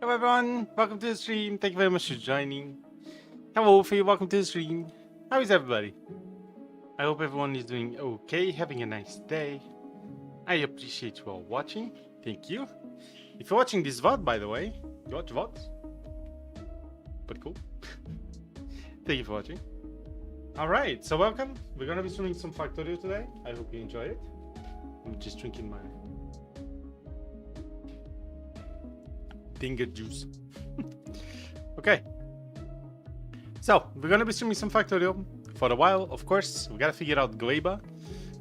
Hello everyone, welcome to the stream. Thank you very much for joining. Hello Wolfie, welcome to the stream. How is everybody? I hope everyone is doing okay, having a nice day. I appreciate you all watching. Thank you. If you're watching this VOD, by the way, you watch VODs? Pretty cool. Thank you for watching. Alright, so welcome. We're gonna be streaming some Factorio today. I hope you enjoy it. I'm just drinking my finger juice. Okay. So, we're gonna be streaming some Factorio for a while, of course. We gotta figure out GLEBA.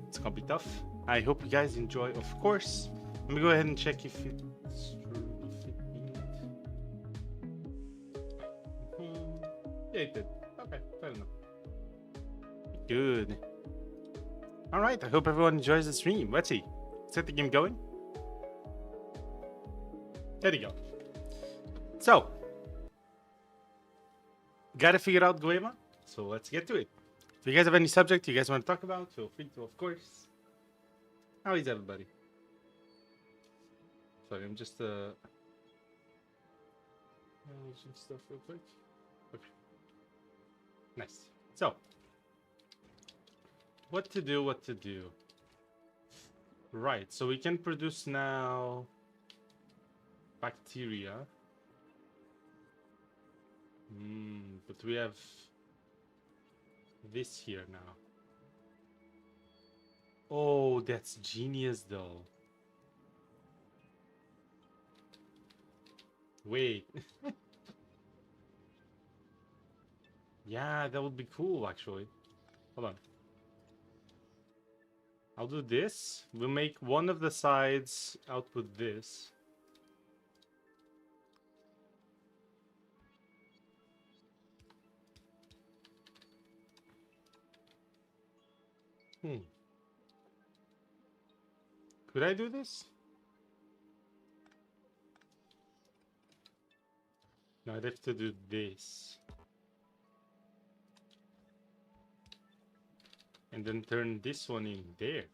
It's gonna be tough. I hope you guys enjoy, of course. Let me go ahead and check if it's true. Yeah, it did. Okay, fair enough. Good. Alright, I hope everyone enjoys the stream. Let's see. Let's get the game going. There you go. So, gotta figure out GLEBA. So let's get to it. If you guys have any subject you guys want to talk about, feel free to, of course. How is everybody? Sorry, I'm just managing stuff real quick. Okay. Nice. So, what to do? Right, so we can produce now bacteria. But we have this here now. Oh, that's genius though. Wait. Yeah, that would be cool actually. Hold on. I'll do this. We'll make one of the sides output this. Could I do this? No, I'd have to do this. And then turn this one in there.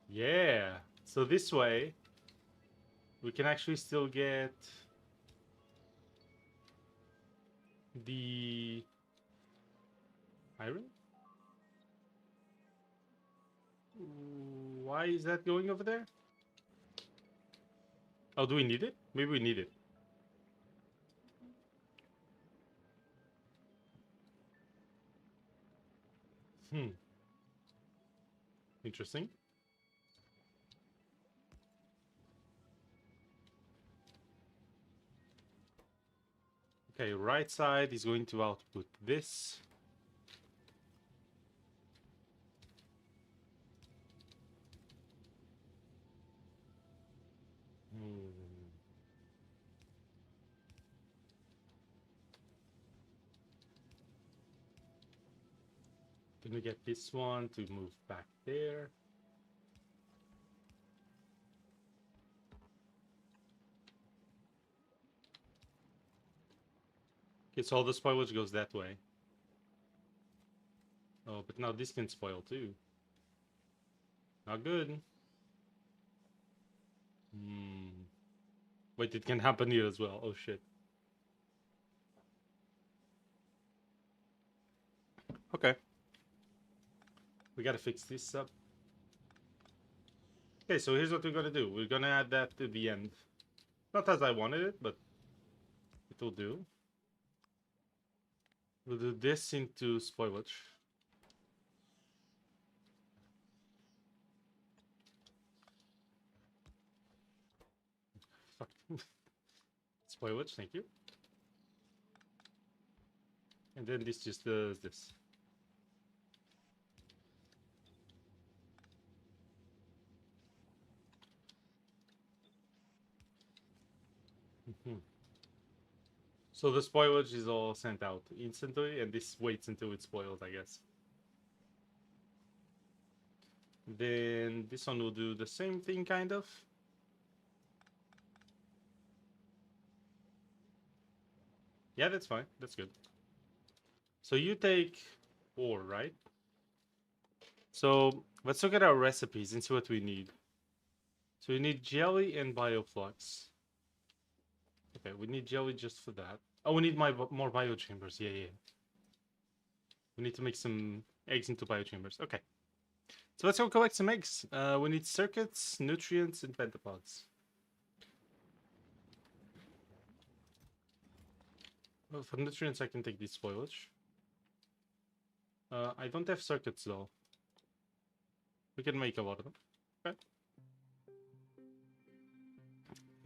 Yeah. So this way, we can actually still get the iron. Why is that going over there? Oh, do we need it? Maybe we need it. Interesting. Okay, right side is going to output this. Then we get this one to move back there. Okay, so all the spoilage goes that way. Oh, but now this can spoil too. Not good. Wait, it can happen here as well. Oh shit. Okay. We gotta fix this up. Okay, so here's what we're gonna do. We're gonna add that to the end. Not as I wanted it, but it will do. We'll do this into spoilage. Fuck. Spoilage, thank you. And then this just does this. So the spoilage is all sent out instantly, and this waits until it spoils, I guess. Then this one will do the same thing, kind of. Yeah, that's fine. That's good. So you take ore, right? So let's look at our recipes and see what we need. So we need jelly and bioflux. Okay, we need jelly just for that. Oh, we need more biochambers. Yeah, yeah. We need to make some eggs into biochambers. Okay. So let's go collect some eggs. We need circuits, nutrients, and pentapods. Well, for nutrients, I can take this spoilage. I don't have circuits, though. We can make a lot of them. Okay.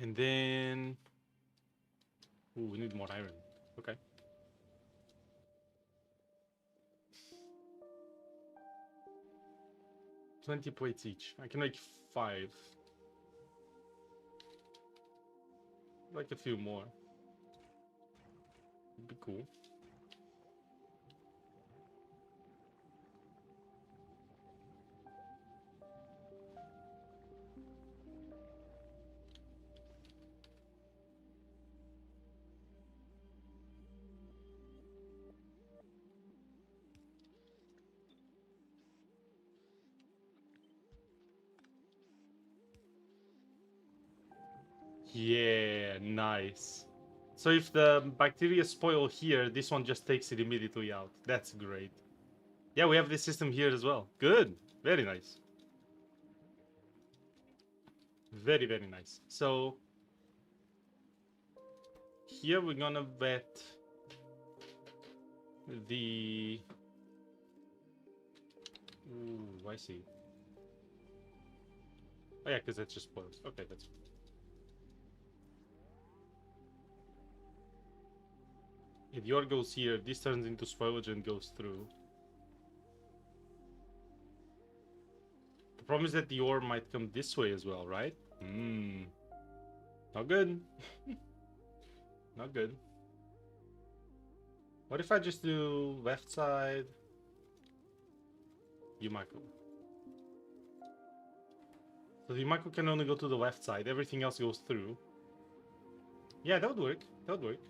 And then... Ooh, we need more iron. Okay. $20 plates each. I can make 5. Like a few more. Would be cool. Yeah, nice. So if the bacteria spoil here, this one just takes it immediately out. That's great. Yeah, we have this system here as well. Good. Very nice. Very, very nice. So here we're gonna vet the... Ooh, I see. Oh yeah, because that's just spoils. Okay, that's... If your goes here, this turns into spoilage and goes through. The problem is that the ore might come this way as well, right? Not good. Not good. What if I just do left side, Yumako? So the Yumako can only go to the left side. Everything else goes through. Yeah, that would work. That would work.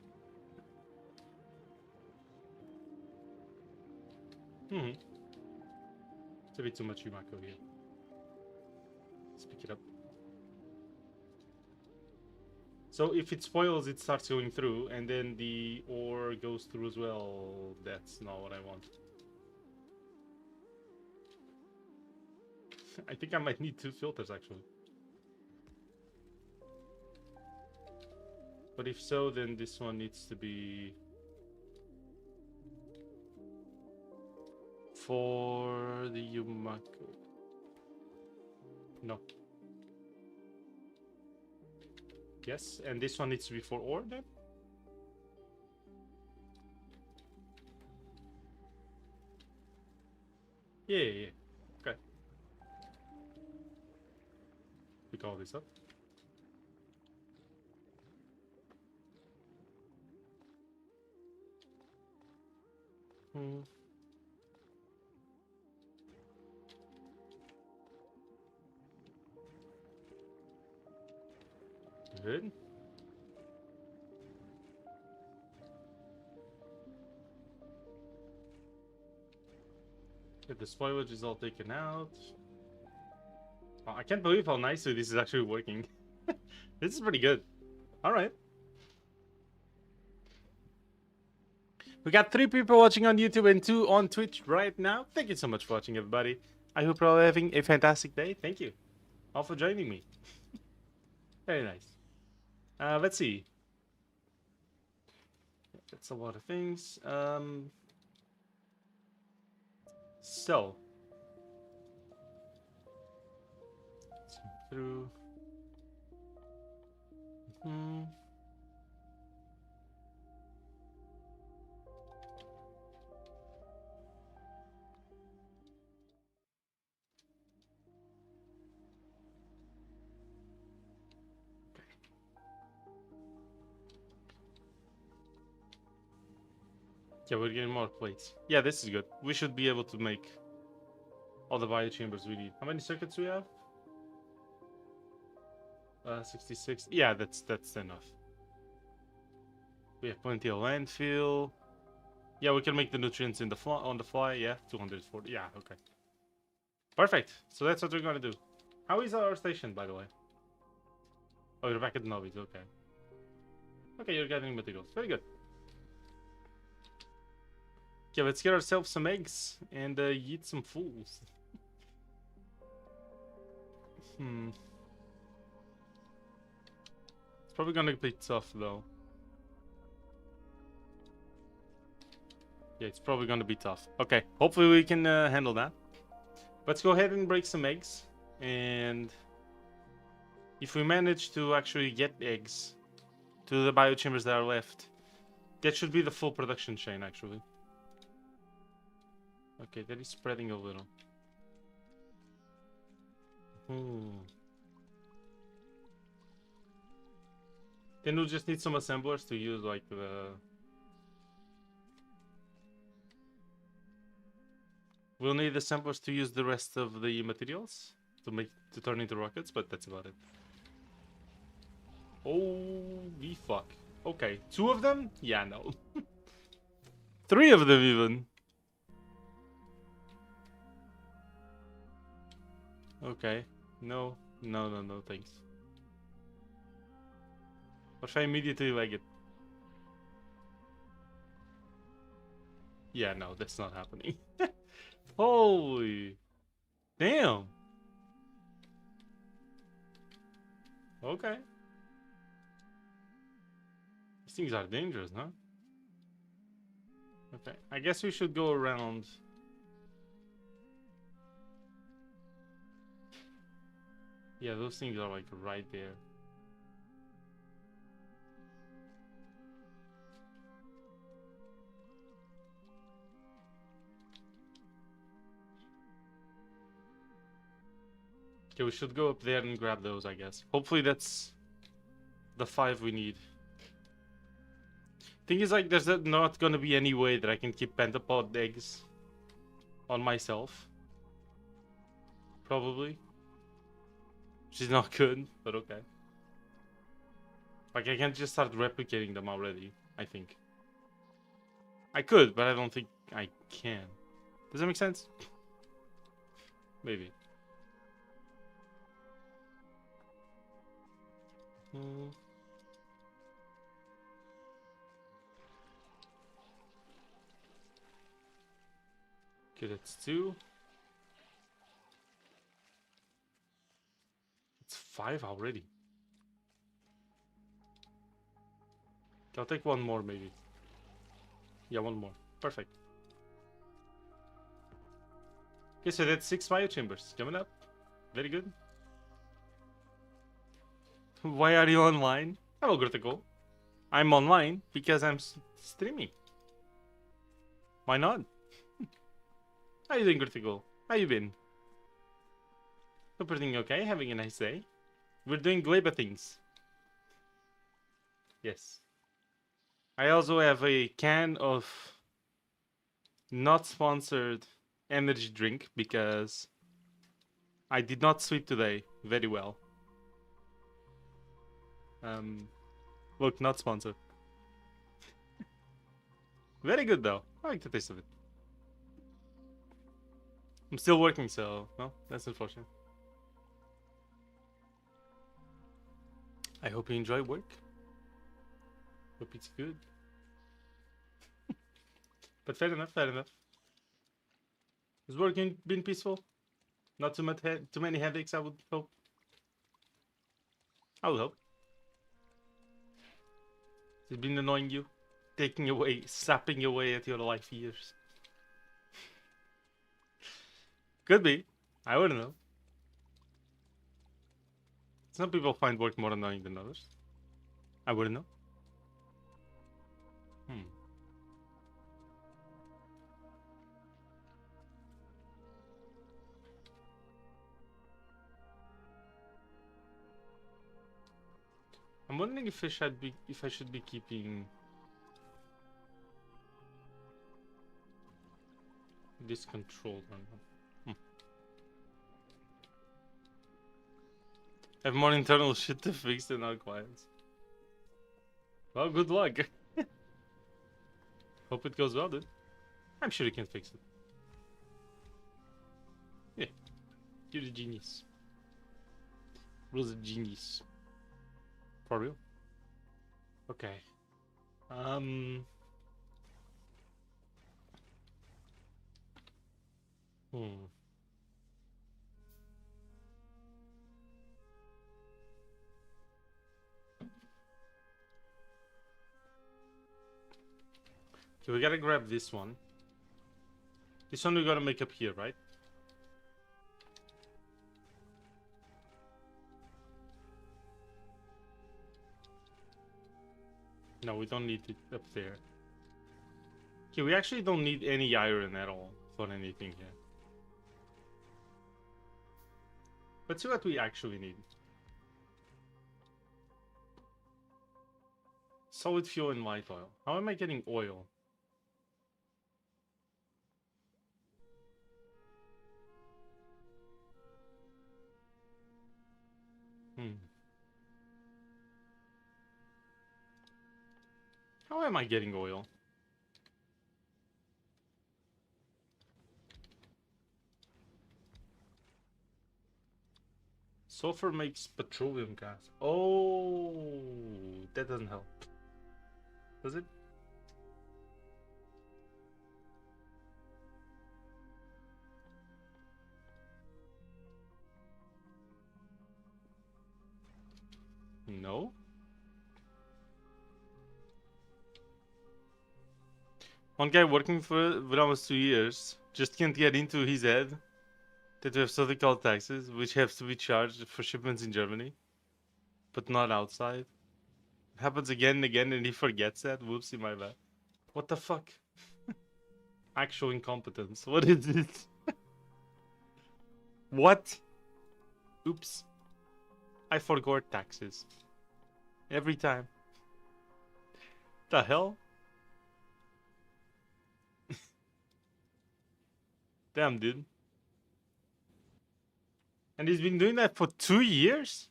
It's a bit too much Yumako here. Let's pick it up. So if it spoils, it starts going through, and then the ore goes through as well. That's not what I want. I think I might need 2 filters, actually. But if so, then this one needs to be... for the Yumako. No. Yes, and this one needs to be for ore then? Yeah, yeah, yeah. Okay. Pick all this up. Good. Okay, the spoilage is all taken out. Oh, I can't believe how nicely this is actually working. This is pretty good. Alright. We got 3 people watching on YouTube and 2 on Twitch right now. Thank you so much for watching, everybody. I hope you're all having a fantastic day. Thank you all for joining me. Very nice. Let's see. That's a lot of things. So. Let's go through. Yeah, we're getting more plates. Yeah, this is good. We should be able to make all the biochambers we need. How many circuits do we have? 66. Yeah, that's enough. We have plenty of landfill. Yeah, we can make the nutrients in the on the fly. Yeah, 240. Yeah, okay. Perfect. So that's what we're gonna do. How is our station, by the way? Oh, you're back at the novice, okay. Okay, you're gathering materials. Very good. Okay, let's get ourselves some eggs and eat some fools. It's probably gonna be tough though. Yeah, it's probably gonna be tough. Okay, hopefully we can handle that. Let's go ahead and break some eggs. And if we manage to actually get eggs to the biochambers that are left, that should be the full production chain actually. Okay, that is spreading a little. Then we'll just need some assemblers to use like the... We'll need assemblers to use the rest of the materials to turn into rockets, but that's about it. Holy fuck. Okay, 2 of them? Yeah, no. 3 of them even. Okay. No, thanks. Or should I immediately leg it? Yeah, no, that's not happening. Holy. Damn. Okay. These things are dangerous, huh? Okay, I guess we should go around. Yeah, those things are like right there. Okay, we should go up there and grab those, I guess. Hopefully that's the 5 we need. Thing is, like, there's not gonna be any way that I can keep pentapod eggs on myself. Probably. Which is not good, but okay. Like, I can't just start replicating them already, I think. I could, but I don't think I can. Does that make sense? Maybe. Okay, that's 2. It's 5 already. I'll take 1 more, maybe. Yeah, 1 more. Perfect. Okay, so that's 6 biochambers coming up. Very good. Why are you online? Hello, Critical. I'm online because I'm streaming. Why not? How you doing, Critical? How you been? Hope everything okay? Having a nice day? We're doing GLEBA things. Yes. I also have a can of not sponsored energy drink because I did not sleep today very well. Look, not sponsored. Very good though. I like the taste of it. I'm still working, so well, that's unfortunate. I hope you enjoy work. Hope it's good. But fair enough, fair enough. Has work been peaceful? Not too many headaches, I would hope. I would hope. Has it been annoying you? Taking away, sapping away at your life years? Could be. I wouldn't know. Some people find work more annoying than others. I wouldn't know. I'm wondering if I should be keeping this controlled or not. I have more internal shit to fix than our clients. Well, good luck. Hope it goes well, dude. I'm sure you can fix it. Yeah. You're a genius. Rose a genius. For real? Okay. Um. Hmm. Okay, we gotta grab this one. This one we gotta make up here, right? No, we don't need it up there. Okay, we actually don't need any iron at all for anything here. Let's see what we actually need. Solid fuel and light oil. How am I getting oil? Hmm. How am I getting oil? Sulfur makes petroleum gas. Oh, that doesn't help. Does it? No. One guy working for almost 2 years just can't get into his head that we have something called taxes, which have to be charged for shipments in Germany, but not outside. It happens again and again, and he forgets that. Whoopsie, my bad. What the fuck? Actual incompetence. What is it? What? Oops. I forgot taxes. Every time. The hell? Damn, dude. And he's been doing that for 2 years?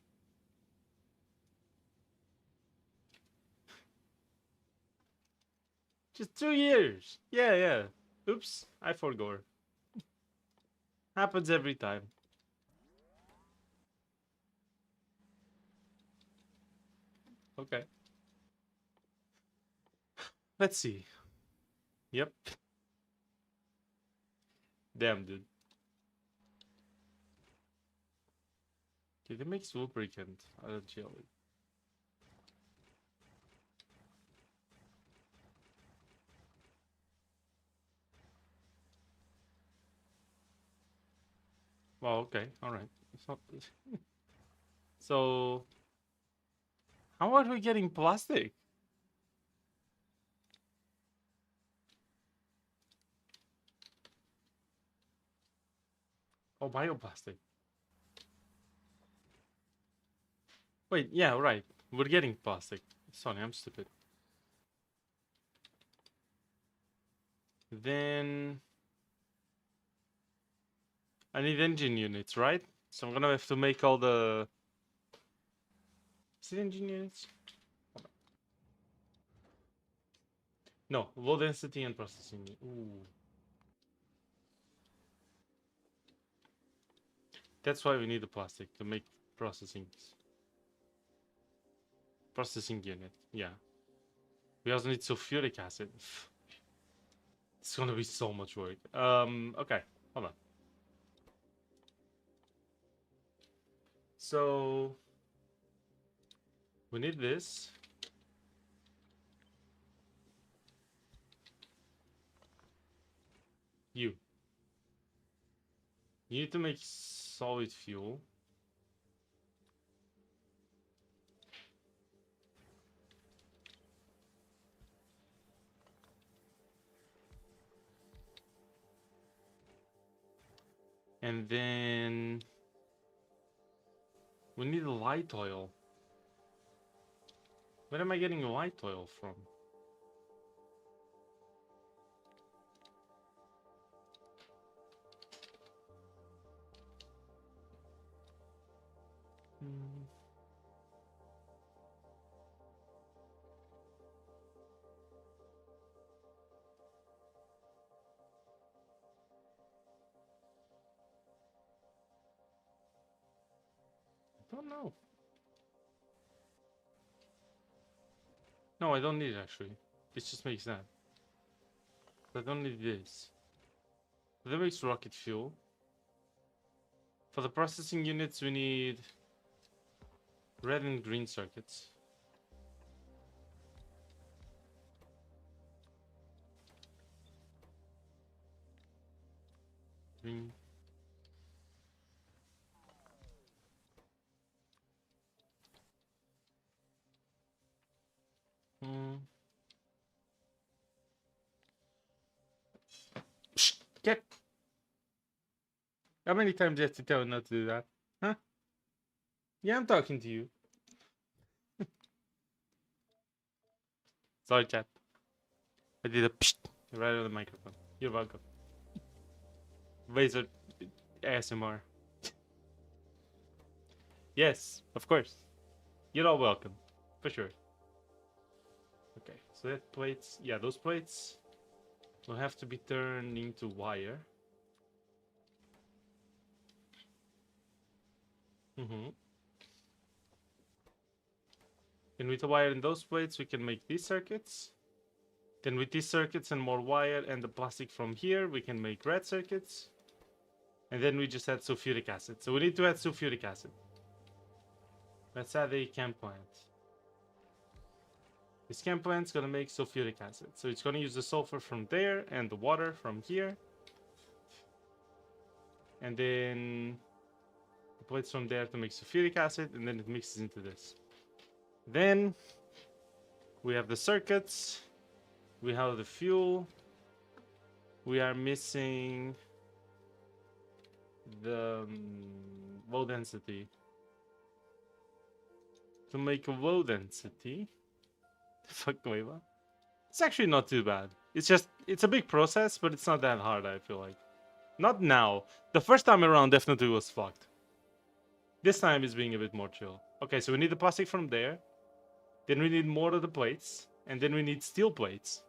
Just 2 years. Yeah, yeah. Oops, I forgot. Happens every time. Okay. Let's see. Yep. Damn, dude. Okay, that makes lubricant out of jelly. Well, okay, alright. So, how are we getting plastic? Oh, bioplastic. Wait, yeah, right. We're getting plastic. Sorry, I'm stupid. Then I need engine units, right? So I'm gonna have to make all the... Is it engine units? No, low density and processing. Ooh. That's why we need the plastic to make processing unit. Yeah. We also need sulfuric acid. It's gonna be so much work. Okay, hold on. So we need this. You need to make solid fuel. And then we need light oil. Where am I getting light oil from? Hmm. I don't know. No, I don't need it actually. It just makes that. I don't need this. That makes rocket fuel. For the processing units, we need red and green circuits. Green. Psst, get. How many times do you have to tell her not to do that? Huh? Yeah, I'm talking to you. Sorry, chat. I did a psst right on the microphone. You're welcome. Razor ASMR. Yes, of course. You're all welcome. For sure. Okay, so that plates, yeah, those plates will have to be turned into wire. And with the wire in those plates, we can make these circuits. Then with these circuits and more wire and the plastic from here, we can make red circuits. And then we just add sulfuric acid. So we need to add sulfuric acid. Let's add a chem plant. This chem plant's gonna make sulfuric acid. So it's gonna use the sulfur from there and the water from here. And then the plates from there to make sulfuric acid, and then it mixes into this. Then we have the circuits. We have the fuel. We are missing the low density. To make a low density, fuck GLEBA. It's actually not too bad. It's just, it's a big process, but it's not that hard, I feel like. Not now. The first time around definitely was fucked. This time is being a bit more chill. Okay, so we need the plastic from there. Then we need more of the plates. And then we need steel plates.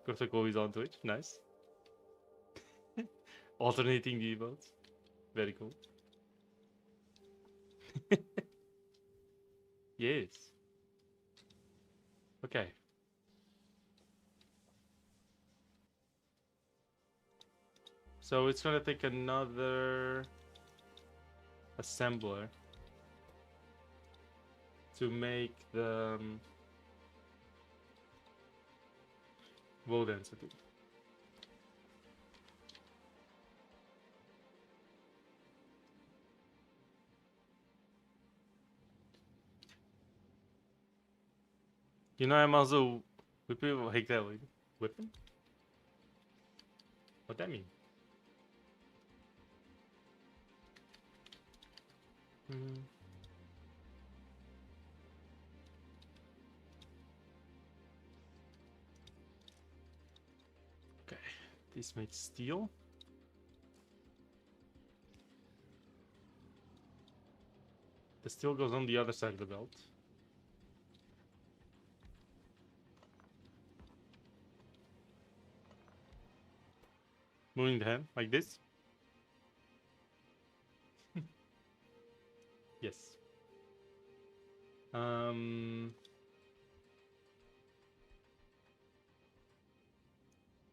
Kotakovi's on Twitch. Nice. Alternating the emotes. Very cool. Yes. Okay. So it's gonna take another assembler to make the low density. You know, I'm also whipping like that. Like, whipping? What that mean? Okay, this makes steel. The steel goes on the other side of the belt. Moving the hand like this. Yes.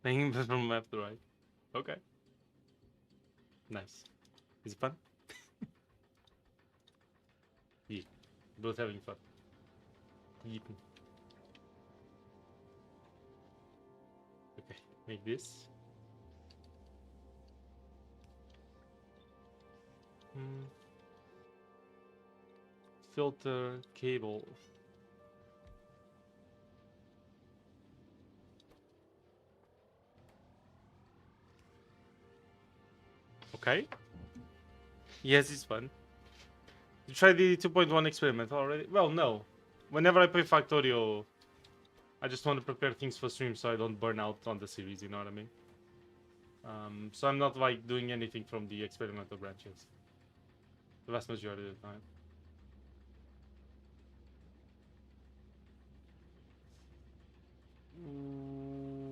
Thinking from left to right. Okay. Nice. Is it fun? Yeah. Both having fun. Yeeting. Okay. Make this. Filter cable. Okay. Yes, it's fun. You tried the 2.1 experiment already? Well, no. Whenever I play Factorio, I just want to prepare things for stream so I don't burn out on the series, you know what I mean? So I'm not like doing anything from the experimental branches. The vast majority of the time.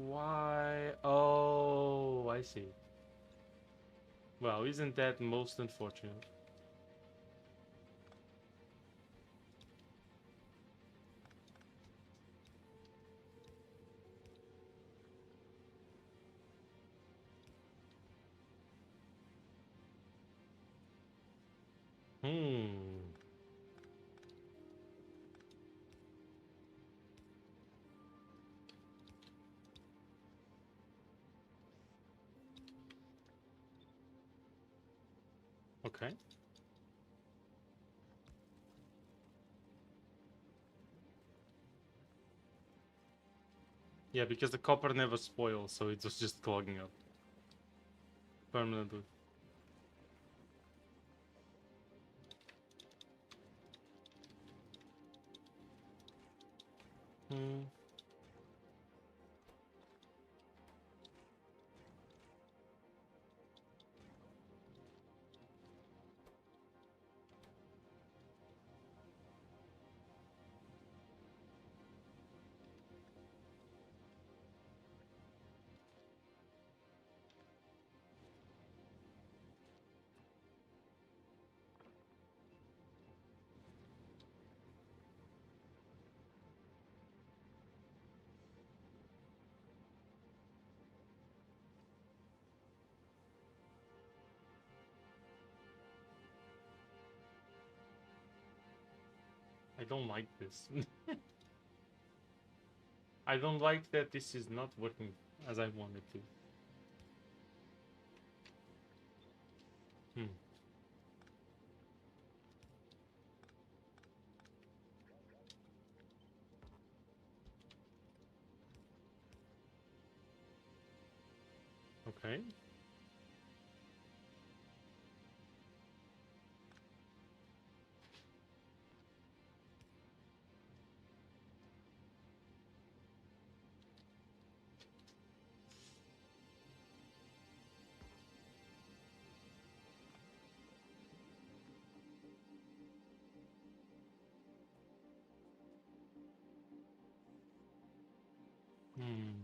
Why? Oh, I see. Well, isn't that most unfortunate? Hmm. Okay. Yeah, because the copper never spoils, so it was just clogging up permanently. Hmm. I don't like this. I don't like that this is not working as I wanted to. Hmm. Okay. Hmm.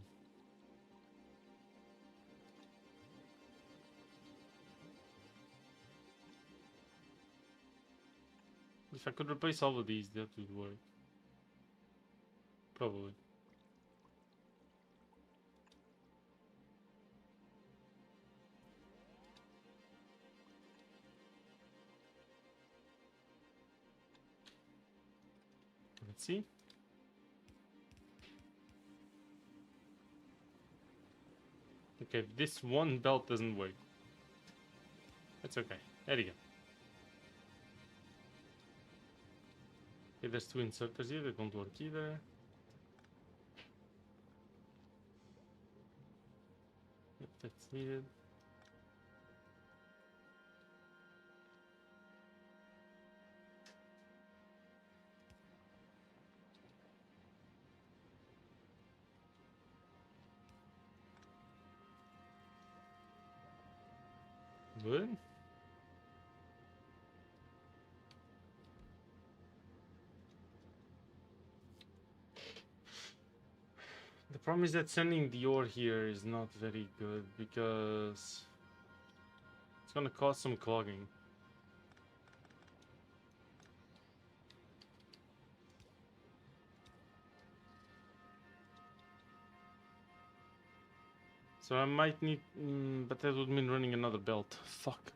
If I could replace all of these, that would work. Probably. Let's see. Okay, this one belt doesn't work. That's okay. There you go. Okay, there's two inserters here that don't work either. Yep, that's needed. Good. The problem is that sending the ore here is not very good because it's gonna cause some clogging. So I might need, but that would mean running another belt. Fuck.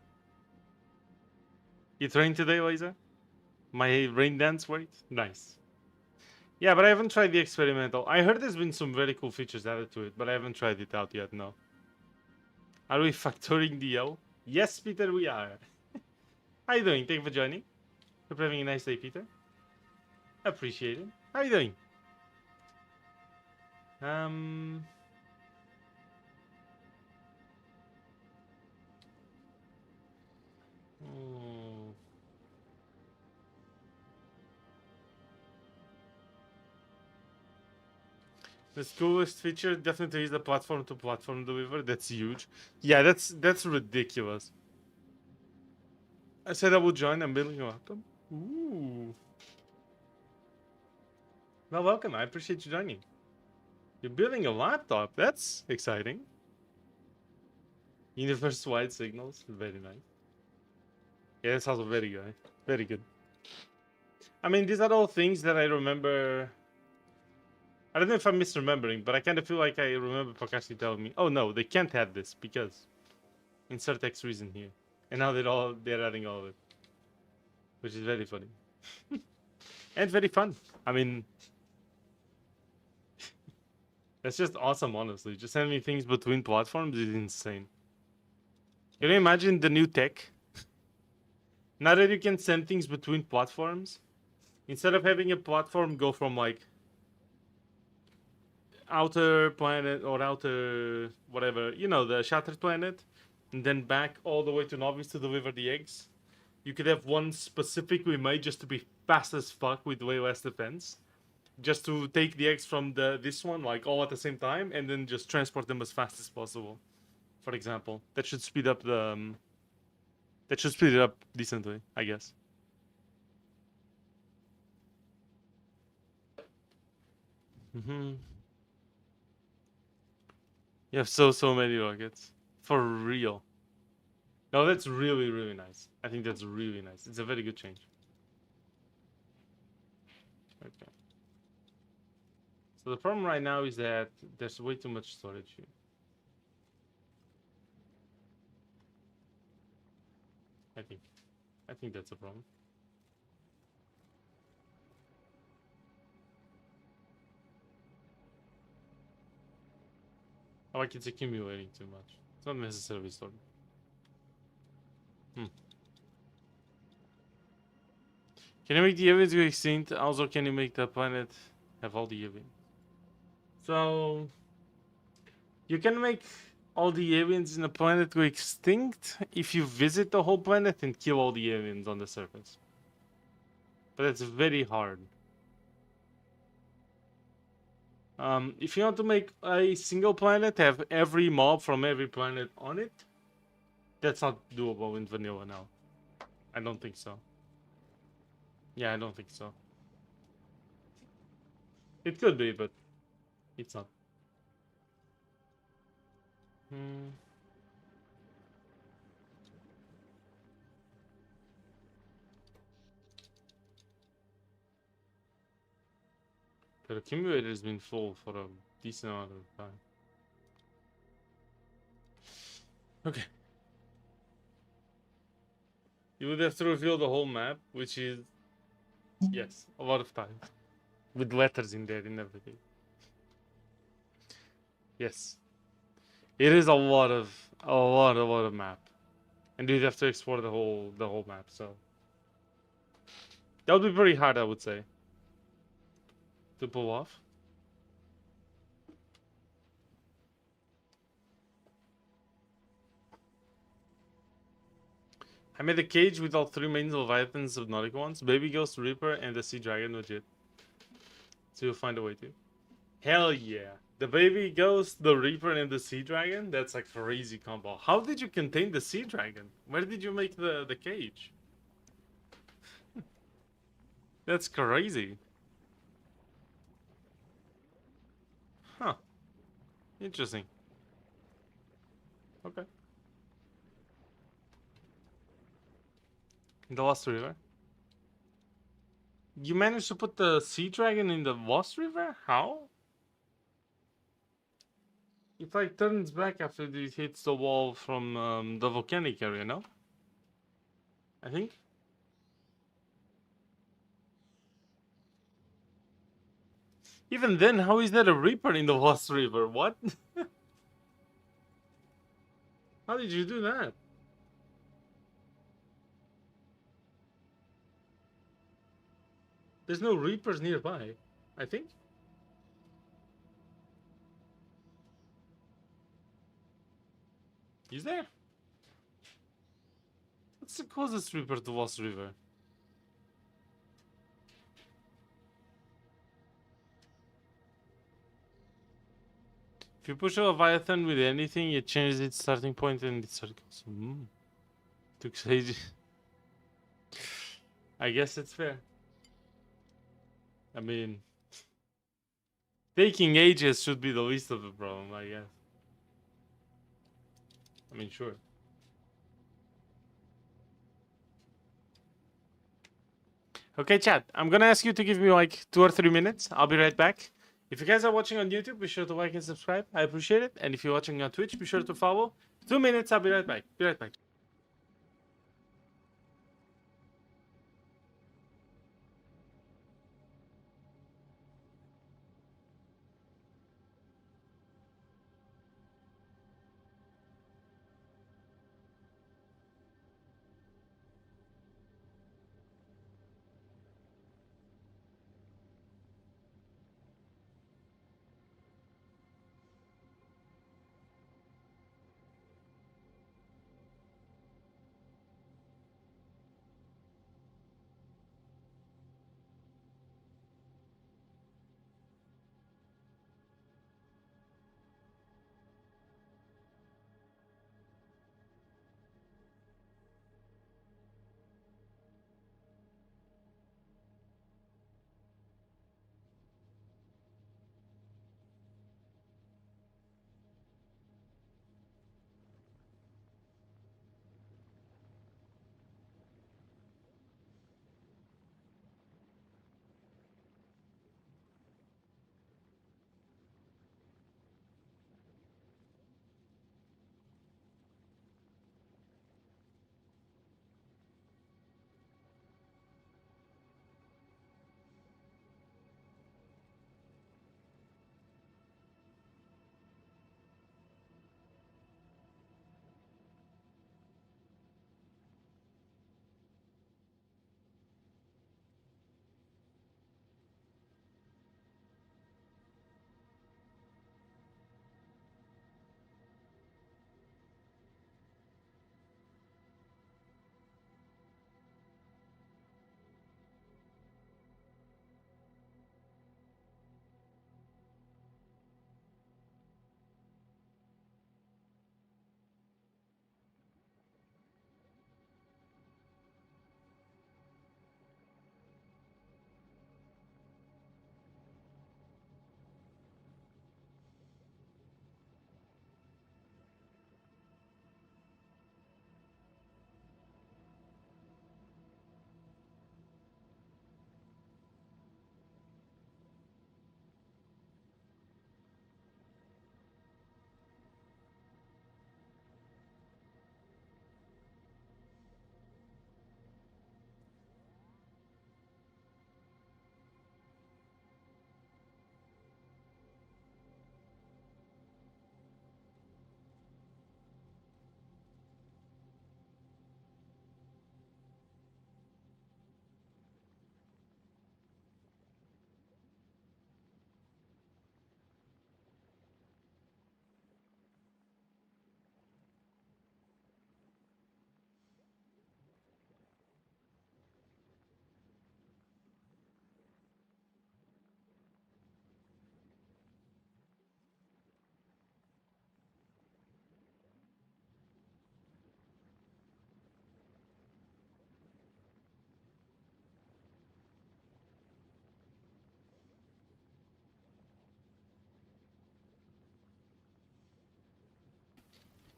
You trained today, Liza? My rain dance weight? Nice. Yeah, but I haven't tried the experimental. I heard there's been some very cool features added to it, but I haven't tried it out yet, no. Are we factoring the L? Yes, Peter, we are. How you doing? Thank you for joining. Hope you're having a nice day, Peter. Appreciate it. How you doing? Um... hmm. The coolest feature definitely is the platform-to-platform delivery. That's huge. Yeah, that's ridiculous. I said I would join. I'm building a laptop. Ooh. Well, welcome. I appreciate you joining. You're building a laptop. That's exciting. Universe-wide signals. Very nice. Yeah, that's also very good. Very good. I mean, these are all things that I remember. I don't know if I'm misremembering, but I kind of feel like I remember Pakashi telling me, "Oh no, they can't have this because insert X reason here." And now they're adding all of it. which is very funny and very fun. I mean, that's just awesome, honestly. Just sending things between platforms is insane. Can you imagine the new tech? Now that you can send things between platforms, instead of having a platform go from like outer planet or outer whatever, you know, the shattered planet, and then back all the way to Novice to deliver the eggs, you could have one specifically made just to be fast as fuck with way less defense. Just to take the eggs from this one, like all at the same time, and then just transport them as fast as possible. For example, that should speed up the. That should speed it up decently, I guess. You have so many rockets. For real. No, that's really nice. I think that's really nice. It's a very good change. Okay. So the problem right now is that there's way too much storage here. I think that's a problem. Oh, like it's accumulating too much. It's not necessarily stored. Can you make the aliens go extinct? Also, can you make the planet have all the aliens? So, you can make all the aliens in the planet go extinct if you visit the whole planet and kill all the aliens on the surface. But it's very hard. If you want to make a single planet have every mob from every planet on it, that's not doable in vanilla now. I don't think so. Yeah, I don't think so. It could be, but it's not. The accumulator has been full for a decent amount of time. Okay. You would have to reveal the whole map, which is, yes, a lot of time. With letters in there and everything. Yes. It is a lot of map. And you'd have to explore the whole map, so. That would be pretty hard, I would say. To pull off. I made a cage with all 3 main Leviathans of Nautic ones, Baby Ghost, Reaper, and the Sea Dragon legit. So you'll find a way to. Hell yeah. The Baby Ghost, the Reaper, and the Sea Dragon? That's like crazy combo. How did you contain the Sea Dragon? Where did you make the cage? That's crazy. Huh. Interesting. Okay. In the Lost River? You managed to put the Sea Dragon in the Lost River? How? It like turns back after it hits the wall from the volcanic area, no? I think? Even then, how is that a Reaper in the Lost River? What? How did you do that? There's no Reapers nearby, I think. Is there? What's the closest Reaper to Lost River? If you push a Leviathan with anything, it changes its starting point and its circles. Took ages. I guess it's fair. I mean, taking ages should be the least of the problem, I guess. I mean, sure. Okay, chat. I'm gonna ask you to give me like 2 or 3 minutes. I'll be right back. If you guys are watching on YouTube, be sure to like and subscribe. I appreciate it. And if you're watching on Twitch, be sure to follow. 2 minutes, I'll be right back. Be right back.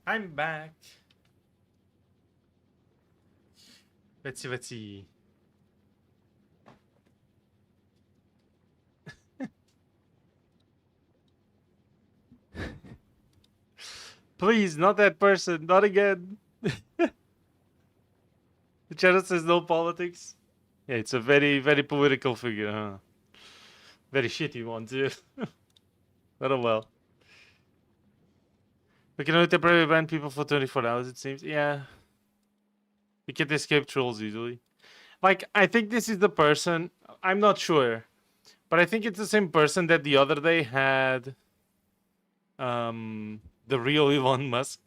I'm back. Let's see, let's see. Please, not that person, not again. The channel says no politics. Yeah, it's a very, very political figure, huh? Very shitty one, too. But oh well. We can only temporarily ban people for 24 hours, it seems. Yeah. We can't escape trolls easily. Like, I think this is the person. I'm not sure. But I think it's the same person that the other day had the real Elon Musk.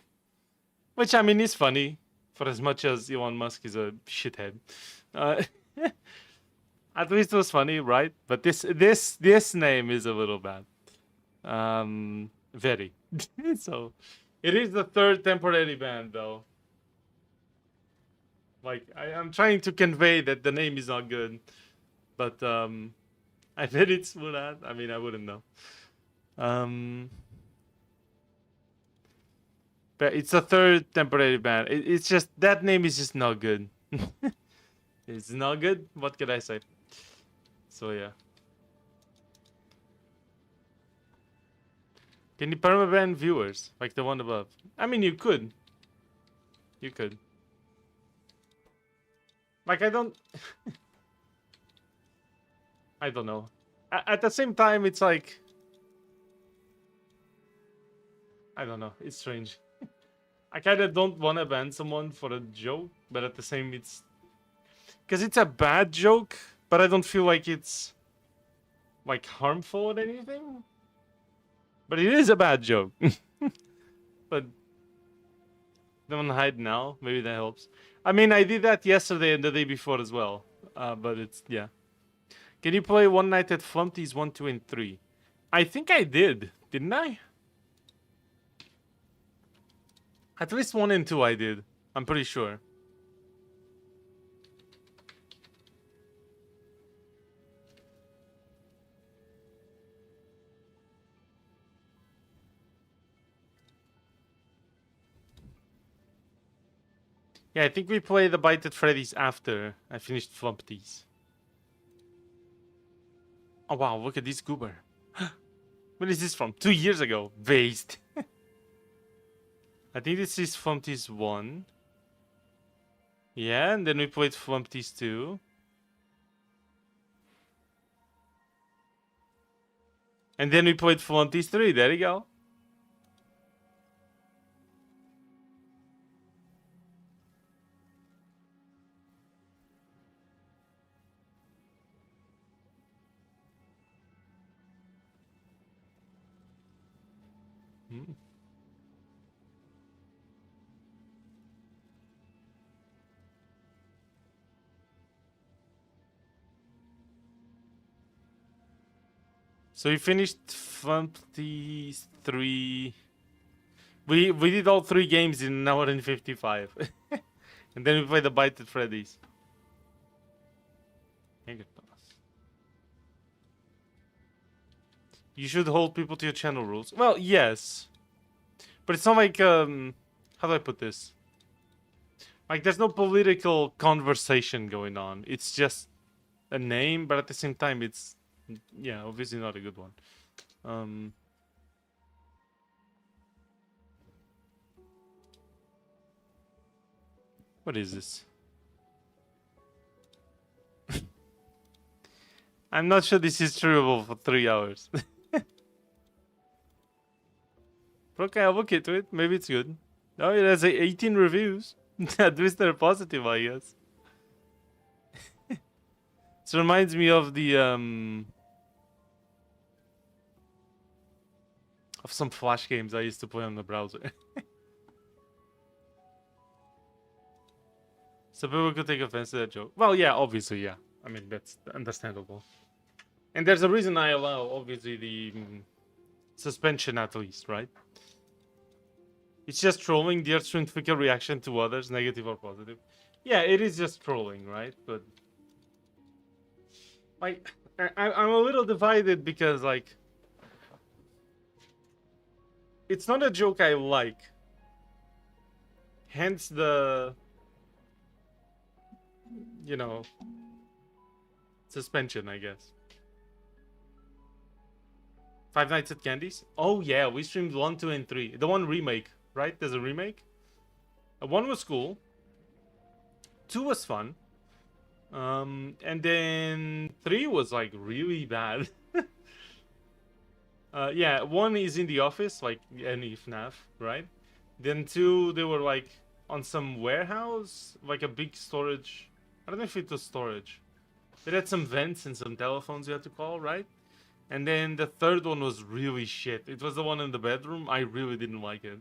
Which, I mean, is funny. For as much as Elon Musk is a shithead. At least it was funny, right? But this name is a little bad. Very. So, it is the third temporary ban, though. Like, I'm trying to convey that the name is not good. But, I bet it's Murat. I mean, I wouldn't know. But it's a third temporary ban. It's just, that name is just not good. It's not good? What could I say? So, yeah. Can you permaban viewers? Like the one above? I mean, you could. You could. Like, I don't... I don't know. At the same time, it's like... I don't know. It's strange. I kind of don't want to ban someone for a joke, but at the same, it's... Because it's a bad joke, but I don't feel like it's... like, harmful or anything. But it is a bad joke. But... don't hide now. Maybe that helps. I mean, I did that yesterday and the day before as well. But it's... yeah. Can you play One Night at Flumpty's 1, 2, and 3? I think I did. Didn't I? At least 1 and 2 I did. I'm pretty sure. Yeah, I think we played the Bite at Freddy's after I finished Flumpty's. Oh wow, look at this goober. When is this from? 2 years ago. Based. I think this is Flumpty's 1. Yeah, and then we played Flumpty's 2. And then we played Flumpty's 3. There you go. Hmm. So we finished Flumpty's 3. We did all 3 games in an hour and 55. And then we played the Bite at Freddy's. You should hold people to your channel rules. Well, yes. But it's not like, how do I put this? Like, there's no political conversation going on. It's just a name, but at the same time, it's, yeah, obviously not a good one. What is this? I'm not sure this is treeable for 3 hours. Okay, I'll look into it. Maybe it's good. Oh, it has 18 reviews. At least they're positive, I guess. This reminds me of the, of some Flash games I used to play on the browser. So people could take offense to that joke. Well, yeah, obviously, yeah. I mean, that's understandable. And there's a reason I allow, obviously, the suspension at least, right? It's just trolling, the artificial reaction to others, negative or positive. Yeah, it is just trolling, right? But like, I'm a little divided because, like, it's not a joke I like. Hence the, you know, suspension, I guess. Five Nights at Candy's? Oh yeah, we streamed 1, 2, and 3. The one remake, right? There's a remake. 1 was cool. 2 was fun. And then 3 was like really bad. Yeah, 1 is in the office, like any FNAF, right? Then 2, they were like on some warehouse, like a big storage. I don't know if it was storage. It had some vents and some telephones you had to call, right? And then the third one was really shit. It was the one in the bedroom. I really didn't like it.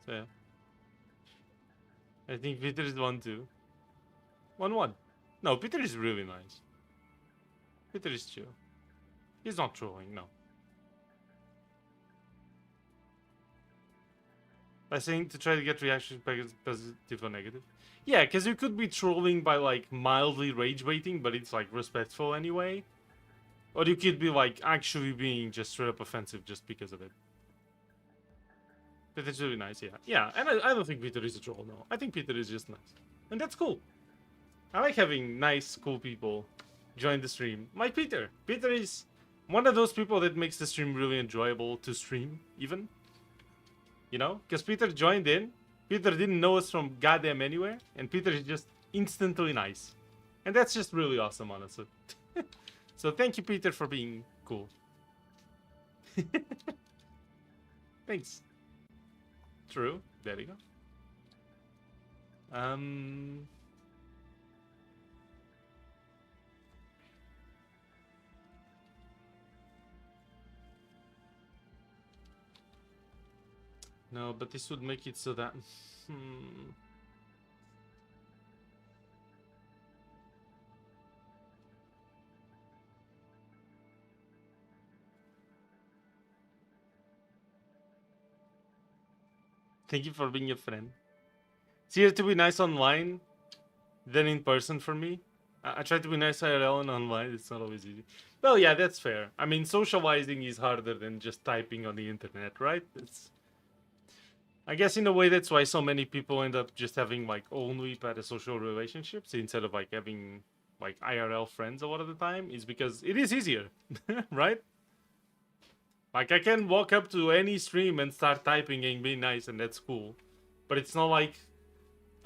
So yeah. I think Peter is 1 too. 1 1. No, Peter is really nice. Peter is chill. He's not trolling, no. By saying to try to get reactions positive or negative. Yeah, because you could be trolling by like mildly rage baiting, but it's like respectful anyway. Or you could be like actually being just straight up offensive just because of it. But it's really nice, yeah. Yeah, and I don't think Peter is a troll, no. I think Peter is just nice. And that's cool. I like having nice, cool people join the stream. Like Peter. Peter is one of those people that makes the stream really enjoyable to stream, even. You know? Because Peter joined in. Peter didn't know us from goddamn anywhere. And Peter is just instantly nice. And that's just really awesome, honestly. So thank you, Peter, for being cool. Thanks. True. There you go. No, but this would make it so that... Thank you for being a friend. It's easier to be nice online than in person for me. I try to be nice IRL and online. It's not always easy. Well, yeah, that's fair. I mean, socializing is harder than just typing on the internet, right? I guess in a way that's why so many people end up just having like only social relationships instead of like having like IRL friends a lot of the time, is because it is easier, right? Like I can walk up to any stream and start typing and be nice, and that's cool. But it's not like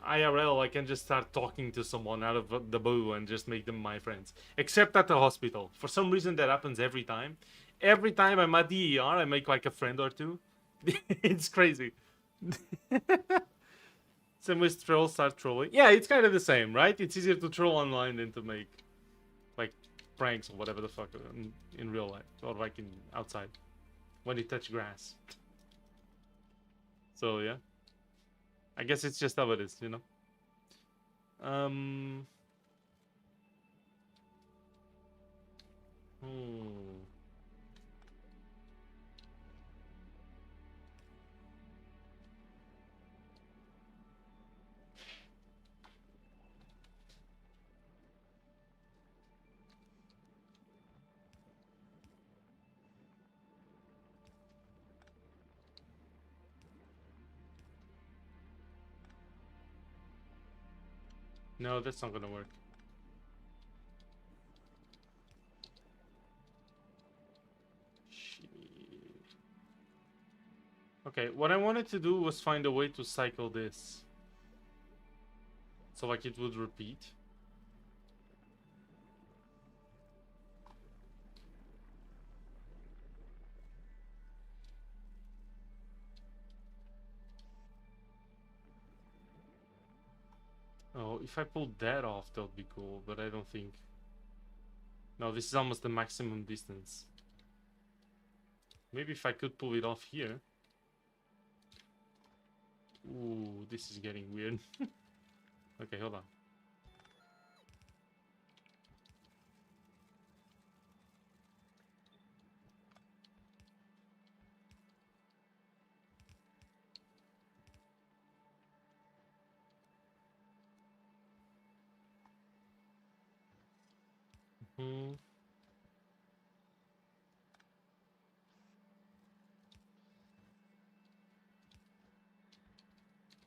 IRL, I can just start talking to someone out of the blue and just make them my friends. Except at the hospital. For some reason that happens every time. Every time I'm at the ER, I make like a friend or two. It's crazy. Same with trolls start trolling. Yeah, it's kind of the same, right? It's easier to troll online than to make like pranks or whatever the fuck in real life. Or like in outside. When you touch grass. So yeah. I guess it's just how it is, you know? No, that's not gonna work. Shit. Okay, what I wanted to do was find a way to cycle this. So like it would repeat. Oh, if I pulled that off, that would be cool, but I don't think... No, this is almost the maximum distance. Maybe if I could pull it off here. Ooh, this is getting weird. Okay, hold on.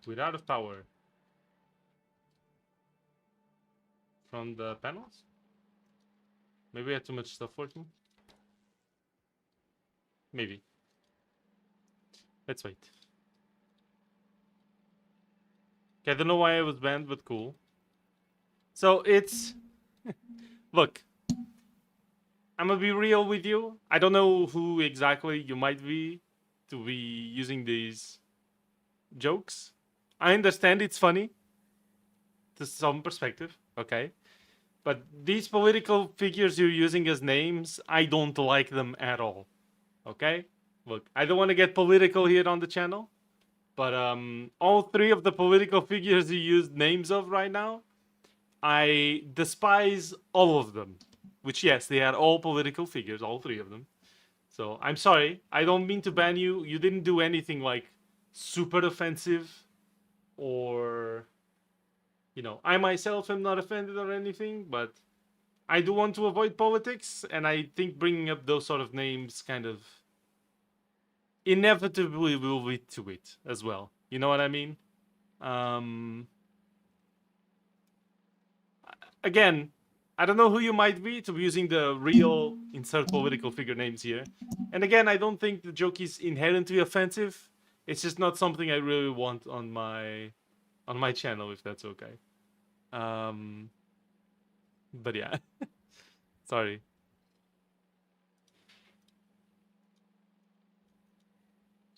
Without a tower. From the panels? Maybe I had too much stuff working? Maybe. Let's wait. Okay, I don't know why I was banned, but cool. So it's... Look. I'm gonna be real with you. I don't know who exactly you might be to be using these jokes. I understand it's funny. To some perspective, okay? But these political figures you're using as names, I don't like them at all. Okay? Look, I don't want to get political here on the channel, but all three of the political figures you used names of right now, I despise all of them. Which, yes, they are all political figures, all three of them. So, I'm sorry. I don't mean to ban you. You didn't do anything, like, super offensive. Or, you know, I myself am not offended or anything, but I do want to avoid politics, and I think bringing up those sort of names kind of inevitably will lead to it as well. You know what I mean? Again, I don't know who you might be to be using the real insert political figure names here. And again, I don't think the joke is inherently offensive. It's just not something I really want on my channel, if that's okay. But yeah. Sorry.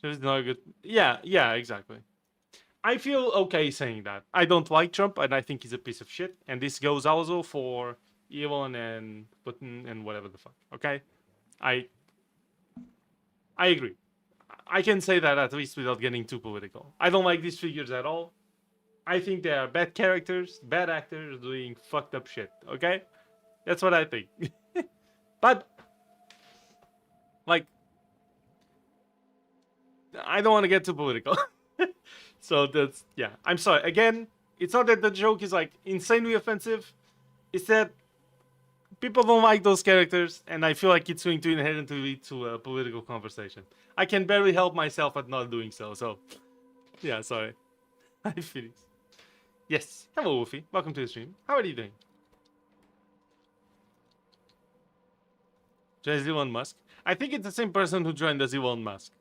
Just not good. Yeah, exactly. I feel okay saying that. I don't like Trump, and I think he's a piece of shit. And this goes also for Elon and Putin and whatever the fuck. Okay, I agree. I can say that at least without getting too political. I don't like these figures at all. I think they are bad characters, bad actors doing fucked up shit. Okay, that's what I think. But like, I don't want to get too political. So that's, yeah, I'm sorry. Again, it's not that the joke is like insanely offensive. It's that people don't like those characters, and I feel like it's going to inherently lead to a political conversation. I can barely help myself at not doing so. So, yeah, sorry. Hi, Felix. Yes. Hello, Wolfie. Welcome to the stream. How are you doing? Joins Elon Musk. I think it's the same person who joined as Elon Musk.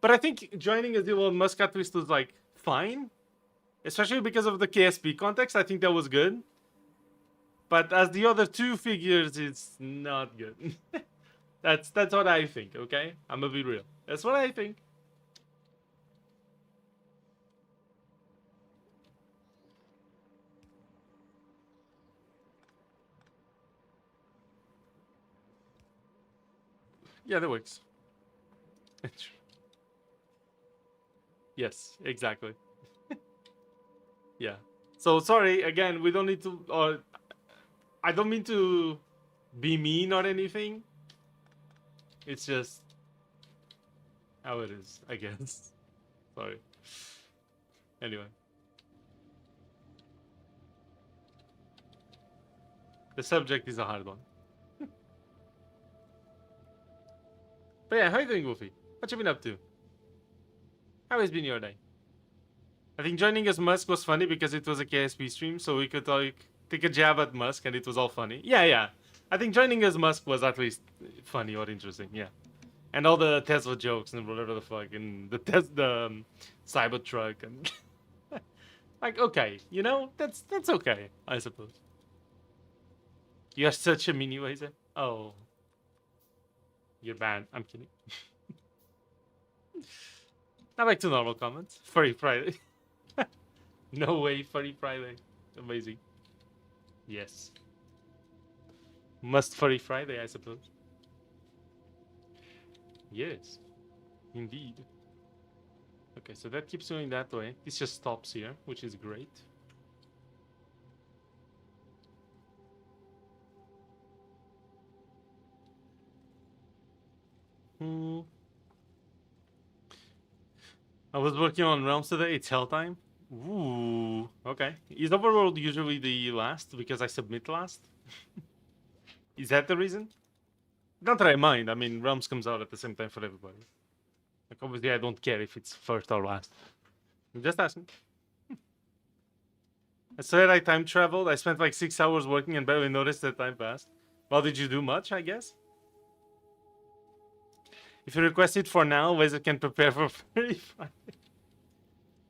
But I think joining as Elon Musk at least was like fine. Especially because of the KSP context. I think that was good. But as the other two figures, it's not good. That's what I think, okay? I'm gonna be real. That's what I think. Yeah, that works. Yes, exactly. Yeah. So sorry again. We don't need to. I don't mean to be mean or anything. It's just how it is, I guess. Sorry. Anyway. The subject is a hard one. But yeah, how you doing, Wolfie? What you been up to? How has been your day? I think joining as Musk was funny because it was a KSP stream, so we could like take a jab at Musk and it was all funny. Yeah. I think joining as Musk was at least funny or interesting, yeah. And all the Tesla jokes and whatever the fuck, and the Cybertruck and like, okay, you know, that's okay, I suppose. You're such a mini wazer. Oh, you're banned. I'm kidding. Now back to normal comments. Furry Friday. No way, Furry Friday. Amazing. Yes. Must Furry Friday, I suppose. Yes, indeed. Okay, so that keeps going that way. This just stops here, which is great. I was working on realms today. It's hell time. Ooh, okay. Is Overworld usually the last because I submit last? Is that the reason? Not that I mind. I mean, Realms comes out at the same time for everybody. Like, obviously, I don't care if it's first or last. I'm just asking. swear I time traveled. I spent like 6 hours working and barely noticed that time passed. Well, did you do much, I guess? If you request it for now, Wizard can prepare for free.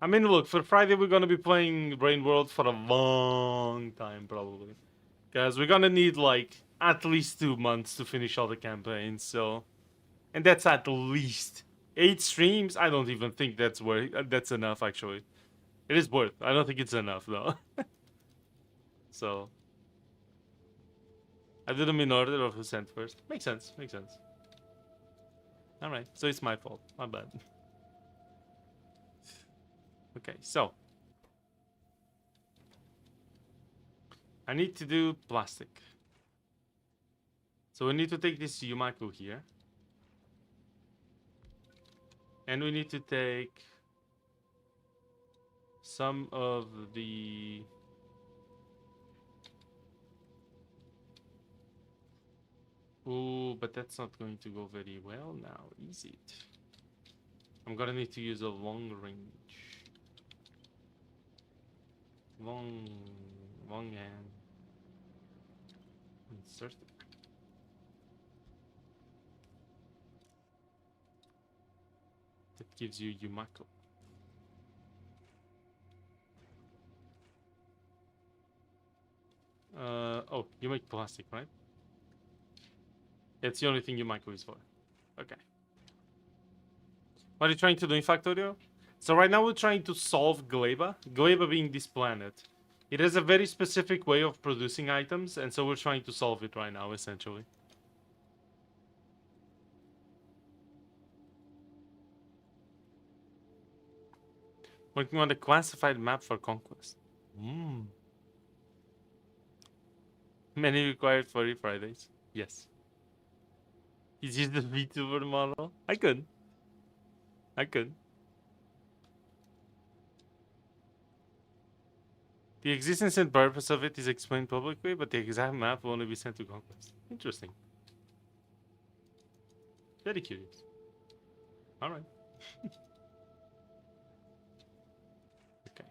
I mean, look, for Friday we're gonna be playing Brain World for a long time, probably. Because we're gonna need, like, at least 2 months to finish all the campaigns, so... And that's at least 8 streams? I don't even think that's that's enough, actually. It is worth. I don't think it's enough, though. So... I did them in order of who sent first. Makes sense, makes sense. Alright, so it's my fault. My bad. Okay, so... I need to do plastic. So we need to take this Yumako here. And we need to take... some of the... Ooh, but that's not going to go very well now, is it? I'm gonna need to use a long range. Long hand. Insert it. That gives you Yumako. Oh, you make plastic, right? It's the only thing Yumako is for. Okay. What are you trying to do in Factorio? So right now we're trying to solve GLEBA. GLEBA being this planet. It has a very specific way of producing items, and so we're trying to solve it right now, essentially. Working on the classified map for conquest. Many required for Fridays. Yes. Is this the VTuber model? I could. The existence and purpose of it is explained publicly, but the exact map will only be sent to Conquest. Interesting. Very curious. Alright. Okay.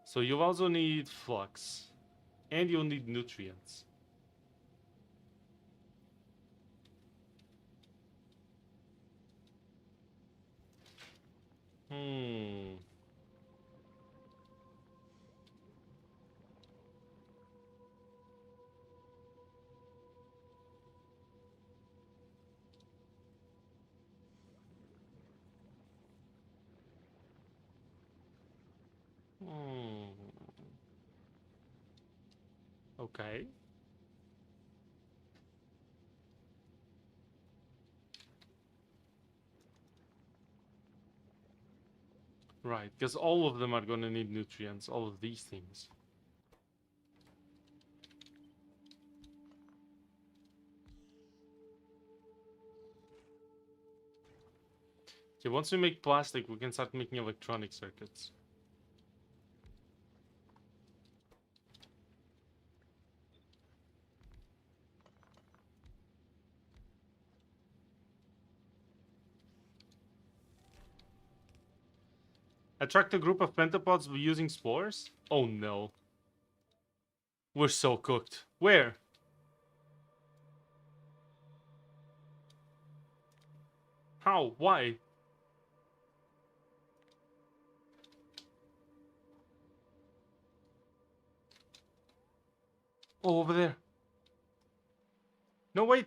So you also need flux. And you'll need nutrients. Okay. Right, because all of them are going to need nutrients, all of these things. Okay, once we make plastic, we can start making electronic circuits. Attract a group of pentapods using spores? Oh no. We're so cooked. Where? How? Why? Oh, over there. No, wait.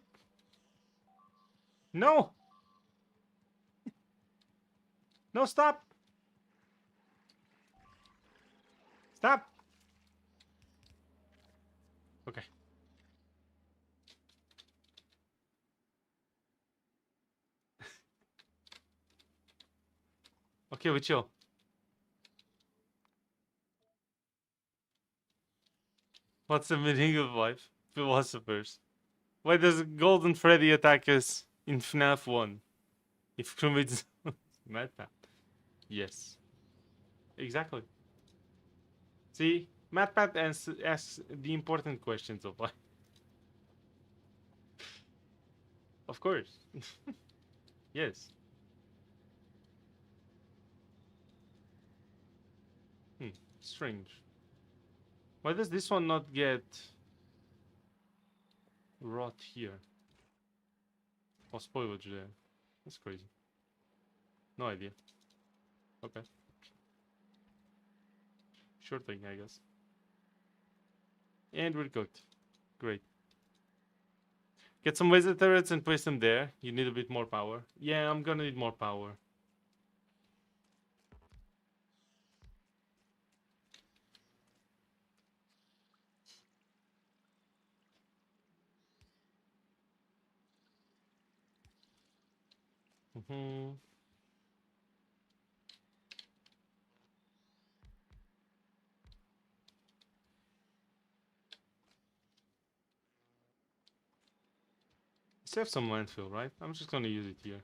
No. No, stop. Stop. Okay. Okay, we chill. What's the meaning of life? Philosophers. Why does Golden Freddy attack us in FNAF 1? If crewmates... Madman. Yes. Exactly. See? MatPat asks the important questions of life. Of course. Yes. Strange. Why does this one not get rot here? Or spoilage there? That's crazy. No idea. Okay. Sure thing, I guess. And we're cooked. Great. Get some laser turrets and place them there. You need a bit more power. Yeah, I'm gonna need more power. Mm-hmm. Save some landfill, right? I'm just gonna use it here.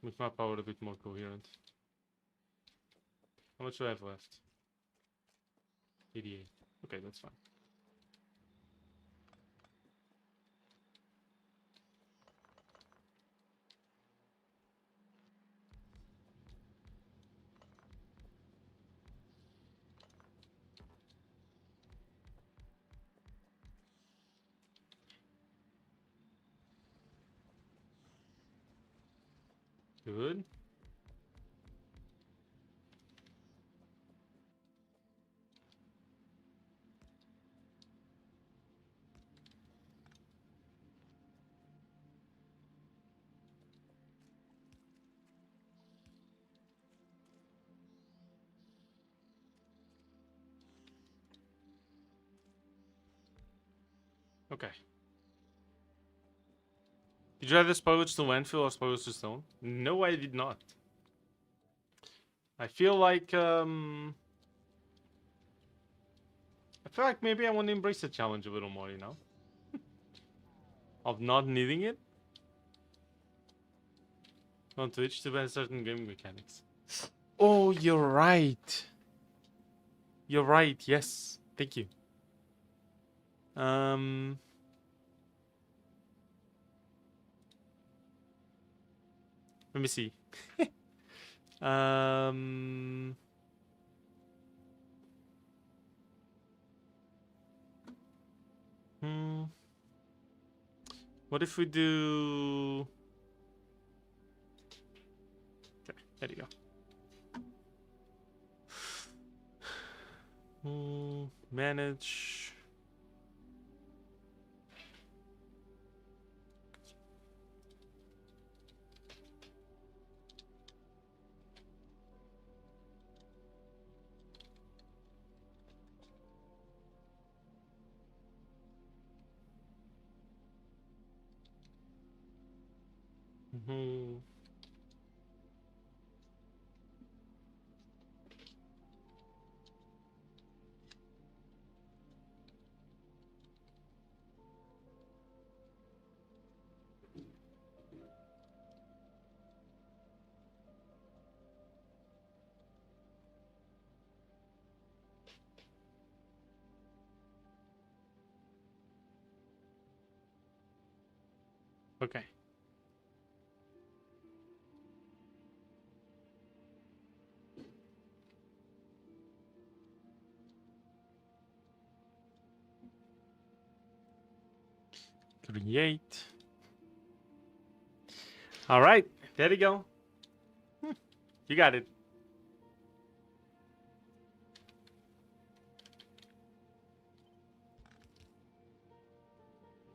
Make my power a bit more coherent. How much do I have left? 88. Okay, that's fine. Good. Okay. Did you add the spoilage to landfill or spoilage to stone? No, I did not. I feel like maybe I want to embrace the challenge a little more, you know? Of not needing it. On Twitch to ban certain gaming mechanics. Oh, you're right. You're right, yes. Thank you. Let me see. What if we do... Okay, there you go. Manage... Okay. Create. All right, there you go. You got it.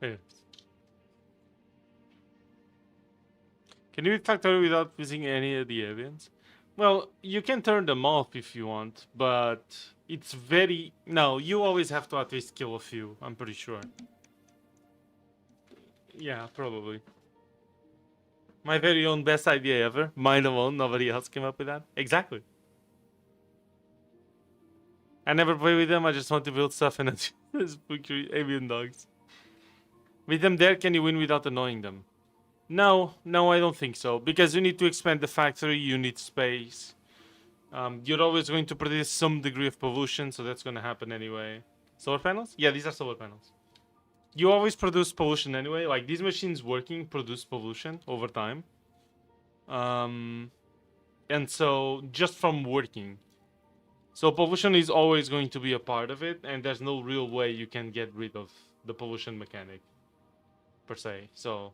Here. Can you Factorio without using any of the avians? Well, you can turn them off if you want, but it's very... No, you always have to at least kill a few, I'm pretty sure. Yeah, probably. My very own best idea ever. Mine alone, nobody else came up with that. Exactly. I never play with them, I just want to build stuff and spook avian dogs. With them there, can you win without annoying them? No, I don't think so. Because you need to expand the factory, you need space. You're always going to produce some degree of pollution, so that's going to happen anyway. Solar panels? Yeah, these are solar panels. You always produce pollution anyway. Like, these machines working produce pollution over time. And so, just from working. So pollution is always going to be a part of it, and there's no real way you can get rid of the pollution mechanic per se. So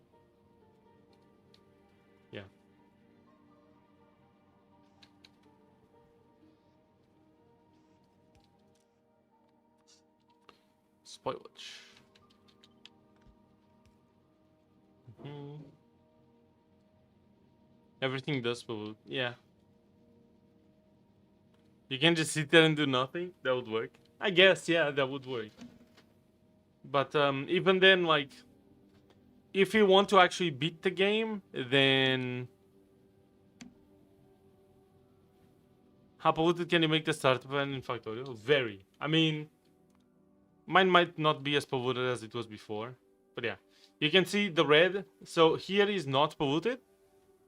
yeah. Spoilage. Mhm. Everything does pollute. Yeah. You can just sit there and do nothing. That would work. I guess, yeah, that would work. But even then, like, if you want to actually beat the game, then how polluted can you make the starter pan in Factorio? Very. I mean, mine might not be as polluted as it was before, but yeah. You can see the red. So here is not polluted.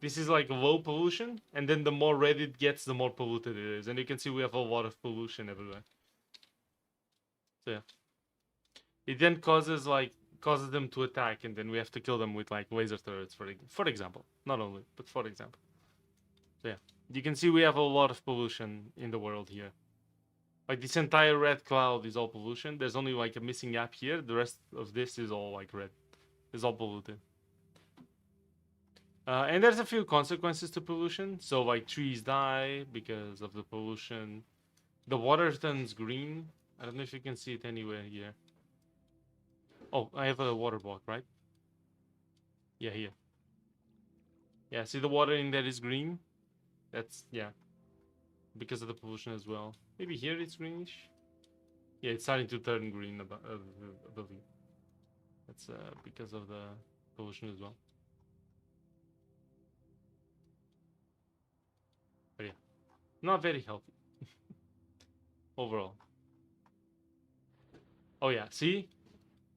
This is like low pollution, and then the more red it gets, the more polluted it is. And you can see we have a lot of pollution everywhere. So yeah. It then causes them to attack, and then we have to kill them with like laser turrets, for example. Not only, but for example. So yeah, you can see we have a lot of pollution in the world here. Like this entire red cloud is all pollution. There's only like a missing gap here. The rest of this is all like red. It's all polluted. And there's a few consequences to pollution. So like trees die because of the pollution. The water turns green. I don't know if you can see it anywhere here. Oh, I have a water block, right? Yeah, here. Yeah, see the water in there is green? That's, yeah, because of the pollution as well. Maybe here it's greenish? Yeah, it's starting to turn green above you. That's because of the pollution as well. But yeah, not very healthy overall. Oh yeah, see?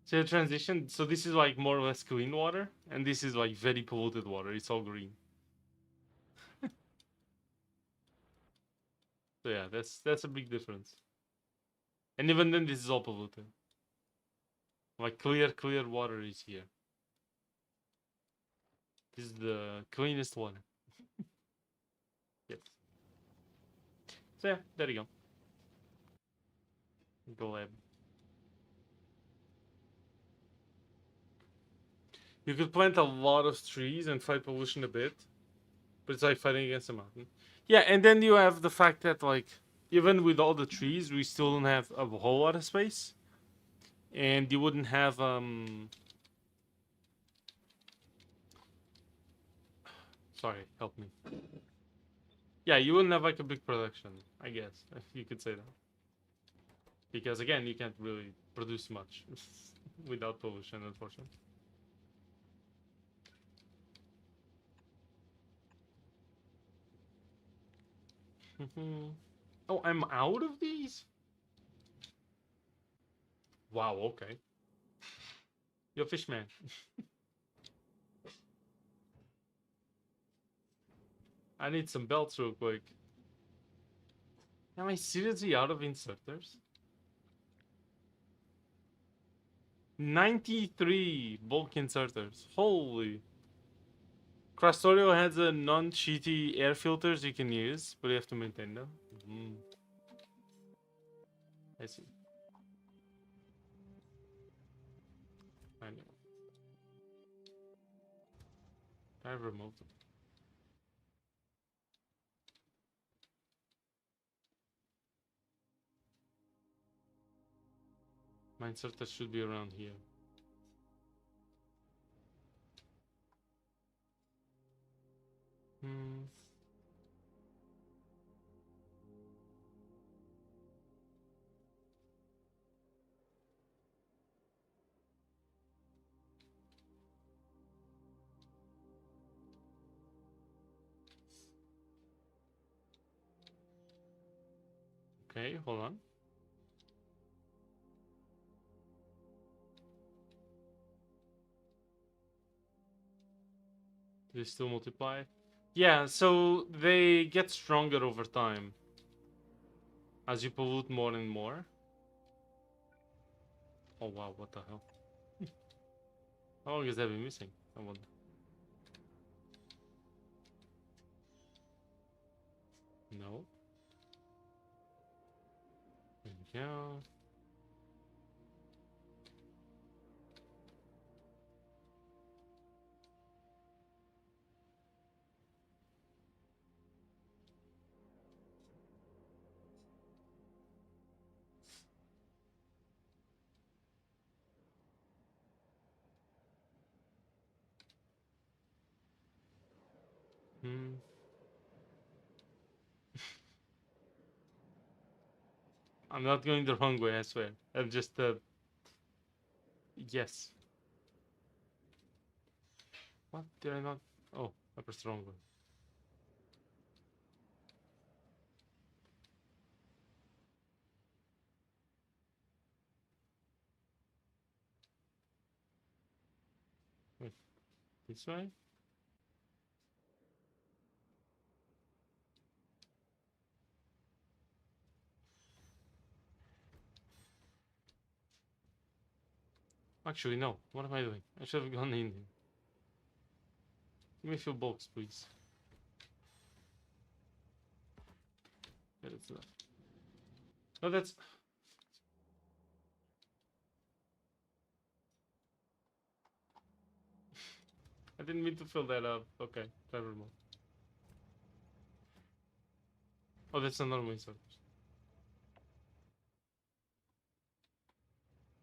See the transition? So this is like more or less clean water, and this is like very polluted water. It's all green. So yeah, that's a big difference. And even then, this is all polluted. Like clear water is here. This is the cleanest water. Yes. So yeah, there you go. GLEB. You could plant a lot of trees and fight pollution a bit, but it's like fighting against a mountain. Yeah, and then you have the fact that like even with all the trees, we still don't have a whole lot of space, and you wouldn't have Sorry, help me. Yeah, you wouldn't have like a big production, I guess, if you could say that. Because again, you can't really produce much without pollution, unfortunately. Oh, I'm out of these? Wow, okay. Yo, fishman. I need some belts real quick. Am I seriously out of inserters? 93 bulk inserters. Holy. Factorio has a non-cheaty air filters you can use, but you have to maintain them. I see. I know. I removed them. My inserters should be around here. Okay, hold on. They still multiply? Yeah, so they get stronger over time as you pollute more and more. Oh wow, what the hell? How long has that been missing? I wonder. No. go. Hmm. I'm not going the wrong way, I swear. I'm just yes. What did I not? Oh, I pressed the wrong one. Wait, this way? Actually, no. What am I doing? I should have gone in. Give me a few bulks, please. Yeah, that's enough. No, that's. I didn't mean to fill that up. Okay, never mind. Oh, that's another way. Sorry.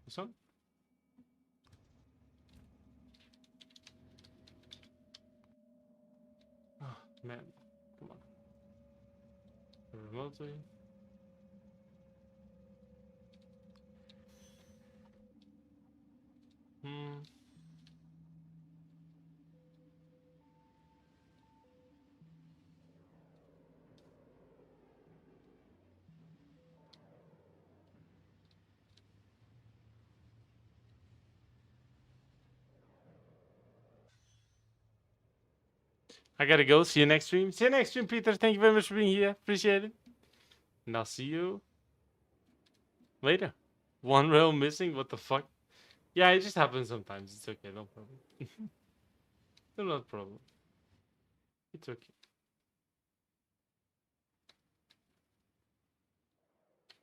This one? Oh, man. Come on. Remotely. Hmm. I gotta go. See you next stream. See you next stream, Peter. Thank you very much for being here. Appreciate it. And I'll see you later. One rail missing? What the fuck? Yeah, it just happens sometimes. It's okay. No problem. No problem. It's okay.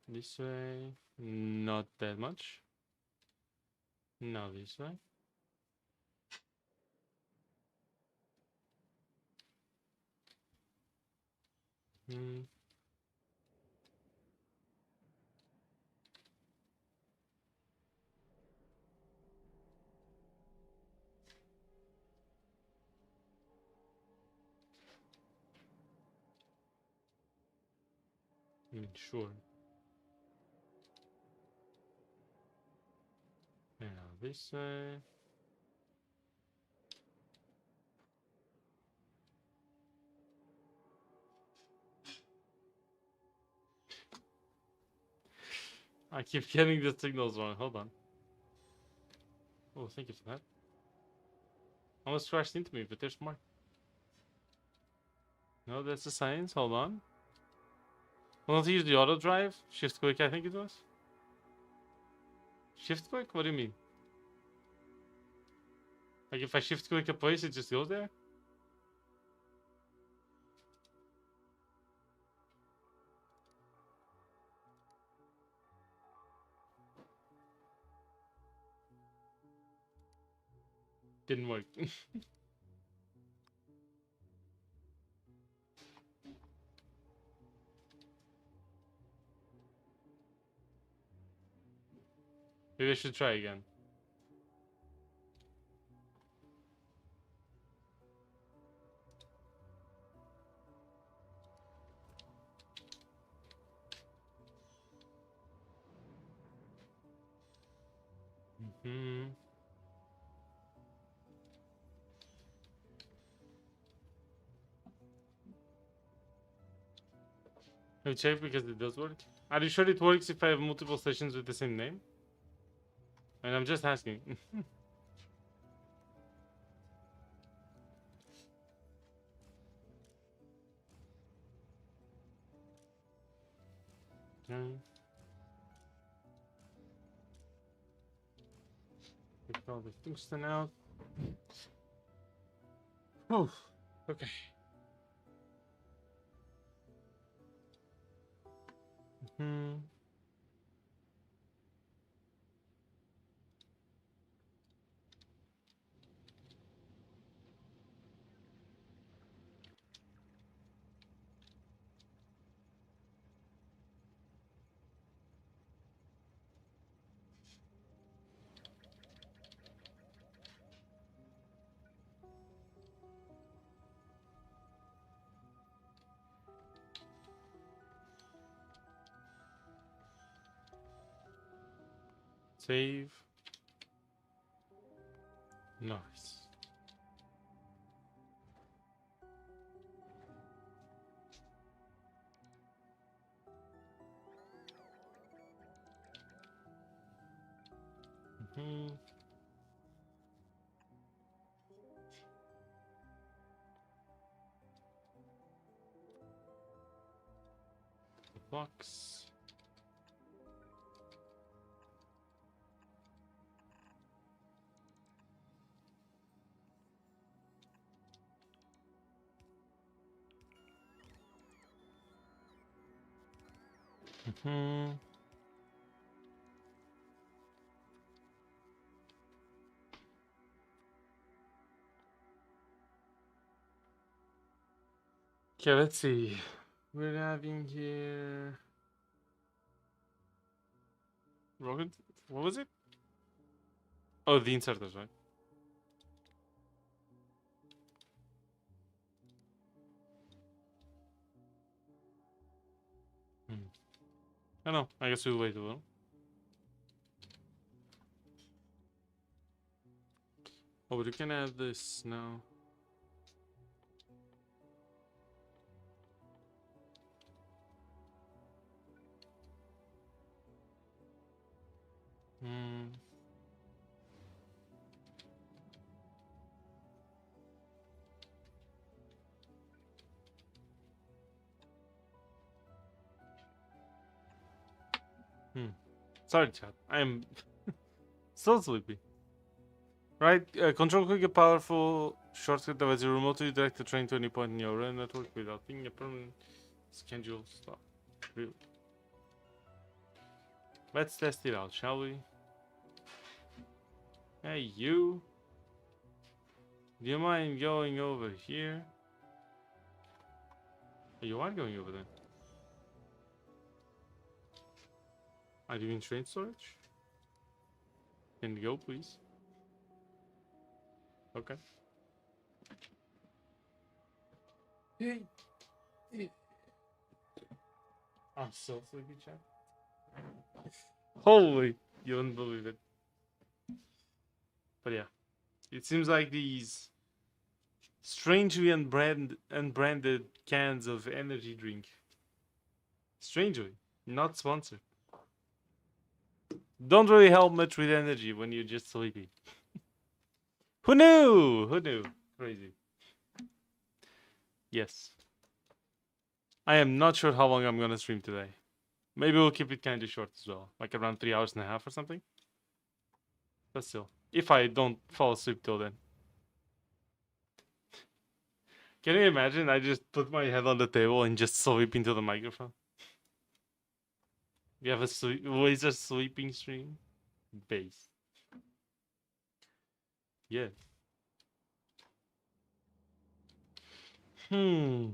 This way. Not that much. Now this way. Hmm. I mean, sure. Now this way. I keep getting the signals wrong. Hold on. Oh, thank you for that. Almost crashed into me, but there's more. No, that's the science. Hold on. Well, not use the auto drive. Shift quick, I think it was. Shift quick? What do you mean? Like if I shift click a place, it just goes there? Didn't work. Maybe I should try again. Hmm. Let me check because it does work. Are you sure it works if I have multiple stations with the same name? And I'm just asking. Take all the tungsten out. Oh, okay. Hmm. Save. Nice. Mm-hmm. Box. Mm-hmm. Okay, let's see. We're having here rocket. What was it? Oh, the inserters, right? I know. I guess we'll wait a little. Oh, but you can add this now. Hmm. Sorry, chat. I am so sleepy. Right? Control click a powerful shortcut that lets you remotely direct the train to any point in your rail network without being a permanent schedule stop. Really? Let's test it out, shall we? Hey, you. Do you mind going over here? Oh, you are going over there. Are you in train storage? Can you go, please? Okay. I'm so sleepy, chat. Holy, you wouldn't believe it. But yeah, it seems like these strangely unbranded cans of energy drink. Strangely, not sponsored. Don't really help much with energy when you're just sleepy. Who knew? Who knew? Crazy. Yes. I am not sure how long I'm gonna stream today. Maybe we'll keep it kind of short as well, like around 3 hours and a half or something. But still, if I don't fall asleep till then. Can you imagine? I just put my head on the table and just sleep into the microphone. We have a laser sleeping stream. Base. Yeah. Hmm.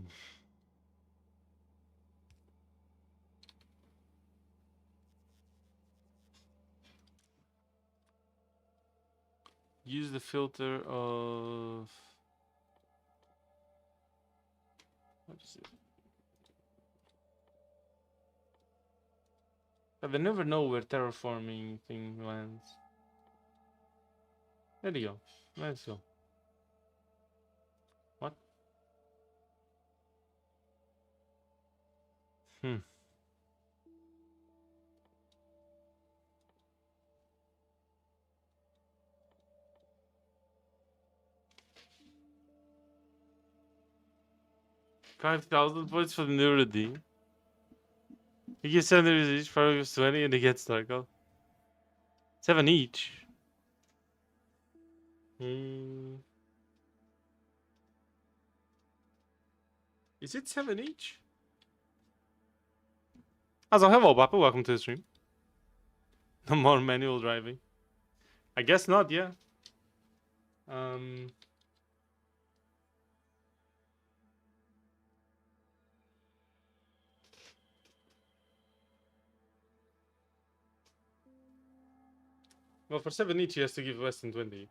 Use the filter of. What is it? But I never know where terraforming thing lands. There you go. Let's go. What? Hmm. $5,000 for the new redeem. You get 7 each, 5 gives 20, and it gets circle. 7 each. Hmm. Is it 7 each? Also, hello, Papa. Welcome to the stream. No more manual driving. I guess not, yeah. Well, for 7 each, he has to give less than 20.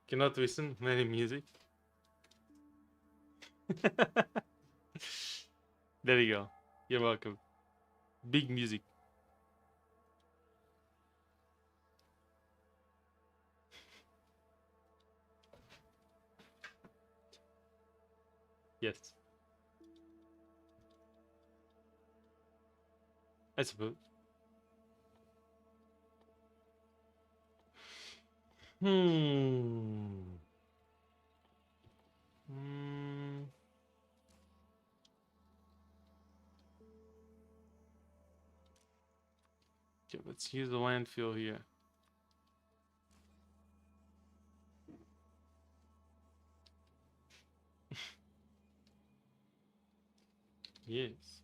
Cannot listen many music. There you go. You're welcome. Big music. I suppose. Hmm. Hmm. Okay, let's use the landfill here. Yes.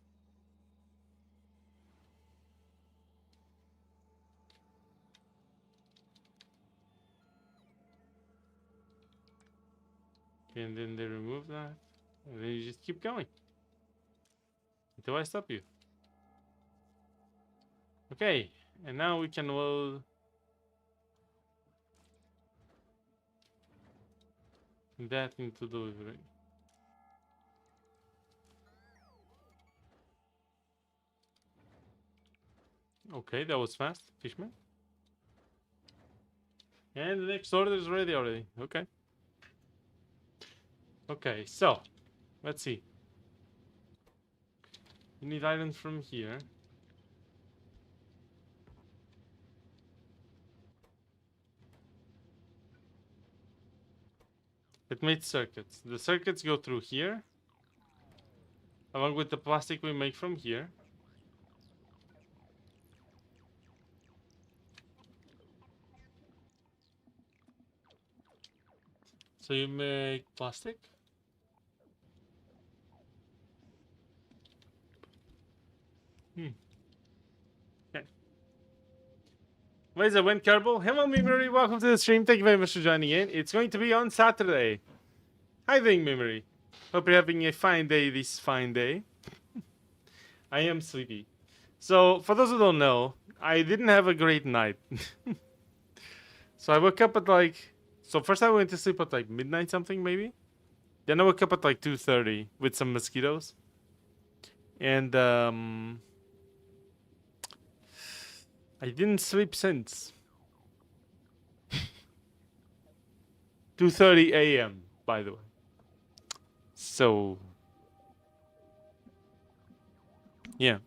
And then they remove that. And then you just keep going. Until I stop you. Okay. And now we can load that into delivery. Okay, that was fast. Fishman. And the next order is ready already. Okay. Okay, so let's see. You need items from here. It made circuits. The circuits go through here, along with the plastic we make from here. So you make plastic. Okay. Where's the wind Kerbal? Hello, Memory. Welcome to the stream. Thank you very much for joining in. It's going to be on Saturday. Hi, Ving Memory. Hope you're having a fine day this fine day. I am sleepy. So, for those who don't know, I didn't have a great night. So I woke up at like... So first I went to sleep at like midnight something, maybe? Then I woke up at like 2:30 with some mosquitoes. And I didn't sleep since. 2:30 a.m., by the way. So... Yeah.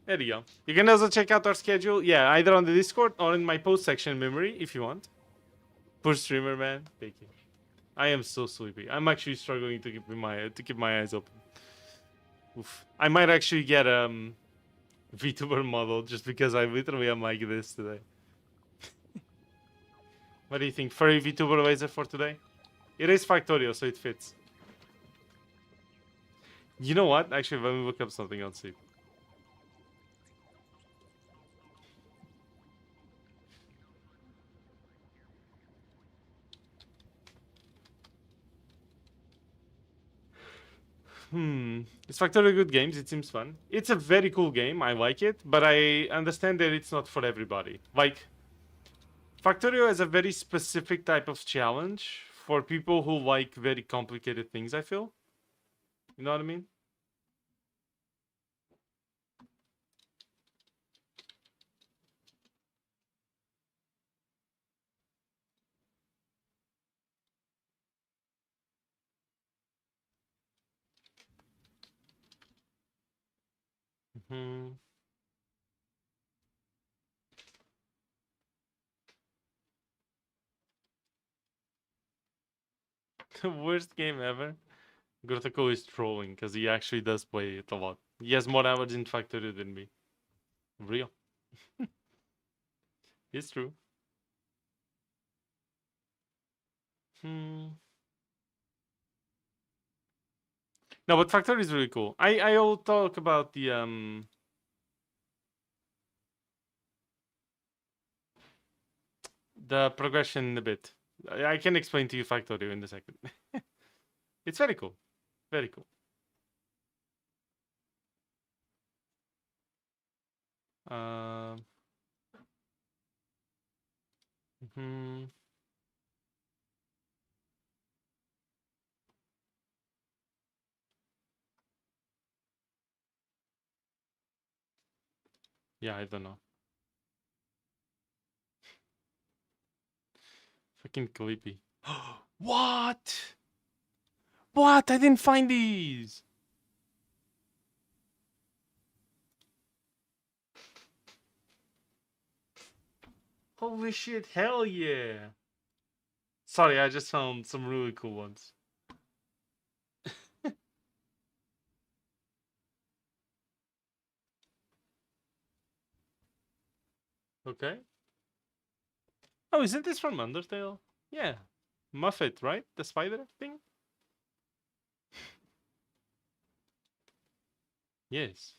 There you go. You can also check out our schedule. Yeah, either on the Discord or in my post section Memory if you want. Push streamer, man. Thank you. I am so sleepy. I'm actually struggling to keep my eyes open. Oof. I might actually get VTuber model just because I literally am like this today. What do you think? Furry VTuber laser for today? It is Factorio, so it fits. You know what? Actually, let me look up something on sleep. Is Factorio good games? It seems fun. It's a very cool game. I like it, but I understand that it's not for everybody. Like, Factorio is a very specific type of challenge for people who like very complicated things, I feel. You know what I mean? Hmm. The worst game ever. Grotoko is trolling because he actually does play it a lot. He has more hours in Factorio than me. Real. It's true. Hmm. No, but Factorio is really cool. I'll talk about the progression in a bit. I can explain to you Factorio in a second. It's very cool. Very cool. Hmm. Yeah, I don't know. Fucking creepy. What? What? I didn't find these. Holy shit, hell yeah. Sorry, I just found some really cool ones. Okay. Oh, isn't this from Undertale? Yeah. Muffet, right? The spider thing? Yes.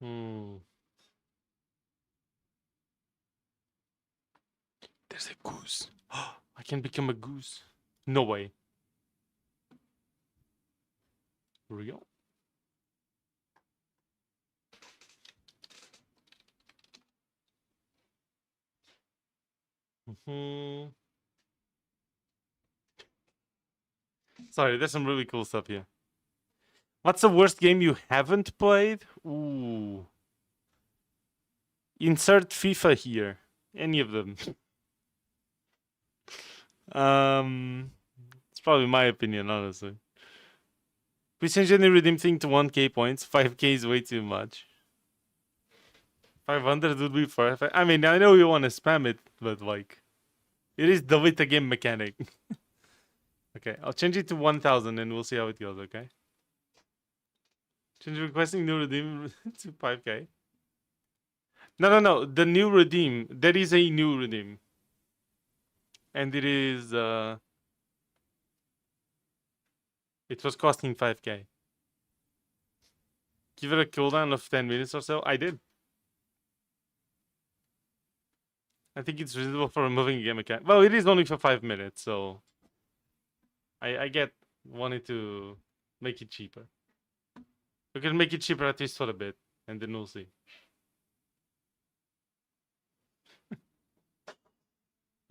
Hmm. There's a goose. I can become a goose. No way. Real? Hmm. Sorry, there's some really cool stuff here. What's the worst game you haven't played? Ooh. Insert FIFA here. Any of them. It's probably my opinion, honestly. We change any redeem thing to 1k points. 5k is way too much. 500 would be perfect. I mean, I know you want to spam it, but like, it is the with the game mechanic. Okay, I'll change it to 1000 and we'll see how it goes, okay? Change requesting new redeem to 5k. No. The new redeem. There is a new redeem. And it is, it was costing 5k. Give it a cooldown of 10 minutes or so. I did. I think it's reasonable for removing a game mechanic. Well, it is only for 5 minutes, so I get wanting to make it cheaper. We can make it cheaper at least for a bit, and then we'll see.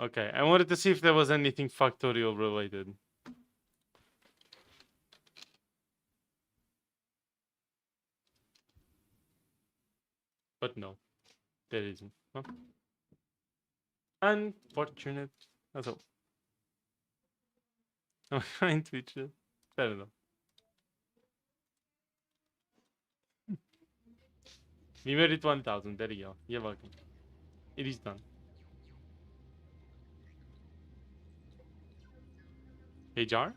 Okay, I wanted to see if there was anything Factorio related. But no, there isn't. Huh? Unfortunate. That's all. I'm trying to reach it. Fair enough. We made it 1000. There you go. You're welcome. It is done. Hey, Jar?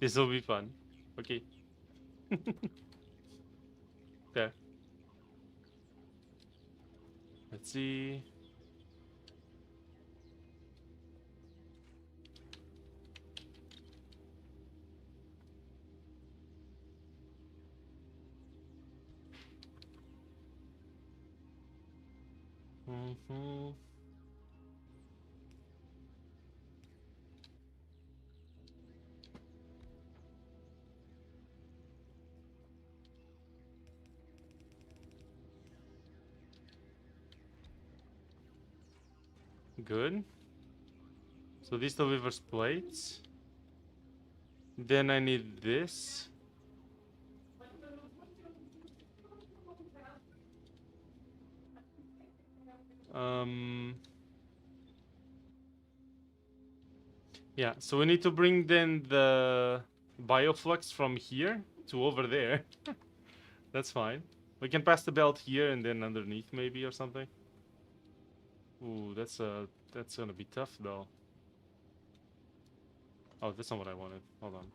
This will be fun. Okay. There. Let's see. Mm-hmm. Good. So this delivers plates. Then I need this. Yeah, so we need to bring then the bioflux from here to over there. That's fine. We can pass the belt here and then underneath maybe or something. Ooh, that's gonna be tough though. Oh, that's not what I wanted. Hold on.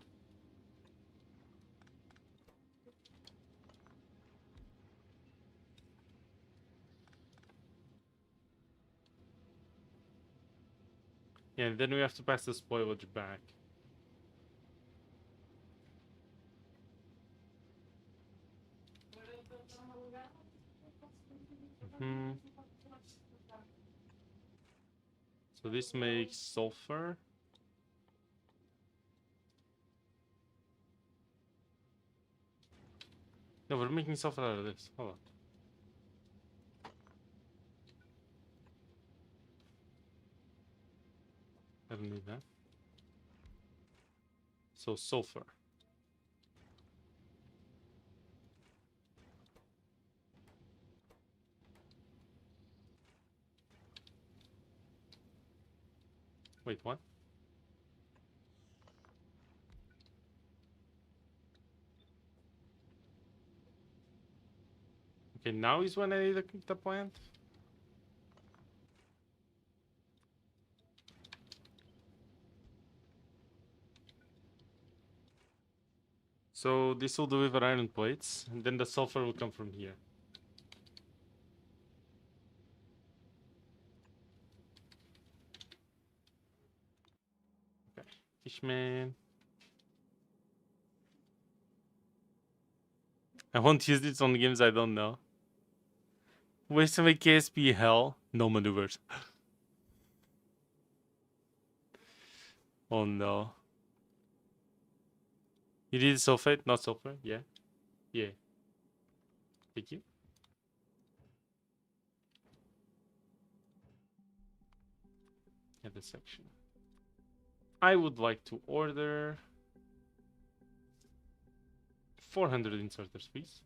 Yeah, and then we have to pass the spoilage back. Hmm. So this makes sulfur. No, we're making sulfur out of this. Hold on. I don't need that. So sulfur. Wait, what? Okay, now is when I need the plant. So this will deliver iron plates, and then the sulfur will come from here. Okay, Fishman. I won't use this on games I don't know. Ways to make KSP hell. No maneuvers. Oh no. You did sulfate, not sulfur? Yeah. Yeah. Thank you. Yeah, this section. I would like to order 400 inserters, please.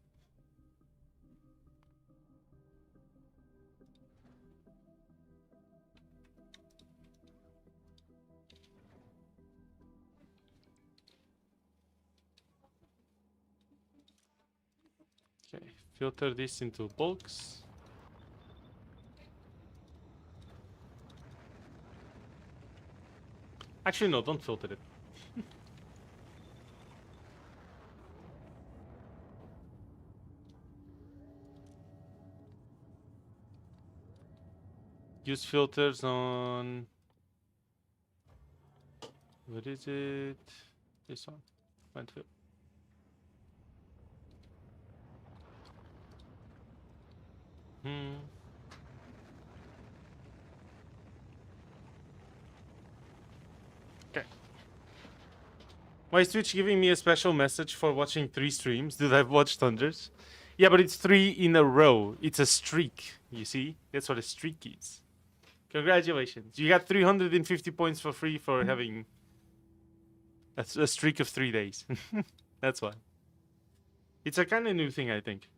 Okay, filter this into bulks. Actually, no, don't filter it. Use filters on... What is it? This one. Landfill. Okay. Why is Twitch giving me a special message for watching 3 streams? Dude, I've watched hundreds. Yeah, but it's 3 in a row. It's a streak, you see? That's what a streak is. Congratulations. You got 350 points for free for having a streak of 3 days. That's why. It's a kind of new thing, I think.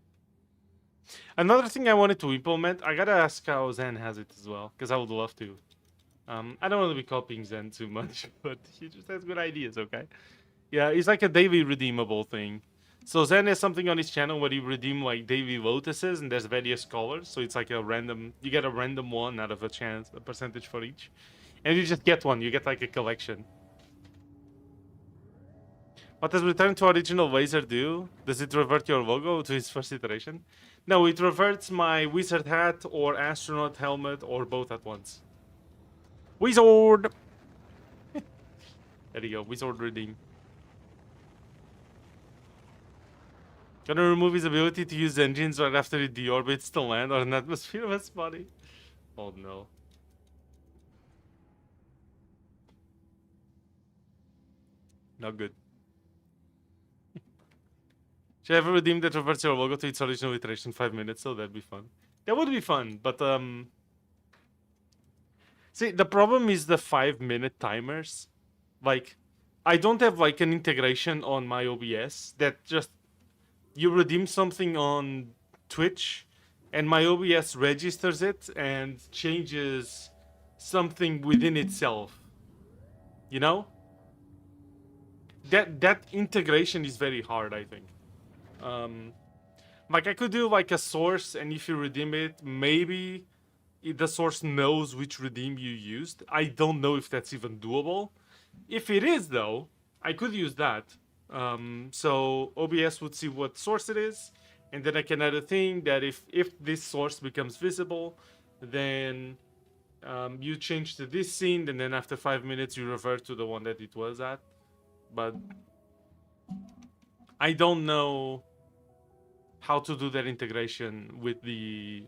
Another thing I wanted to implement, I gotta ask how Zen has it as well, because I would love to. I don't want to be copying Zen too much, but he just has good ideas, okay? Yeah, it's like a daily redeemable thing. So Zen has something on his channel where you redeem like daily lotuses, and there's various colors. So it's like a random, you get a random one out of a chance, a percentage for each. And you just get one, you get like a collection. What does return to original laser do? Does it revert your logo to its first iteration? No, it reverts my wizard hat or astronaut helmet or both at once. Wizard! There you go, wizard redeem. Gonna remove his ability to use engines right after it deorbits to land or an atmosphere of his body. Oh no. Not good. Should I ever redeem that reverts your logo to its original iteration 5 minutes? So that'd be fun. That would be fun, but see, the problem is the 5-minute timers. Like, I don't have like an integration on my OBS that just you redeem something on Twitch and my OBS registers it and changes something within itself. You know? That integration is very hard, I think. Like I could do like a source, and if you redeem it, maybe the source knows which redeem you used. I don't know if that's even doable. If it is, though, I could use that. So OBS would see what source it is, and then I can add a thing that if this source becomes visible, then you change to this scene, and then after 5 minutes you revert to the one that it was at. But I don't know how to do that integration with the...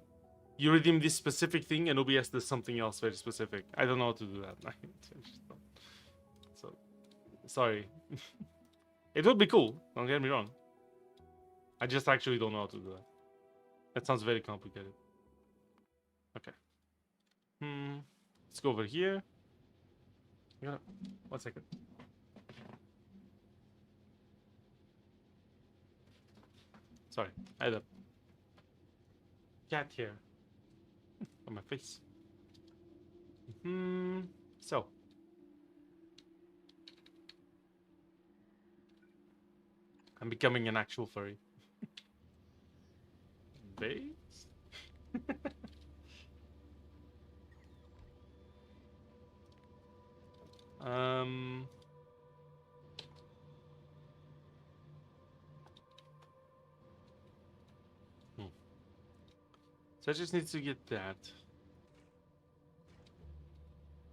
You redeem this specific thing and OBS does something else very specific. I don't know how to do that. So, sorry. It would be cool, don't get me wrong. I just actually don't know how to do that. That sounds very complicated. Okay. Let's go over here. Yeah, 1 second. Sorry, I had a cat here on my face. So, I'm becoming an actual furry. Base? um... So I just need to get that.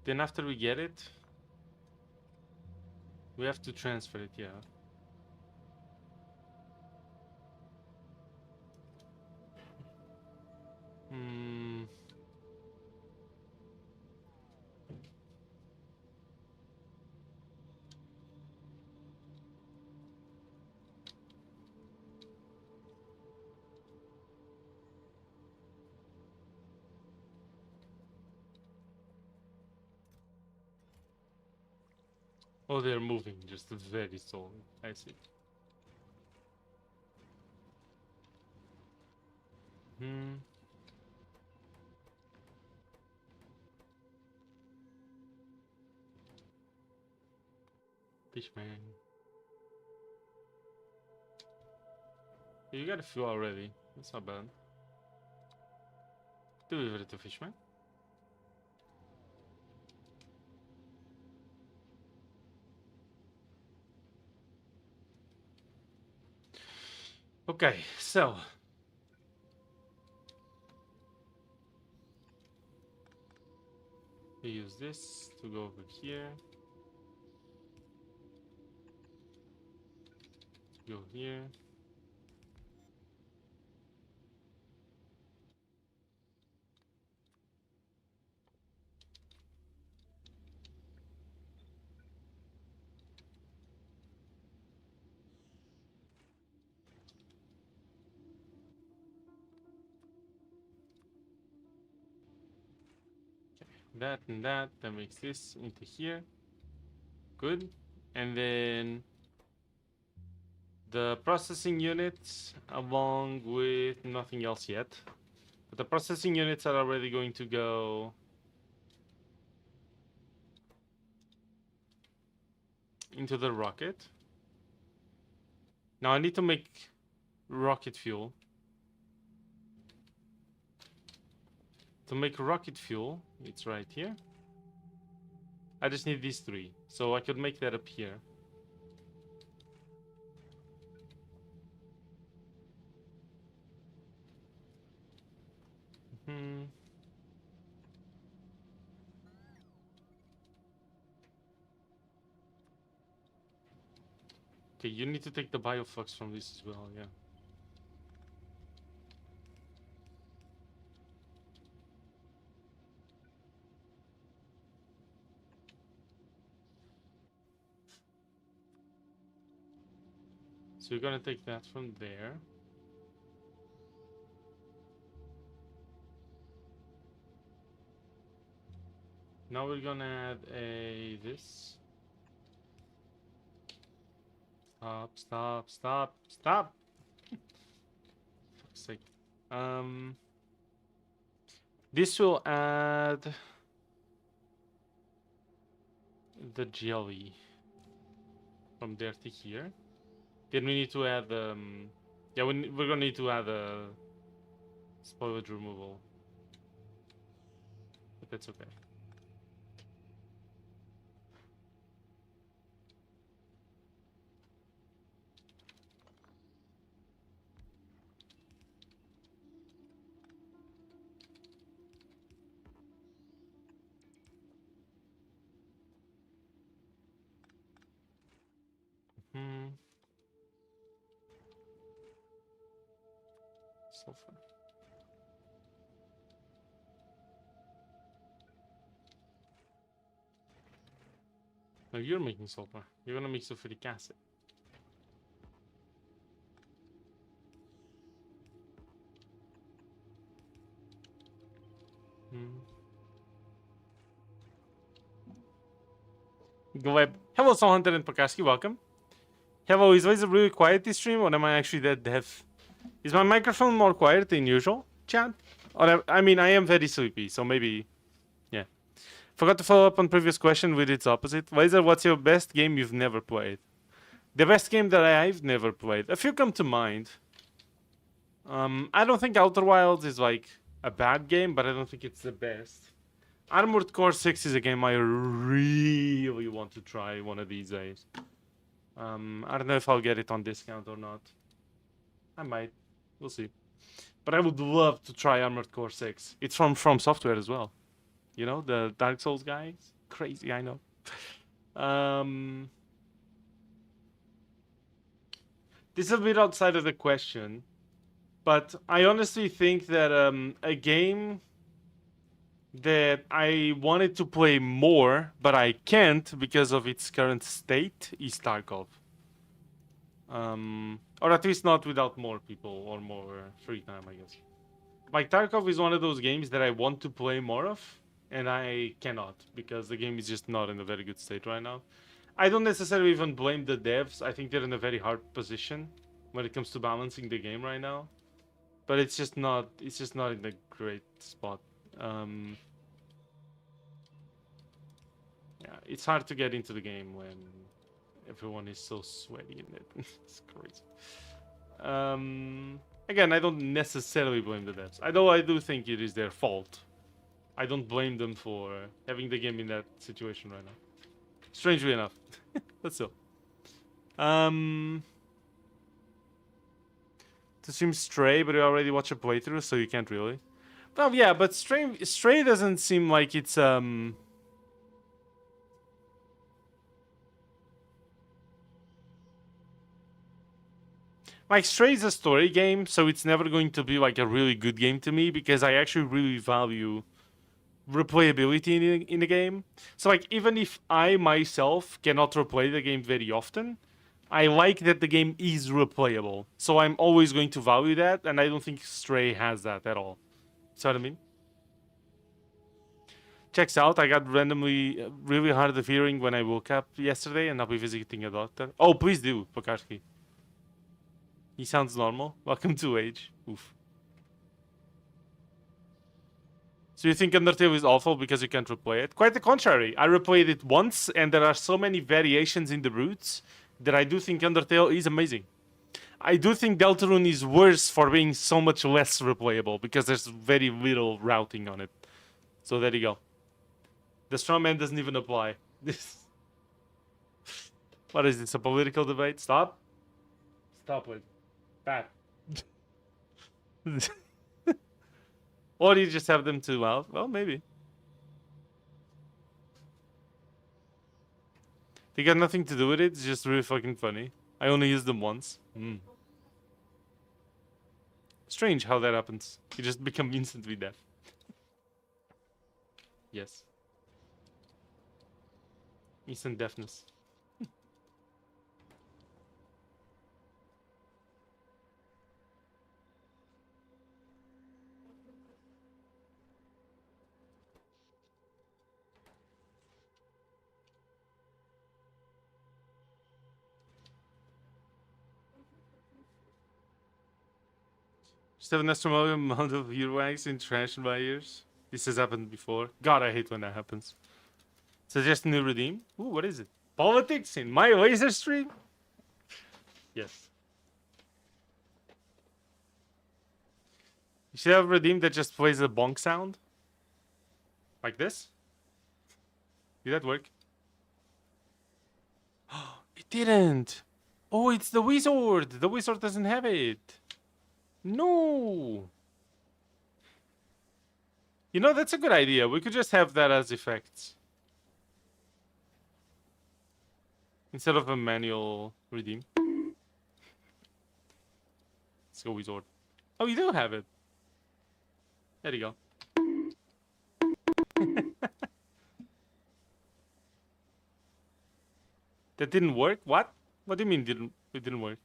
Then after we get it, we have to transfer it, yeah. Hmm. Oh, they're moving just very slowly. I see. Hmm. Fishman. You got a few already. That's not bad. Deliver it to Fishman. Okay, so we use this to go over here. Go here. That and that. That makes this into here. Good. And then the processing units along with nothing else yet. But the processing units are already going to go into the rocket. Now I need to make rocket fuel. To make rocket fuel, it's right here. I just need these three. So I could make that up here. Hmm. Okay, you need to take the bioflux from this as well, yeah. So you're gonna take that from there. Now we're gonna add a this. Stop. Fuck's sake. This will add the jelly from there to here. Then we need to add yeah, we're gonna need to add a spoilage removal, but that's okay. Sulfur. No, you're making sulfur. You're gonna make sulfuric acid. Gleb. Hello, Soul Hunter and Pakaski. Welcome. Hello, is Laser really quiet this stream, or am I actually that deaf? Is my microphone more quiet than usual, chat? Or I mean, I am very sleepy, so maybe, yeah. Forgot to follow up on previous question with its opposite. Laser, what's your best game you've never played? The best game that I've never played. A few come to mind. I don't think Outer Wilds is like a bad game, but I don't think it's the best. Armored Core 6 is a game I really want to try one of these days. I don't know if I'll get it on discount or not. I might. We'll see. But I would love to try Armored Core 6. It's from Software as well. You know, the Dark Souls guys. Crazy, I know. This is a bit outside of the question. But I honestly think that a game that I wanted to play more, but I can't because of its current state, is Tarkov. Or at least not without more people or more free time, I guess. Like, Tarkov is one of those games that I want to play more of, and I cannot, because the game is just not in a very good state right now. I don't necessarily even blame the devs. I think they're in a very hard position when it comes to balancing the game right now. But it's just not in a great spot. Yeah, it's hard to get into the game when everyone is so sweaty in it. It's crazy. Again, I don't necessarily blame the devs. Although I do think it is their fault. I don't blame them for having the game in that situation right now. Strangely enough. But still. To stream Stray, but you already watch a playthrough, so you can't really. Well, yeah, but Stray doesn't seem like it's like, Stray is a story game, so it's never going to be like a really good game to me because I actually really value replayability in the game. So like, even if I myself cannot replay the game very often, I like that the game is replayable. So I'm always going to value that, and I don't think Stray has that at all. See what I mean? Checks out, I got randomly really hard of hearing when I woke up yesterday, and I'll be visiting a doctor. Oh, please do, Pokarski. He sounds normal. Welcome to age. Oof. So you think Undertale is awful because you can't replay it? Quite the contrary. I replayed it once, and there are so many variations in the routes that I do think Undertale is amazing. I do think Deltarune is worse for being so much less replayable because there's very little routing on it. So there you go. The strongman doesn't even apply. This. What is this? A political debate? Stop. Stop it. Bad. Or you just have them too loud? Well, maybe. They got nothing to do with it. It's just really fucking funny. I only used them once. Strange how that happens. You just become instantly deaf. Yes. Instant deafness. Just have an astronomical amount of earwax in trash in my ears. This has happened before. God, I hate when that happens. Suggest new redeem? Ooh, what is it? Politics in my laser stream? Yes. You should have a redeem that just plays a bonk sound. Like this? Did that work? It didn't! Oh, it's the wizard! The wizard doesn't have it! No! You know, that's a good idea. We could just have that as effects. Instead of a manual redeem. Let's go wizard. Oh, you do have it. There you go. That didn't work? What? What do you mean it didn't work?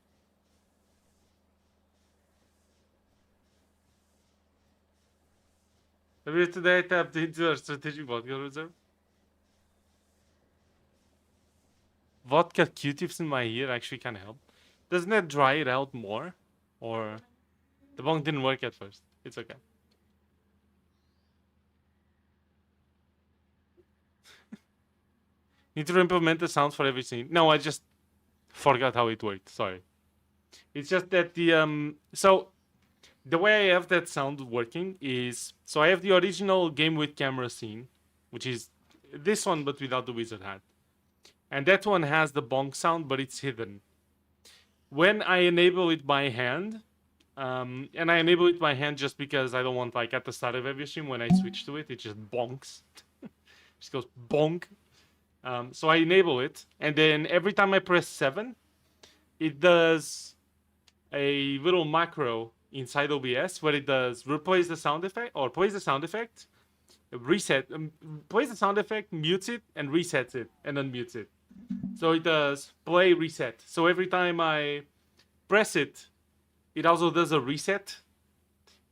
Earlier today I tapped into our strategic vodka reserve. Vodka Q-tips in my ear actually kind of help. Doesn't that dry it out more? Or the bong didn't work at first. It's okay. Need to implement the sound for every scene. No, I just Forgot how it worked. Sorry. It's just that the so the way I have that sound working is so I have the original game with camera scene, which is this one but without the wizard hat. And that one has the bonk sound, but it's hidden. When I enable it by hand, and I enable it by hand just because I don't want, like, at the start of every stream, when I switch to it, it just bonks. Just goes bonk. So I enable it, and then every time I press 7, it does a little macro inside OBS where it does replace the sound effect, or plays the sound effect, reset, plays the sound effect, mutes it, and resets it, and unmutes it. So it does play, reset. So every time I press it, it also does a reset.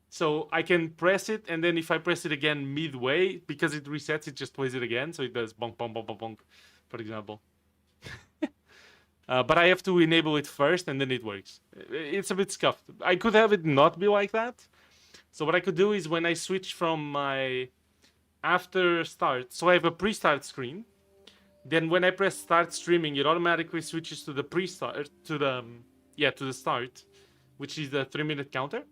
So I can press it, and then if I press it again midway, because it resets, it just plays it again. So it does bonk, bonk, bonk, bonk, bonk, for example. But I have to enable it first, and then it works. It's a bit scuffed. I could have it not be like that. So what I could do is when I switch from my after start, so I have a pre-start screen. Then when I press start streaming, it automatically switches to the pre-start, to the start, which is the 3-minute counter.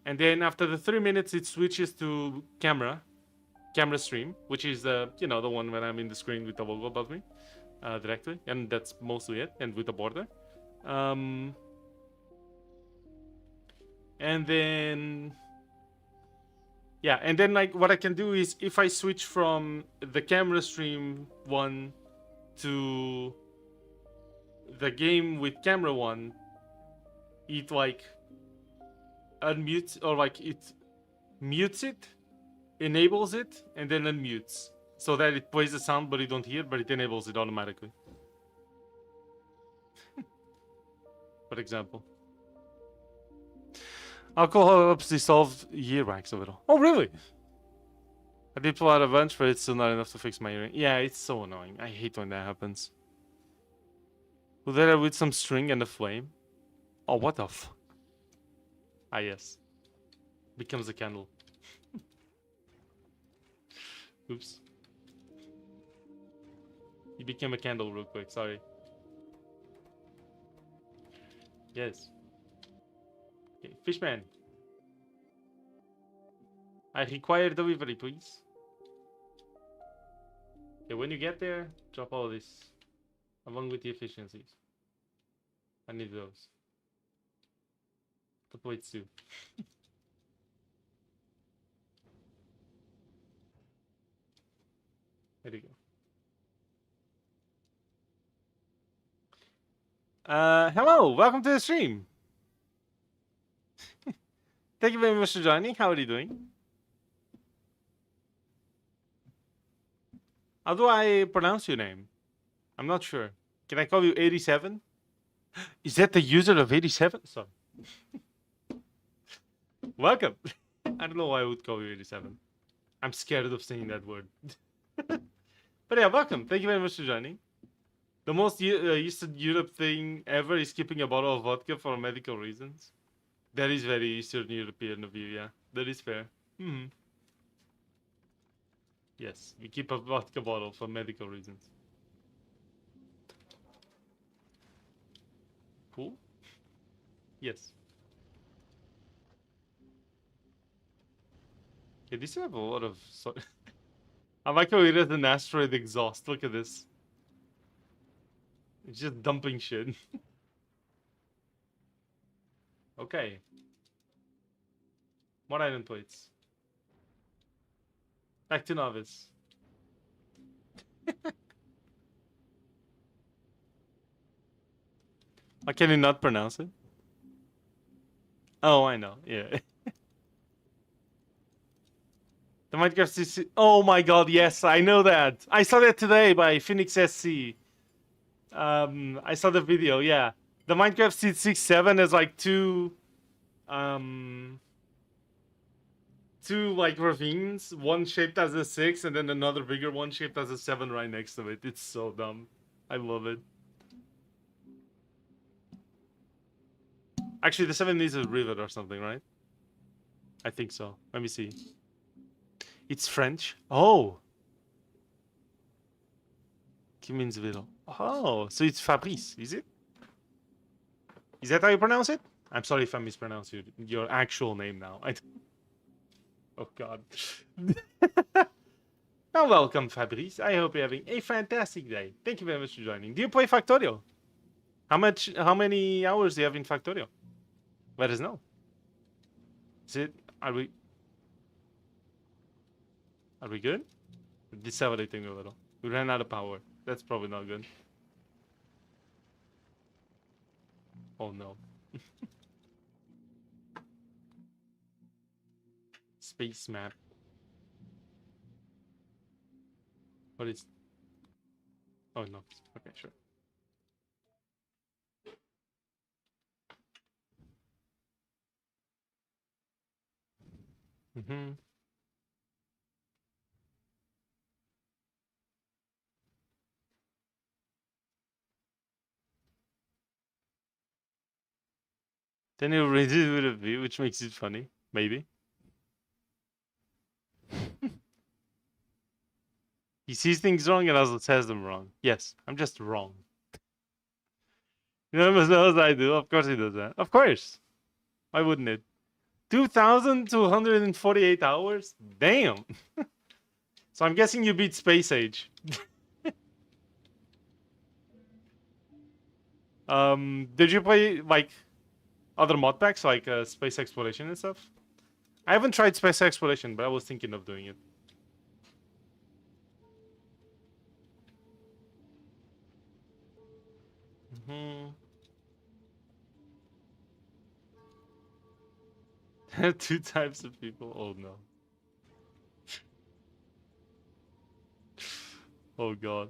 And then after the 3 minutes, it switches to camera stream, which is the the one when I'm in the screen with the logo above me, directly, and that's mostly it, and with the border. And then like what I can do is if I switch from the camera stream one to the game with camera one, it like unmutes, or like it mutes it, enables it, and then unmutes, so that it plays the sound but you don't hear, but it enables it automatically. For example, alcohol helps dissolve earwax a little. Oh really? I did pull out a bunch, but it's still not enough to fix my earring. Yeah, it's so annoying. I hate when that happens. Will that with some string and a flame? Oh, what the f... Ah, yes. Becomes a candle. Oops. He became a candle real quick, sorry. Yes. Okay, Fishman. I require delivery, please. Okay, when you get there, drop all this. Along with the efficiencies. I need those. The plates too. There you go. Hello, welcome to the stream. Thank you very much for joining. How are you doing? How do I pronounce your name? I'm not sure. Can I call you 87? Is that the user of 87? Sorry. Welcome. I don't know why I would call you 87. I'm scared of saying that word. But yeah, welcome. Thank you very much for joining. The most Eastern Europe thing ever is keeping a bottle of vodka for medical reasons. That is very Eastern European of you, yeah. That is fair. Hmm. Yes, we keep a vodka bottle for medical reasons. Cool. Yes. Yeah, these have a lot of... I like how it has an asteroid exhaust. Look at this. It's just dumping shit. Okay. More iron plates. Back to novice. Why can you not pronounce it? Oh, I know. Yeah. The Minecraft CC... Oh my god, yes, I know that. I saw that today by Phoenix SC. I saw the video, yeah. The Minecraft Seed 6.7 has like two like ravines, one shaped as a 6 and then another bigger one shaped as a 7 right next to it. It's so dumb. I love it. Actually, the 7 needs a rivet or something, right? I think so. Let me see. It's French. Oh. Qui means little. Oh, so it's Fabrice, is it? Is that how you pronounce it? I'm sorry if I mispronounce your actual name now. Oh God. Now welcome, Fabrice. I hope you're having a fantastic day. Thank you very much for joining. Do you play Factorio? How many hours do you have in Factorio? Let us know. Is it? Are we good? Decelerating a little. We ran out of power. That's probably not good. Oh no. Space map. What is? Oh no. Okay, sure. Mm-hmm. Then you read it with a V, which makes it funny. Maybe. He sees things wrong and also says them wrong. Yes, I'm just wrong. You know as well as I do. Of course he does that. Of course. Why wouldn't it? 2,248 hours? Damn. So I'm guessing you beat Space Age. Did you play like other mod packs like space exploration and stuff? I haven't tried space exploration, but I was thinking of doing it. Two types of people. Oh no. Oh god.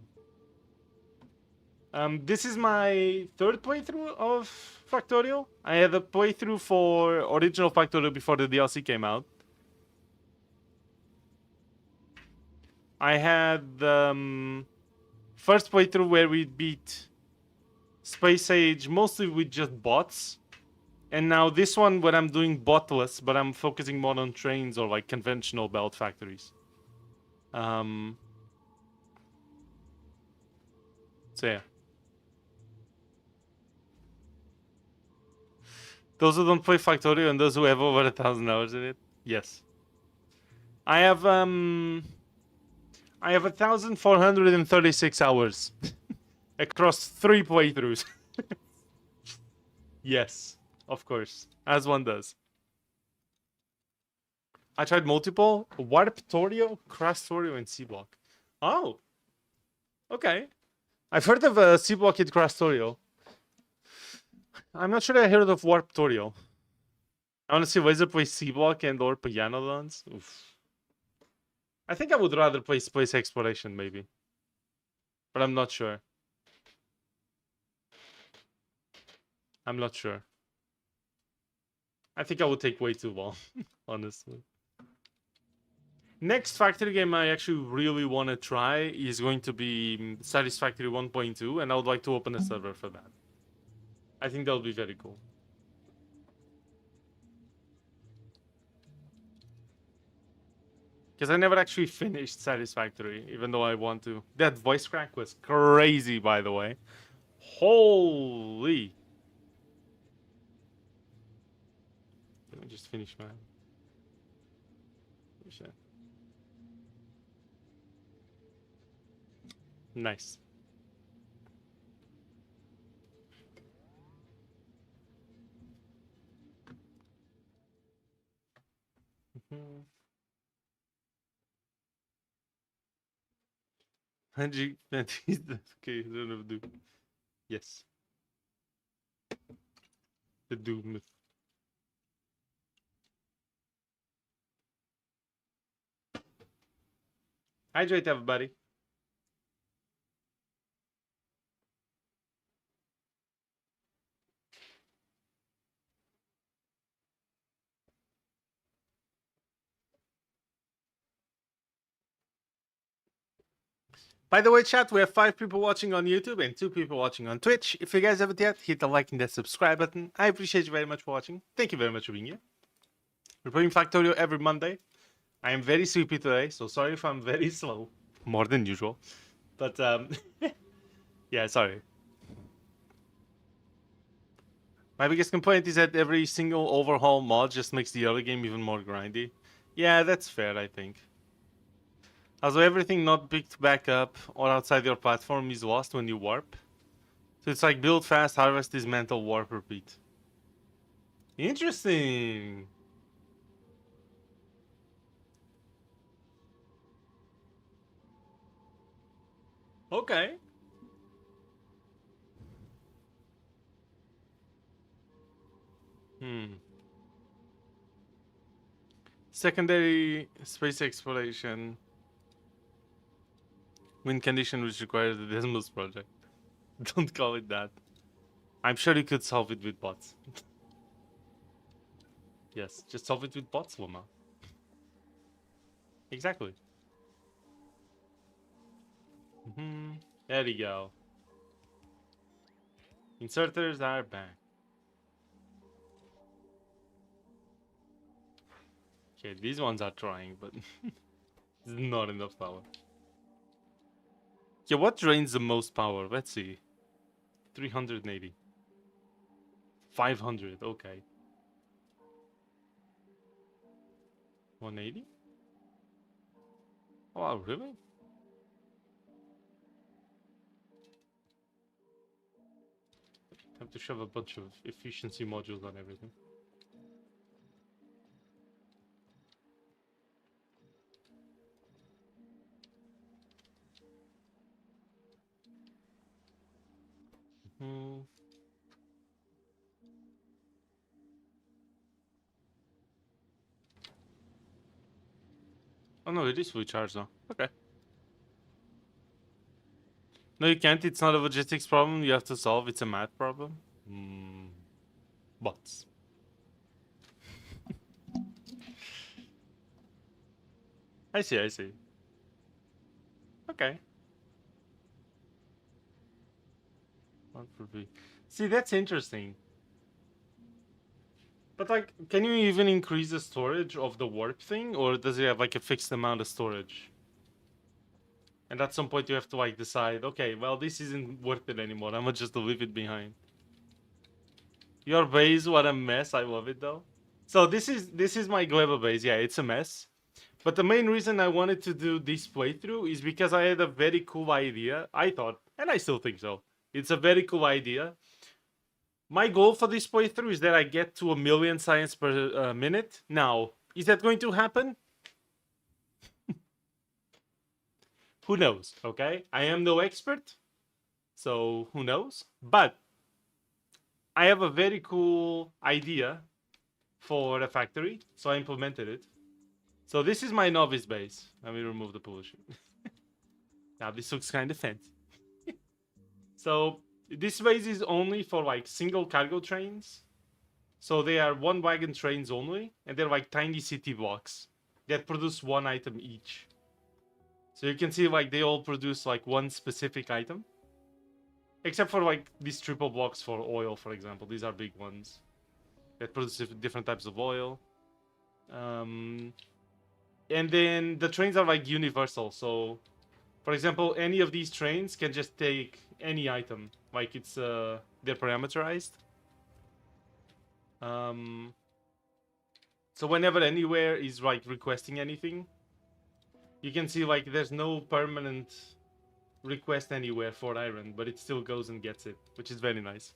This is my third playthrough of Factorio. I had a playthrough for original Factorio before the DLC came out. I had the first playthrough where we beat Space Age mostly with just bots. And now this one where I'm doing botless, but I'm focusing more on trains or like conventional belt factories. So yeah. Those who don't play Factorio and those who have over 1,000 hours in it, yes. I have 1,436 hours across 3 playthroughs. Yes, of course, as one does. I tried multiple: Warptorio, Crastorio, and C-Block. Oh, okay. I've heard of C-Block and Crastorio. I'm not sure I heard of Warptorio. I want to see Wizard play C-Block and or Pianodons. Oof. I think I would rather play Space Exploration, maybe. But I'm not sure. I'm not sure. I think I would take way too long, honestly. Next factory game I actually really want to try is going to be Satisfactory 1.2, and I would like to open a server for that. I think that would be very cool. Because I never actually finished Satisfactory, even though I want to. That voice crack was crazy, by the way. Holy. Let me just finish my... Nice. Magic Fantasy. Okay, I don't know. Doom. Yes. The Doom. Hydrate, everybody. By the way, chat, we have 5 people watching on YouTube and 2 people watching on Twitch. If you guys haven't yet, hit the like and the subscribe button. I appreciate you very much for watching. Thank you very much for being here. We're playing Factorio every Monday. I am very sleepy today, so sorry if I'm very slow. More than usual. But, yeah, sorry. My biggest complaint is that every single overhaul mod just makes the other game even more grindy. Yeah, that's fair, I think. Also, everything not picked back up or outside your platform is lost when you warp. So it's like build fast, harvest, dismantle, warp, repeat. Interesting. Okay. Secondary space exploration. Win condition which requires the Desmos project. Don't call it that. I'm sure you could solve it with bots. Yes, just solve it with bots, Luma. Exactly. There you go. Inserters are back. Okay, these ones are trying, but not enough power. Yeah, what drains the most power? Let's see. 380. 500, okay. 180? Oh, wow, really? Have to shove a bunch of efficiency modules on everything. Oh no, it is fully charged though. Okay. No, you can't. It's not a logistics problem you have to solve. It's a math problem. Bots. I see, I see. Okay. See, that's interesting. But like, can you even increase the storage of the warp thing? Or does it have like a fixed amount of storage? And at some point you have to like decide, okay, well, this isn't worth it anymore. I'm gonna just leave it behind. Your base, what a mess. I love it though. So this is my GLEBA base. Yeah, it's a mess. But the main reason I wanted to do this playthrough is because I had a very cool idea. I thought, and I still think so. It's a very cool idea. My goal for this playthrough is that I get to 1,000,000 science per minute. Now, is that going to happen? Who knows, okay? I am no expert, so who knows? But I have a very cool idea for a factory, so I implemented it. So this is my novice base. Let me remove the pollution. Now this looks kind of fancy. So this base is only for like single cargo trains. So they are one wagon trains only, and they're like tiny city blocks that produce one item each. So you can see like they all produce like one specific item. Except for like these triple blocks for oil, for example. These are big ones that produce different types of oil. And then the trains are like universal. So, for example, any of these trains can just take any item. Like it's they're parameterized. So whenever anywhere is like requesting anything, you can see like there's no permanent request anywhere for iron, but it still goes and gets it, which is very nice.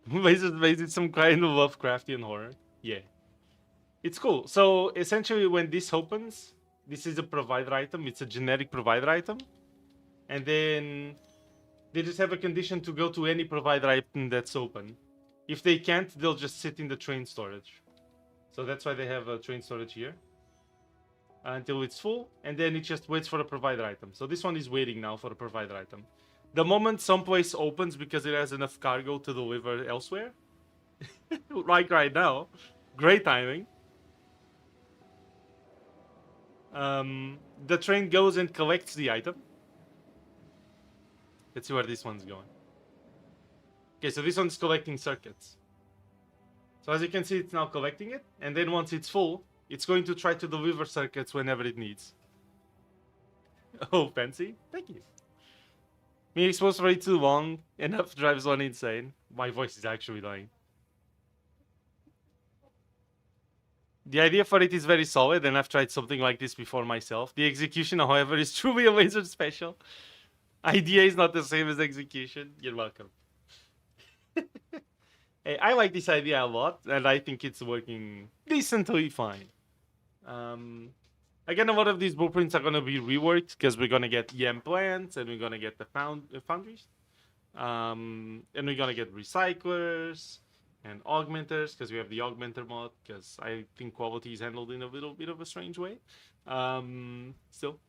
Basically some kind of Lovecraftian horror. Yeah. It's cool. So essentially when this opens, this is a provider item. It's a generic provider item. And then they just have a condition to go to any provider item that's open. If they can't, they'll just sit in the train storage. So that's why they have a train storage here. Until it's full, and then it just waits for a provider item. So this one is waiting now for a provider item. The moment someplace opens because it has enough cargo to deliver elsewhere, like right now, great timing. The train goes and collects the item. Let's see where this one's going. Okay, so this one's collecting circuits. So as you can see, it's now collecting it, and then once it's full, it's going to try to deliver circuits whenever it needs. Oh, fancy. Thank you. Me exposed for way too long. Enough drives one insane. My voice is actually dying. The idea for it is very solid, and I've tried something like this before myself. The execution, however, is truly a laser special. Idea is not the same as execution. You're welcome. Hey, I like this idea a lot, and I think it's working decently fine. Again, a lot of these blueprints are going to be reworked because we're going to get EM plants, and we're going to get the foundries. And we're going to get recyclers and augmenters because we have the augmenter mod, because I think quality is handled in a little bit of a strange way. Still,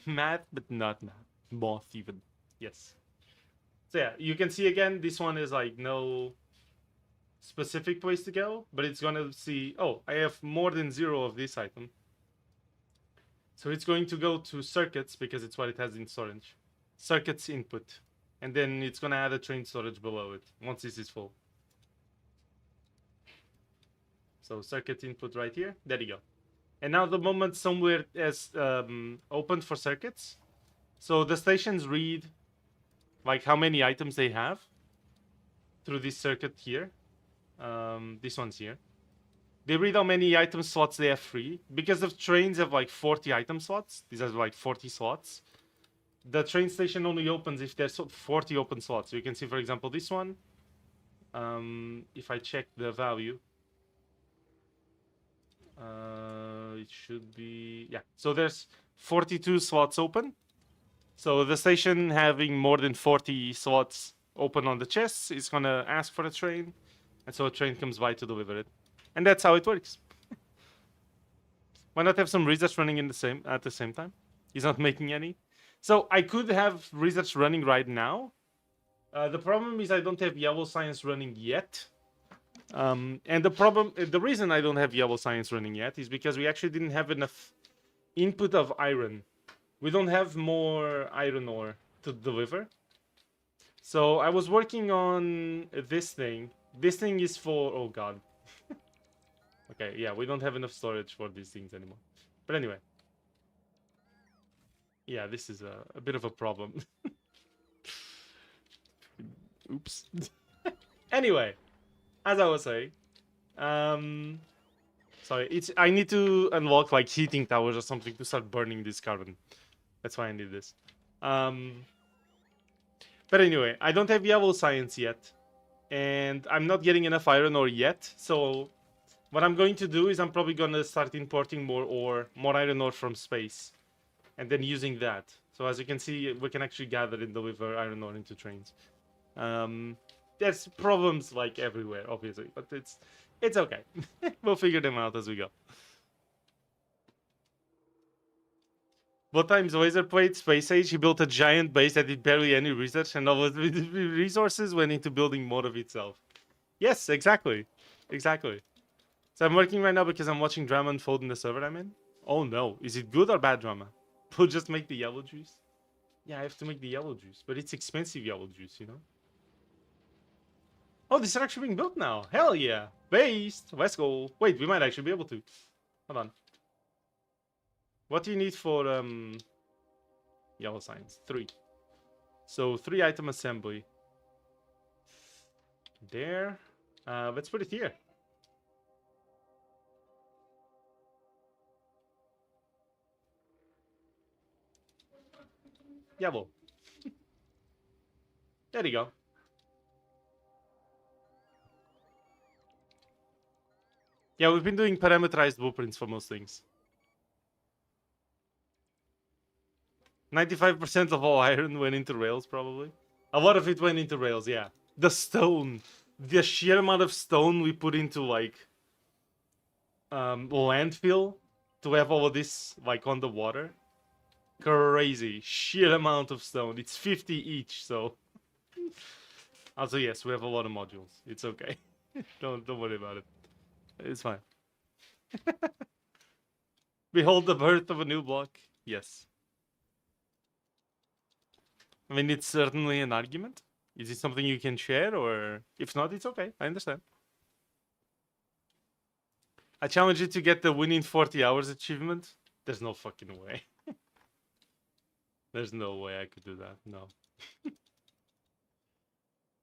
math, but not math. Moth even. Yes. So yeah, you can see again, this one is like no specific place to go, but it's gonna see, oh, I have more than 0 of this item. So it's going to go to circuits because it's what it has in storage. Circuits input. And then it's gonna add a train storage below it once this is full. So circuit input right here. There you go. And now the moment somewhere is opened for circuits. So the stations read like how many items they have through this circuit here. This one's here. They read how many item slots they have free. Because the trains have like 40 item slots. These are like 40 slots. The train station only opens if there's 40 open slots. So you can see, for example, this one. If I check the value, it should be, yeah. So there's 42 slots open. So the station having more than 40 slots open on the chests is gonna ask for a train, and so a train comes by to deliver it, and that's how it works. Why not have some research running at the same time? He's not making any. So I could have research running right now. The problem is I don't have yellow science running yet. And the reason I don't have yellow science running yet is because we actually didn't have enough input of iron. We don't have more iron ore to deliver. So I was working on this thing. This thing is for, oh god. Okay, yeah, we don't have enough storage for these things anymore. But anyway. Yeah, this is a bit of a problem. Oops. Anyway, as I was saying, sorry, I need to unlock like heating towers or something to start burning this carbon. That's why I need this. But anyway, I don't have yellow science yet, and I'm not getting enough iron ore yet. So what I'm going to do is I'm probably gonna start importing more iron ore from space, and then using that. So as you can see, we can actually gather and deliver iron ore into trains. There's problems like everywhere, obviously, but it's okay. We'll figure them out as we go. Both times Laser played Space Age, he built a giant base that did barely any research, and all of the resources went into building more of itself. Yes, exactly. Exactly. So I'm working right now because I'm watching drama unfold in the server I'm in. Oh no, is it good or bad drama? We'll just make the yellow juice. Yeah, I have to make the yellow juice, but it's expensive yellow juice, you know? Oh, this is actually being built now. Hell yeah. Based. Let's go. Wait, we might actually be able to. Hold on. What do you need for yellow science? 3. So 3 item assembly. There. Let's put it here. Yellow. There you go. Yeah, we've been doing parameterized blueprints for most things. 95% of all iron went into rails, probably. A lot of it went into rails, yeah. The stone. The sheer amount of stone we put into, like, landfill to have all of this, like, on the water. Crazy. Sheer amount of stone. It's 50 each, so... Also, yes, we have a lot of modules. It's okay. Don't worry about it. It's fine. Behold the birth of a new block. Yes. I mean, it's certainly an argument. Is it something you can share, or if not, it's okay. I understand. I challenge you to get the winning 40 hours achievement. There's no fucking way. There's no way I could do that. No.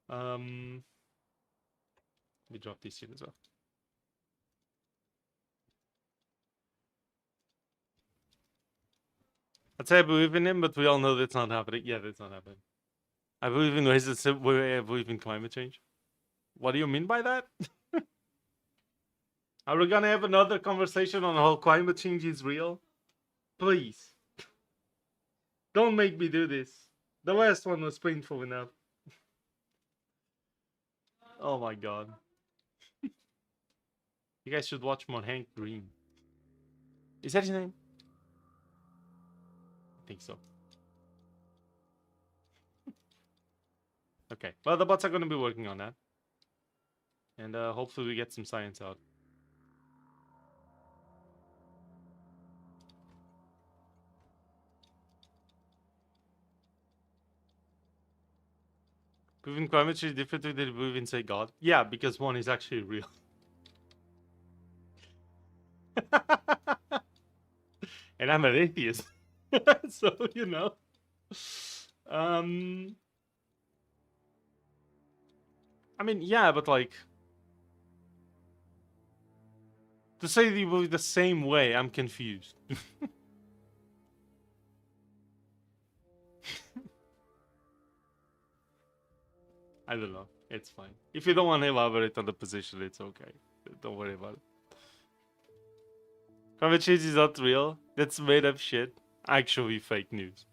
Let me drop this here as well. I'd say I believe in him, but we all know that's not happening. Yeah, that's not happening. I believe in ways that I believe in climate change. What do you mean by that? Are we gonna have another conversation on how climate change is real? Please. Don't make me do this. The last one was painful enough. Oh my god. You guys should watch more Hank Green. Is that his name? I think so. Okay. Well, the bots are going to be working on that. And hopefully we get some science out. Proving climate change differently than believe in, say, God. Yeah, because one is actually real. And I'm an atheist. So, you know. I mean, yeah, but like... To say they believe the same way, I'm confused. I don't know. It's fine. If you don't want to elaborate on the position, it's okay. Don't worry about it. Climate change is not real. That's made up shit. Actually fake news.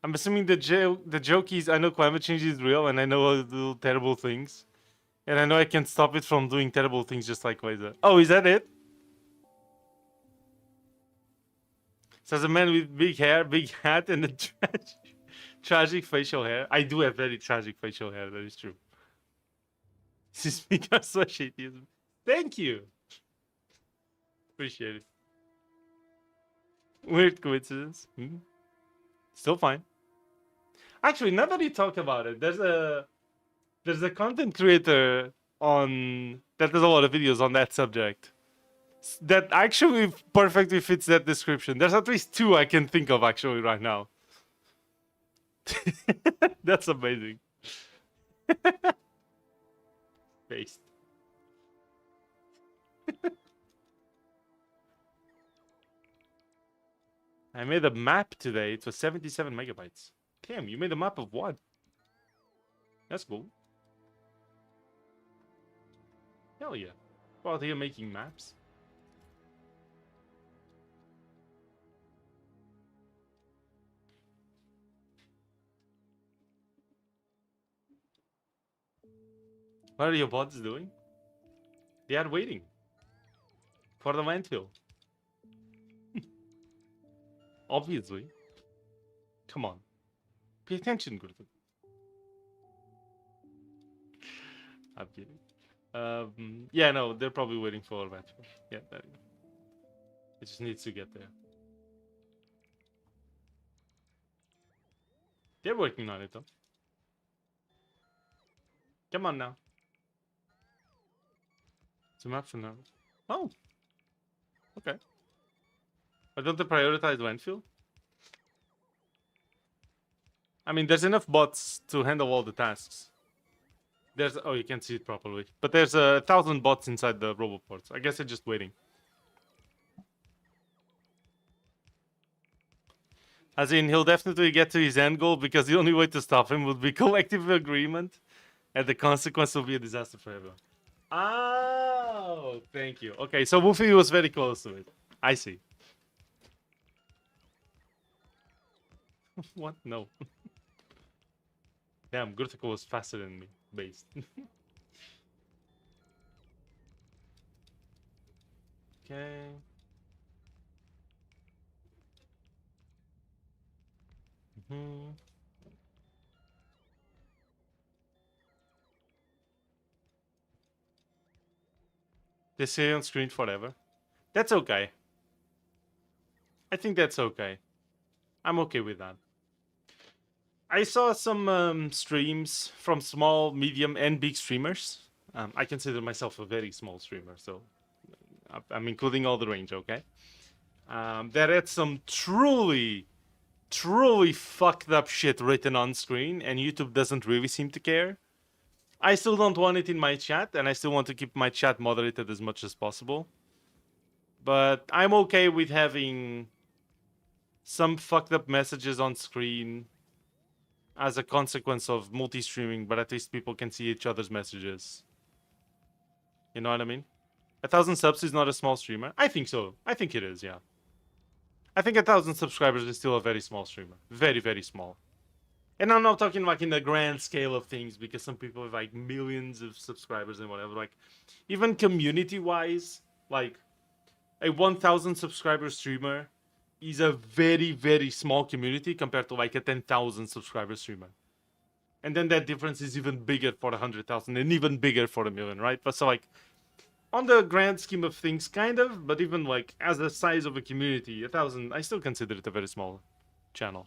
I'm assuming the joke is I know climate change is real and I know how to do terrible things. And I know I can stop it from doing terrible things just like Laser. Oh, is that it? Says a man with big hair, big hat, and a tragic facial hair. I do have very tragic facial hair, that is true. This is because so shitty. Thank you. Appreciate it. Weird coincidence. Still fine. Actually, now that you talk about it, there's a content creator on that does a lot of videos on that subject that actually perfectly fits that description. There's at least two I can think of actually right now. That's amazing. Based. I made a map today. It was 77 megabytes. Damn, you made a map of what? That's cool. Hell yeah. Well, you're making maps. What are your bots doing? They are waiting for the landfill. Obviously. Come on. Pay attention, Gurtu. I'm kidding. Yeah, no, they're probably waiting for landfill. Yeah, it just needs to get there. They're working on it, though. Come on now. It's a map for now. Oh. Okay. Why don't they prioritize landfill? I mean, there's enough bots to handle all the tasks. There's... Oh, you can't see it properly. But there's 1,000 bots inside the roboports. I guess they're just waiting. As in, he'll definitely get to his end goal because the only way to stop him would be collective agreement. And the consequence will be a disaster for everyone. Oh, thank you. Okay, so Woofy was very close to it. I see. What? No. Damn, Gurtiko was faster than me. Based. Okay. They stay on screen forever. That's okay. I think that's okay. I'm okay with that. I saw some streams from small, medium, and big streamers. I consider myself a very small streamer, so I'm including all the range, okay? That had some truly truly fucked up shit written on screen, and YouTube doesn't really seem to care. I still don't want it in my chat, and I still want to keep my chat moderated as much as possible. But I'm okay with having some fucked up messages on screen as a consequence of multi-streaming, but at least people can see each other's messages. You know what I mean? 1,000 subs is not a small streamer. I think so. I think it is, yeah. I think 1,000 subscribers is still a very small streamer. Very, very small. And I'm not talking like in the grand scale of things, because some people have like millions of subscribers and whatever. Like, even community-wise, like a 1,000 subscriber streamer is a very, very small community compared to like a 10,000 subscriber streamer. And then that difference is even bigger for 100,000 and even bigger for a million, right? But so like, on the grand scheme of things, kind of, but even like as the size of a community, 1,000, I still consider it a very small channel.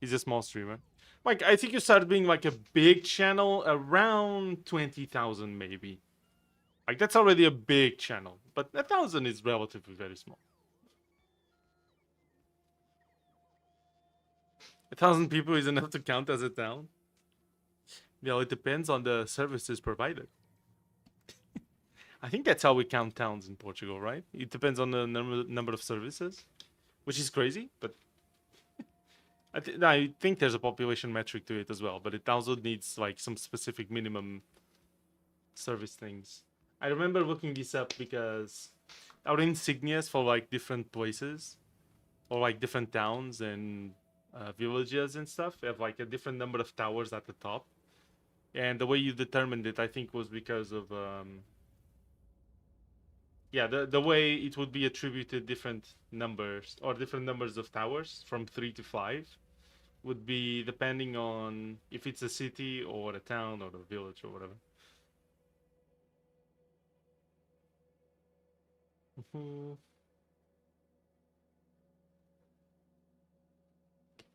He's a small streamer. Like, I think you started being like a big channel around 20,000 maybe. Like, that's already a big channel, but 1,000 is relatively very small. 1,000 people is enough to count as a town? Well, it depends on the services provided. I think that's how we count towns in Portugal, right? It depends on the number of services, which is crazy, but I think there's a population metric to it as well, but it also needs like some specific minimum service things. I remember looking this up because our insignias for like different places or like different towns and villages and stuff have like a different number of towers at the top. And the way you determined it, I think, was because of yeah, the way it would be attributed different numbers or different numbers of towers from 3 to 5 would be depending on if it's a city or a town or a village or whatever.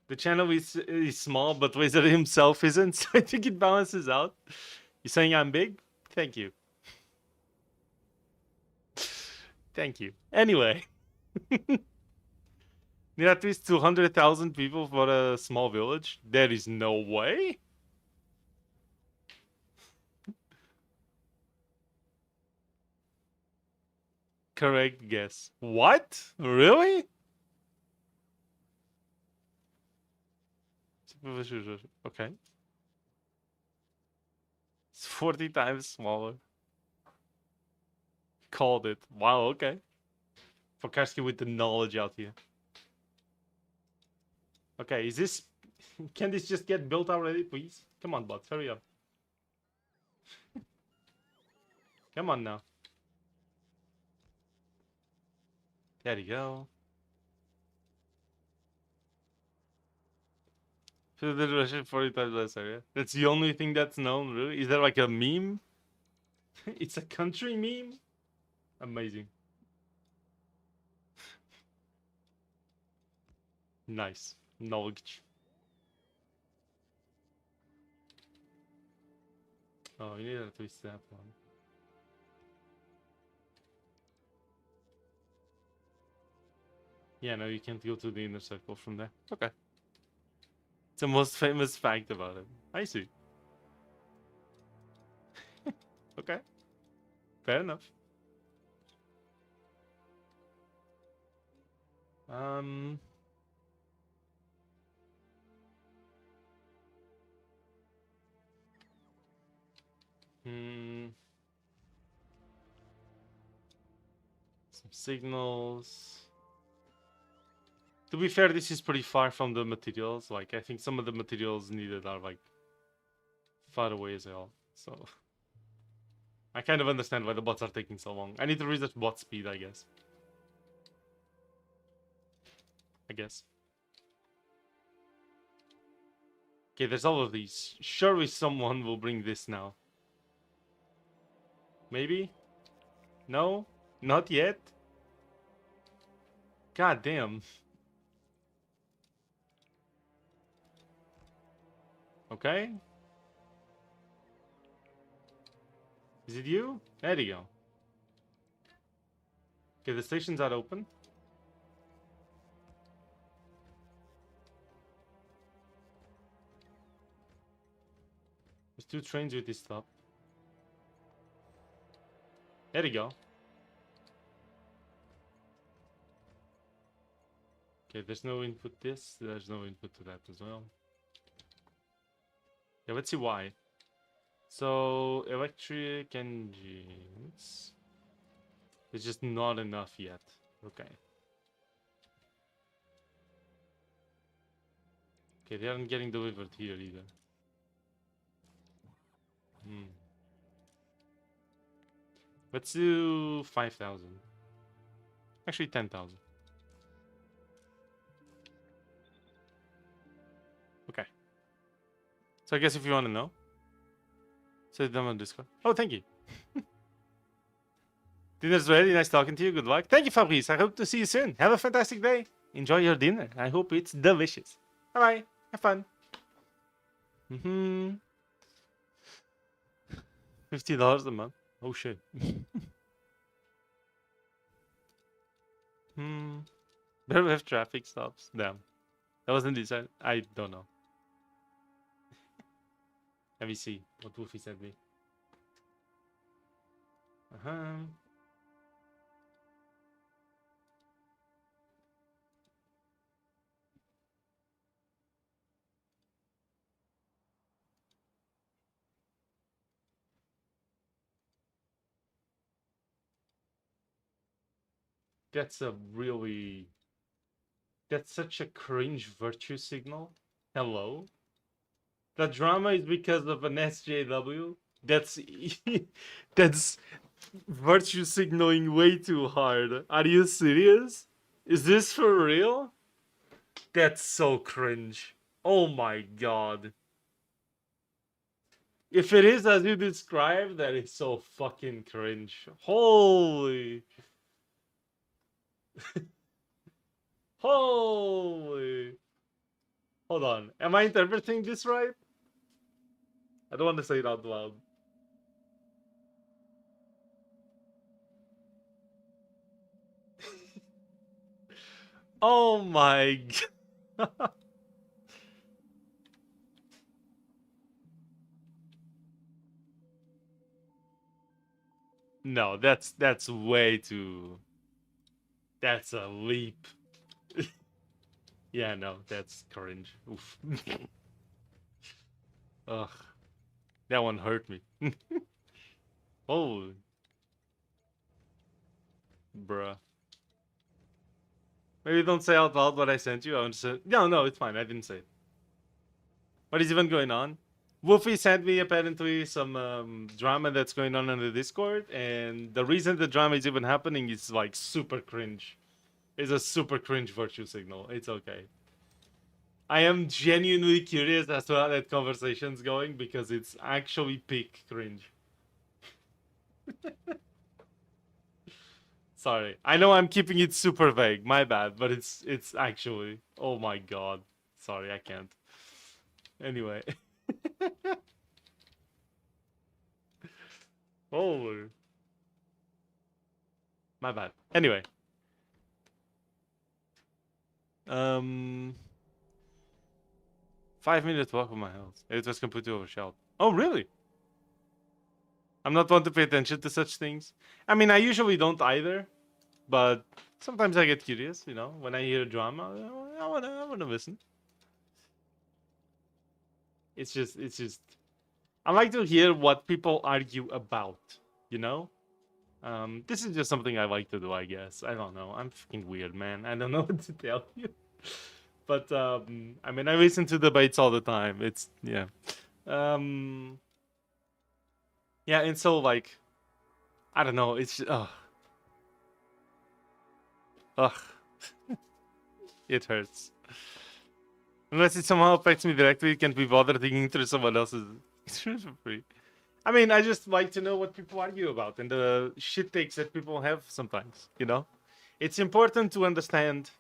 The channel is small, but Wizard himself isn't, so I think it balances out. You're saying I'm big? Thank you. Thank you. Anyway. Need at least 200,000 people for a small village? There is no way. Correct guess. What? Really? Okay. It's 40 times smaller. Called it. Wow, okay. Fokarski with the knowledge out here. Okay, is this... Can this just get built already, please? Come on, bots, hurry up. Come on now. There you go. The Russian 40 times less area. That's the only thing that's known, really? Is there like a meme? It's a country meme? Amazing. Nice. Knowledge. Oh, you need to twist that one. Yeah, no, you can't go to the inner circle from there. Okay. It's the most famous fact about it. I see. Okay. Fair enough. Some signals. To be fair, this is pretty far from the materials. Like, I think some of the materials needed are like far away as well. So I kind of understand why the bots are taking so long. I need to research bot speed, I guess. Okay, there's all of these. Surely someone will bring this now. Maybe? No? Not yet? God damn. Okay. Is it you? There you go. Okay, the stations are open. 2 trains with this stop. There you go. Okay, there's no input this. There's no input to that as well. Yeah, let's see why. So, electric engines. It's just not enough yet. Okay. Okay, they aren't getting delivered here either. Let's do 5,000. Actually, 10,000. Okay. So I guess if you want to know, say them on Discord. Oh, thank you. Dinner's ready. Nice talking to you. Good luck. Thank you, Fabrice. I hope to see you soon. Have a fantastic day. Enjoy your dinner. I hope it's delicious. Bye-bye. Have fun. $50 a month. Oh, shit. Better have traffic stops. Damn. That wasn't decided. I don't know. Let me see what Wolfie sent me. That's a really... That's such a cringe virtue signal. Hello? The drama is because of an SJW? That's... That's virtue signaling way too hard. Are you serious? Is this for real? That's so cringe. Oh my god. If it is as you described, that is so fucking cringe. Holy... Holy... Hold on. Am I interpreting this right? I don't want to say it out loud. Oh my god. No, that's way too... That's a leap. Yeah, no, that's cringe. Oof. Ugh. That one hurt me. Holy. Bruh. Maybe don't say out loud what I sent you. I want to say... No, it's fine. I didn't say it. What is even going on? Wolfie sent me apparently some drama that's going on the Discord, and the reason the drama is even happening is like super cringe. It's a super cringe virtue signal. It's okay. I am genuinely curious as to how that conversation's going because it's actually peak cringe. Sorry. I know I'm keeping it super vague. My bad, but it's actually... Oh my god. Sorry, I can't. Anyway. Holy. My bad. Anyway. 5-minute walk from my house. It was completely overshadowed. Oh, really? I'm not one to pay attention to such things. I mean, I usually don't either. But sometimes I get curious, you know? When I hear drama, I wanna listen. It's just... I like to hear what people argue about, you know? This is just something I like to do, I guess. I don't know. I'm fucking weird, man. I don't know what to tell you. But, I mean, I listen to debates all the time. It's... Yeah. Yeah, and so, like... I don't know. It's... Ugh. It hurts. Unless it somehow affects me directly, can't be bothered digging through someone else's... for free. I mean, I just like to know what people argue about and the shit takes that people have sometimes, you know? It's important to understand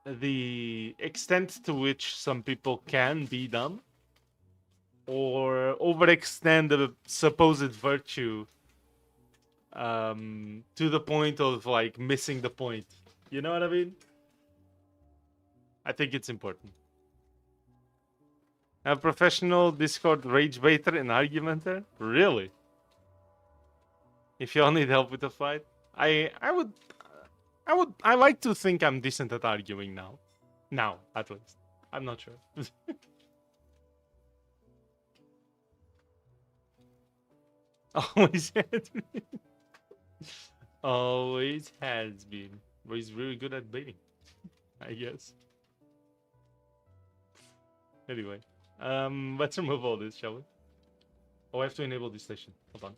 the extent to which some people can be dumb or overextend the supposed virtue to the point of, like, missing the point. You know what I mean? I think it's important. A professional Discord rage baiter and argumenter? Really? If you all need help with the fight, I like to think I'm decent at arguing now. Now, at least. I'm not sure. Always has been. Always has been. But he's really good at baiting, I guess. Anyway, let's remove all this, shall we? Oh, I have to enable this station. Hold on.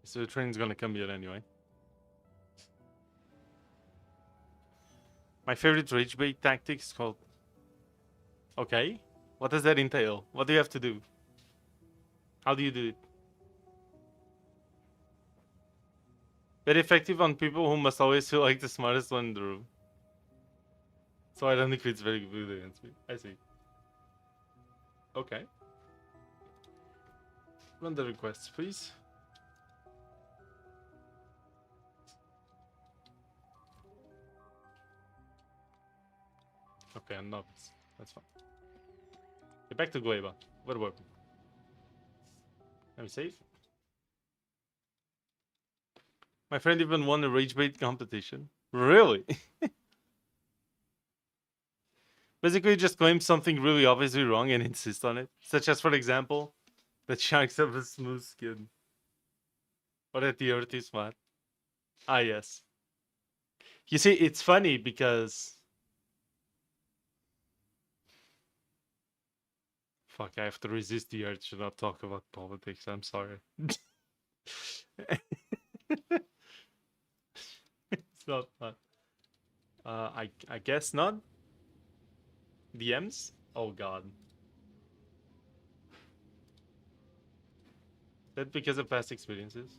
So the train's gonna come here anyway. My favorite rage bait tactic is called... Okay. What does that entail? What do you have to do? How do you do it? Very effective on people who must always feel like the smartest one in the room. So I don't think it's very good against me. I see. Okay. Run the requests, please. Okay, I'm novice. That's fine. Get back to GLEBA. We're working. Let me save. My friend even won a rage bait competition. Really? Basically, just claim something really obviously wrong and insist on it. Such as, for example, that sharks have a smooth skin. Or that the earth is flat. Ah, yes. You see, it's funny because... Fuck, I have to resist the urge to not talk about politics. I'm sorry. It's not fun. I guess not. DMs? Oh god. That because of past experiences?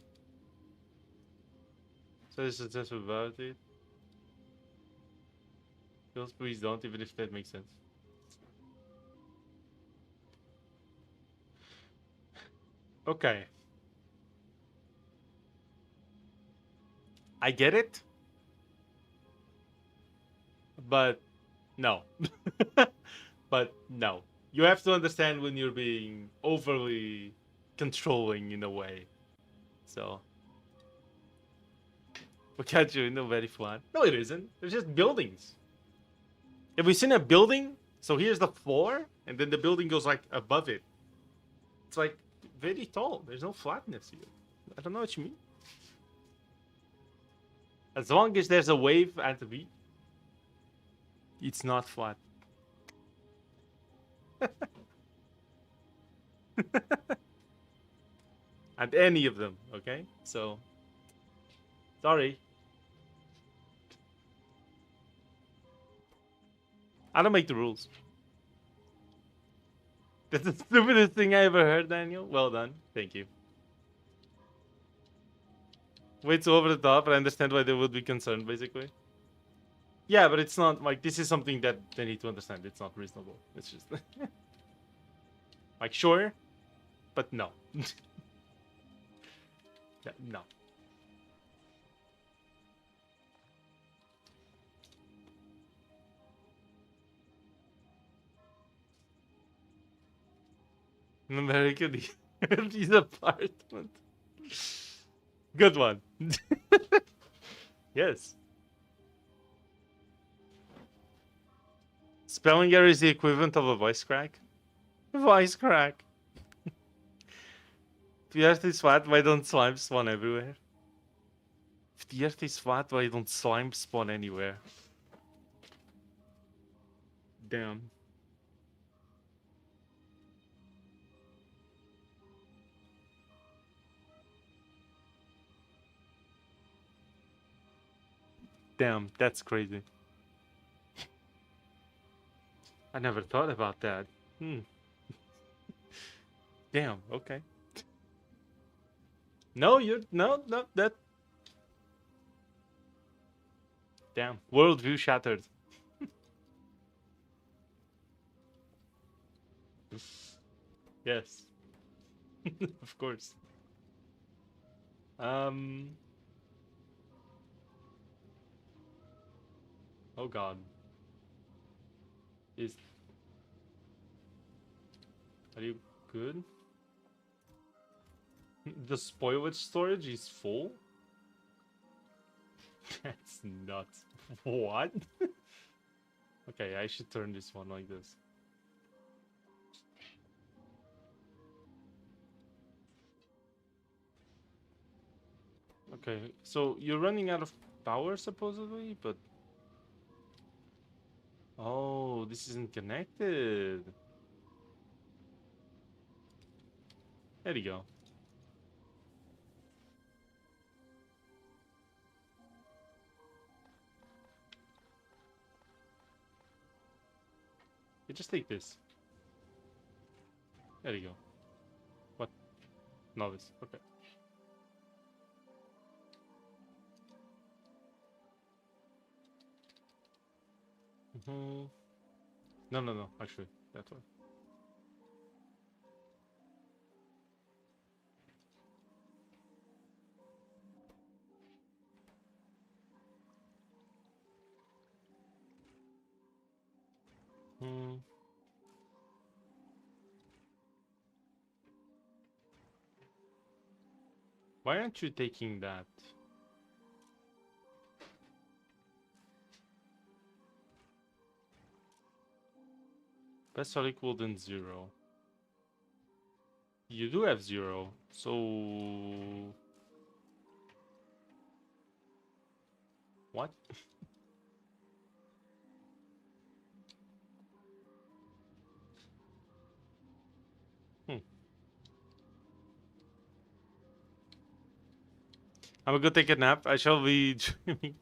So this is just about it. Please don't, even if that makes sense. Okay. I get it. But no. But no. You have to understand when you're being overly controlling in a way. So. Look at you, no, very flat. No, it isn't. There's just buildings. Have we seen a building? So here's the floor, and then the building goes like above it. It's like very tall. There's no flatness here. I don't know what you mean. As long as there's a wave at the beat, it's not flat. At any of them, okay? So, sorry. I don't make the rules. That's the stupidest thing I ever heard, Daniel. Well done. Thank you. Way too over the top. I understand why they would be concerned, basically. Yeah, but it's not like this is something that they need to understand. It's not reasonable. It's just like sure, but no. Yeah, no. American his apartment. Good one. Yes. Spelling error is the equivalent of a voice crack. Voice crack. If the earth is flat, why don't slimes spawn everywhere? If the earth is flat, why don't slimes spawn anywhere? Damn. Damn, that's crazy. I never thought about that. Damn, okay. No, no, that. Damn, worldview shattered. Yes. Of course. Oh god. Are you good? The spoilage storage is full? That's nuts. What? Okay, I should turn this one like this. Okay, so you're running out of power supposedly, but... Oh, this isn't connected. There you go. You just take this. There you go. What? Novice. Okay. No. Actually, that way. Why aren't you taking that? Best or equal than 0. You do have 0, so... What? I'm gonna go take a nap. I shall be dreaming.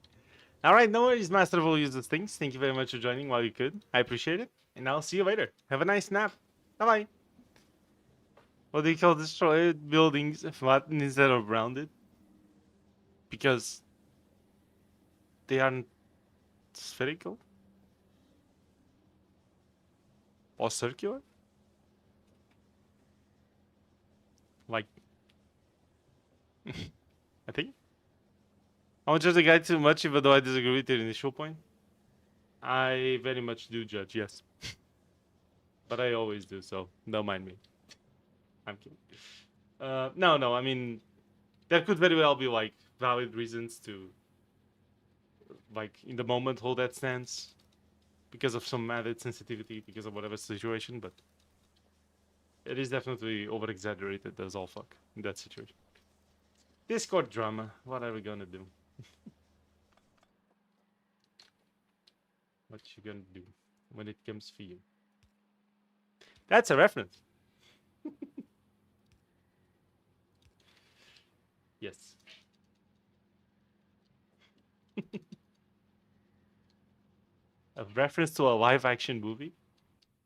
Alright, no worries, Master of all useless things. Thank you very much for joining while you could. I appreciate it. And I'll see you later. Have a nice nap. Bye-bye. What do you call destroyed buildings flattened instead of rounded? Because they aren't spherical? Or circular? Like... I think? I won't judge the guy too much, even though I disagree with your initial point. I very much do judge, yes. But I always do, so don't mind me. I'm kidding. No, I mean, there could very well be, like, valid reasons to, like, in the moment hold that stance. Because of some added sensitivity, because of whatever situation, but... It is definitely over-exaggerated as all fuck in that situation. Discord drama, what are we gonna do? What you gonna do when it comes for you? That's a reference. Yes. A reference to a live-action movie?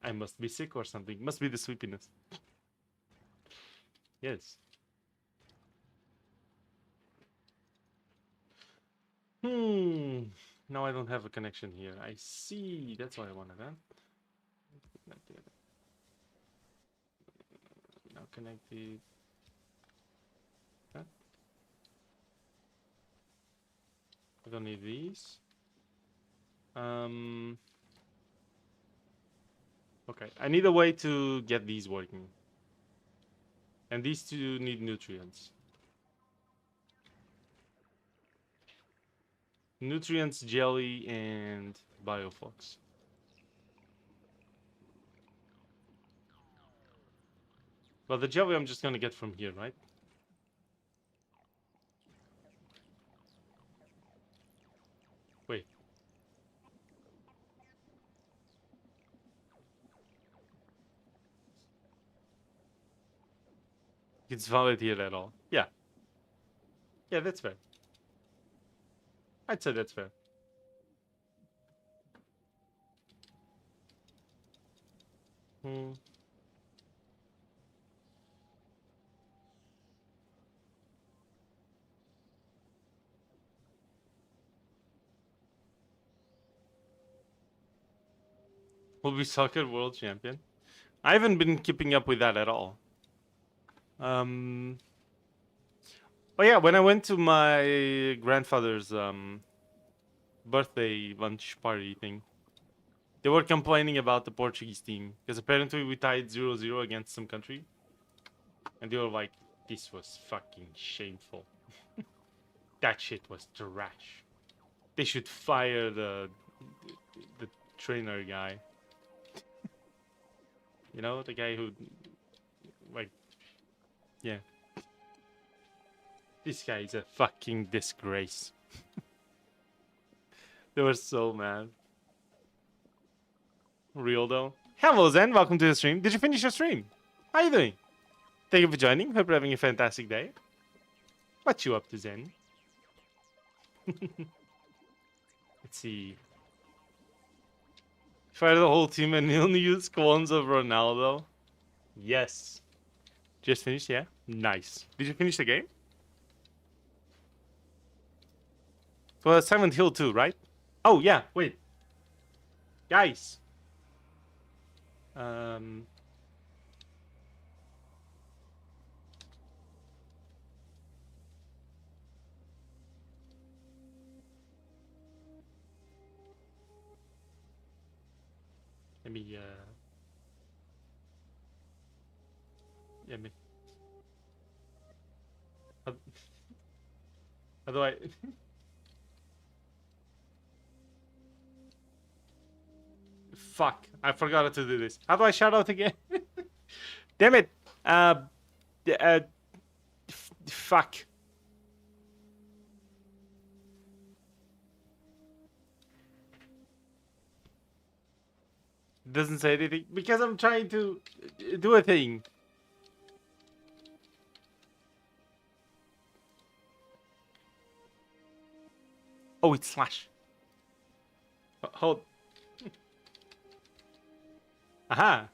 I must be sick or something. Must be the sleepiness. Yes. Now I don't have a connection here. I see. That's why I wanted that. Now connected. That. I don't need these. Okay, I need a way to get these working. And these two need nutrients. Nutrients, jelly, and bioflux. Well, the jelly I'm just gonna get from here, right? Wait. It's valid here at all. Yeah. Yeah, that's fair. I'd say that's fair. Will be soccer world champion? I haven't been keeping up with that at all. But yeah, when I went to my grandfather's birthday lunch party thing. They were complaining about the Portuguese team because apparently we tied 0-0 against some country, and they were like, "This was fucking shameful. That shit was trash. They should fire the trainer guy. You know, the guy who, like, yeah. This guy is a fucking disgrace." They were so mad. Real though. Hello Zen, welcome to the stream. Did you finish your stream? How you doing? Thank you for joining. Hope you're having a fantastic day. What you up to, Zen? Let's see. Fire the whole team and only use clones of Ronaldo. Yes. Just finished, yeah? Nice. Did you finish the game? Well, Silent Hill 2, right? Oh, yeah, wait. Guys. Let me, let me... How do I... Fuck, I forgot to do this. How do I shout out again? Damn it! Fuck. Doesn't say anything because I'm trying to do a thing. Oh, it's slash. Hold. Aha.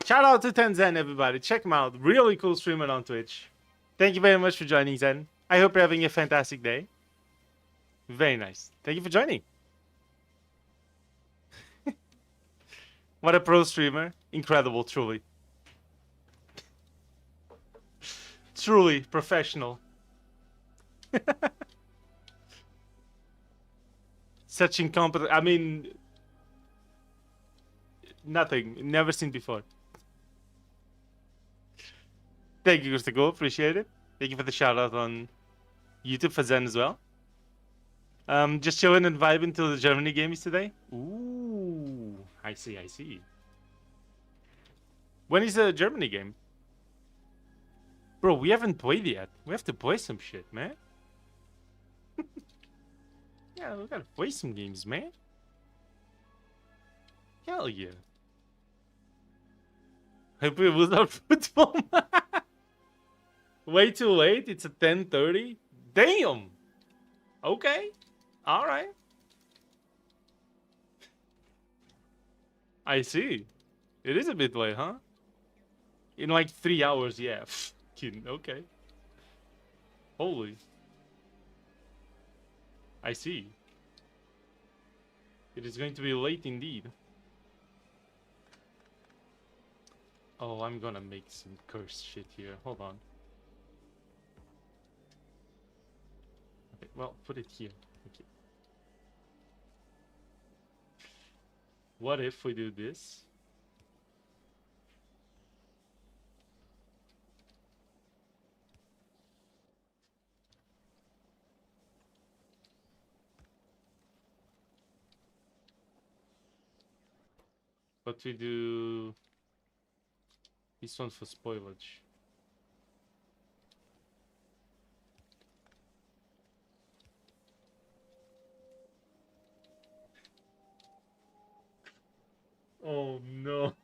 Shout out to Zen, everybody. Check him out. Really cool streamer on Twitch. Thank you very much for joining, Zen. I hope you're having a fantastic day. Very nice. Thank you for joining. What a pro streamer. Incredible, truly. Truly professional. Such incompetent. I mean, nothing. Never seen before. Thank you, Gustago. Appreciate it. Thank you for the shout out on YouTube for Zen as well. Just chilling and vibing till the Germany game is today. Ooh, I see, I see. When is the Germany game? Bro, we haven't played yet. We have to play some shit, man. Yeah, we gotta play some games, man. Hell yeah. Hope it was our football. Way too late. It's at 10:30. Damn. Okay. All right. I see. It is a bit late, huh? In like 3 hours, yeah. Kidding. Okay. Holy. I see. It is going to be late indeed. Oh, I'm gonna make some cursed shit here. Hold on. Okay, well, put it here. Okay. What if we do this? But we do this one for spoilage. Oh no.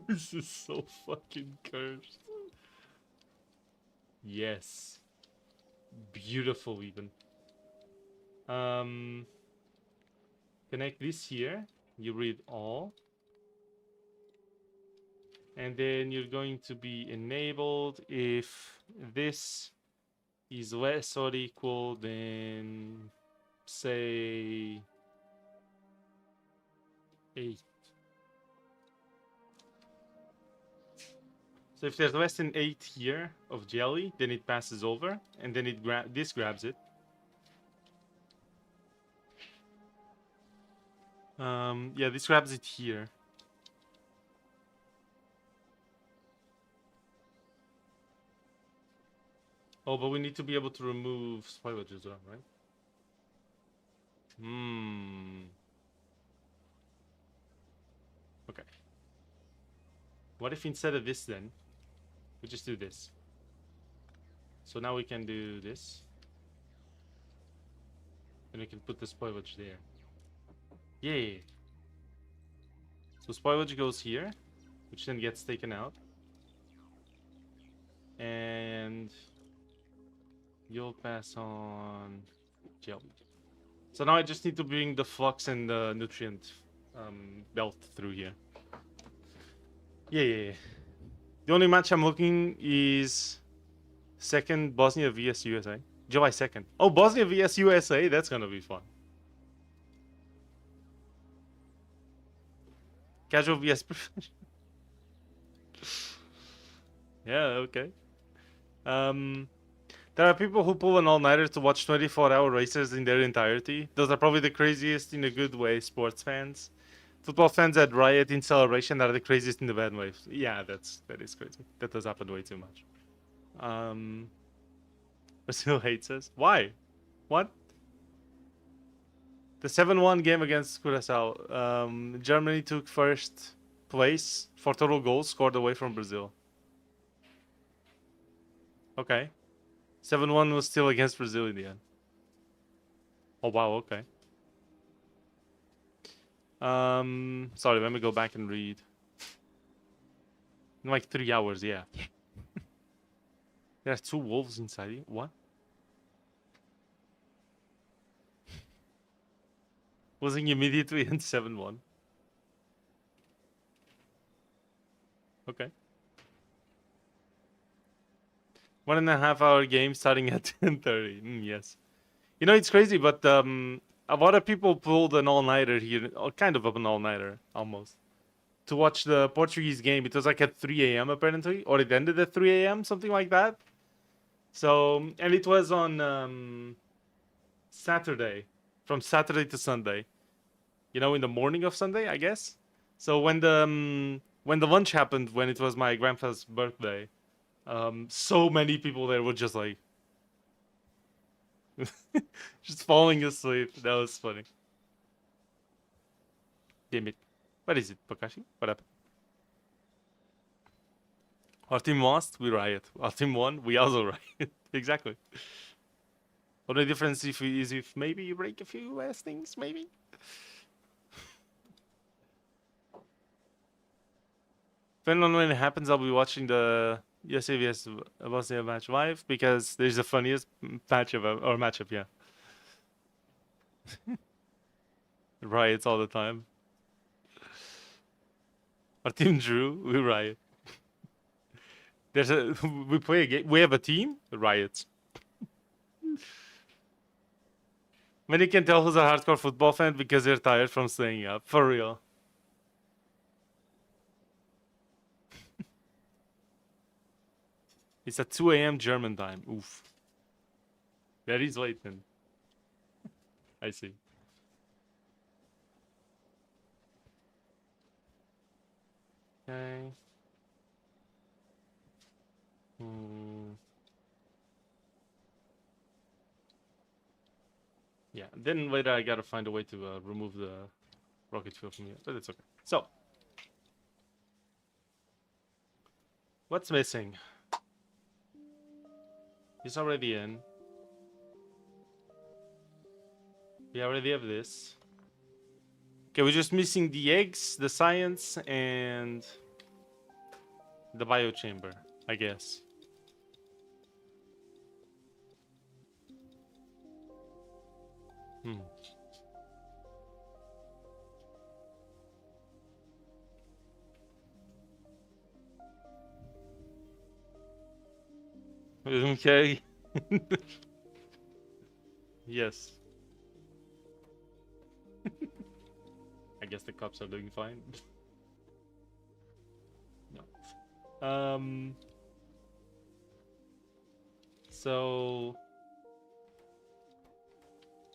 This is so fucking cursed. Yes. Beautiful even. Connect this here. You read all. And then you're going to be enabled if this is less or equal than, say, 8. So if there's less than 8 here of jelly, then it passes over, and then this grabs it. Yeah, this grabs it here. Oh, but we need to be able to remove spoilage as well, right? Okay. What if instead of this then, we just do this? So now we can do this. And we can put the spoilage there. Yay! So spoilage goes here, which then gets taken out. And you'll pass on jelly. So now I just need to bring the flux and the nutrient belt through here. Yeah. The only match I'm looking is second Bosnia vs USA. July 2nd. Oh, Bosnia vs USA? That's gonna be fun. Casual vs professional. Yeah, okay. There are people who pull an all-nighter to watch 24-hour races in their entirety. Those are probably the craziest in a good way sports fans. Football fans that riot in celebration are the craziest in the bad way. Yeah, that is crazy. That does happen way too much. Brazil hates us. Why? What? The 7-1 game against Curaçao. Germany took first place for total goals scored away from Brazil. Okay. 7-1 was still against Brazil in the end. Oh, wow, okay. Sorry, let me go back and read. In like 3 hours, yeah. There's 2 wolves inside you. What? Losing immediately in 7-1. Okay. 1.5-hour game starting at 10:30. Yes. You know, it's crazy, but a lot of people pulled an all-nighter here, or kind of an all-nighter, almost, to watch the Portuguese game. It was like at 3 a.m. apparently, or it ended at 3 a.m., something like that. So, and it was on Saturday, from Saturday to Sunday. You know, in the morning of Sunday, I guess. So when the lunch happened, when it was my grandpa's birthday, so many people there were just like, just falling asleep. That was funny. Damn it. What is it, Pakashi? What happened? Our team lost, we riot. Our team won, we also riot. Exactly. Only difference is if maybe you break a few less things, maybe? Depending on when it happens, I'll be watching the USA vs Bosnia match live because there's the funniest matchup, yeah. Riots all the time. Our team drew, we riot. We play a game, we have a team, riots. When you can tell who's a hardcore football fan because they're tired from staying up, for real. It's at 2 a.m. German time. Oof. That is late then. I see. Okay. Yeah, then later I gotta find a way to remove the rocket fuel from here, but it's okay. So, what's missing? It's already in. We already have this. Okay, we're just missing the eggs, the science, and the biochamber, I guess. Okay. Yes. I guess the cops are doing fine. No. Um. So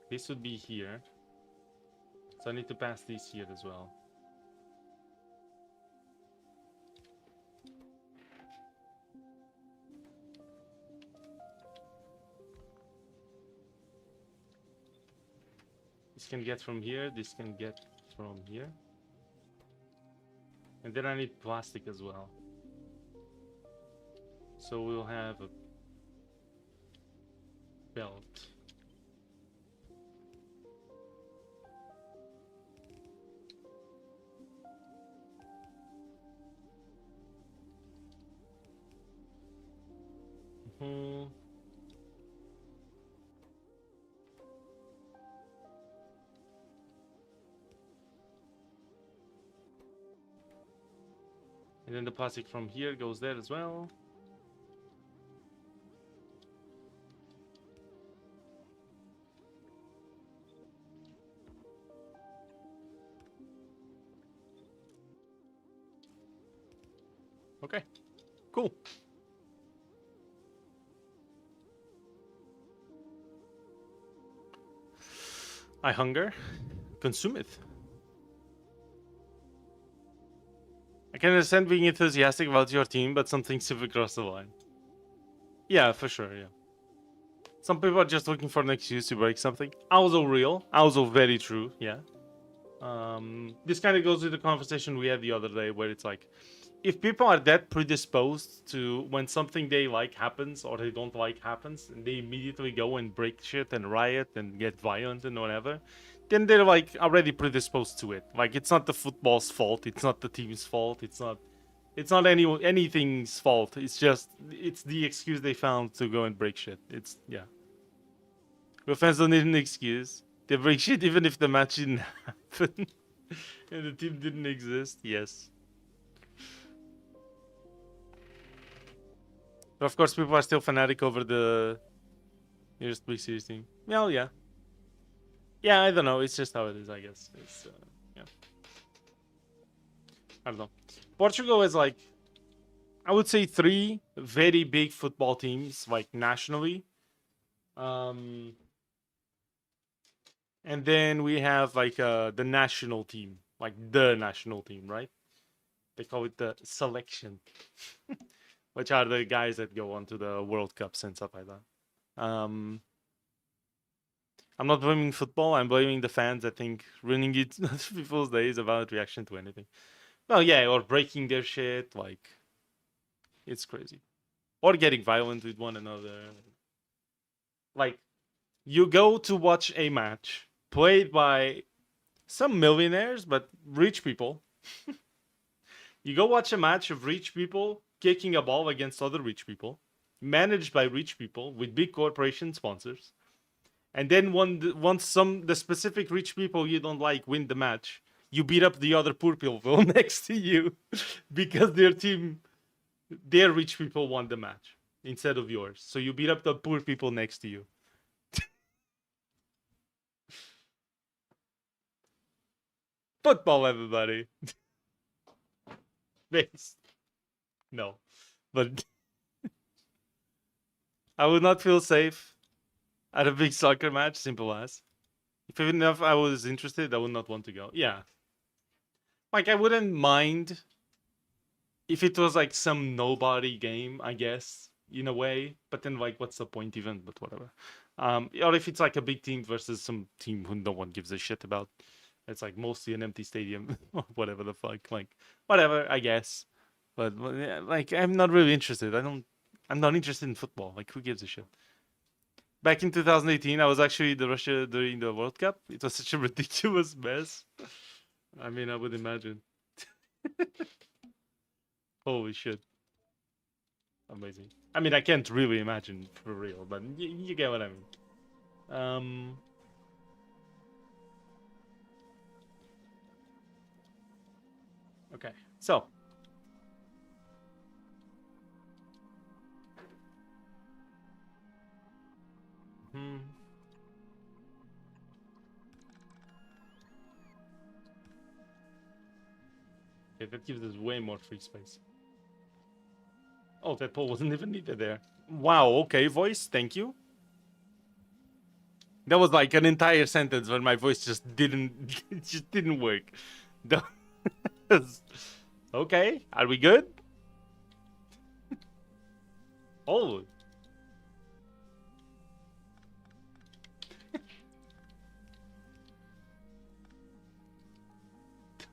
this would be here. So I need to pass these here as well. This can get from here, this can get from here. And then I need plastic as well. So we'll have a belt. And then the plastic from here goes there as well. Okay, cool. I hunger, consumeth. I can understand being enthusiastic about your team, but some things have crossed the line. Yeah, for sure, yeah. Some people are just looking for an excuse to break something. Also real, also very true, yeah. This kind of goes with the conversation we had the other day, where it's like, if people are that predisposed to when something they like happens or they don't like happens, and they immediately go and break shit and riot and get violent and whatever, then they're like already predisposed to it. Like, it's not the football's fault, it's not the team's fault, it's not anything's fault. It's just it's the excuse they found to go and break shit. It's yeah. Your fans don't need an excuse. They break shit even if the match didn't happen and the team didn't exist. Yes. But of course, people are still fanatic over the nearest big series team. Well, yeah. Yeah, I don't know. It's just how it is, I guess. It's, yeah. I don't know. Portugal is like, I would say 3 very big football teams, like nationally. And then we have like the national team, like the national team, right? They call it the selection, which are the guys that go on to the World Cups and stuff like that. I'm not blaming football. I'm blaming the fans. I think ruining it people's days about reaction to anything. Well, yeah, or breaking their shit. Like, it's crazy. Or getting violent with one another. Like, you go to watch a match played by some millionaires, but rich people. You go watch a match of rich people kicking a ball against other rich people, managed by rich people with big corporation sponsors. And then once the specific rich people you don't like win the match, you beat up the other poor people next to you because their rich people won the match instead of yours. So you beat up the poor people next to you. Football, everybody. Base. No. But I would not feel safe at a big soccer match, simple as. If even if I was interested, I would not want to go. Yeah. Like, I wouldn't mind if it was like some nobody game, I guess, in a way. But then, like, what's the point even? But whatever. Or if it's like a big team versus some team who no one gives a shit about. It's like mostly an empty stadium, whatever the fuck. Like, whatever, I guess. But yeah, like, I'm not really interested. I'm not interested in football. Like, who gives a shit? Back in 2018, I was actually in Russia during the World Cup. It was such a ridiculous mess. I mean, I would imagine. Holy shit. Amazing. I mean, I can't really imagine for real, but you get what I mean. Okay, so. Okay, that gives us way more free space. Oh, that pole wasn't even needed there. Wow, okay, voice, thank you. That was like an entire sentence when my voice just didn't it just didn't work. That was- okay, are we good? Oh.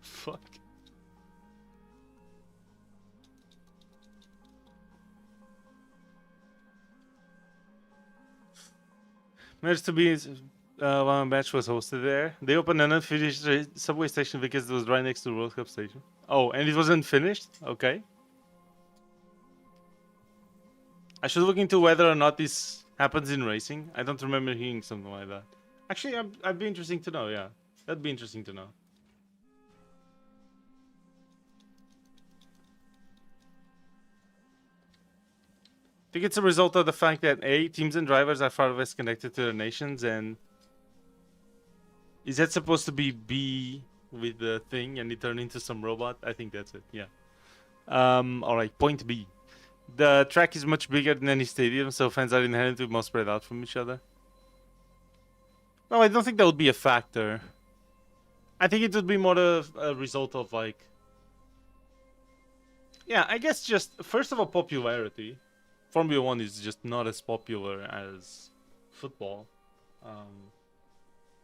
Fuck. Managed to be when a match was hosted there. They opened an unfinished subway station because it was right next to the World Cup station. Oh, and it wasn't finished? Okay. I should look into whether or not this happens in racing. I don't remember hearing something like that. Actually, I'd be interesting to know, yeah. That'd be interesting to know. I think it's a result of the fact that A, teams and drivers are far less connected to their nations, and is that supposed to be B with the thing and it turned into some robot? I think that's it, yeah. Alright, point B. The track is much bigger than any stadium, so fans are inherently more spread out from each other. No, I don't think that would be a factor. I think it would be more a result of like... Yeah, I guess just, first of all, popularity. Formula 1 is just not as popular as football.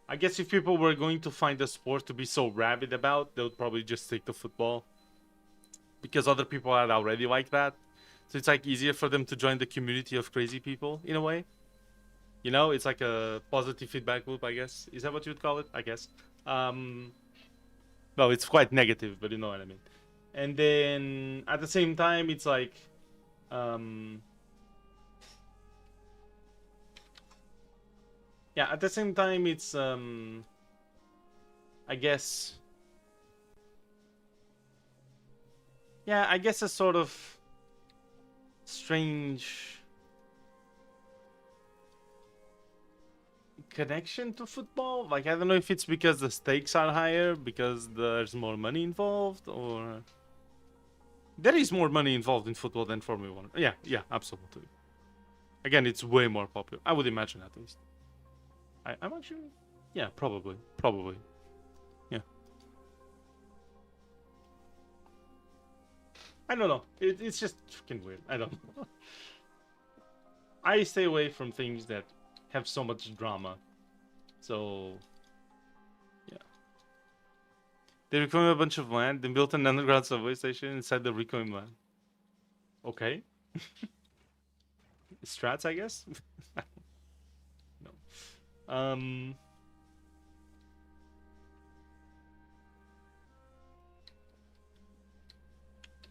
I guess if people were going to find a sport to be so rabid about, they would probably just stick to football. Because other people are already like that. So it's like easier for them to join the community of crazy people, in a way. You know, it's like a positive feedback loop, I guess. Is that what you would call it? I guess. Well, it's quite negative, but you know what I mean. And then, at the same time, it's like... yeah, at the same time, it's... I guess... Yeah, I guess a sort of... strange... connection to football. Like, I don't know if it's because the stakes are higher, because there's more money involved, or... There is more money involved in football than Formula 1. Yeah, absolutely. Again, it's way more popular. I would imagine, at least. I'm actually... Yeah, probably. Yeah. I don't know. It's just fucking weird. I don't know. I stay away from things that have so much drama. So... Yeah. They reclaimed a bunch of land and built an underground subway station inside the reclaimed land. Okay. Strats, I guess? No.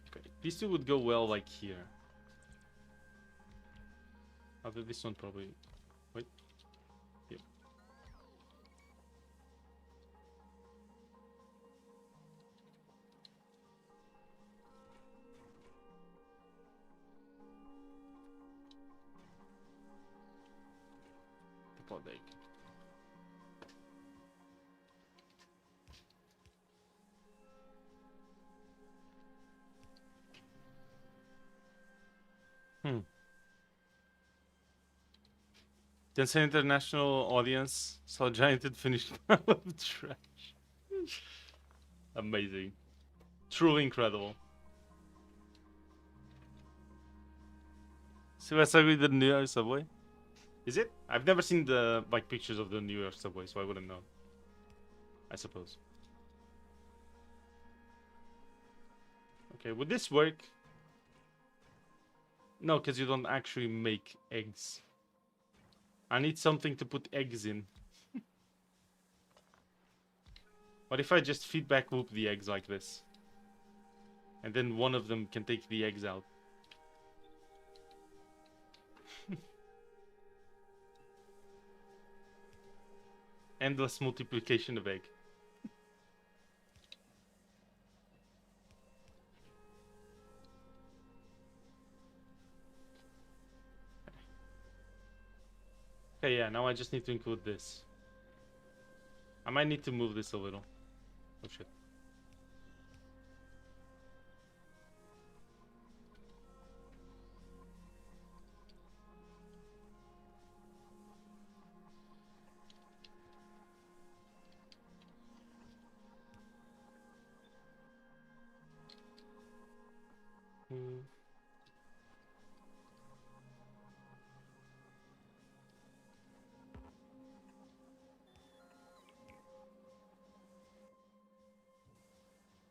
Okay. These two would go well, like, here. Although this one probably... Wait. Yep. The pod egg. Just an international audience saw Giant finished pile of trash. Amazing. Truly incredible. See what's up with the New York subway? Is it? I've never seen the like pictures of the New York subway, so I wouldn't know. I suppose. Okay, would this work? No, because you don't actually make eggs. I need something to put eggs in. What if I just feedback loop the eggs like this? And then one of them can take the eggs out. Endless multiplication of egg. Okay, yeah, now I just need to include this. I might need to move this a little. Oh shit.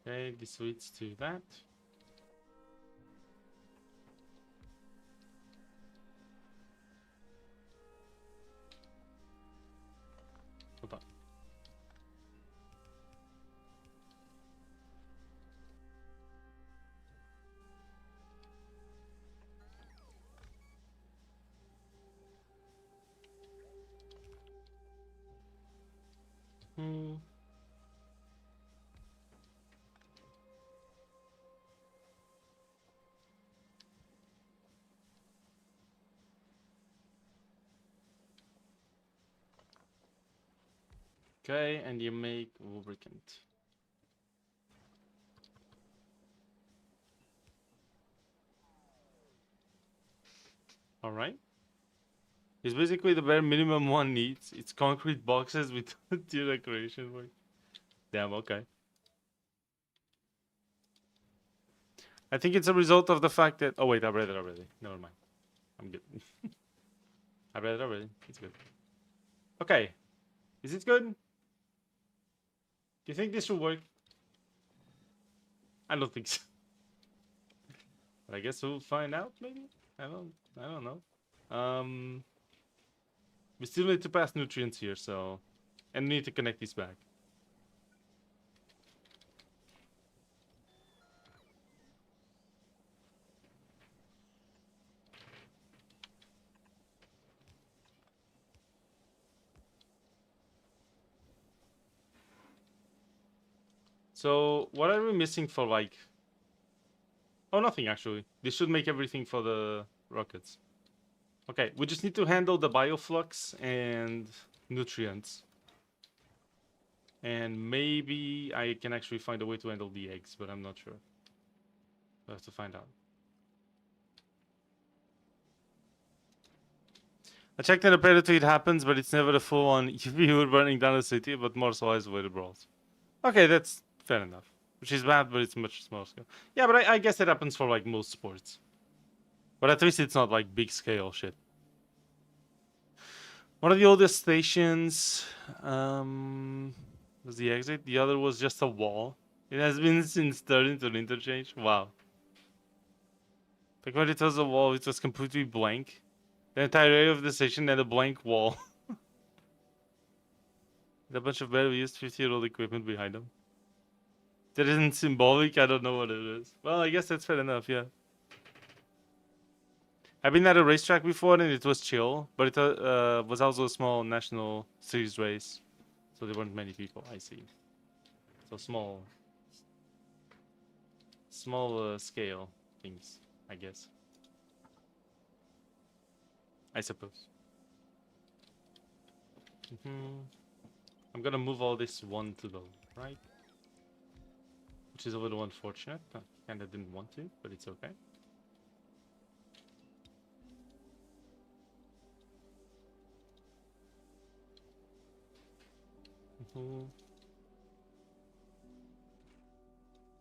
Okay, this leads to that. Hold on. Hmm. Okay, and you make lubricant. All right. It's basically the bare minimum one needs. It's concrete boxes with two decoration work. Damn, okay. I think it's a result of the fact that... Oh, wait, I read it already. Never mind. I'm good. I read it already. It's good. Okay. Is it good? Do you think this will work? I don't think so. But I guess we'll find out, maybe? I don't know. We still need to pass nutrients here, so... And we need to connect these back. So, what are we missing for, like... Oh, nothing, actually. This should make everything for the rockets. Okay, we just need to handle the bioflux and nutrients. And maybe I can actually find a way to handle the eggs, but I'm not sure. We'll have to find out. I checked in the Predator, it happens, but it's never a full-on UV wood burning down the city, but more so isolated brawls. Okay, that's fair enough. Which is bad, but it's much smaller scale. Yeah, but I guess it happens for, like, most sports. But at least it's not, like, big-scale shit. One of the oldest stations was the exit. The other was just a wall. It has been since turning to an interchange. Wow. Like when it was a wall, it was completely blank. The entire area of the station had a blank wall. With a bunch of barely used 50-year-old equipment behind them. That isn't symbolic, I don't know what it is. Well, I guess that's fair enough, yeah. I've been at a racetrack before and it was chill, but it was also a small national series race. So there weren't many people, I see. So small scale things, I guess. I suppose. I'm gonna move all this one to the right. Which is a little unfortunate. I kinda didn't want to, but it's okay.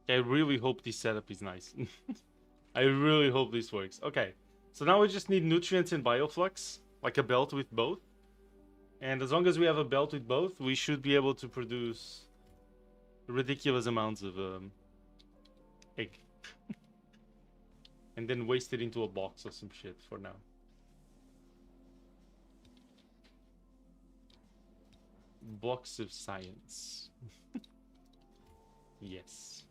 I really hope this setup is nice. I really hope this works. Okay, so now we just need nutrients and bioflux, like a belt with both. And as long as we have a belt with both, we should be able to produce ridiculous amounts of egg. And then waste it into a box or some shit for now. Box of science. Yes.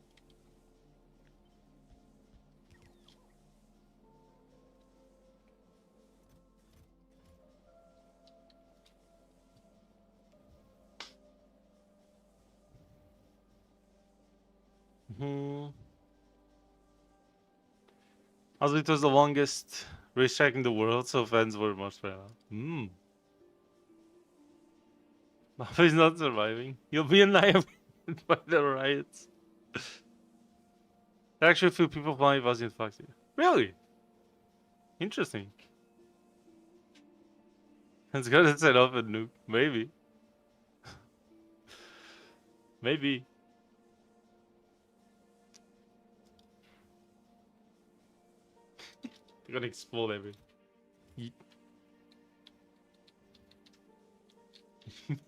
Also, it was the longest racetrack in the world, so fans were more spread out. He's not surviving. He'll be annihilated by the riots. There are actually a few people playing Vazian Factorio. Really? Interesting. It's gonna set off a nuke. Maybe. Maybe. They're gonna explode everything.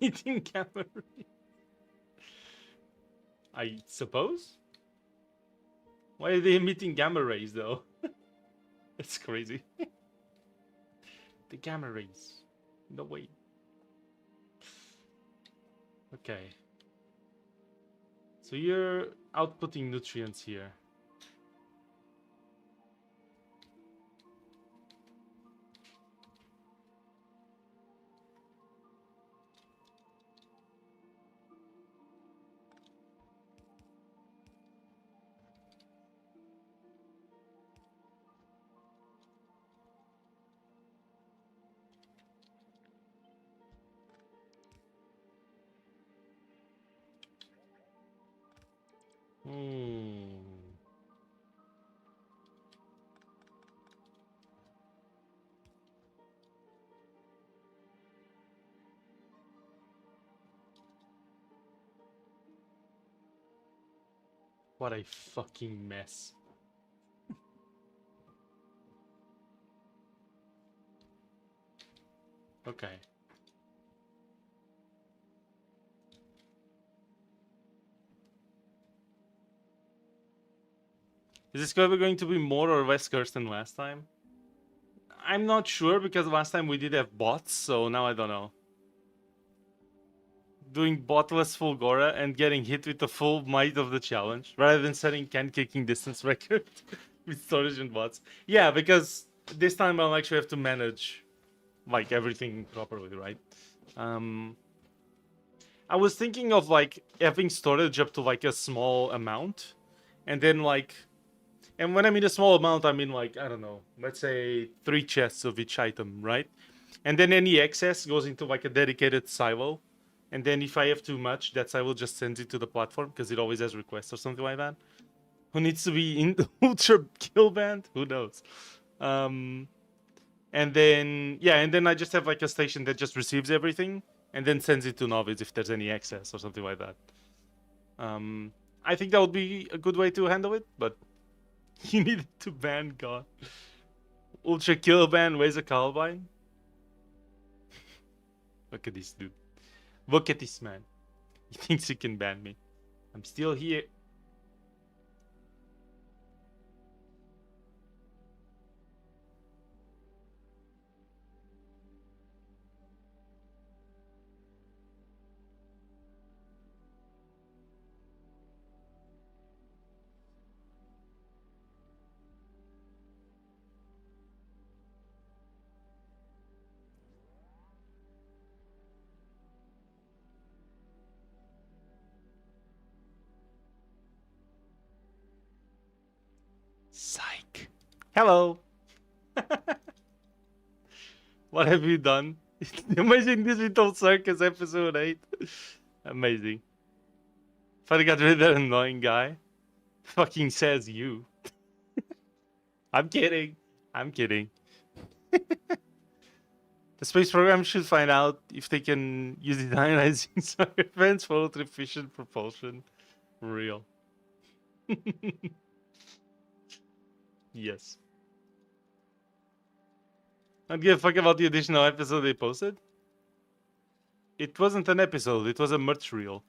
Meeting camera. I suppose? Why are they emitting gamma rays though? It's crazy. The gamma rays. No way. Okay. So you're outputting nutrients here. Hmm. What a fucking mess. Okay. Is this going to be more or less cursed than last time? I'm not sure because last time we did have bots, so now I don't know. Doing botless Fulgora and getting hit with the full might of the challenge rather than setting can kicking distance record with storage and bots. Yeah, because this time I'll actually have to manage like everything properly, right? I was thinking of like having storage up to like a small amount and then like, and when I mean a small amount, I mean like, I don't know, let's say 3 chests of each item, right? And then any excess goes into like a dedicated silo. And then if I have too much, that silo just sends it to the platform because it always has requests or something like that. Who needs to be in the ultra kill band? Who knows? And then, yeah, and then I just have like a station that just receives everything and then sends it to novice if there's any excess or something like that. I think that would be a good way to handle it, but you need to ban God. Ultra kill ban, where's a Columbine? Look at this dude. Look at this man. He thinks he can ban me. I'm still here. Psych. Hello. What have you done? The Amazing Digital Circus episode 8. Amazing. Finally got rid of that annoying guy. Fucking says you. I'm kidding. I'm kidding. The space program should find out if they can use the ionizing solar events for ultra efficient propulsion. Real. Yes. I don't give a fuck about the additional episode they posted. It wasn't an episode, it was a merch reel.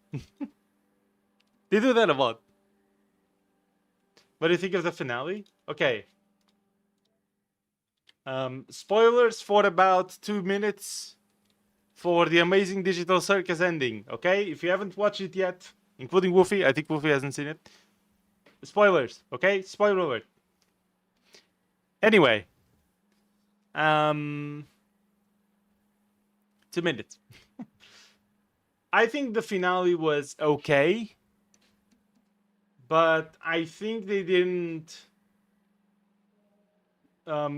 They do that a lot. What do you think of the finale? Okay. Spoilers for about 2 minutes for the Amazing Digital Circus ending, okay? If you haven't watched it yet, including Woofy, I think Woofy hasn't seen it. Spoilers, okay? Spoiler alert. Anyway. 2 minutes. I think the finale was okay. But I think they didn't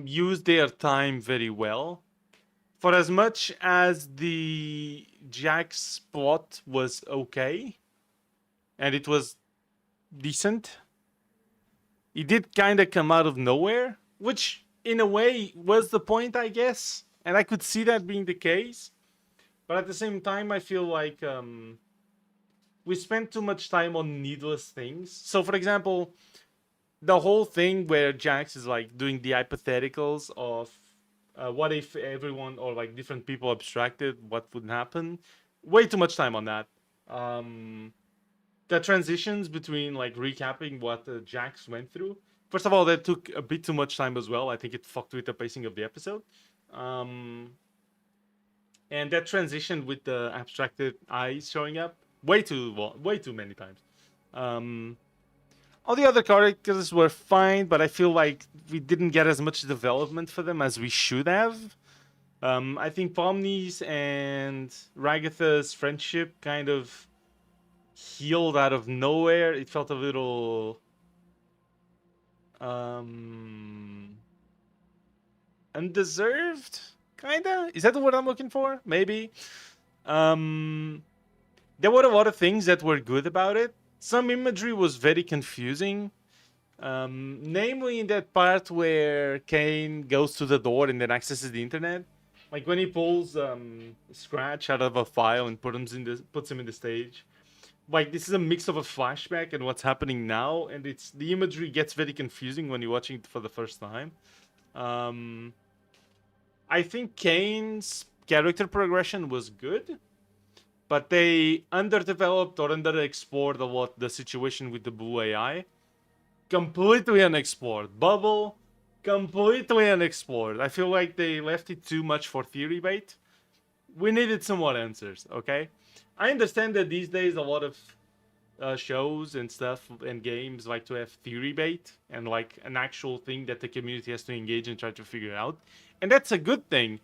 use their time very well. For as much as the Jack spot was okay, and it was decent, it did kind of come out of nowhere, which in a way was the point, I guess. And I could see that being the case. But at the same time, I feel like we spent too much time on needless things. So, for example, the whole thing where Jax is like doing the hypotheticals of what if everyone or like different people abstracted, what would happen? Way too much time on that. the transitions between like recapping what Jax went through. First of all, that took a bit too much time as well. I think it fucked with the pacing of the episode. And that transition with the abstracted eyes showing up way too many times. All the other characters were fine, but I feel like we didn't get as much development for them as we should have. I think Pomni's and Ragatha's friendship kind of healed out of nowhere. It felt a little undeserved, kinda. Is that the word I'm looking for? Maybe. There were a lot of things that were good about it. Some imagery was very confusing. Namely in that part where Kane goes to the door and then accesses the internet. Like when he pulls Scratch out of a file and puts him in the stage. Like this is a mix of a flashback and what's happening now, and the imagery gets very confusing when you're watching it for the first time. I think Kane's character progression was good, but they underdeveloped or underexplored a lot the situation with the blue AI. Completely unexplored. Bubble, completely unexplored. I feel like they left it too much for theory bait. We needed some more answers, okay? I understand that these days a lot of shows and stuff and games like to have theory bait and like an actual thing that the community has to engage and try to figure out. And that's a good thing.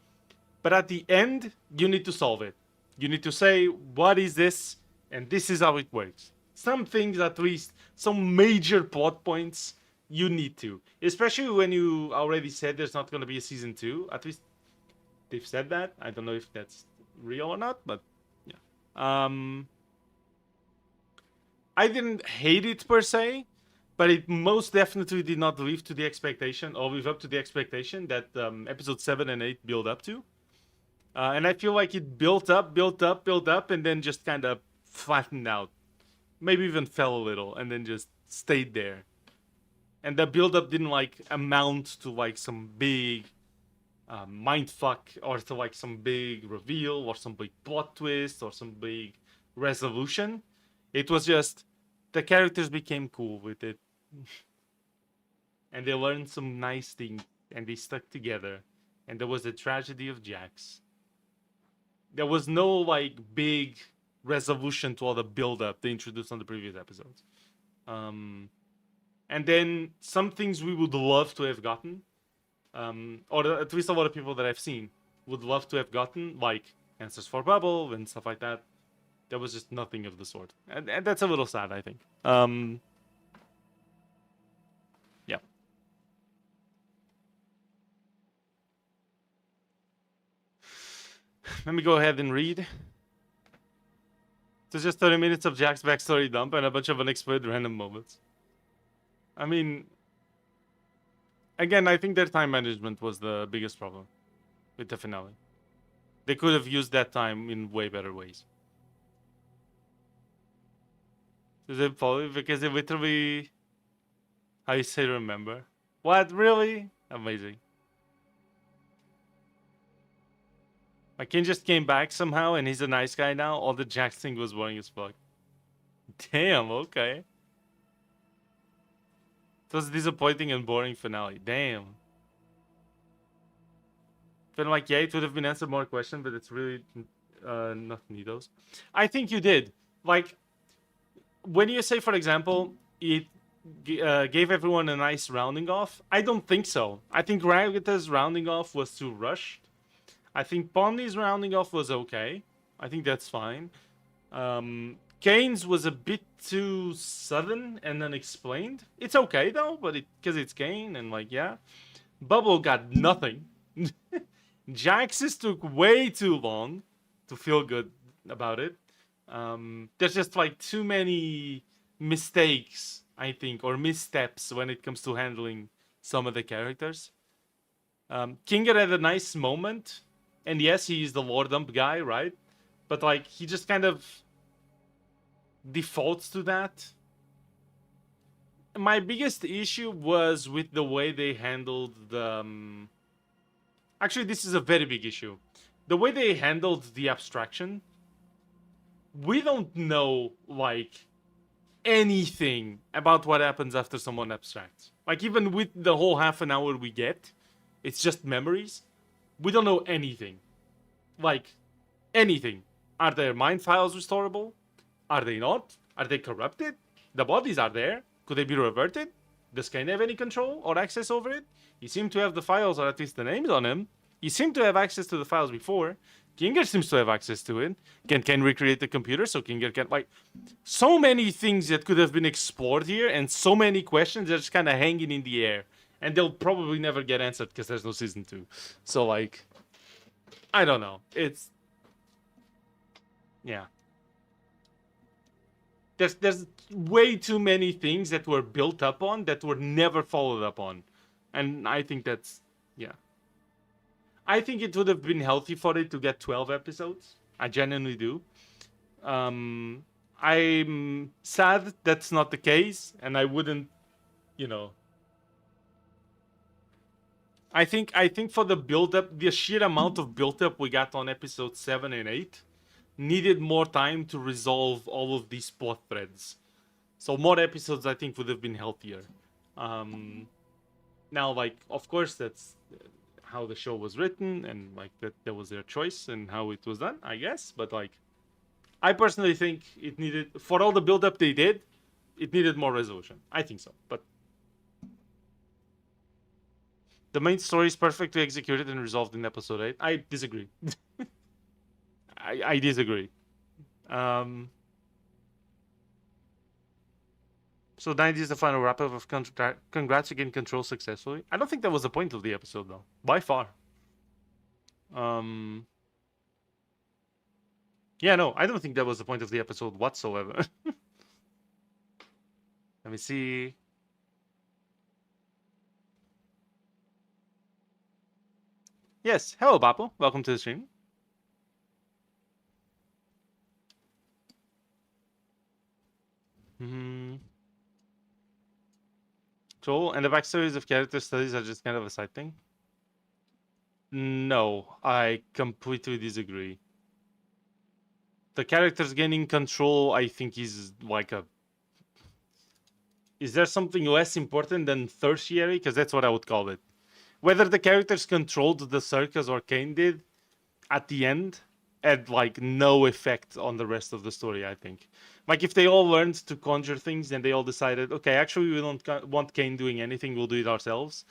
But at the end, you need to solve it. You need to say, what is this? And this is how it works. Some things, at least, some major plot points, you need to. Especially when you already said there's not going to be a season 2. At least they've said that. I don't know if that's real or not, but yeah. I didn't hate it per se, but it most definitely did not live to the expectation, or live up to the expectation that episode 7 and 8 build up to. And I feel like it built up, and then just kind of flattened out. Maybe even fell a little, and then just stayed there. And the build-up didn't, like, amount to, like, some big mindfuck, or to, like, some big reveal, or some big plot twist, or some big resolution. It was just, the characters became cool with it. And they learned some nice things, and they stuck together. And there was the tragedy of Jax. There was no, like, big resolution to all the build-up they introduced on the previous episodes. And then some things we would love to have gotten, or at least a lot of people that I've seen would love to have gotten, like Answers for Bubble and stuff like that. There was just nothing of the sort. And that's a little sad, I think. Yeah. Let me go ahead and read. It's just 30 minutes of Jack's backstory dump and a bunch of unexplained random moments. I mean, again, I think their time management was the biggest problem with the finale. They could have used that time in way better ways. Does it follow? Because they literally... How you say remember? What? Really? Amazing. Like, King just came back somehow and he's a nice guy now. All the Jax thing was boring as fuck. Damn, okay. It was a disappointing and boring finale. Damn. Feel like, yeah, it would have been answered more questions, but it's really not needles. I think you did. Like, when you say, for example, it gave everyone a nice rounding off, I don't think so. I think Ragatha's rounding off was too rushed. I think Pomni's rounding off was okay. I think that's fine. Kane's was a bit too sudden and unexplained. It's okay though, but because it's Kane and like, yeah. Bubble got nothing. Jax's took way too long to feel good about it. There's just like too many mistakes, I think, or missteps when it comes to handling some of the characters. Kinger had a nice moment. And yes, he's the lore dump guy, right? But like, he just kind of defaults to that. My biggest issue was with the way they handled the... Actually, this is a very big issue. The way they handled the abstraction. We don't know, like, anything about what happens after someone abstracts. Like, even with the whole half an hour we get, it's just memories. We don't know anything. Like, anything. Are their mind files restorable? Are they not? Are they corrupted? The bodies are there. Could they be reverted? Does Kane have any control or access over it? He seemed to have the files, or at least the names on him. He seemed to have access to the files before. Kinger seems to have access to it. Can Ken recreate the computer so Kinger can, like, so many things that could have been explored here, and so many questions that are just kind of hanging in the air. And they'll probably never get answered because there's no season 2. So, like, I don't know. It's, yeah. There's way too many things that were built up on that were never followed up on. And I think that's, yeah. I think it would have been healthy for it to get 12 episodes. I genuinely do. I'm sad that's not the case, and I wouldn't, you know. I think for the build-up, the sheer amount of build-up we got on episode 7 and 8 needed more time to resolve all of these plot threads. So more episodes, I think, would have been healthier. Now, like, of course, that's how the show was written, and like that was their choice and how it was done, I guess. But like, I personally think it needed, for all the build-up they did, it needed more resolution. I think so, but the main story is perfectly executed and resolved in episode 8. I disagree. I disagree. So 90 is the final wrap-up of Congrats Again Control successfully. I don't think that was the point of the episode, though. By far. Yeah, no, I don't think that was the point of the episode whatsoever. Let me see. Yes, hello, Bapo. Welcome to the stream. Joel, and the backstories of character studies are just kind of a side thing? No, I completely disagree. The characters gaining control, I think, is like a... Is there something less important than tertiary? Because that's what I would call it. Whether the characters controlled the circus or Kane did, at the end, had like no effect on the rest of the story, I think. Like, if they all learned to conjure things and they all decided, okay, actually we don't want Kane doing anything, we'll do it ourselves.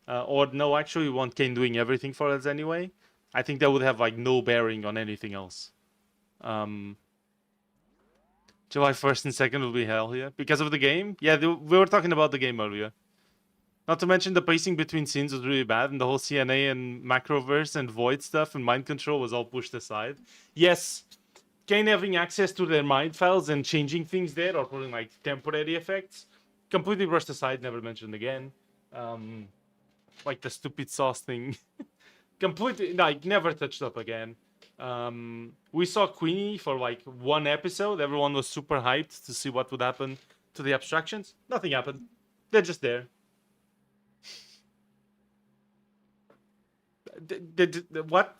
Or no, actually we want Kane doing everything for us anyway. I think that would have like no bearing on anything else. July 1st and 2nd will be hell, yeah. Because of the game? Yeah, we were talking about the game earlier. Not to mention the pacing between scenes was really bad, and the whole CNA and Macroverse and Void stuff and mind control was all pushed aside. Yes, Kane having access to their mind files and changing things there, or putting like temporary effects, completely brushed aside, never mentioned again. Like the stupid sauce thing, completely like never touched up again. We saw Queenie for like one episode. Everyone was super hyped to see what would happen to the abstractions. Nothing happened. They're just there. What?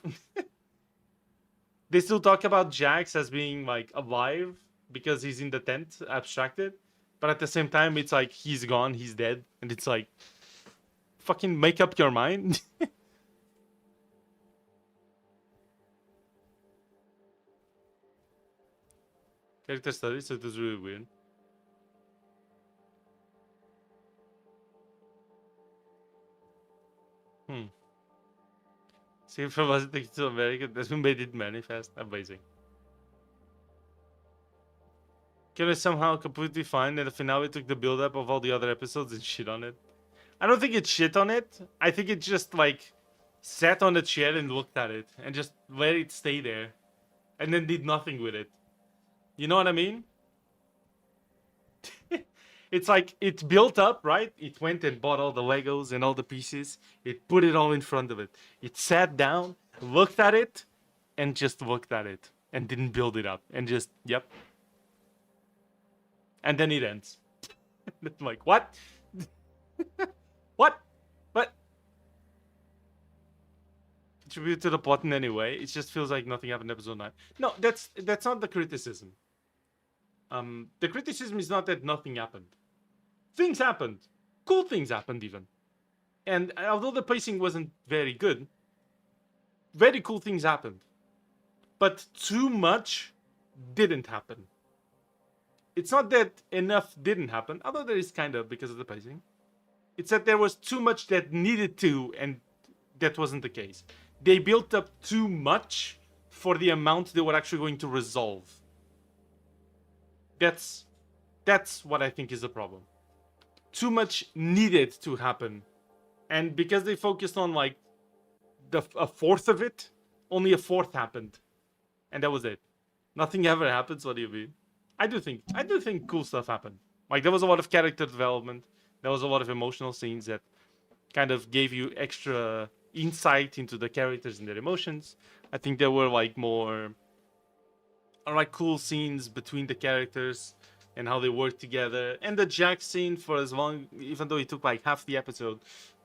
They still talk about Jax as being like alive because he's in the tent, abstracted, but at the same time it's like he's gone, he's dead, and it's like, fucking make up your mind. Character studies, so it was really weird. See if I wasn't taken to America, that's when made it manifest. Amazing. Can I somehow completely fine that the finale took the build up of all the other episodes and shit on it? I don't think it shit on it. I think it just like sat on the chair and looked at it and just let it stay there and then did nothing with it. You know what I mean? It's like it built up, right? It went and bought all the Legos and all the pieces. It put it all in front of it. It sat down, looked at it, and just looked at it and didn't build it up and just, yep. And then it ends. I'm like, what? What? What? Contribute to the plot in any way. It just feels like nothing happened in episode 9. No, that's not the criticism. The criticism is not that nothing happened. Things happened. Cool things happened even. And although the pacing wasn't very good, very cool things happened. But too much didn't happen. It's not that enough didn't happen, although there is kind of because of the pacing. It's that there was too much that needed to, and that wasn't the case. They built up too much for the amount they were actually going to resolve. That's what I think is the problem. Too much needed to happen, and because they focused on like a fourth of it, only a fourth happened, and that was it. Nothing ever happens. What do you mean? I do think cool stuff happened. Like there was a lot of character development. There was a lot of emotional scenes that kind of gave you extra insight into the characters and their emotions. I think there were like more like cool scenes between the characters and how they work together. And the Jack scene, for as long, even though it took like half the episode,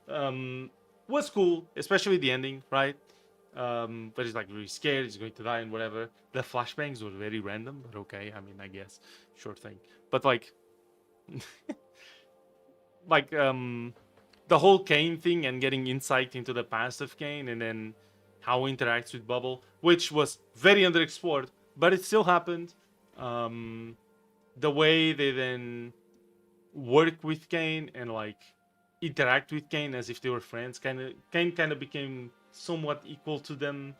was cool, especially the ending, right? But he's like really scared, he's going to die and whatever. The flashbangs were very random, but okay, I mean, I guess, sure thing. But like, like the whole Kane thing and getting insight into the past of Kane and then how he interacts with Bubble, which was very underexplored, but it still happened. The way they then work with Kane and like interact with Kane as if they were friends, Kane kind of became somewhat equal to them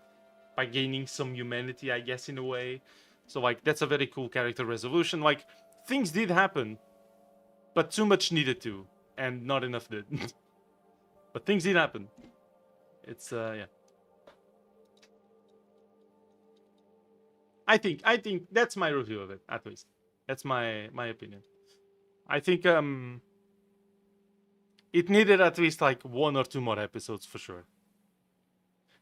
by gaining some humanity, I guess, in a way. So like that's a very cool character resolution. Like things did happen, but too much needed to, and not enough did. But things did happen. It's yeah. I think that's my review of it, at least. That's my opinion. I think it needed at least like one or two more episodes for sure.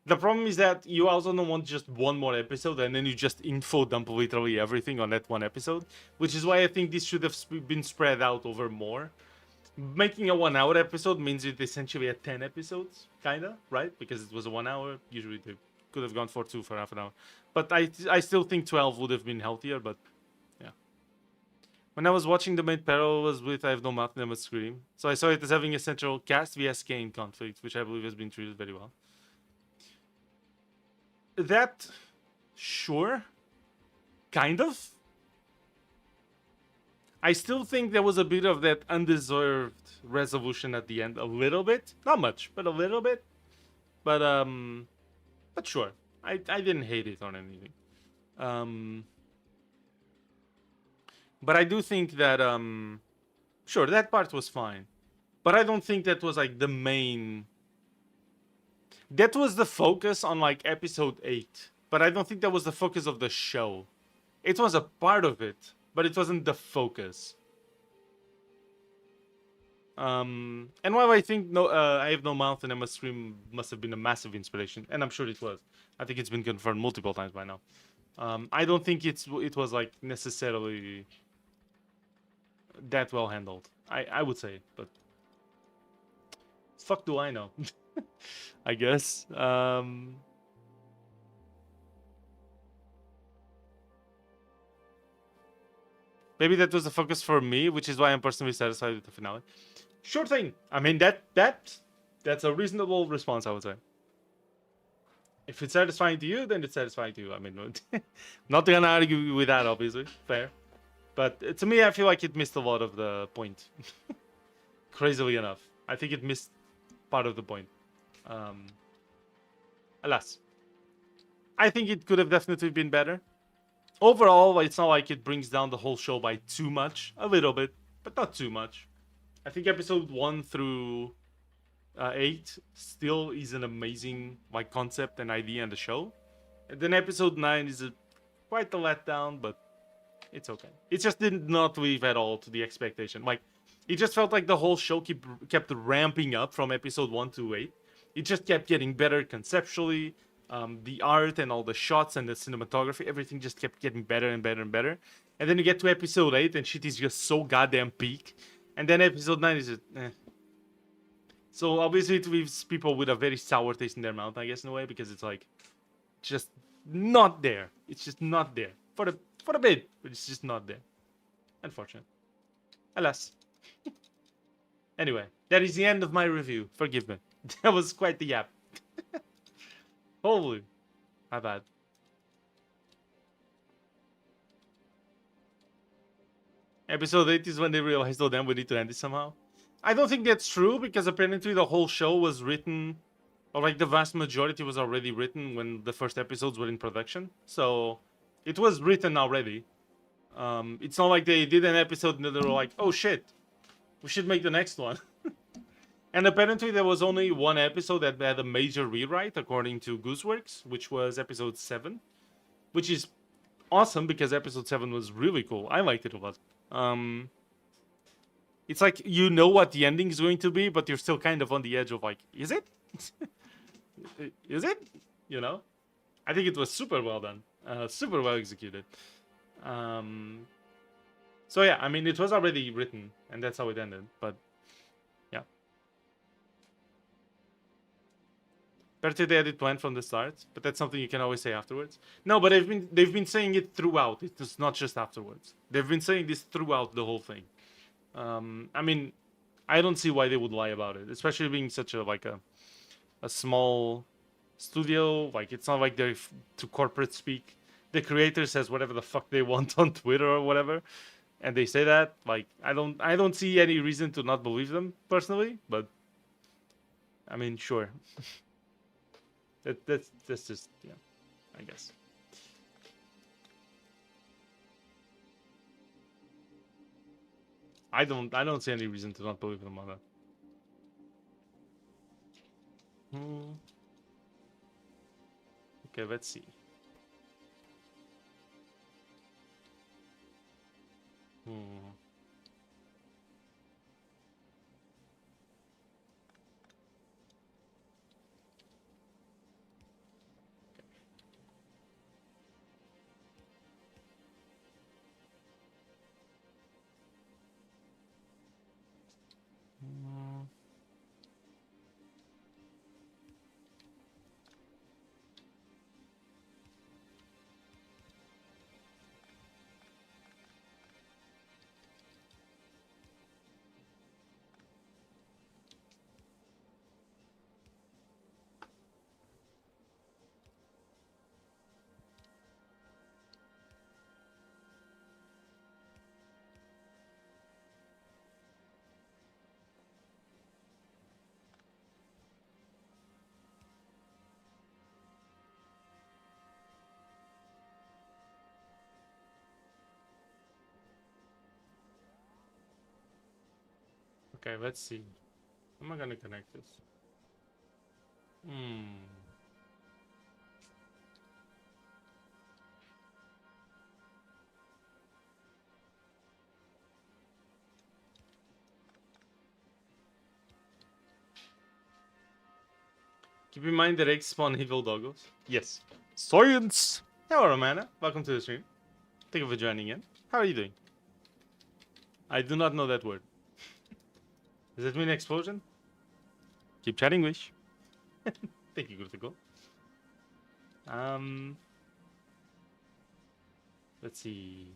The problem is that you also don't want just one more episode and then you just info dump literally everything on that one episode, which is why I think this should have been spread out over more. Making a 1 hour episode means it essentially had 10 episodes, kinda, right? Because it was a 1 hour. Usually they could have gone for 2 for half an hour. But I still think 12 would have been healthier, but yeah. When I was watching the main parallel was with I Have No Mouth, Never Scream. So I saw it as having a central cast vs Kane conflict, which I believe has been treated very well. That, sure, kind of. I still think there was a bit of that undeserved resolution at the end, a little bit, not much, but a little bit. But sure, I didn't hate it or anything. But I do think that sure, that part was fine, but I don't think that was like the main. That was the focus on like episode 8, but I don't think that was the focus of the show. It was a part of it, but it wasn't the focus. And while I think I Have No Mouth and Emma Scream must have been a massive inspiration, and I'm sure it was. I think it's been confirmed multiple times by now. I don't think it was like necessarily that well handled. I would say, but fuck do I know? I guess. Maybe that was the focus for me, which is why I'm personally satisfied with the finale. Sure thing. I mean that's a reasonable response, I would say. If it's satisfying to you, then it's satisfying to you. I mean, not gonna argue with that, obviously. Fair. But to me, I feel like it missed a lot of the point. Crazily enough. I think it missed part of the point. Alas. I think it could have definitely been better. Overall, it's not like it brings down the whole show by too much. A little bit, but not too much. I think episode 1 through 8 still is an amazing like concept and idea in the show. And then episode 9 is quite a letdown, but it's okay. It just did not live at all to the expectation. Like, it just felt like the whole show kept ramping up from episode 1 to 8. It just kept getting better conceptually. The art and all the shots and the cinematography, everything just kept getting better and better and better. And then you get to episode 8 and shit is just so goddamn peak. And then episode 9 is just, eh. So obviously it leaves people with a very sour taste in their mouth, I guess, in a way, because it's like, just not there. It's just not there. For a bit, but it's just not there. Unfortunate. Alas. Anyway, that is the end of my review. Forgive me. That was quite the yap. Holy. My bad. Episode 8 is when they realized, oh damn, we need to end it somehow. I don't think that's true, because apparently the whole show was written, or like the vast majority was already written when the first episodes were in production. So it was written already. It's not like they did an episode and they were like, oh shit, we should make the next one. And apparently there was only one episode that had a major rewrite, according to Gooseworks, which was episode 7. Which is awesome, because episode 7 was really cool. I liked it a lot. It's like, you know what the ending is going to be, but you're still kind of on the edge of like, is it? Is it? You know? I think it was super well done. Super well executed. So yeah, I mean, it was already written, and that's how it ended, but yeah. Better they had it planned from the start, but that's something you can always say afterwards. No, but they've been saying it throughout. It's not just afterwards. They've been saying this throughout the whole thing. I mean, I don't see why they would lie about it, especially being such a small studio. Like, it's not like they're to corporate speak. The creator says whatever the fuck they want on Twitter or whatever, and they say that. Like, I don't see any reason to not believe them personally, but I mean, sure. That's just, yeah, I guess. I don't see any reason to not believe them on that. Okay, let's see. Okay, let's see. How am I gonna connect this? Keep in mind that eggs spawn evil doggos. Yes. Science! Hello, Romana. Welcome to the stream. Thank you for joining in. How are you doing? I do not know that word. Does that mean explosion? Keep chatting, wish. Thank you, Critical. Let's see.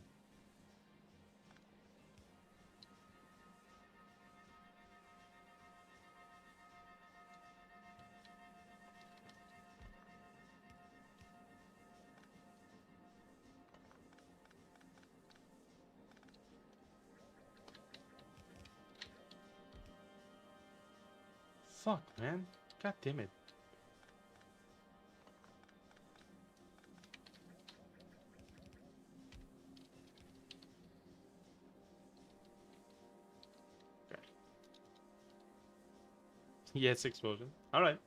Fuck, man. God damn it. Okay. Yes, explosion. Alright.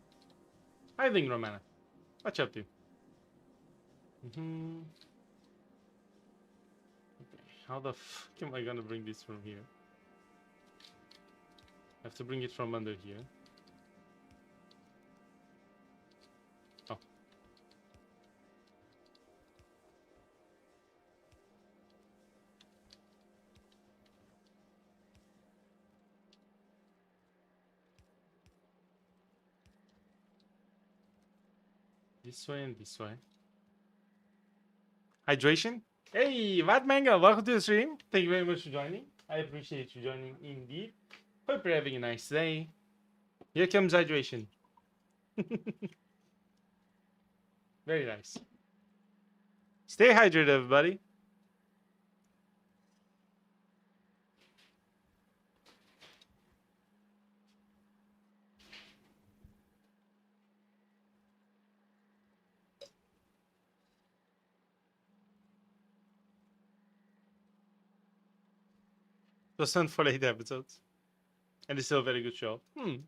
Hi, Ling Romana. What you up to? Okay. How the fuck am I gonna bring this from here? I have to bring it from under here. Oh. This way and this way. Hydration? Hey, Vat Manga, welcome to the stream. Thank you very much for joining. I appreciate you joining indeed. Hope you're having a nice day. Here comes hydration. Very nice. Stay hydrated, everybody. It was done for 8 episodes. And it's still a very good show. I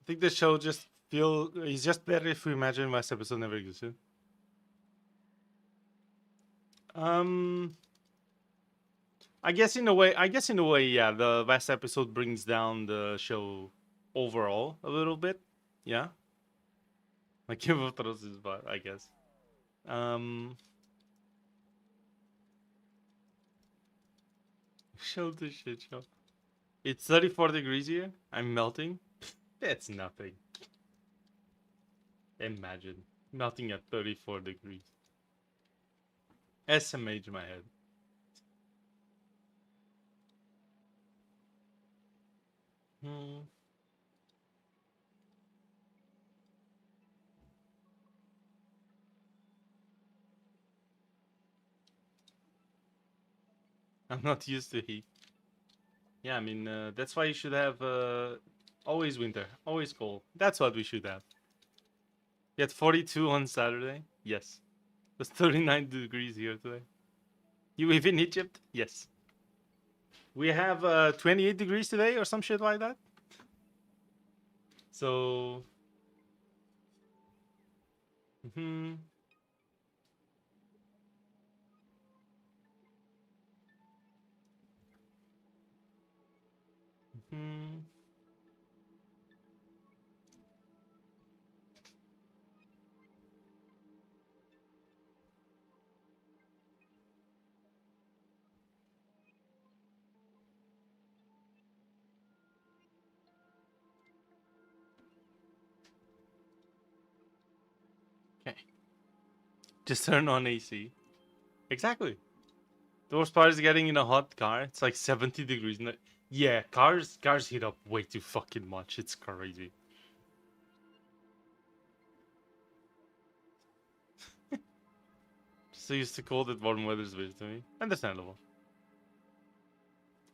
think the show just it's just better if we imagine last episode never existed. I guess in a way, yeah, the last episode brings down the show overall a little bit. Yeah. Like Game of Thrones is bad, I guess. Show the shit show. It's 34 degrees here. I'm melting. That's nothing. Imagine melting at 34 degrees. SMH in my head. I'm not used to heat. Yeah, I mean, that's why you should have always winter, always cold. That's what we should have. You had 42 on Saturday? Yes. It was 39 degrees here today. You live in Egypt? Yes. We have 28 degrees today or some shit like that. So... Okay. Just turn on AC. Exactly. The worst part is getting in a hot car. It's like 70 degrees. Yeah, cars heat up way too fucking much. It's crazy. So used to cold that warm weather is weird to me. Understandable.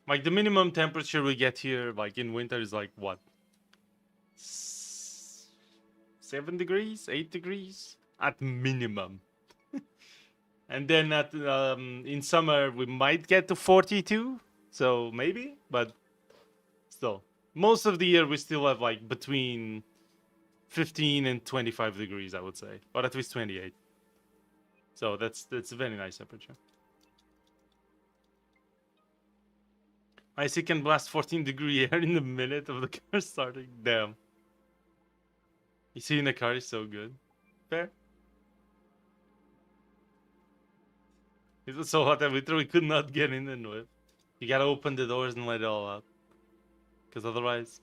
Like the minimum temperature we get here, like in winter, is like what? 7 degrees, 8 degrees at minimum. And then at in summer we might get to 42, so maybe, but still, most of the year we still have like between 15 and 25 degrees, I would say, or at least 28. So that's a very nice temperature. IC can blast 14-degree air in the minute of the car starting. Damn. You see in the car is so good. Fair. It was so hot that we literally could not get in and with. You gotta open the doors and let it all out. Because otherwise...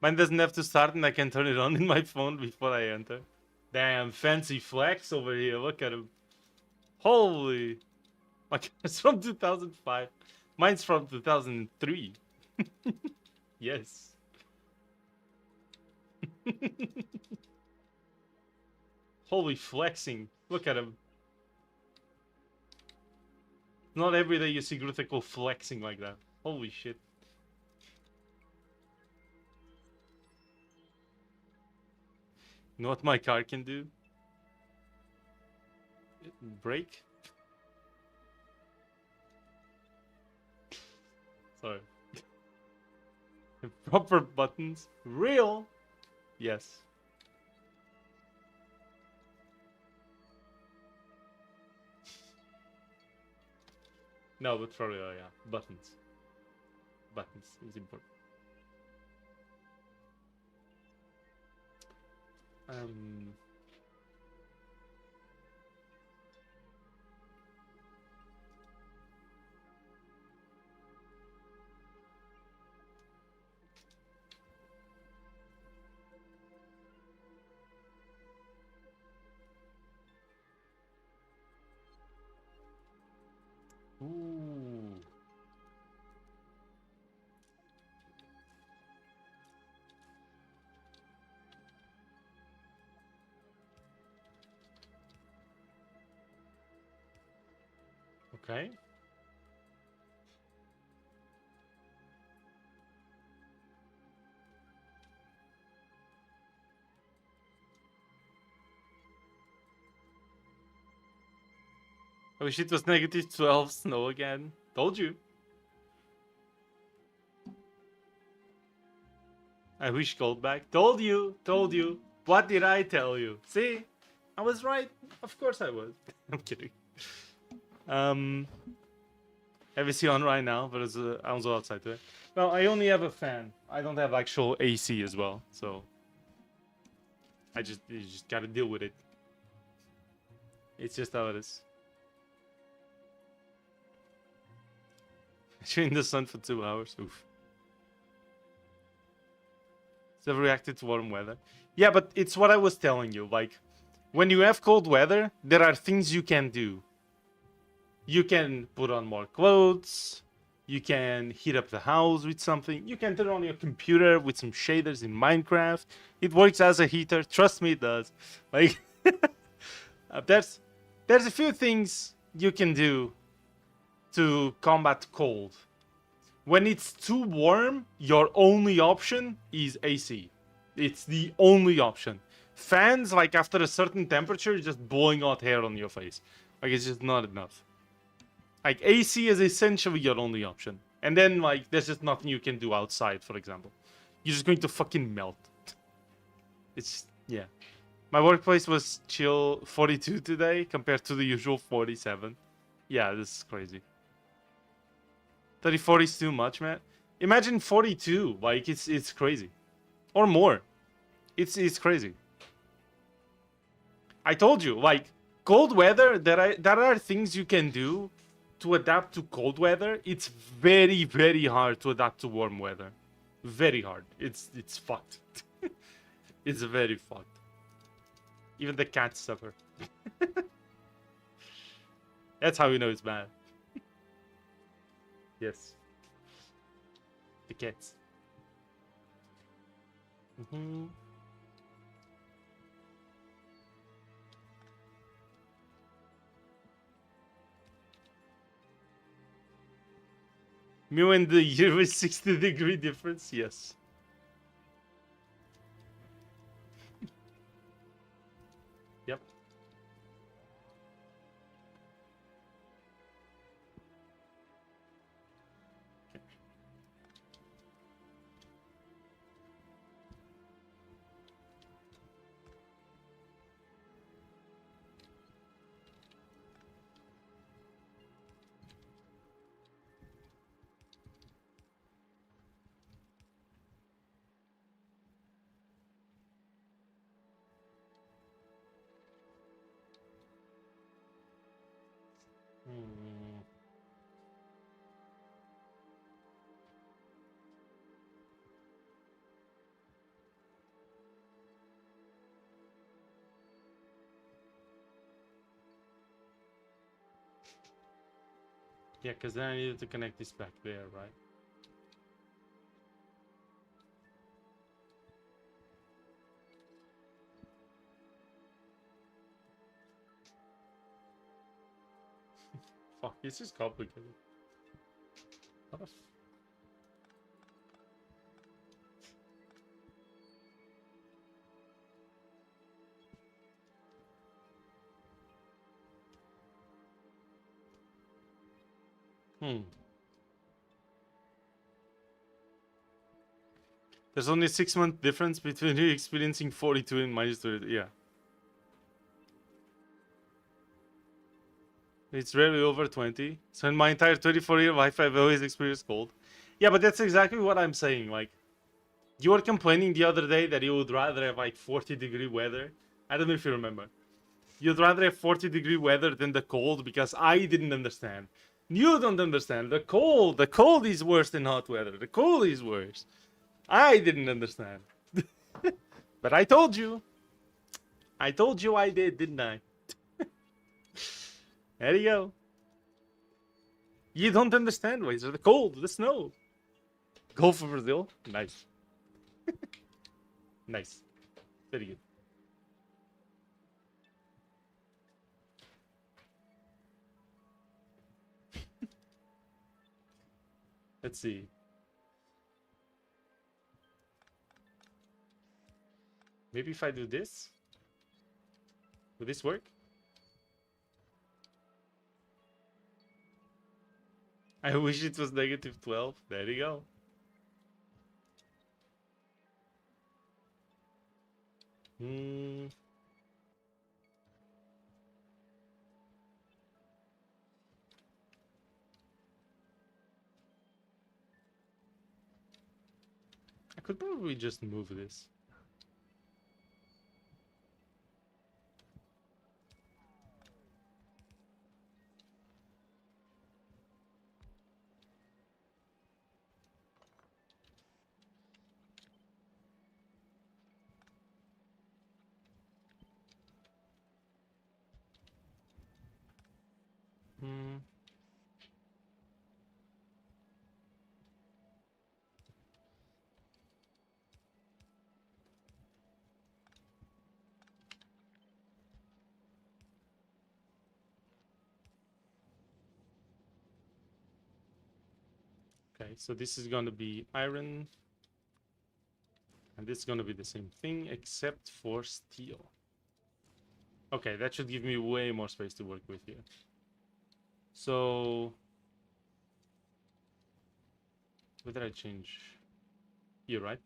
Mine doesn't have to start and I can turn it on in my phone before I enter. Damn, fancy flex over here. Look at him. Holy. My car's from 2005. Mine's from 2003. Yes. Holy flexing. Look at him. Not every day you see Gruthical flexing like that. Holy shit. You know what my car can do? Brake? Sorry. Proper buttons. Real? Yes. No, but for real, yeah. Buttons. Buttons is important. Okay. I wish it was -12 snow again. Told you. I wish cold back. Told you. Told you. What did I tell you? See? I was right. Of course I was. I'm kidding. ABC on right now, but it's I'm also outside today. Well, I only have a fan. I don't have actual AC as well, so you just gotta deal with it. It's just how it is. You're in the sun for 2 hours. Oof. It's never reacted to warm weather. Yeah, but it's what I was telling you. Like, when you have cold weather, there are things you can do. You can put on more clothes. You can heat up the house with something. You can turn on your computer with some shaders in Minecraft. It works as a heater. Trust me, it does. Like, there's a few things you can do to combat cold. When it's too warm, your only option is AC. It's the only option. Fans, like after a certain temperature, just blowing hot hair on your face. Like, it's just not enough. Like, AC is essentially your only option. And then, like, there's just nothing you can do outside, for example. You're just going to fucking melt. It's, yeah. My workplace was chill 42 today compared to the usual 47. Yeah, this is crazy. 34 is too much, man. Imagine 42. Like, it's crazy. Or more. It's crazy. I told you, like, cold weather, there are things you can do to adapt to cold weather. It's very, very hard to adapt to warm weather. Very hard. It's fucked. It's very fucked. Even the cats suffer. That's how you know it's bad. Yes. The cats. Mm-hmm. Me and the year with 60-degree difference? Yes. Yep. Hmm. Yeah, because then I needed to connect this back there, right? Fuck, this is complicated. What the f- There's only a 6-month difference between you experiencing 42 and -30. Yeah. It's rarely over 20. So in my entire 24-year life, I've always experienced cold. Yeah, but that's exactly what I'm saying. Like, you were complaining the other day that you would rather have like 40-degree weather. I don't know if you remember. You'd rather have 40-degree weather than the cold because I didn't understand. You don't understand. The cold is worse than hot weather. The cold is worse. I didn't understand. But I told you. I told you I did, didn't I? There you go. You don't understand, Wazer. The cold, the snow. Go for Brazil. Nice. Nice. Very good. Let's see. Maybe if I do this, will this work? I wish it was negative 12. There you go. I could probably just move this. Okay, so this is gonna be iron. And this is gonna be the same thing, except for steel. Okay, that should give me way more space to work with here. So... what did I change? Here, right?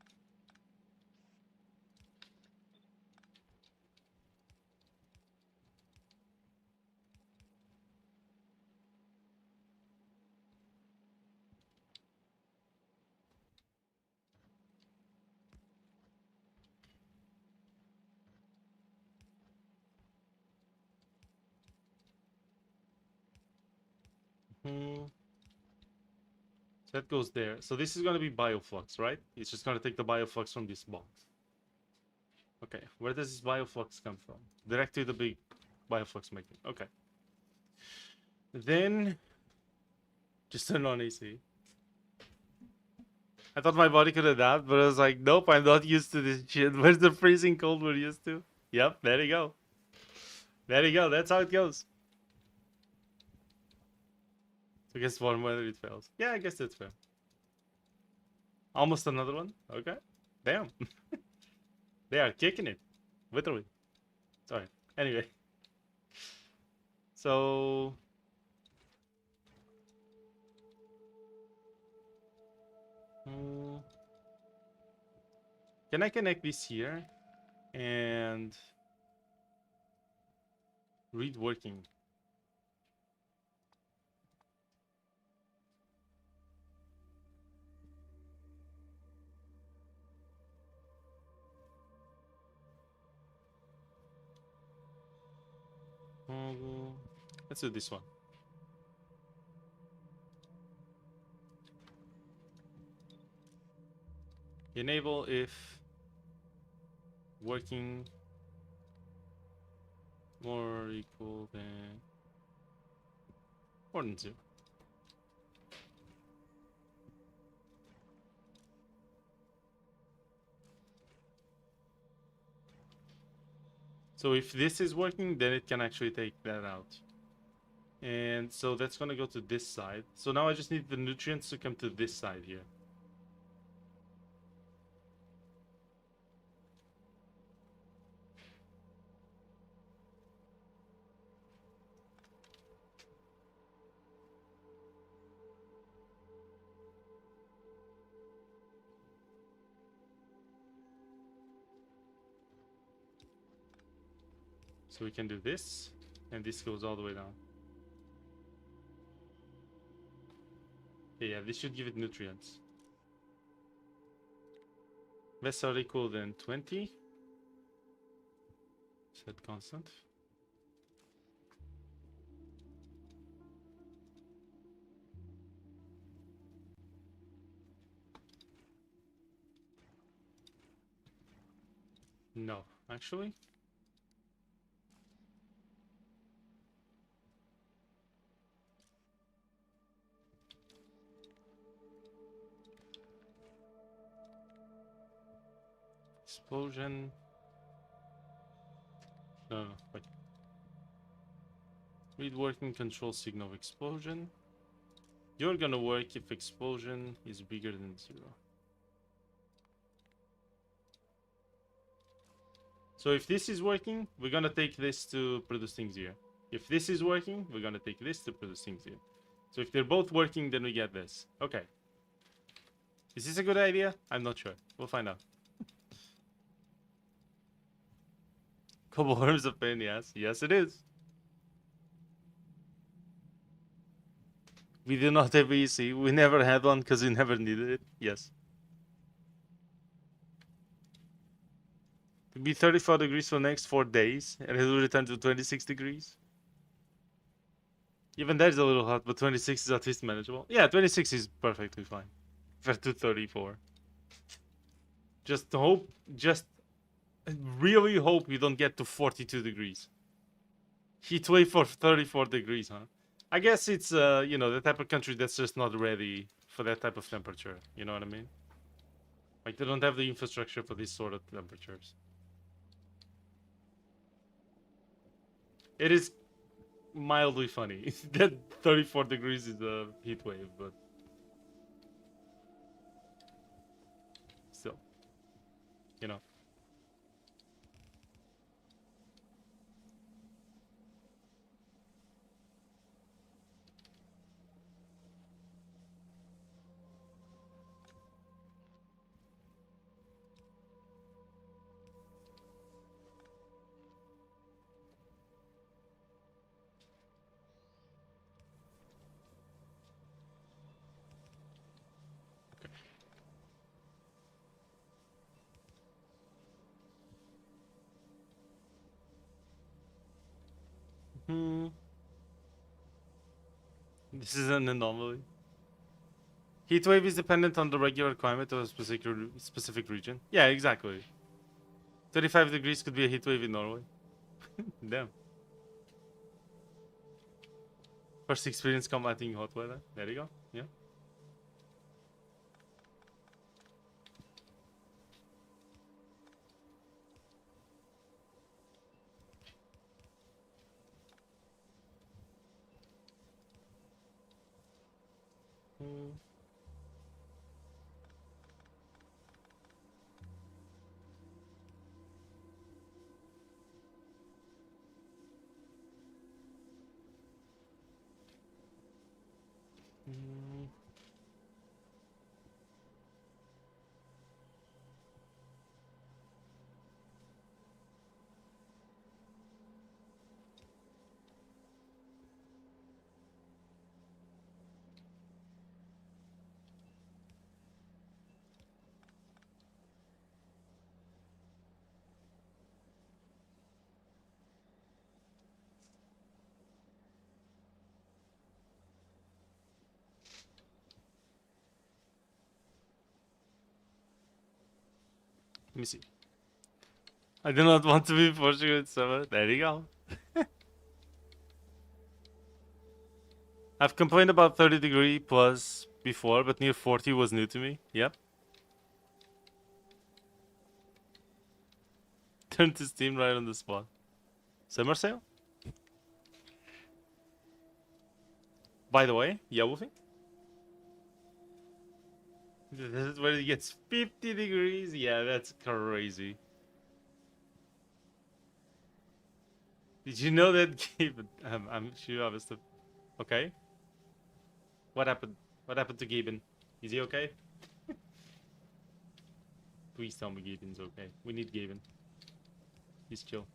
So that goes there. So this is going to be bioflux, right? It's just going to take the bioflux from this box. Okay, where does this bioflux come from? Directly the big bioflux making. Okay. Then just turn on AC. I thought my body could adapt, but I was like, nope, I'm not used to this shit. Where's the freezing cold we're used to? Yep, there you go. There you go, that's how it goes. So it gets warm whether it fails. Yeah, I guess that's fair. Almost another one? Okay. Damn. They are kicking it. Literally. Sorry. Anyway. So... can I connect this here? And... read working. Let's do this one. Enable if working more equal than more than 0. So if this is working, then it can actually take that out. And so that's gonna go to this side. So now I just need the nutrients to come to this side here. So we can do this, and this goes all the way down. Okay, yeah, this should give it nutrients. Less or equal than 20. Set constant. No, actually. Explosion. No, wait. Read working control signal of explosion. You're gonna work if explosion is bigger than 0. So if this is working, we're gonna take this to produce things here. If this is working, we're gonna take this to produce things here. So if they're both working, then we get this. Okay. Is this a good idea? I'm not sure. We'll find out. Couple worms of pain, yes. Yes, it is. We do not have EC. We never had one because we never needed it. Yes. It'll be 34 degrees for the next 4 days, and it will return to 26 degrees. Even that is a little hot, but 26 is at least manageable. Yeah, 26 is perfectly fine. Compared to 34. Just really hope we don't get to 42 degrees. Heat wave for 34 degrees, huh? I guess it's, you know, the type of country that's just not ready for that type of temperature. You know what I mean? Like, they don't have the infrastructure for these sort of temperatures. It is mildly funny that 34 degrees is a heat wave, but still, you know. Hmm. This is an anomaly. Heat wave is dependent on the regular climate of a specific region. Yeah, exactly. 35 degrees could be a heat wave in Norway. Damn. First experience combating hot weather. There you go. Yeah. Hmm. Hmm. Let me see. I do not want to be Portugal in summer. There you go. I've complained about 30-degree plus before, but near 40 was new to me. Yep. Turn to Steam right on the spot. Summer sale? By the way, yeah, Wolfie? This is where it gets 50 degrees? Yeah, that's crazy. Did you know that Gabe... I'm sure I was... Okay. What happened? What happened to Gaben? Is he okay? Please tell me Gaben's okay. We need Gaben. He's chill.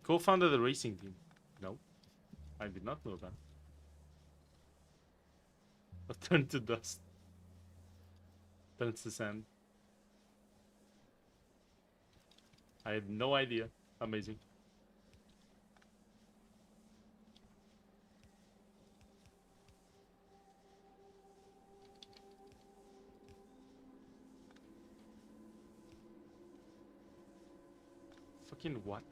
Co-founded the racing team. No. I did not know that. But turned to dust. Turns to sand. I had no idea. Amazing. Fucking what?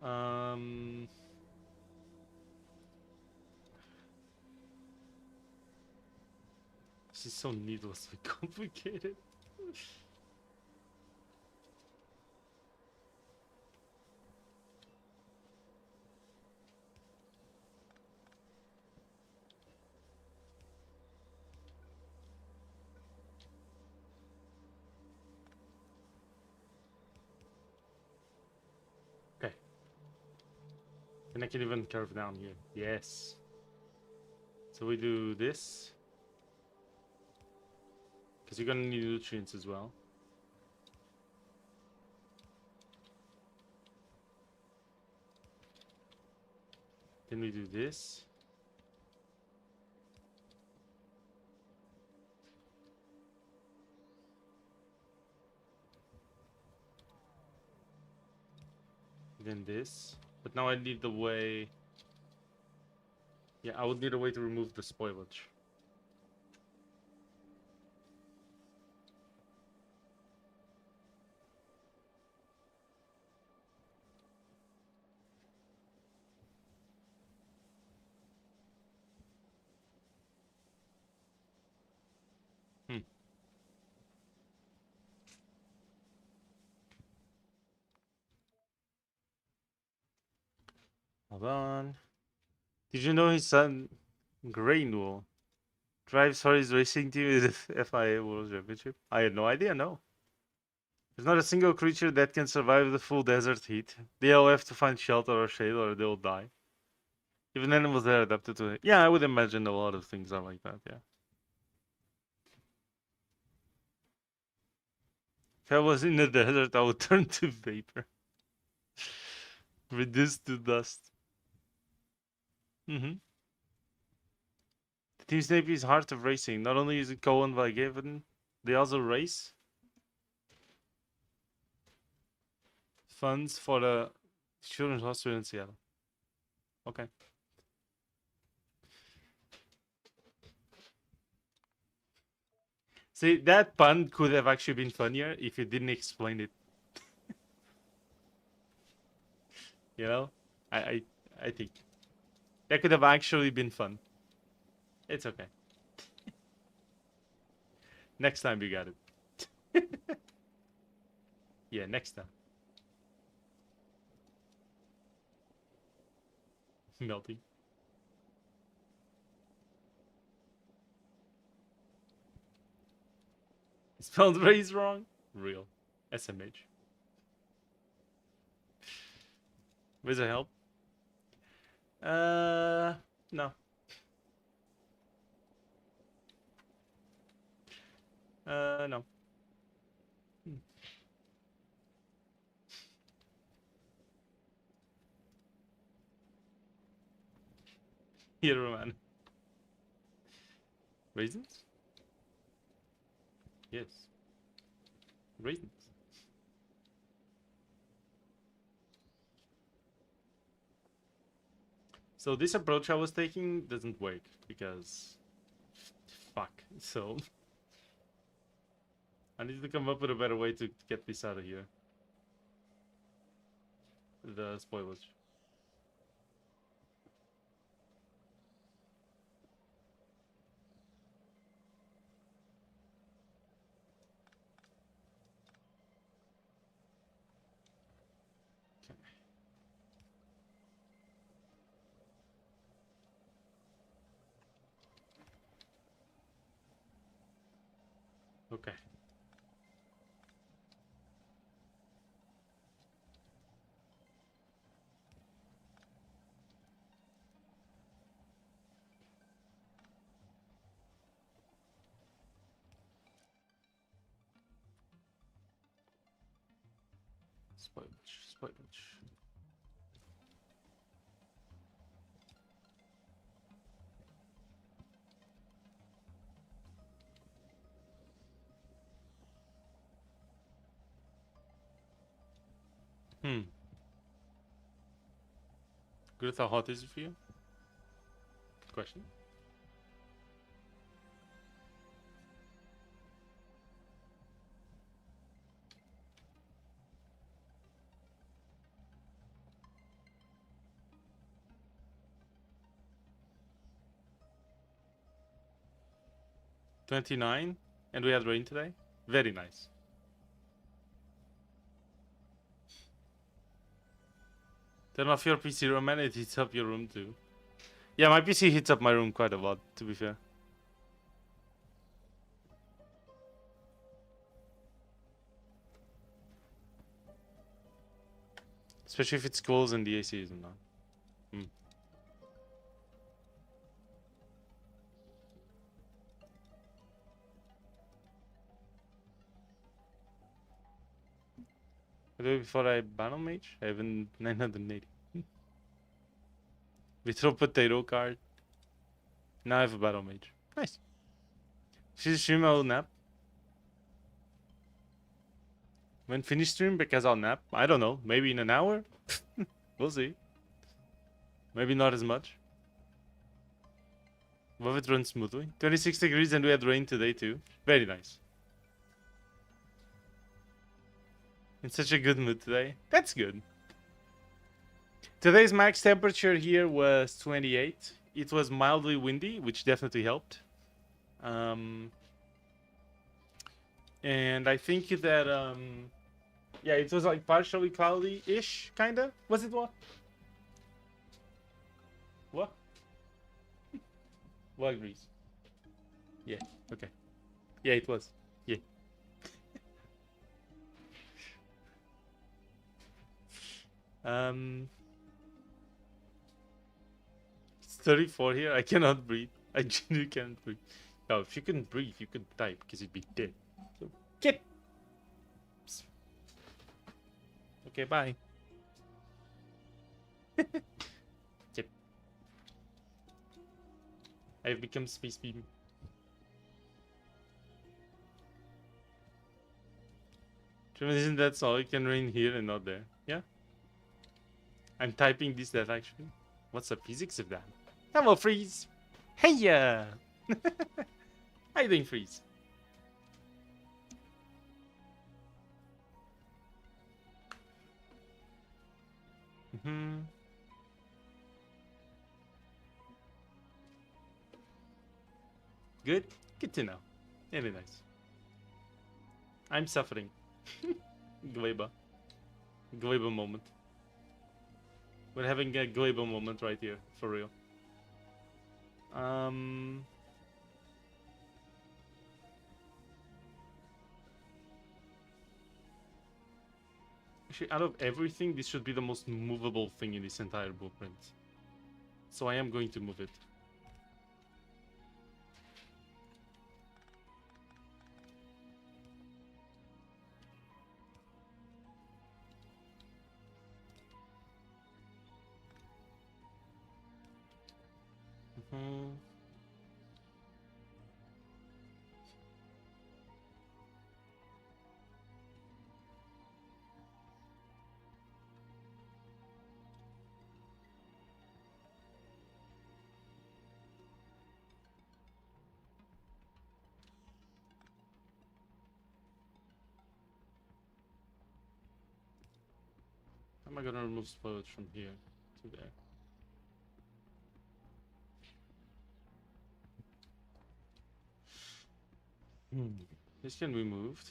um... This is so needlessly complicated. And I can even curve down here. Yes. So we do this. Because you're gonna need nutrients as well. Then we do this. Then this. But now I need the way... Yeah, I would need a way to remove the spoilage. Hold on. Did you know his son, Grainwool, drives for his racing team in the FIA World Championship? I had no idea, no. There's not a single creature that can survive the full desert heat. They all have to find shelter or shade or they'll die. Even animals that are adapted to it. Yeah, I would imagine a lot of things are like that, yeah. If I was in the desert, I would turn to vapor. Reduce to dust. The Team Snape is Heart of Racing. Not only is it co-owned by Given, they also race. Funds for the Children's Hospital in Seattle. Okay. See, that pun could have actually been funnier if you didn't explain it. You know? I think. That could have actually been fun. It's okay. Next time you got it. Yeah, next time. Melting. Spelled raise wrong? Real. SMH. Where's the help? No. No. Hero man. Raisins? Yes. Raisins. So this approach I was taking doesn't work because fuck. So I need to come up with a better way to get this out of here. The spoilage. Okay. Spoilage. Good, how hot is it for you? Question. $29, and we had rain today. Very nice. Turn off your PC room, and it heats up your room too. Yeah, my PC heats up my room quite a lot, to be fair. Especially if it's cold and the AC isn't on. Hmm. By the way, before I battle mage, I have a 980. We throw potato card. Now I have a battle mage. Nice. She's stream, I'll nap. When finish stream, because I'll nap. I don't know. Maybe in an hour? We'll see. Maybe not as much. Will it run smoothly? 26 degrees and we had rain today too. Very nice. In such a good mood today. That's good. Today's max temperature here was 28. It was mildly windy, which definitely helped. And I think that, yeah, it was like partially cloudy-ish, kinda. Was it what? What? What agrees? Yeah, okay. Yeah, it was. Yeah. It's 34 here. I cannot breathe. I genuinely can't breathe. No, if you couldn't breathe, you could type because you'd be dead. So, get. Okay, bye. Get. I've become space beam. Isn't that all? It can rain here and not there. Yeah. I'm typing this that actually. What's the physics of that? Hello, Freeze. Hey, yeah. How you doing, Freeze? Good. Good to know. Very nice. I'm suffering. GLEBA. GLEBA moment. We're having a GLEBA moment right here, for real. Actually, out of everything, this should be the most movable thing in this entire blueprint. So I am going to move it. How am I gonna remove spoilage from here to there? This can be moved.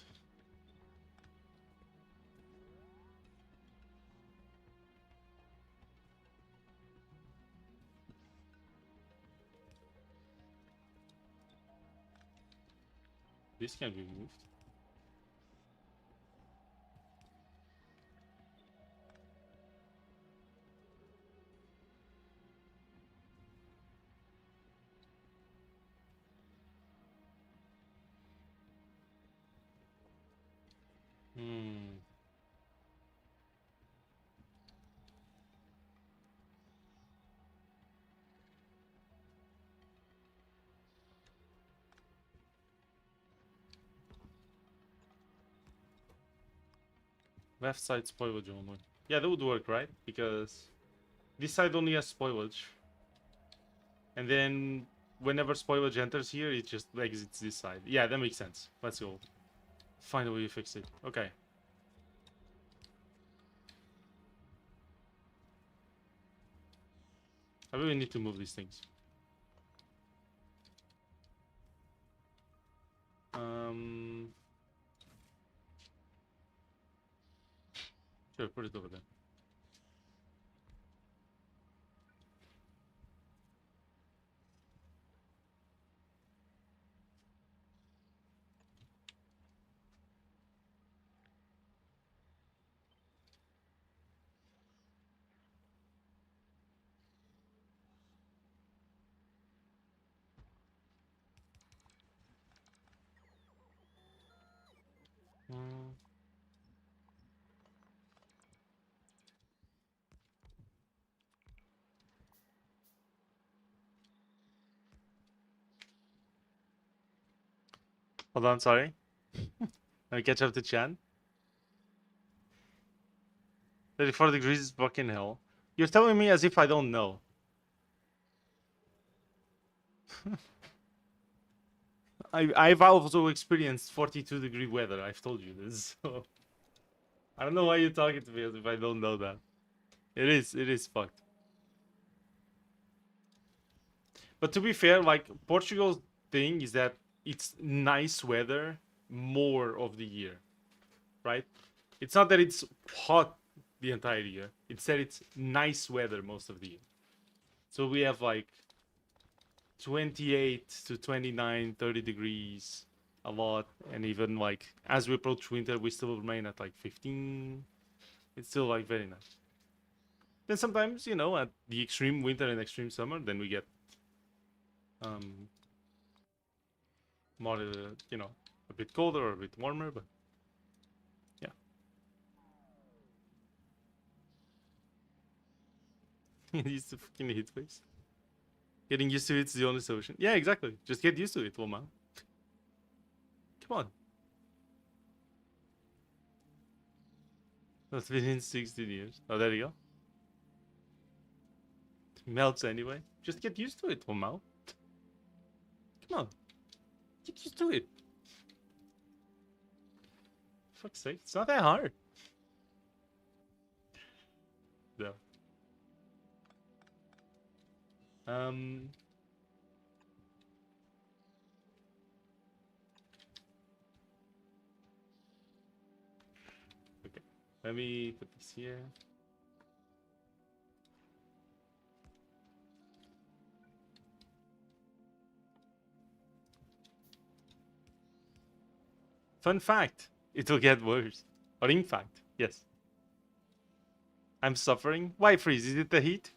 This can be moved. Left side spoilage only. Yeah, that would work, right? Because this side only has spoilage. And then whenever spoilage enters here, it just exits this side. Yeah, that makes sense. Let's go. Find a way to fix it. Okay. I really need to move these things. Sure, put it over there. Hold on, sorry. Let me catch up to Chan. 34 degrees is fucking hell. You're telling me as if I don't know. I've also experienced 42-degree weather. I've told you this. So I don't know why you're talking to me as if I don't know that. It is fucked. But to be fair, like Portugal's thing is that it's nice weather more of the year, right? It's not that it's hot the entire year. It's that it's nice weather most of the year. So we have like 28 to 29, 30 degrees a lot. And even like as we approach winter, we still remain at like 15. It's still like very nice. Then sometimes, you know, at the extreme winter and extreme summer, then we get more, you know, a bit colder or a bit warmer, but yeah. Get used to fucking heat waves. Getting used to it's the only solution. Yeah, exactly. Just get used to it, Wilma. Come on. That's been in 16 years. Oh, there you go. Melts anyway. Just get used to it, Wilma. Come on. Get used to it. For fuck's sake, it's not that hard. No. Okay. Let me put this here. Fun fact, it will get worse. Or in fact, yes. I'm suffering. Why freeze? Is it the heat?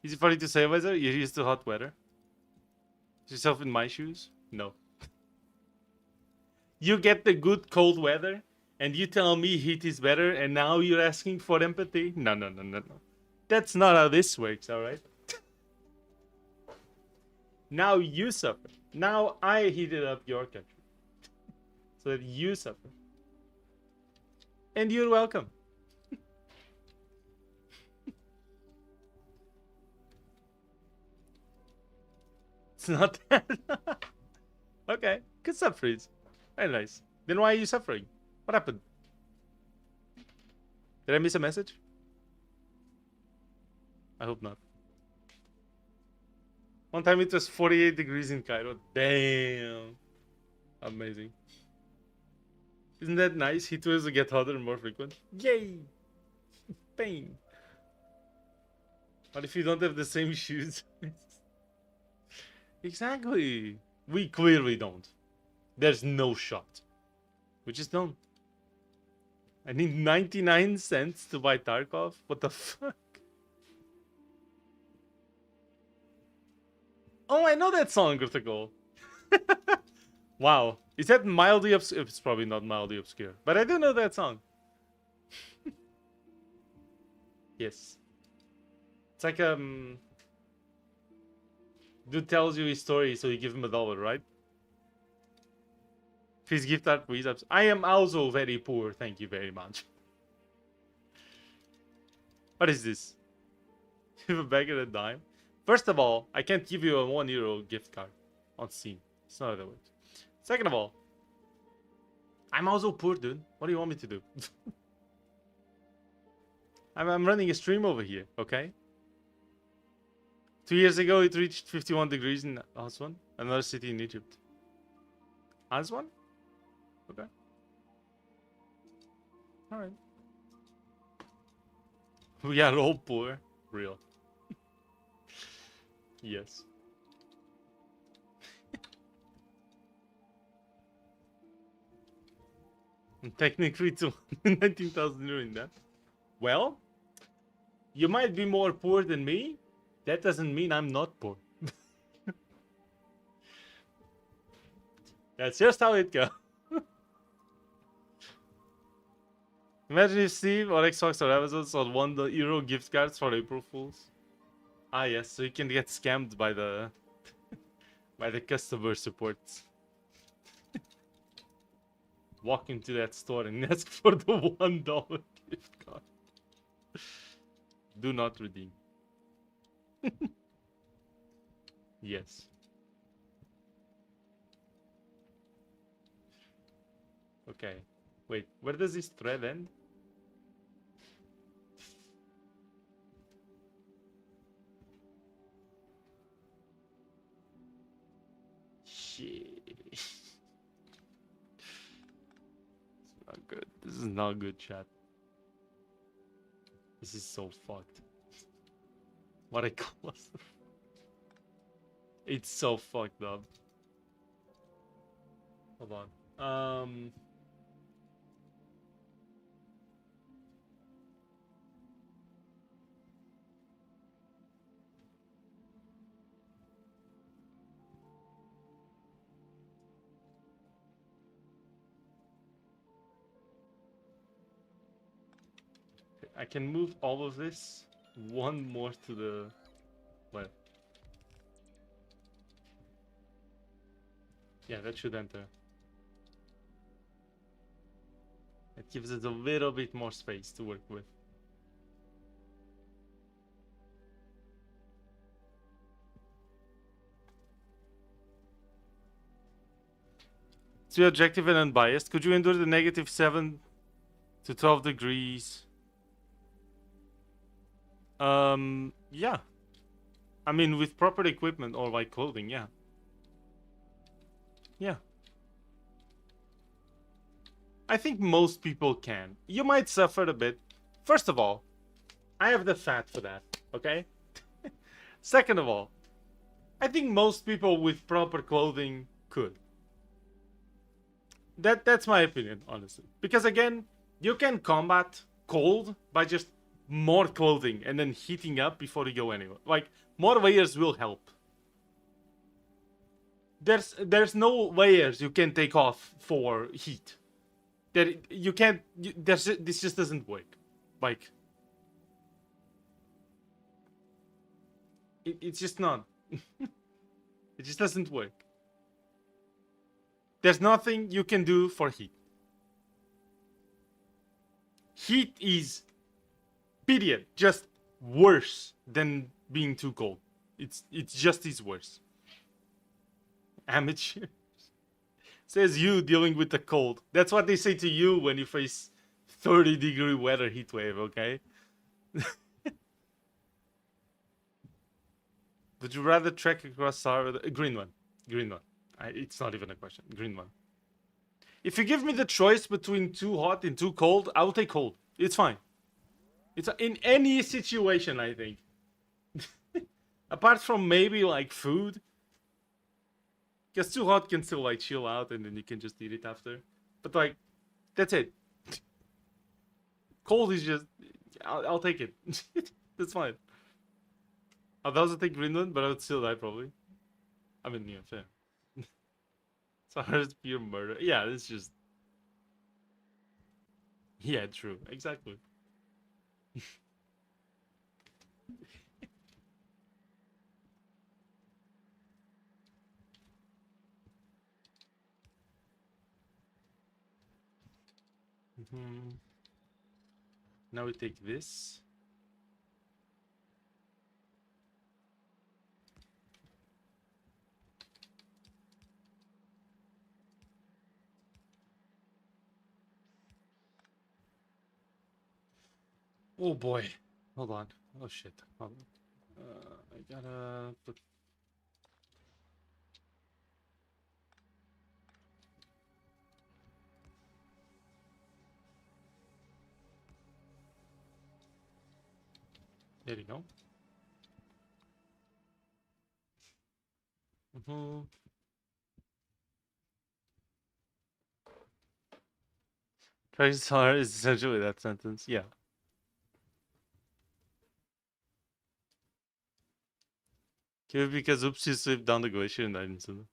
Is it funny to say, weather? You're used to hot weather. Put yourself in my shoes? No. You get the good cold weather, and you tell me heat is better, and now you're asking for empathy? No. That's not how this works, alright? Now you suffer. Now I heated up your country. So that you suffer. And you're welcome. It's not that. Okay, good stuff, Freeze. Very nice. Then why are you suffering? What happened? Did I miss a message? I hope not. One time it was 48 degrees in Cairo. Damn. Amazing. Isn't that nice? Heat waves will get hotter and more frequent. Yay! Pain. What if you don't have the same shoes? Exactly. We clearly don't. There's no shot. We just don't. I need 99 cents to buy Tarkov? What the fuck? Oh, I know that song, Gurtakol. Wow. Is that mildly obscure? It's probably not mildly obscure. But I do know that song. Yes. It's like, dude tells you his story, so you give him $1, right? Please gift art, please. I am also very poor, thank you very much. What is this? Give a bag and a dime? First of all, I can't give you a €1 gift card on Steam. It's not that way. Second of all, I'm also poor, dude. What do you want me to do? I'm running a stream over here, okay? 2 years ago, it reached 51 degrees in Aswan, another city in Egypt. Aswan? Okay. Alright. We are all poor. Real. Yes. Technically, to 19,000 euro in that. Well, you might be more poor than me. That doesn't mean I'm not poor. That's just how it goes. Imagine if Steve or Xbox or Amazon sold €1 gift cards for April Fools. Ah, yes, so you can get scammed by the by the customer support. walk into that store and ask for the $1 gift card. Do not redeem. Yes. Okay. Wait, where does this thread end? Shit. It's not good. This is not good, chat. This is so fucked. What a cluster. It's so fucked up. Hold on. I can move all of this one more to the left. Yeah, that should enter. It gives us a little bit more space to work with. To be objective and unbiased, could you endure the negative 7 to 12 degrees? Yeah. I mean, with proper equipment or like clothing, yeah. Yeah. I think most people can. You might suffer a bit. First of all, I have the fat for that, okay? Second of all, I think most people with proper clothing could. That's my opinion, honestly. Because again, you can combat cold by just more clothing and then heating up before you go anywhere. Like, more layers will help. There's no layers you can take off for heat. You can't. This just doesn't work. Like, it's just not. It just doesn't work. There's nothing you can do for heat. Heat is, period, just worse than being too cold. It's just is worse. Amateur. Says you dealing with the cold. That's what they say to you when you face 30-degree weather heat wave, okay? Would you rather trek across Sahara? Green one. Green one. It's not even a question. Green one. If you give me the choice between too hot and too cold, I will take cold. It's fine. It's in any situation, I think. Apart from maybe like food. Because too hot can still like chill out and then you can just eat it after. But like, that's it. Cold is just, I'll take it. That's fine. I'd also take Greenland, but I would still die probably. I mean, yeah, fair. So it's pure murder. Yeah, it's just. Yeah, true. Exactly. Now we take this. Oh boy. Hold on. Oh shit. Hold on. I gotta put. There you go. Trace hard is essentially that sentence. Yeah. Because oops, you slipped down the glacier and died instantly.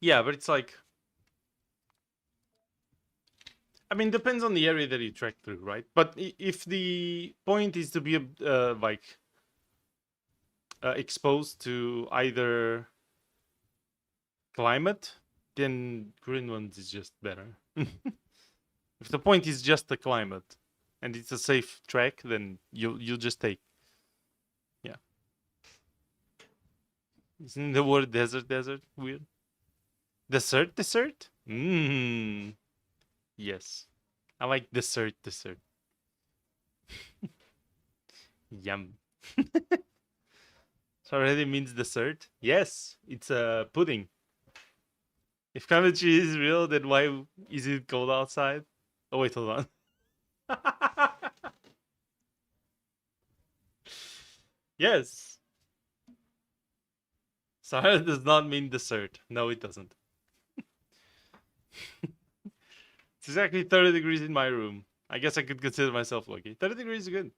Yeah, but it's like. I mean, depends on the area that you trek through, right? But if the point is to be like exposed to either climate then Greenland is just better. If the point is just the climate and it's a safe track, then you'll just take. Yeah. Isn't the word desert weird? Dessert? Mmm. Yes. I like dessert. Yum. So already means dessert? Yes, it's a pudding. If climate change is real, then why is it cold outside? Oh wait, hold on. Yes. Sahara does not mean dessert. No, it doesn't. It's exactly 30 degrees in my room. I guess I could consider myself lucky. 30 degrees is good.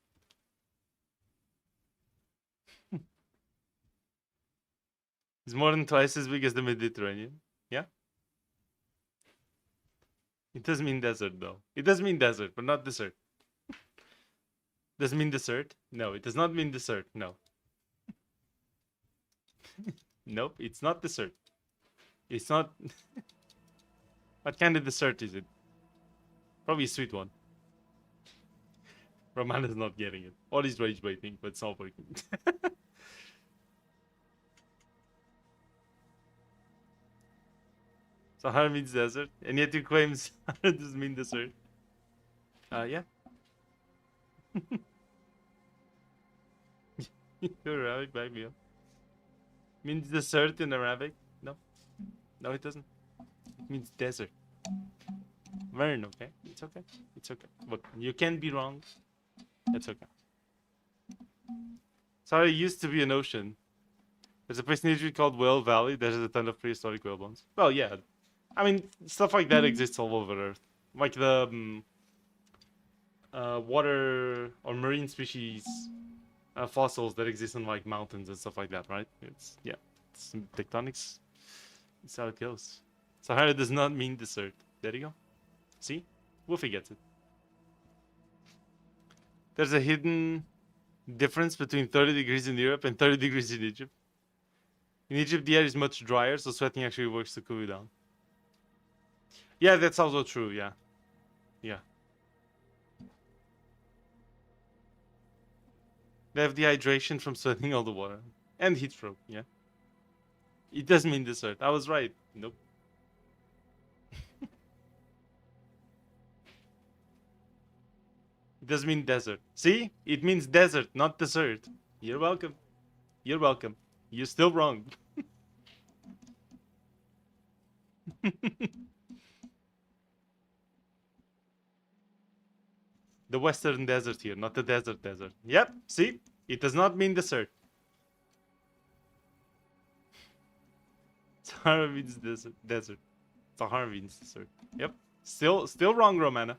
It's more than twice as big as the Mediterranean. Yeah? It does mean desert, though. It does mean desert, but not dessert. Does it mean dessert? No, it does not mean dessert. No. Nope, it's not dessert. It's not... What kind of dessert is it? Probably a sweet one. Roman is not getting it. Or he's rage baiting, but it's not working. Sahara means desert, and yet you claim Sahara does mean desert. Yeah. You're Arabic, back me up. Means desert in Arabic? No. No, it doesn't. It means desert. Vern, okay? It's okay. It's okay. Look, you can be wrong. It's okay. Sorry, it used to be an ocean. There's a place in Egypt called Whale Valley. There's a ton of prehistoric whale bones. Well, yeah. I mean, stuff like that exists all over Earth. Like the water or marine species fossils that exist in like mountains and stuff like that, right? It's some tectonics. That's how it goes. Sahara does not mean desert. There you go. See? Wolfie gets it. There's a hidden difference between 30 degrees in Europe and 30 degrees in Egypt. In Egypt, the air is much drier, so sweating actually works to cool you down. Yeah, that's also true, yeah. Yeah. They have dehydration from sweating all the water. And heat stroke, yeah. It does mean desert. I was right. Nope. It does mean desert. See? It means desert, not dessert. You're welcome. You're welcome. You're still wrong. The western desert here, not the desert. Yep, see? It does not mean desert. Sahara means desert. Sahara means desert. Yep. Still wrong, Romana.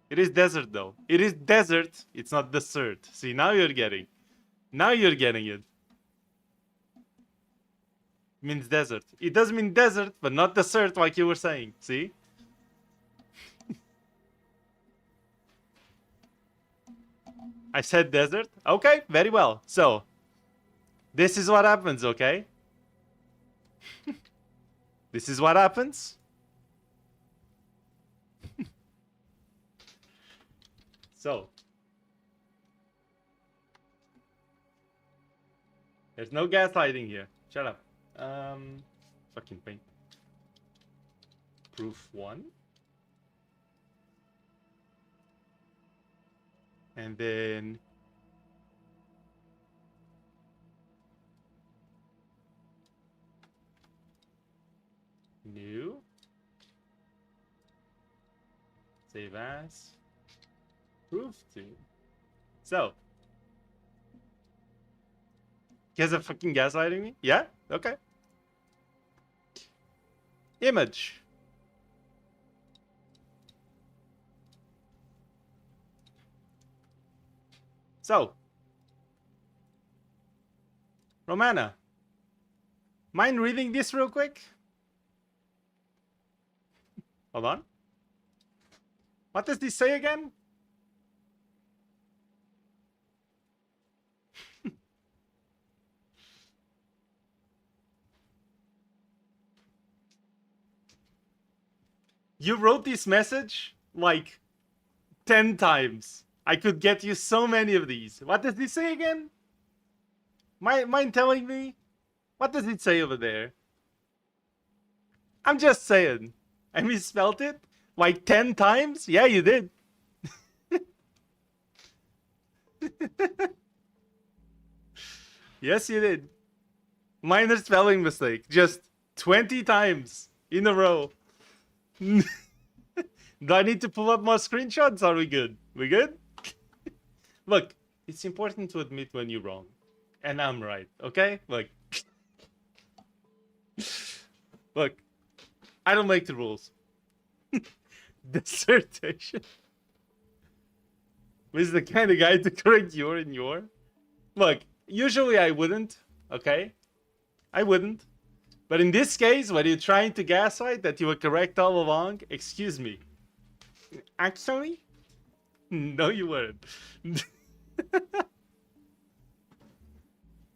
It is desert though. It is desert. It's not desert. See, now you're getting. Now you're getting it. It means desert. It does mean desert, but not desert like you were saying. See? I said desert? Okay, very well. So, this is what happens, okay? This is what happens. So, there's no gaslighting here. Shut up. Fucking paint. Proof 1. And then new. Save as. Proof 2. So, you guys are fucking gaslighting me? Yeah? Okay. Image. So, Romana, mind reading this real quick? Hold on. What does this say again? You wrote this message like 10 times. I could get you so many of these. What does this say again? Mind telling me? What does it say over there? I'm just saying. I misspelled it like 10 times? Yeah, you did. Yes, you did. Minor spelling mistake. Just 20 times in a row. Do I need to pull up more screenshots? Are we good? We good? Look, it's important to admit when you're wrong. And I'm right, okay? Look. Look. I don't make the rules. Dissertation. Is the kind of guy to correct your and your? Look, usually I wouldn't, okay? I wouldn't. But in this case, when you're trying to gaslight that you were correct all along, excuse me. Actually? No, you weren't.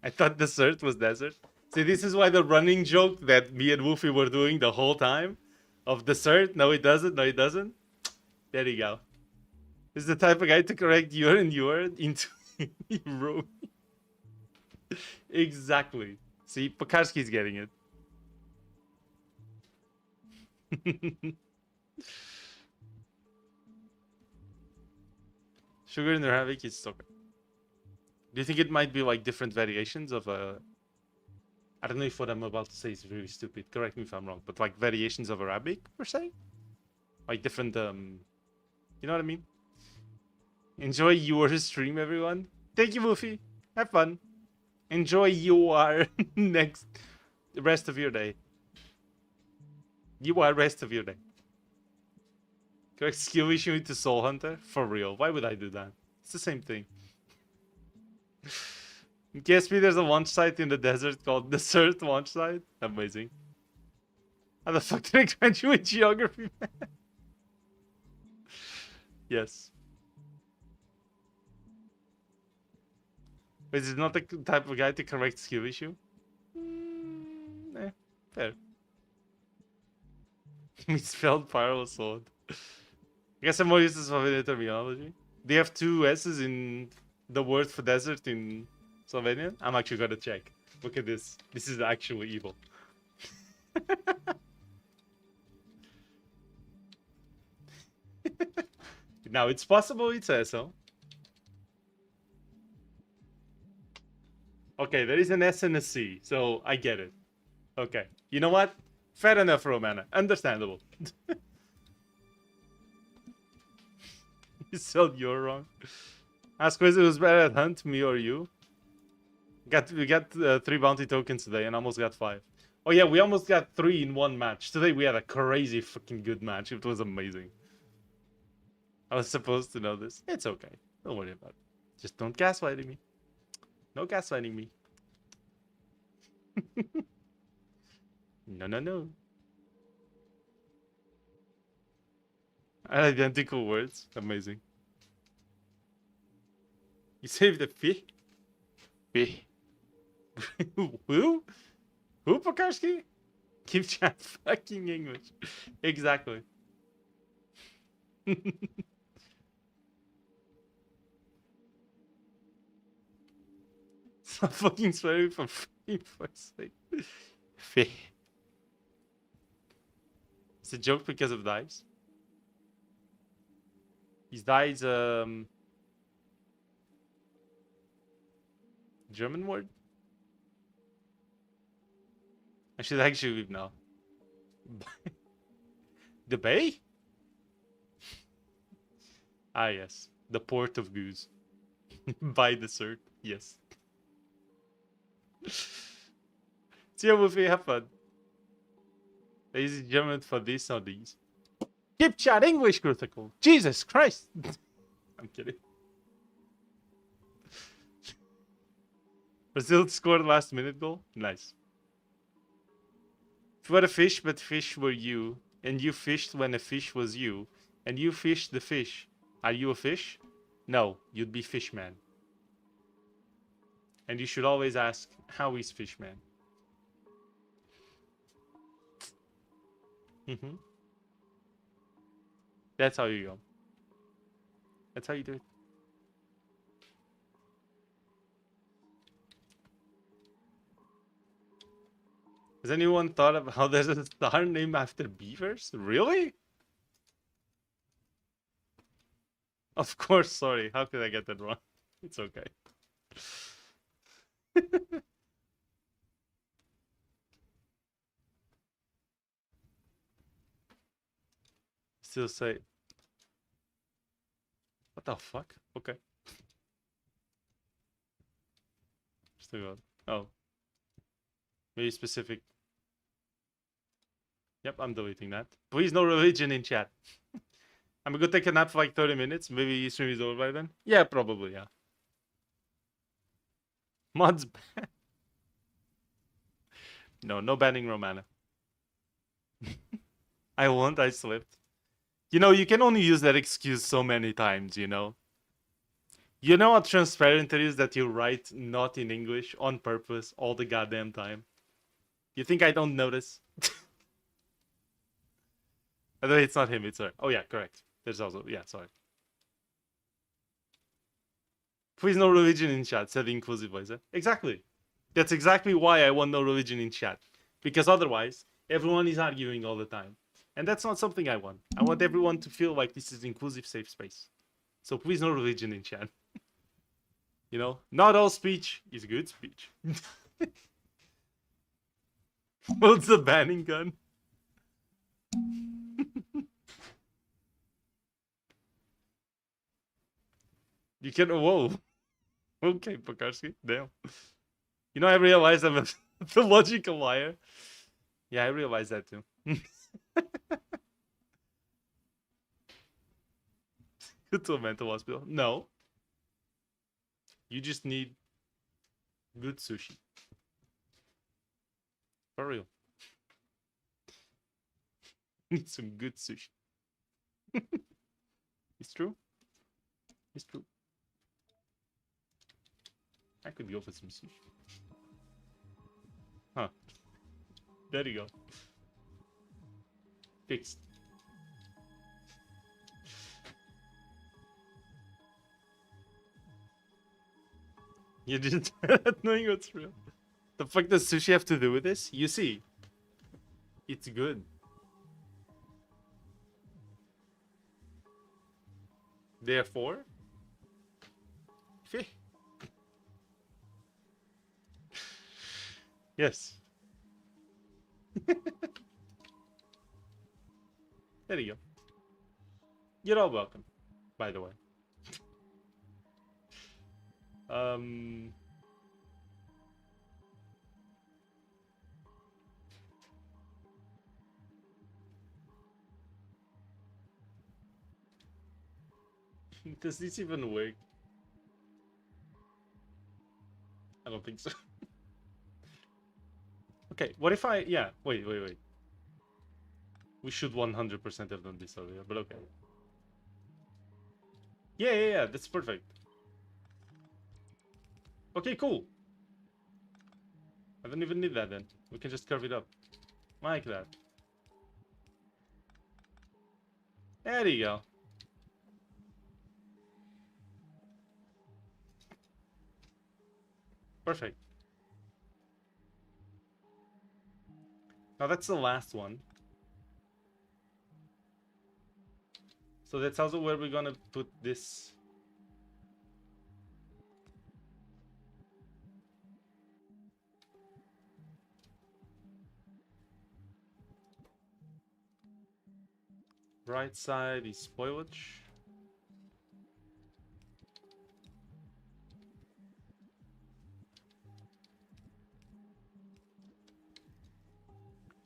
I thought dessert was desert. See, this is why the running joke that me and Woofy were doing the whole time of dessert. No, it doesn't. No, it doesn't. There you go. This is the type of guy to correct your and your into Romy. Exactly. See, Pekarski's getting it. Sugar in Arabic is so good. Do you think it might be like different variations of a... I don't know if what I'm about to say is really stupid. Correct me if I'm wrong. But like variations of Arabic, per se? Like different, You know what I mean? Enjoy your stream, everyone. Thank you, Woofy. Have fun. Enjoy your next... the rest of your day. You are rest of your day. Correct skill issue into Soul Hunter? For real. Why would I do that? It's the same thing. In KSP, there's a launch site in the desert called Desert Launch Site. Amazing. How the fuck did I graduate geography, man? Yes. But is it not the type of guy to correct skill issue? Fair. Misspelled Pyro Sword. I guess I'm more used to Slovenian terminology. They have two S's in the word for desert in Slovenian. I'm actually gonna check. Look at this. This is actually evil. Now it's possible it says so. Okay, there is an S and a C, so I get it. Okay. You know what? Fair enough, Romana. Understandable. You said you're wrong. Ask Quiz who's better at hunt, me or you. We got 3 bounty tokens today and almost got 5. Oh yeah, we almost got 3 in one match. Today we had a crazy fucking good match. It was amazing. I was supposed to know this. It's okay. Don't worry about it. Just don't gaslight me. No gaslighting me. No, no, no. Identical words. Amazing. You saved the fee? Fee. Who? Who, Pekarski? Keep chat fucking English. Exactly. Stop fucking swearing for fuck's sake. Fee. It's a joke because of dice. His dice, German word? I should actually leave now. The bay? Ah, yes. The port of goose. Buy dessert. Yes. See you, Woofy. Have fun. Is it German for this or these? Keep chat English, critical. Jesus Christ. I'm kidding. Brazil scored last minute goal. Nice. If you were a fish, but fish were you, and you fished when a fish was you, and you fished the fish, are you a fish? No, you'd be Fishman. And you should always ask, how is Fishman? That's how you go. That's how you do it. Has anyone thought of how there's a star named after beavers? Really? Of course, sorry. How could I get that wrong? It's okay. Still say... What the fuck? Okay. Still got... Oh. Very specific. Yep, I'm deleting that. Please no religion in chat. I'm gonna go take a nap for like 30 minutes. Maybe stream is over by then. Yeah, probably, yeah. Mods ban. No banning Romana. I won't, I slipped. You know, you can only use that excuse so many times, you know? You know how transparent it is that you write not in English on purpose all the goddamn time? You think I don't notice? By the way, it's not him, it's her. Oh yeah, correct. There's also... Yeah, sorry. Please no religion in chat, said the inclusive voice. Exactly. That's exactly why I want no religion in chat. Because otherwise, everyone is arguing all the time. And that's not something I want. I want everyone to feel like this is an inclusive, safe space. So please no religion in chat. You know, not all speech is good speech. What's the banning gun? You can... Whoa. Okay, Pokarski. Damn. You know, I realized I'm a logical liar. Yeah, I realized that too. Go to a mental hospital. No. You just need good sushi. For real. Need some good sushi. It's true. It's true. I could go for some sushi. Huh. There you go. Fixed. You didn't knowing what's real. The fuck does sushi have to do with this? You see, it's good. Therefore, yes. There you go. You're all welcome, by the way. Does this even work? I don't think so. Okay, what if I... Yeah, wait. We should 100% have done this earlier, but okay. Yeah, that's perfect. Okay, cool. I don't even need that then. We can just curve it up. Like that. There you go. Perfect. Now that's the last one. So that's also where we're gonna put this. Right side is spoilage.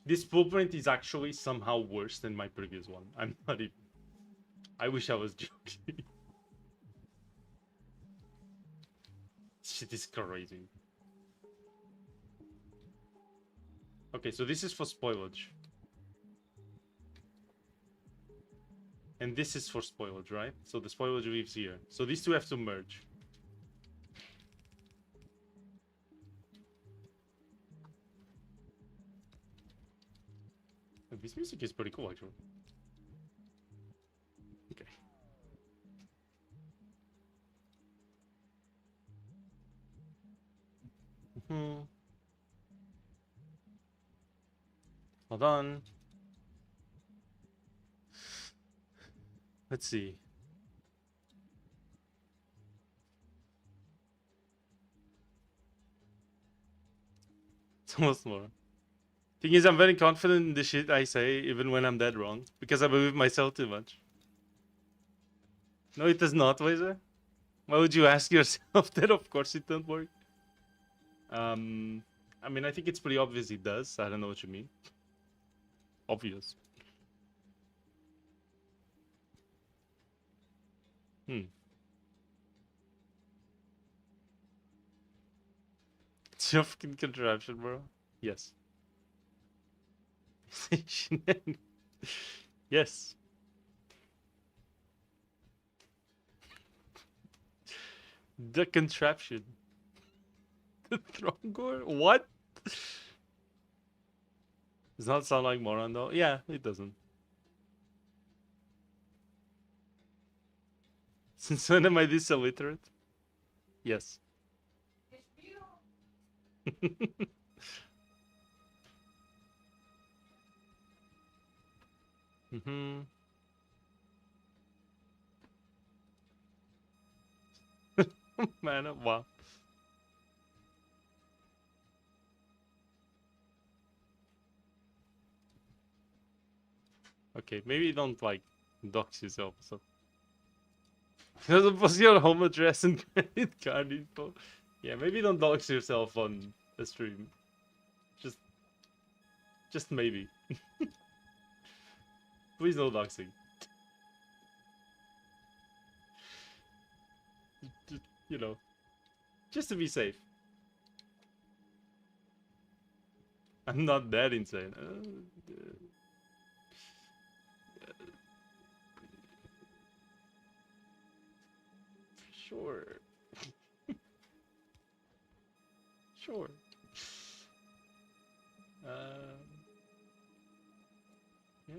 This blueprint is actually somehow worse than my previous one. I'm not even... I wish I was joking. Shit is crazy. Okay, so this is for spoilage. And this is for spoilage, right? So the spoilage lives here. So these two have to merge. This music is pretty cool, actually. Hold on. Let's see. It's almost more. Thing is, I'm very confident in the shit I say, even when I'm dead wrong, because I believe myself too much. No, it does not, Wazer. Why would you ask yourself that? Of course it don't work. I mean, I think it's pretty obvious it does. I don't know what you mean. Obvious. It's your fucking contraption, bro. Yes. Yes. The contraption. The Throngor? What? Does not sound like moron though. Yeah, it doesn't. Since when am I this illiterate? Yes. Mm-hmm. Man, wow. Okay, maybe don't like dox yourself. So you're supposed to your home address and credit card info. Yeah, maybe don't dox yourself on the stream. Just maybe. Please no doxing. Just, you know, just to be safe. I'm not that insane. Sure. Sure. Yeah.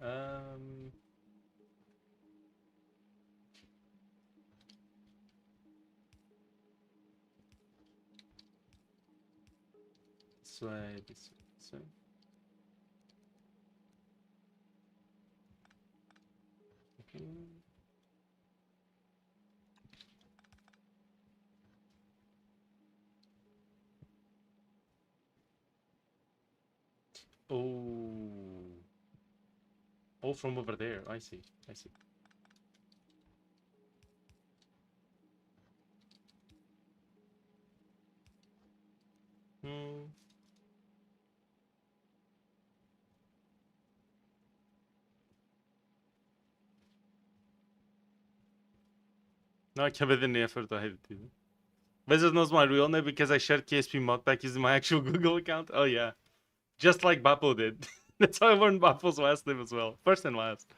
Um. This way. This way. This way. Okay. Oh. Oh, from over there. I see. I see. Hmm. No, I can't put any effort ahead of you. Wizard knows my real name because I shared KSP modpack using my actual Google account. Oh yeah. Just like Bappo did. That's how I learned Bappo's last name as well. First and last.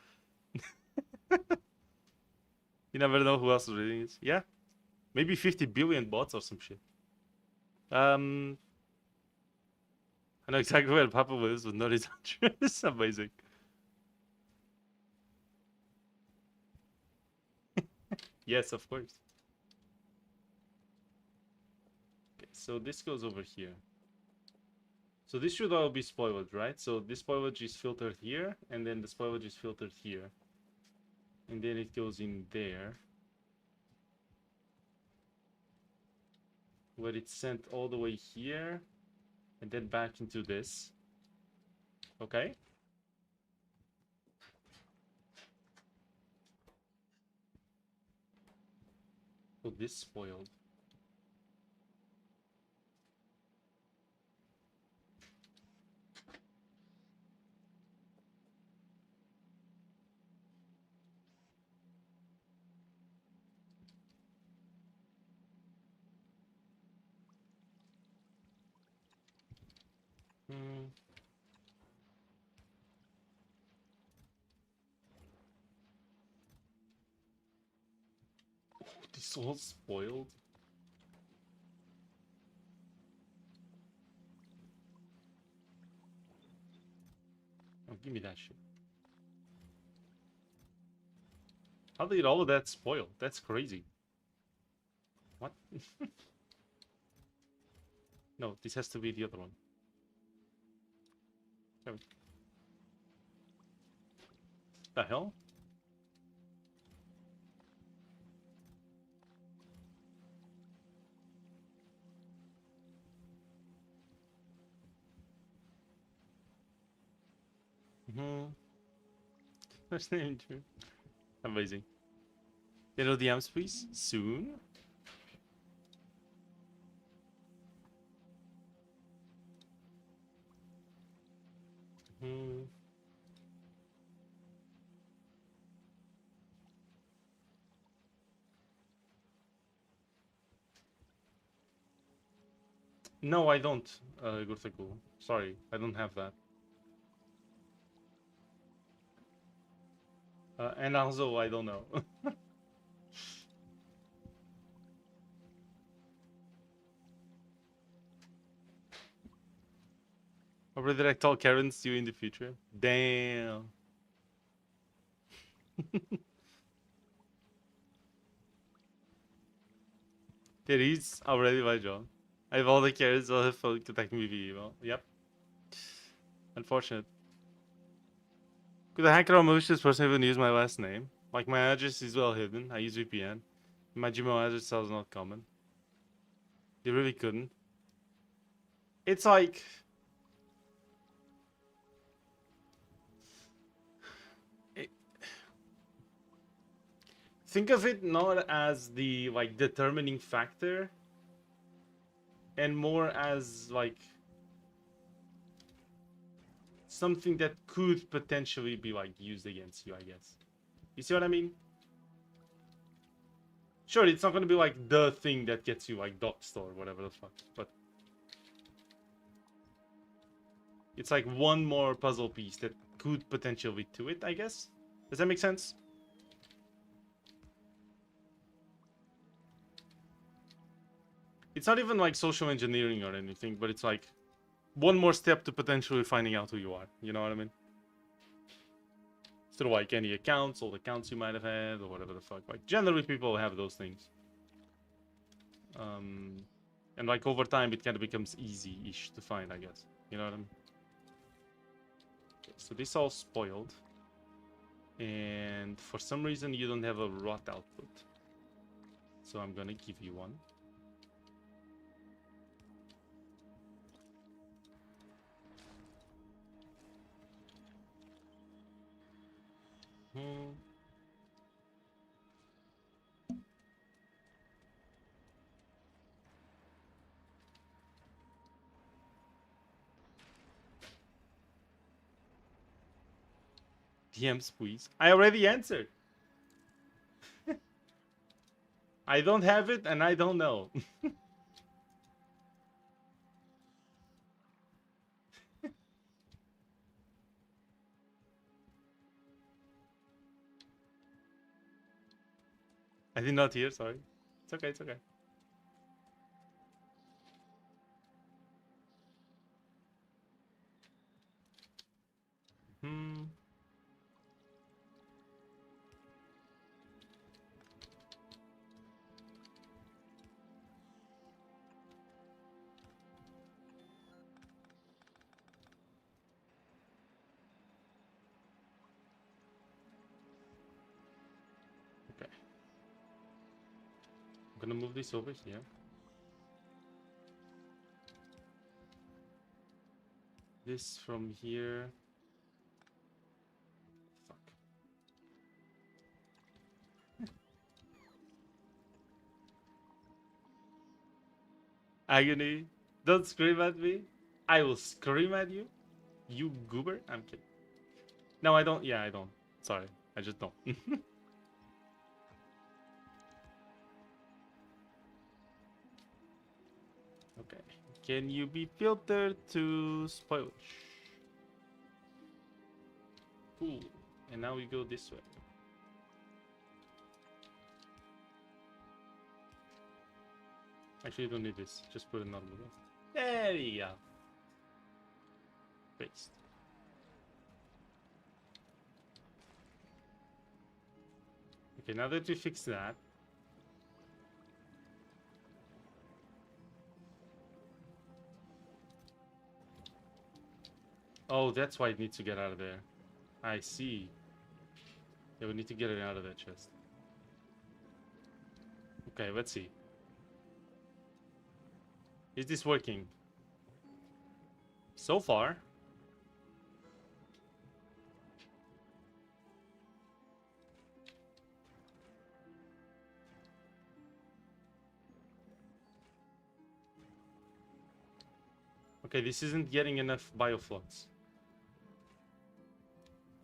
You never know who else is reading it. Yeah. Maybe 50 billion bots or some shit. I know exactly where Bappo is, but not his address. Amazing. Yes, of course. Okay, so this goes over here. So this should all be spoiled, right? So this spoilage is filtered here, and then the spoilage is filtered here. And then it goes in there. Where it's sent all the way here, and then back into this. Okay? So this spoiled. Hmm. This all spoiled? Oh, give me that shit. How did all of that spoil? That's crazy. What? No, this has to be the other one. Oh. The hell? Mm-hmm. First name too. Amazing. You know the amps, please? Soon? Hmm. No, I don't, Gurtaku. Sorry, I don't have that. And also, I don't know. Or whether I tell Karens to you in the future? Damn. There is already my job. I have all the Karens will have phone contacting me via email. Yep. Unfortunate. Could a hacker or malicious person even use my last name? Like, my address is well hidden. I use VPN. My Gmail address is not common. They really couldn't. It's like... Think of it not as the, like, determining factor, and more as, like, something that could potentially be, like, used against you, I guess. You see what I mean? Sure, it's not gonna be, like, the thing that gets you, like, doxed or whatever the fuck, but... It's like one more puzzle piece that could potentially to it, I guess? Does that make sense? It's not even like social engineering or anything, but it's like one more step to potentially finding out who you are. You know what I mean? Through like any accounts, old accounts you might have had, or whatever the fuck. Like generally people have those things. And like over time it kind of becomes easy-ish to find, I guess. You know what I mean? Okay, so this all spoiled. And for some reason you don't have a rot output. So I'm gonna give you one. Hmm. DMs, please. I already answered. I don't have it and I don't know. I did not hear, sorry. It's okay, it's okay. Hmm. Okay. I'm gonna move this over here. This from here. Fuck. Agony. Don't scream at me. I will scream at you. You goober. I'm kidding. No, I don't. Yeah, I don't. Sorry. I just don't. Okay. Can you be filtered to spoilage? Cool. And now we go this way. Actually, you don't need this. Just put another one. There you go. Paste. Okay, now that we fix that. Oh, that's why it needs to get out of there. I see. Yeah, we need to get it out of that chest. Okay, let's see. Is this working? So far. Okay, this isn't getting enough bioflux.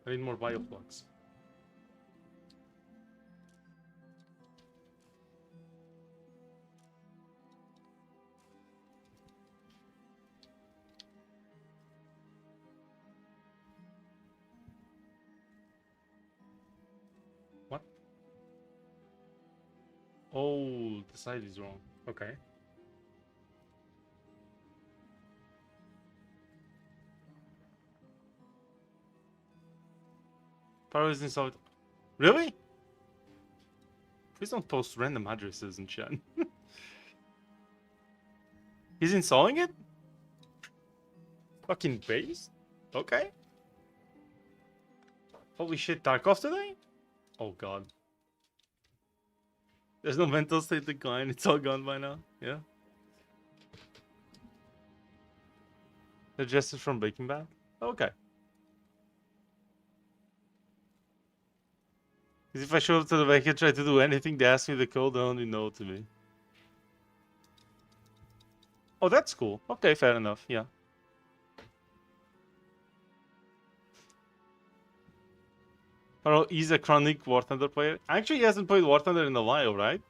I need more bioflux. What? Oh, the side is wrong. Okay. Power is installed. Really? Please don't post random addresses in chat. He's installing it? Fucking base? Okay. Holy shit, Tarkov today? Oh god. There's no mental state decline, it's all gone by now. Yeah. The Jester from Breaking Bad? Okay. Because if I show up to the bank and try to do anything, they ask me the code, they only know to me. Oh, that's cool. Okay, fair enough, yeah. Oh, he's a chronic War Thunder player. Actually, he hasn't played War Thunder in a while, right?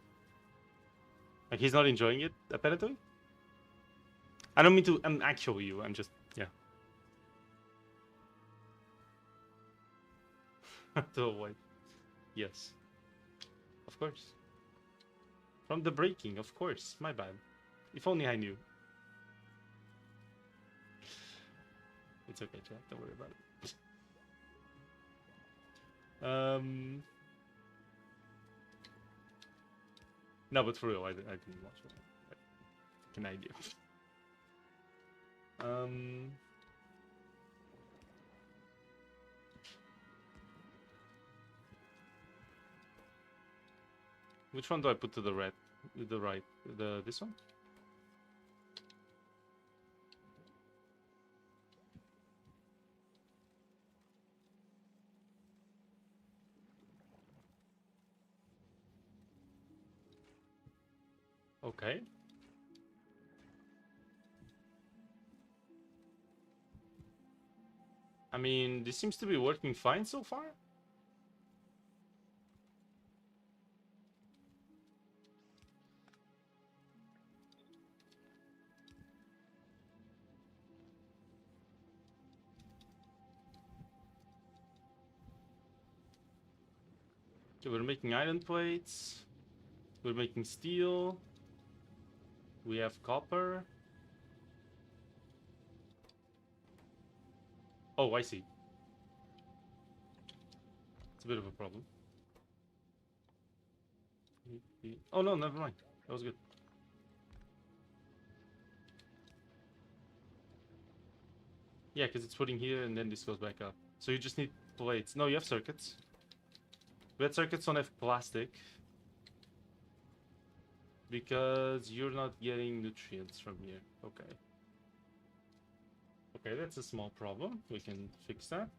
Like, he's not enjoying it, apparently? I don't mean to actually you, I'm just, yeah. To avoid. Yes. Of course. From the breaking, of course. My bad. If only I knew. It's okay, chat. Don't worry about it. No, but for real, I didn't watch it. An idea. Which one do I put to the right? This one? Okay. I mean, this seems to be working fine so far. Okay, we're making iron plates. We're making steel. We have copper. Oh, I see. It's a bit of a problem. Oh no, never mind. That was good. Yeah, because it's putting here and then this goes back up. So you just need plates. No, you have circuits. Red circuits don't have plastic. Because you're not getting nutrients from here. Okay. Okay, that's a small problem. We can fix that.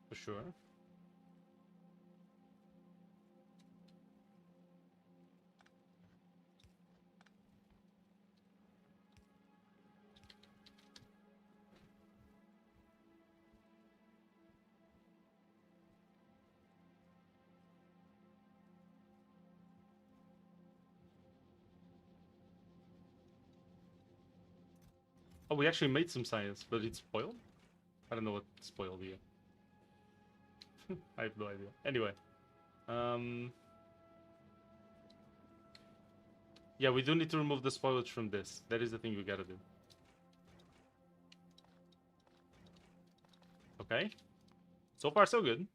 For sure. Oh, we actually made some science, but it's spoiled? I don't know what spoiled here. I have no idea. Anyway. Yeah, we do need to remove the spoilage from this. That is the thing we gotta do. Okay. So far, so good.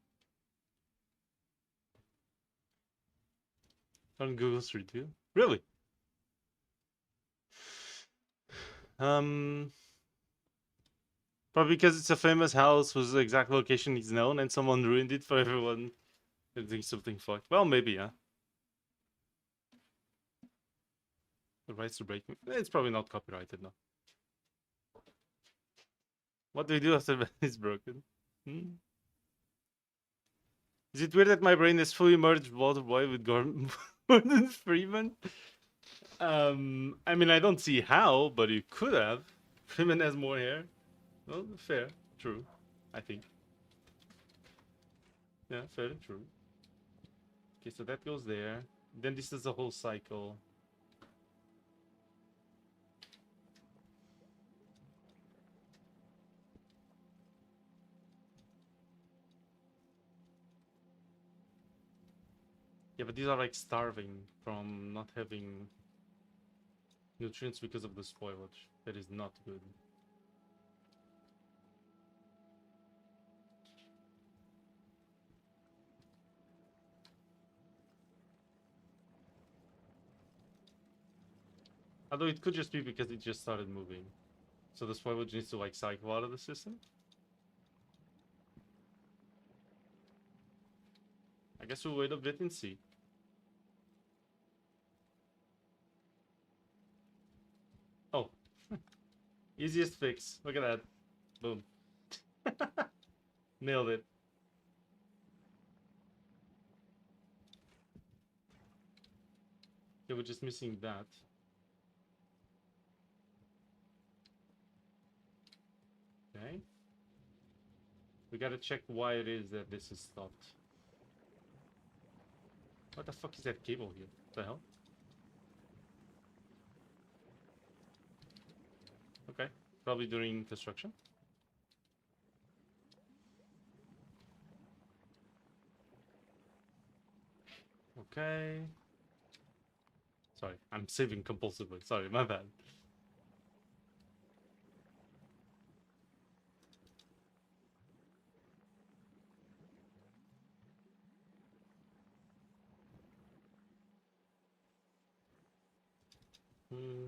On Google Street View? Really? Probably because it's a famous house whose exact location is known and someone ruined it for everyone and doing something fucked. Well, maybe, yeah. The rights to break. It's probably not copyrighted, no. What do we do after that is broken? Hmm? Is it weird that my brain is fully merged Waterboy with Gordon Freeman? I mean, I don't see how, but you could have. Freeman has more hair. Well, fair, true, I think. Yeah, fair, true. Okay, so that goes there. Then this is the whole cycle. Yeah, but these are like starving from not having nutrients because of the spoilage. That is not good. Although it could just be because it just started moving. So the spoilage needs to like cycle out of the system. I guess we'll wait a bit and see. Oh. Easiest fix. Look at that. Boom. Nailed it. Yeah, we're just missing that. Okay. We gotta check why it is that this is stopped. What the fuck is that cable here? What the hell? Okay. Probably during construction. Okay. Sorry, I'm saving compulsively. Sorry, my bad. Hmm.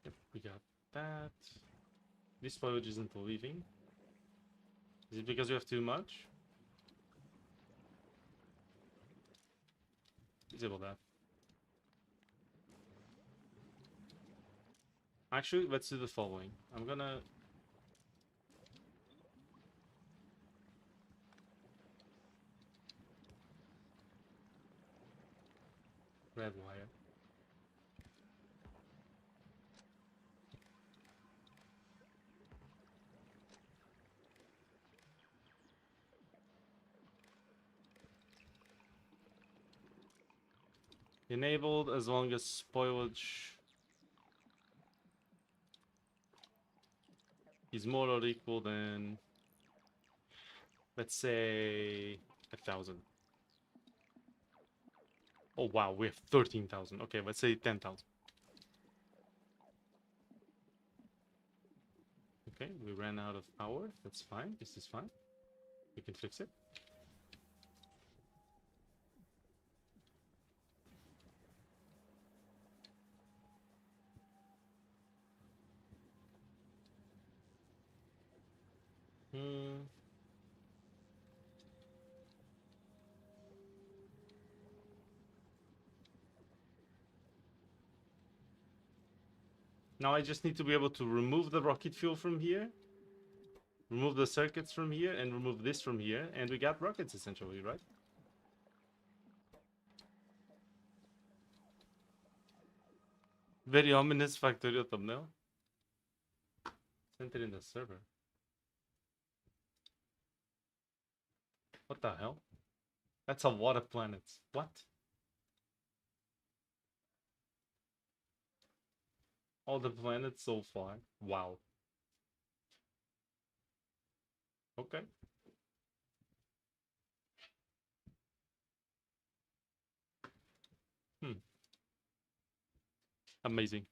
Yep, we got that. This foliage isn't leaving. Is it because we have too much? Disable that. Actually, let's do the following. I'm gonna... red wire. Enabled as long as spoilage is more or equal than, let's say, 1,000. Oh wow, we have 13,000. Okay, let's say 10,000. Okay, we ran out of power. That's fine. This is fine. We can fix it. Hmm. Now I just need to be able to remove the rocket fuel from here, remove the circuits from here, and remove this from here, and we got rockets essentially, right? Very ominous Factorio thumbnail. Sent it in the server. What the hell? That's a lot of planets. What? All the planets so far. Wow. Okay. Hmm. Amazing.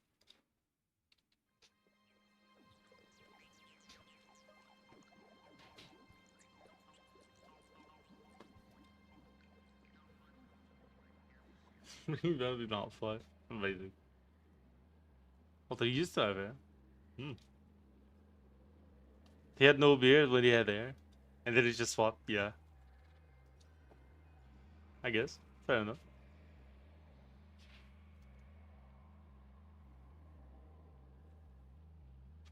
That'd be not fun. Amazing. Well, they used to have hair. Hmm. He had no beard when he had hair. And then he just swapped, yeah. I guess. Fair enough.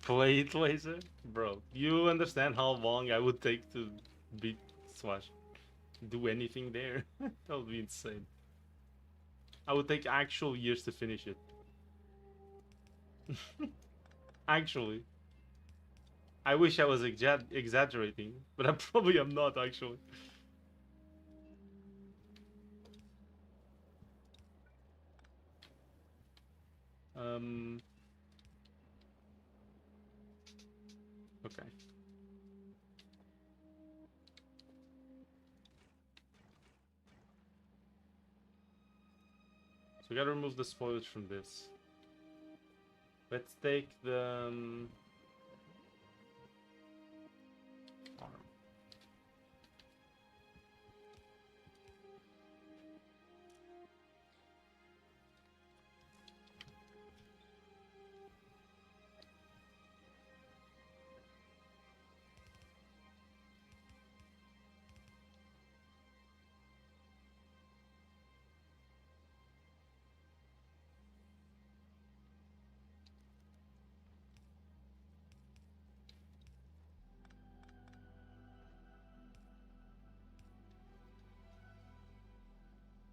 Plate laser? Bro, you understand how long I would take to beat Swash? Do anything there? That would be insane. I would take actual years to finish it. Actually. I wish I was exaggerating, but I probably am not actually. Um. Okay. So we gotta remove the spoilage from this. Let's take the arm.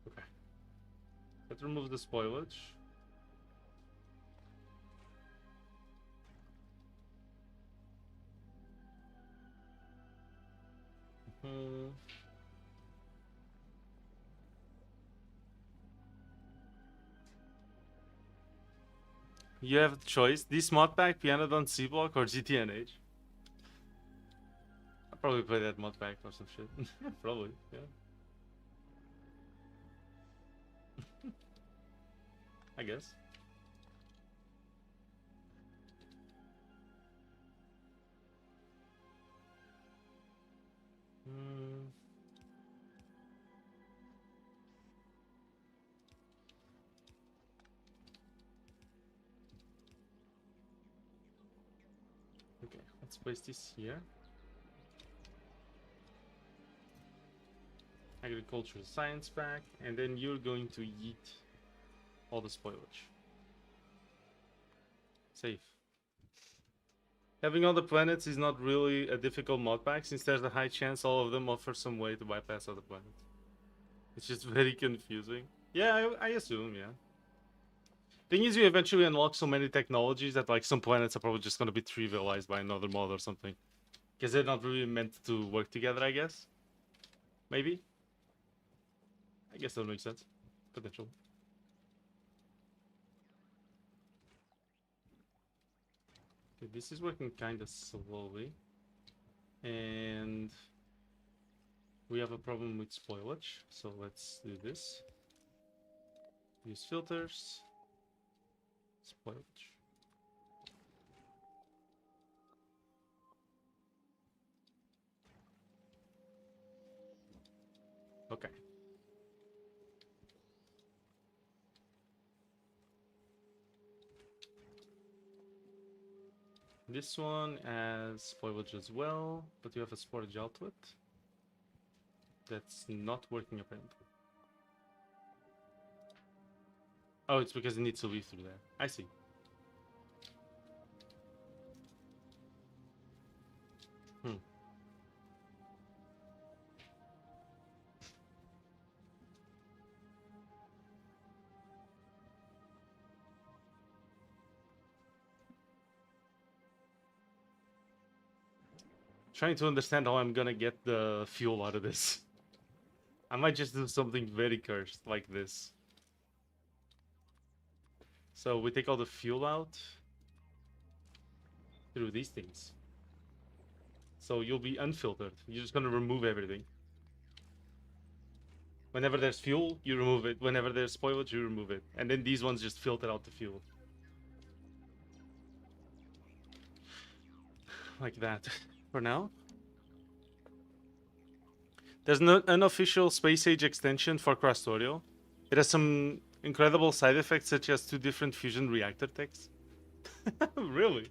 Okay. Let's remove the spoilage. Hmm. You have a choice. This mod pack, Pianodon C Block, or GTNH. I'll probably play that mod pack or some shit. Probably, yeah. I guess. Hmm. Okay, let's place this here. Agricultural science pack, and then you're going to eat all the spoilage. Safe. Having all the planets is not really a difficult mod pack, since there's a high chance all of them offer some way to bypass other planets. It's just very confusing. Yeah, I assume, yeah. Thing is, you eventually unlock so many technologies that like some planets are probably just gonna be trivialized by another mod or something. Because they're not really meant to work together, I guess. Maybe? I guess that makes sense. Potential. Okay, this is working kind of slowly. And we have a problem with spoilage, so let's do this. Use filters. Spoilage. Okay. This one has spoilage as well, but you have a spoilage outlet. That's not working apparently. Oh, it's because it needs to leave through there. I see. Hmm. Trying to understand how I'm gonna get the fuel out of this. I might just do something very cursed like this. So we take all the fuel out through these things. So you'll be unfiltered. You're just gonna remove everything. Whenever there's fuel, you remove it. Whenever there's spoilage, you remove it. And then these ones just filter out the fuel. Like that. For now. There's no unofficial space age extension for Factorio. It has some Incredible side effects such as 2 different fusion reactor techs. Really?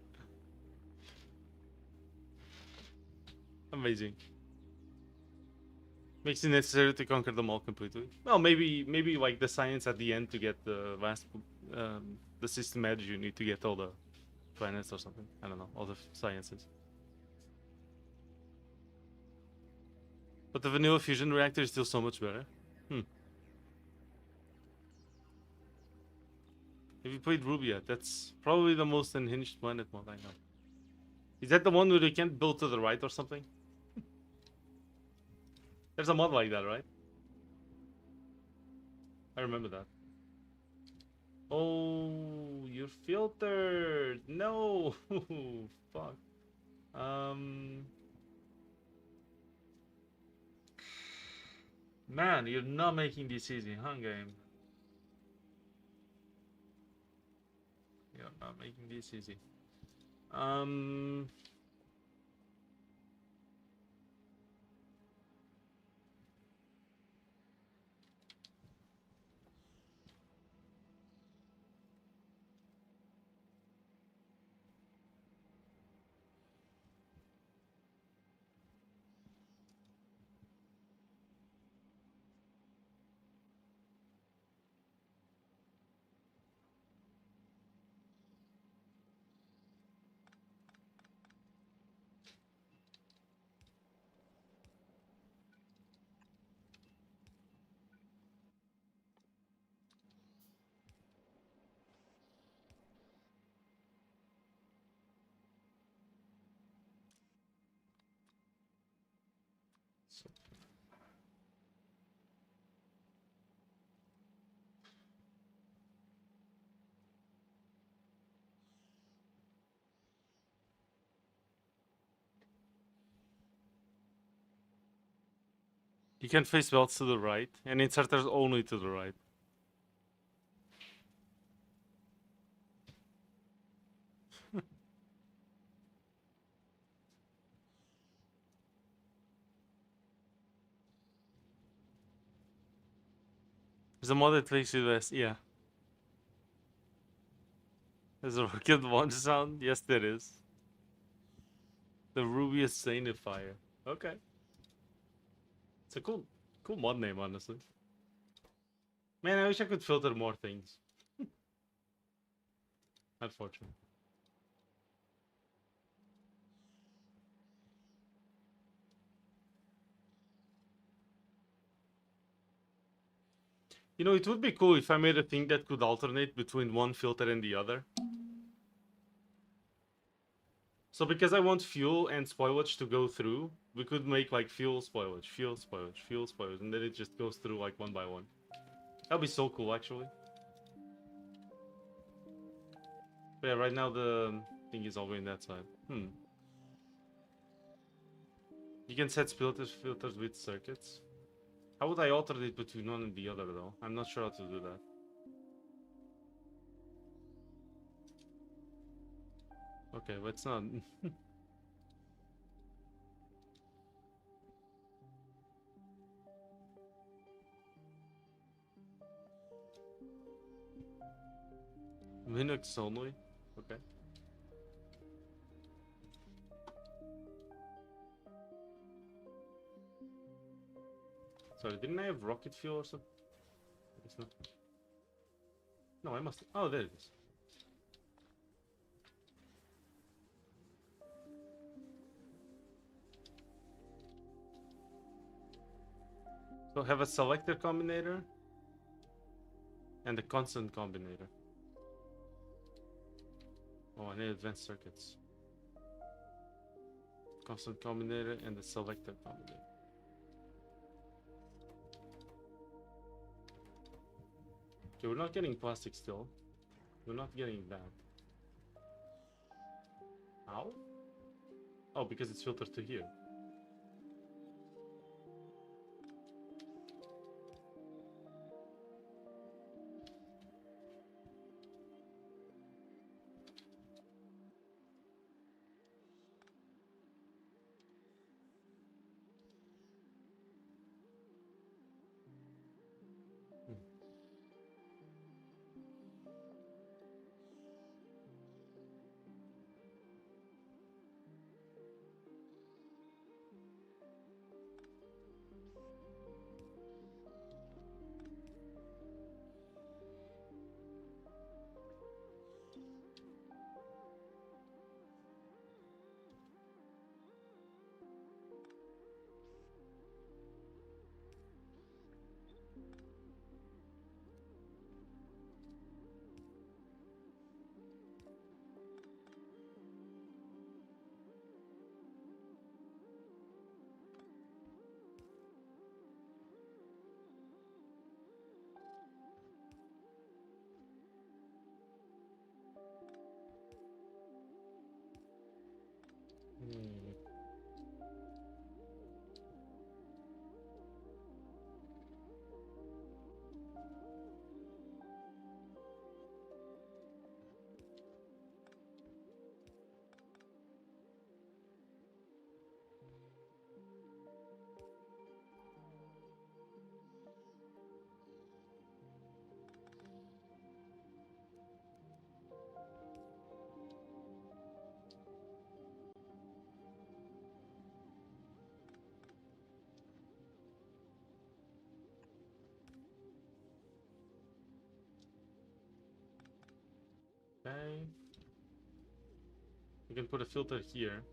Amazing. Makes it necessary to conquer them all completely. Well, maybe like the science at the end to get the vast, the system edge. You need to get all the planets or something. I don't know, all the sciences. But the vanilla fusion reactor is still so much better. Have you played Ruby yet? That's probably the most unhinged planet mod I know. Is that the one where you can't build to the right or something? There's a mod like that, right? I remember that. Oh, you're filtered. No, fuck. Man, you're not making this easy, huh, game? You're not making this easy. So, you can face belts to the right, and inserters only to the right. There's a mod that takes you this, yeah. There's a rocket launch sound? Yes, there is. The Ruby Sanifier. Okay. It's a cool mod name, honestly. Man, I wish I could filter more things. Unfortunately. You know, it would be cool if I made a thing that could alternate between one filter and the other. So because I want fuel and spoilage to go through, we could make like fuel, spoilage, fuel, spoilage, fuel, spoilage, and then it just goes through like one by one. That'd be so cool, actually. But yeah, right now the thing is over in that side. You can set filters with circuits. How would I alternate between one and the other, though? I'm not sure how to do that. Okay, let's not. Linux only? Okay. Sorry, didn't I have rocket fuel or something? It's not. No, I must. Oh, there it is. So have a selector combinator and a constant combinator. Oh, I need advanced circuits. Constant combinator and the selector combinator. Okay, we're not getting plastic still. We're not getting that. How? Oh, because it's filtered to here. You can put a filter here.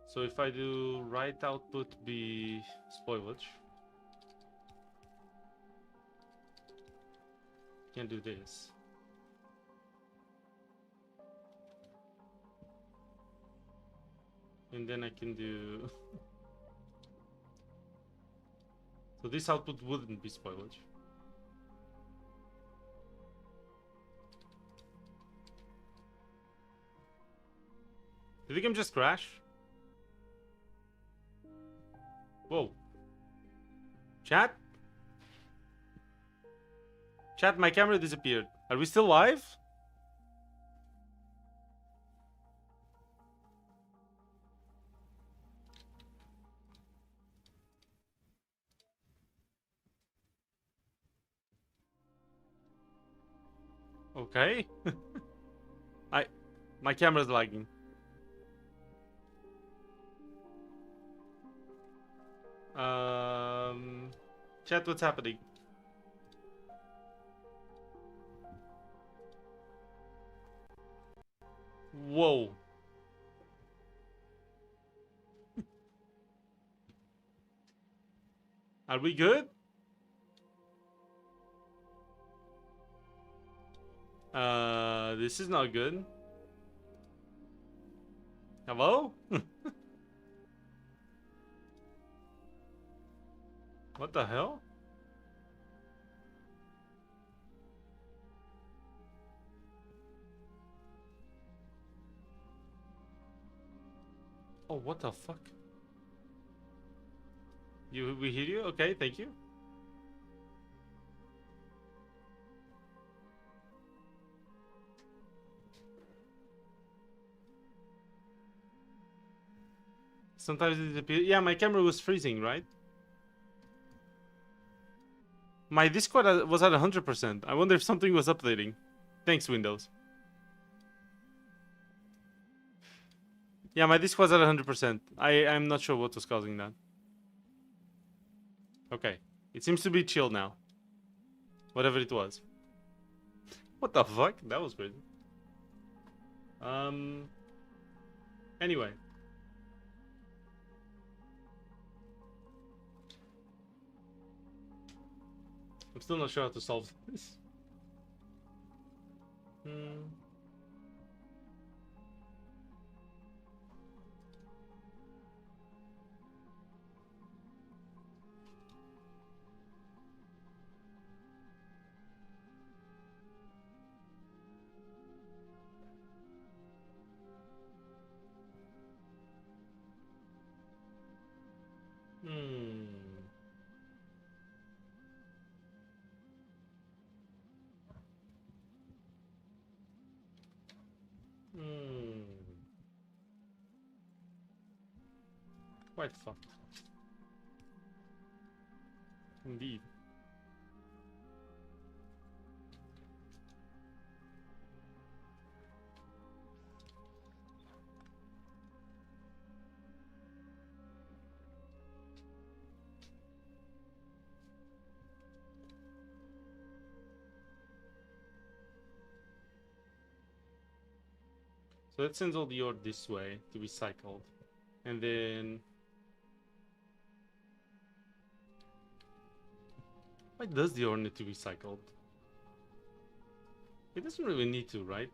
So if I do right output be spoilage, can do this. And then I can do so this output wouldn't be spoilage. Did the game just crash? Whoa. Chat? Chat, my camera disappeared. Are we still live? Okay. My camera's lagging. Chat, what's happening? Whoa. Are we good? This is not good. Hello? What the hell? Oh, what the fuck? We hear you? Okay, thank you. Sometimes it appears. Yeah, my camera was freezing, right? My Discord was at 100%. I wonder if something was updating. Thanks, Windows. Yeah, my Discord was at 100%. I'm not sure what was causing that. Okay. It seems to be chill now. Whatever it was. What the fuck? That was crazy. Anyway. I'm still not sure how to solve this. Quite fucked. Indeed. So that sends all the ore this way to be cycled. And then... Why does the ore need to be cycled? It doesn't really need to, right?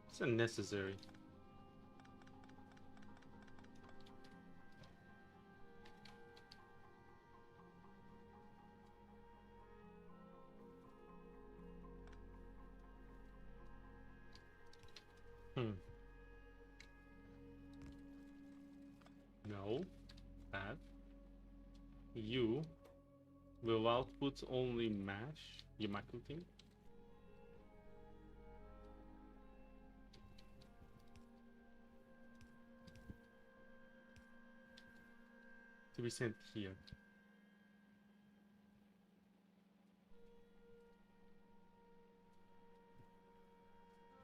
It's unnecessary. No. That. You will output only mash. Yamaku thing. To be sent here.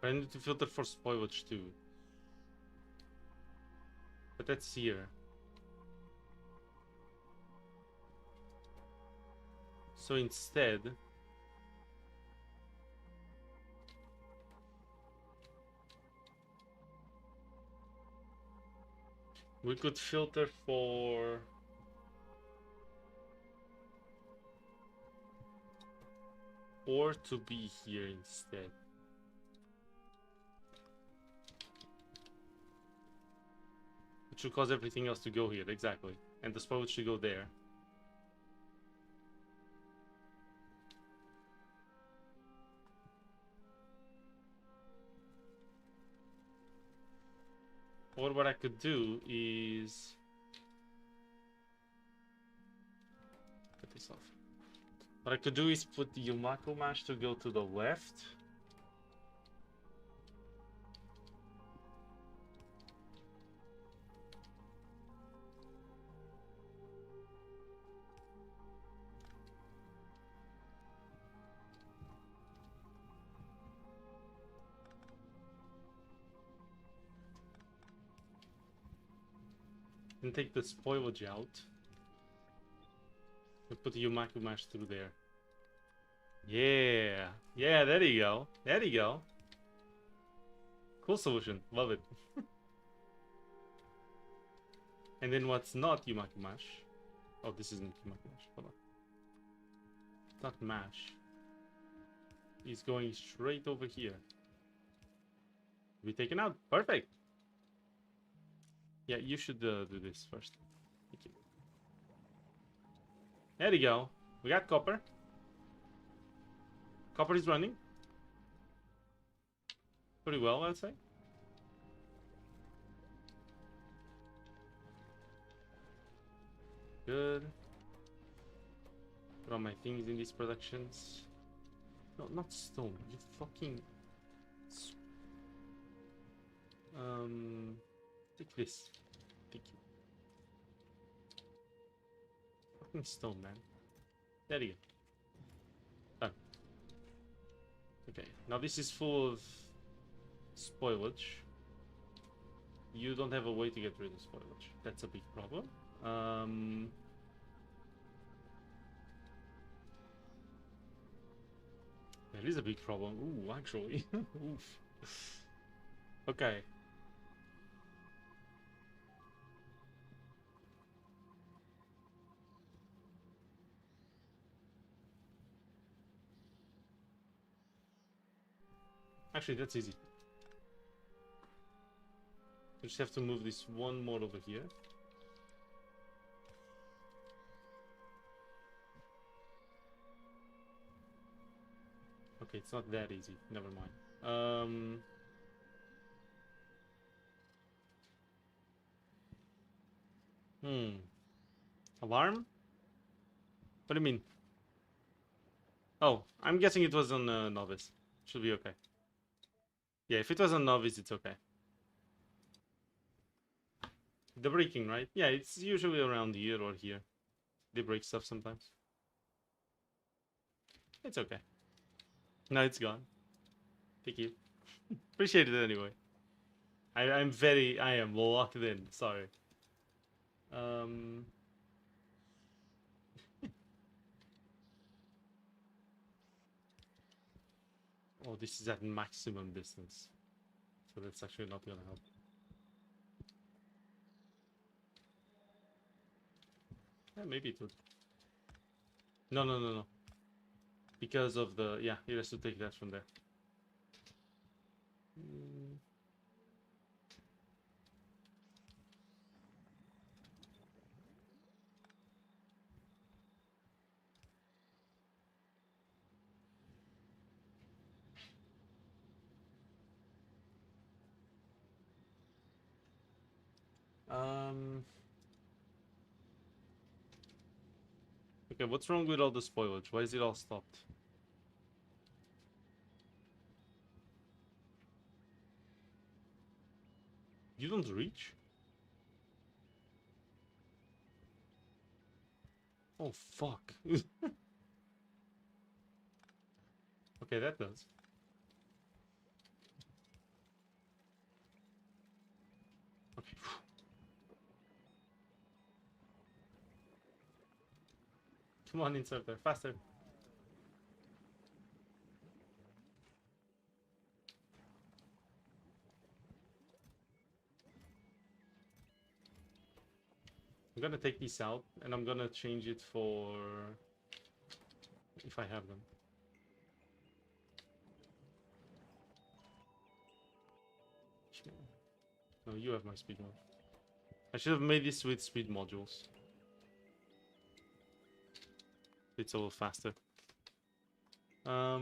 I need to filter for spoilage too. But that's here. So instead, we could filter for ore to be here instead. Which should cause everything else to go here, exactly. And the spout should go there. Or what I could do is cut this off. What I could do is put the Yumako mash to go to the left. And take the spoilage out. And put the Yumako mash through there. Yeah. Yeah, there you go. There you go. Cool solution. Love it. And then what's not Yumako mash? Oh, this isn't Yumako mash. Hold on. It's not mash. He's going straight over here. Be taken out. Perfect. Yeah, you should do this first. Thank you. There you go. We got copper. Copper is running. Pretty well, I'd say. Good. Put all my things in these productions. No, not stone. You fucking... Take this. Thank you. Fucking stone, man. There you go. Done. Okay, now this is full of spoilage. You don't have a way to get rid of spoilage. That's a big problem. That is a big problem. Ooh, actually. Oof. Okay. Actually, that's easy. We just have to move this one more over here. Okay, it's not that easy. Never mind. Alarm? What do you mean? Oh, I'm guessing it was on novice. Should be okay. Yeah, if it was on novice, it's okay. The breaking, right? Yeah, it's usually around here or here. They break stuff sometimes. It's okay. No, it's gone. Thank you. Appreciate it anyway. I am locked in. Sorry. Oh, this is at maximum distance. So that's actually not gonna help. Yeah, maybe it would. No, no, no, no. Because of the... Yeah, he has to take that from there. Okay, what's wrong with all the spoilage? Why is it all stopped? You don't reach? Oh, fuck. Okay, that does. Okay. Come on, insert there, faster. I'm gonna take these out, and I'm gonna change it for... if I have them. No, you have my speed mod. I should have made this with speed modules. It's a little faster. I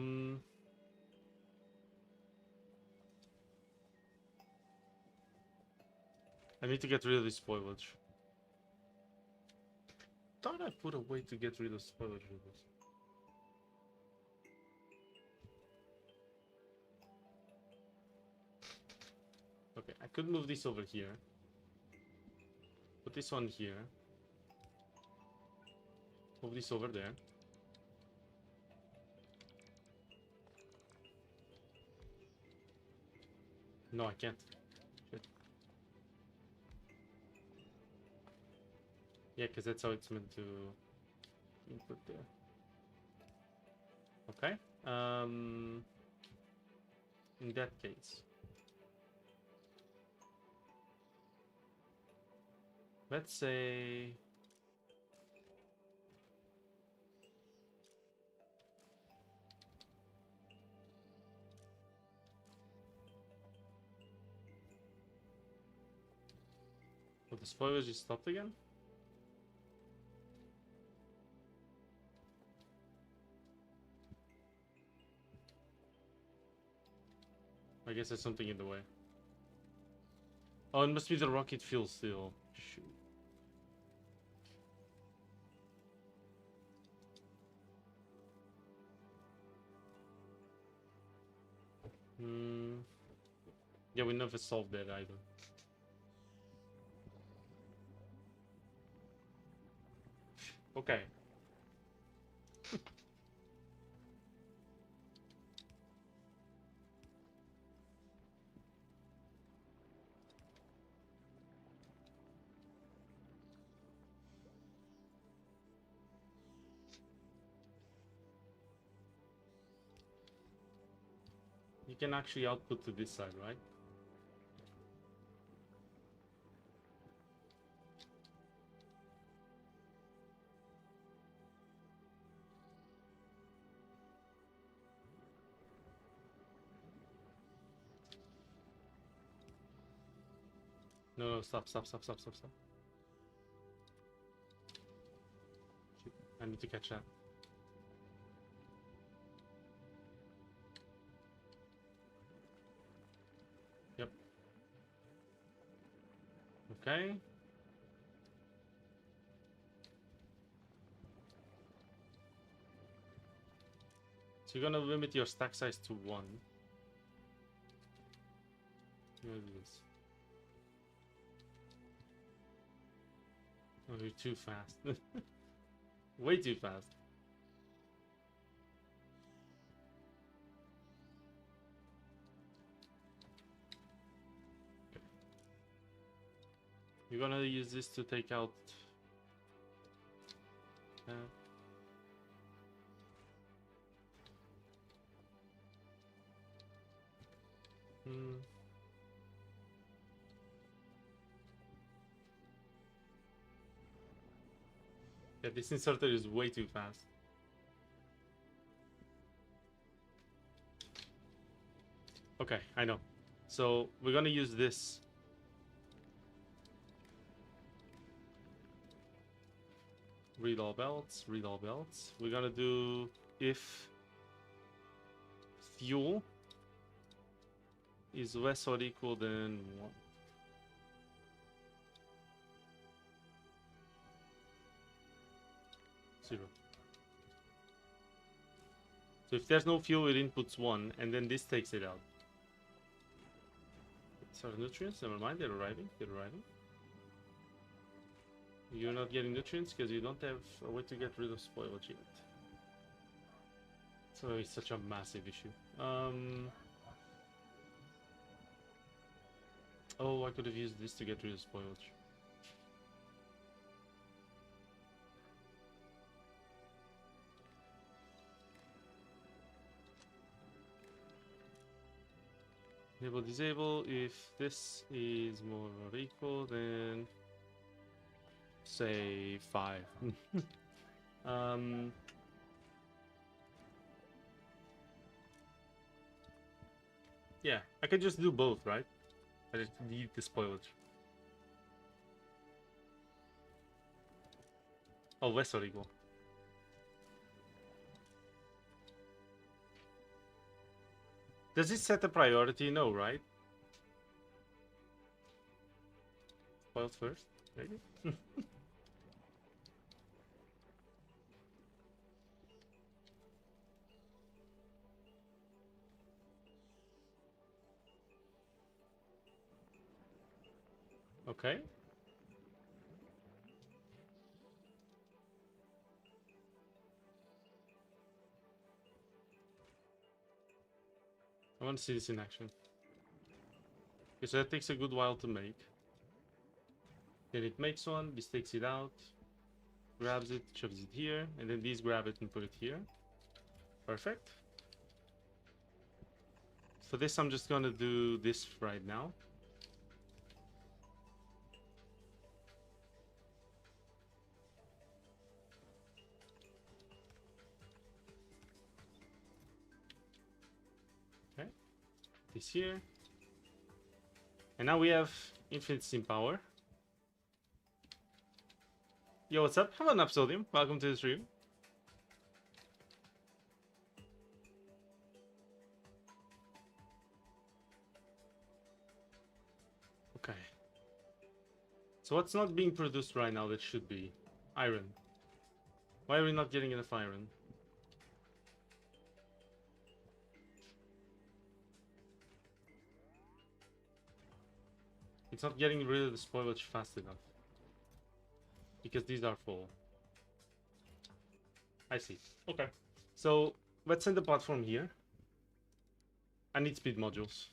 need to get rid of this spoilage. Thought I put a way to get rid of spoilage with this. Okay, I could move this over here. Put this on here. Move this over there. No, I can't. Shit. Yeah, because that's how it's meant to input there. Okay. In that case, let's say oh, the spoilers just stopped again. I guess there's something in the way. Oh, it must be the rocket fuel still. Shoot. Yeah, we never solved that either. Okay. You can actually output to this side, right? No, stop. Shit, I need to catch that. Yep. Okay. So you're gonna limit your stack size to 1. What is this? Oh, you're too fast. Way too fast. Okay. You're gonna use this to take out... Yeah, this inserter is way too fast. Okay, I know. So we're gonna use this. Read all belts, read all belts. We're gonna do if fuel is less or equal than 1. Zero. So if there's no fuel, it inputs 1, and then this takes it out. Sorry, nutrients, never mind, they're arriving. You're not getting nutrients because you don't have a way to get rid of spoilage yet. So it's such a massive issue. Oh, I could have used this to get rid of spoilage. Enable disable. If this is more or equal, then say 5. um, yeah, I could just do both, right? I just need the spoilage. Oh, less or equal. Does it set a priority? No, right? Spoiled first, maybe? Okay. I want to see this in action. Okay, so that takes a good while to make. Then it makes one, this takes it out, grabs it, shoves it here, and then these grab it and put it here. Perfect. For this, I'm just gonna do this right now. Okay, this here. And now we have infinite steam power. Yo, what's up? Have an up, Sodium. Welcome to the stream. Okay. So what's not being produced right now that should be? Iron. Why are we not getting enough iron? It's not getting rid of the spoilage fast enough. Because these are full. I see. Okay. So let's send the platform here. I need speed modules.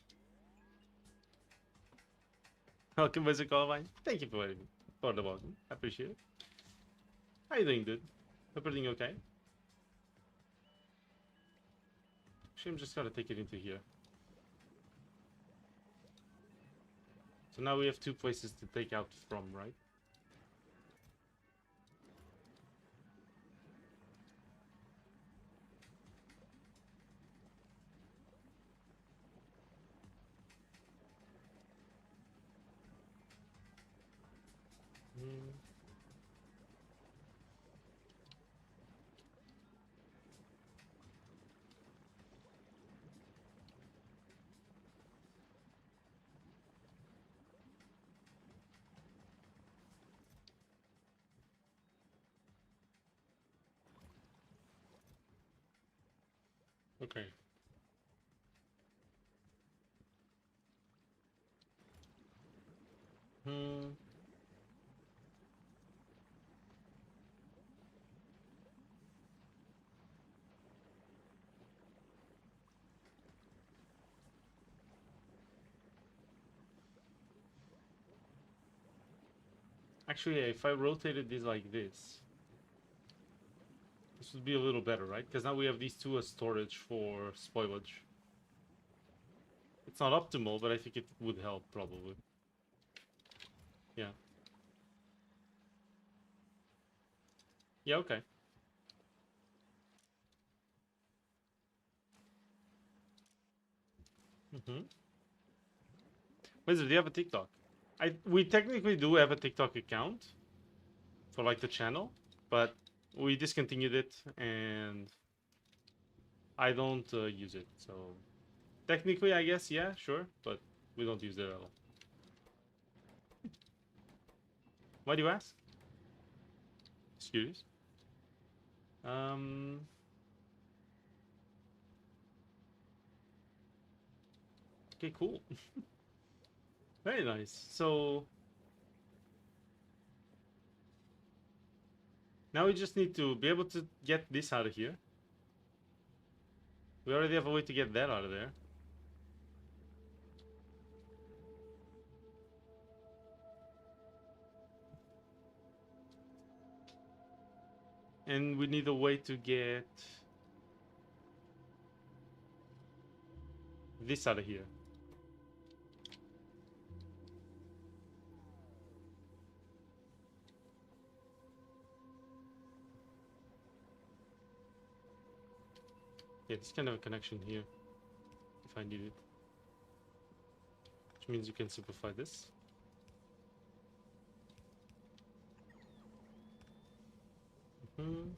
Welcome, Mr. Columbine. Thank you for the welcome. I appreciate it. How you doing, dude? Hope everything okay? Actually, I'm just gonna take it into here. So now we have 2 places to take out from, right? Okay. Actually, yeah, if I rotated this like this would be a little better, right? Because now we have these 2 as storage for spoilage. It's not optimal, but I think it would help, probably. Yeah. Yeah, okay. Wizard, do you have a TikTok? We technically do have a TikTok account for like the channel, but we discontinued it and I don't use it. So technically, I guess, yeah, sure, but we don't use it at all. Why do you ask? Just curious. Okay, cool. Very nice. So now we just need to be able to get this out of here. We already have a way to get that out of there. And we need a way to get this out of here. Yeah, this kind of a connection here, if I need it. Which means you can simplify this. Hmm.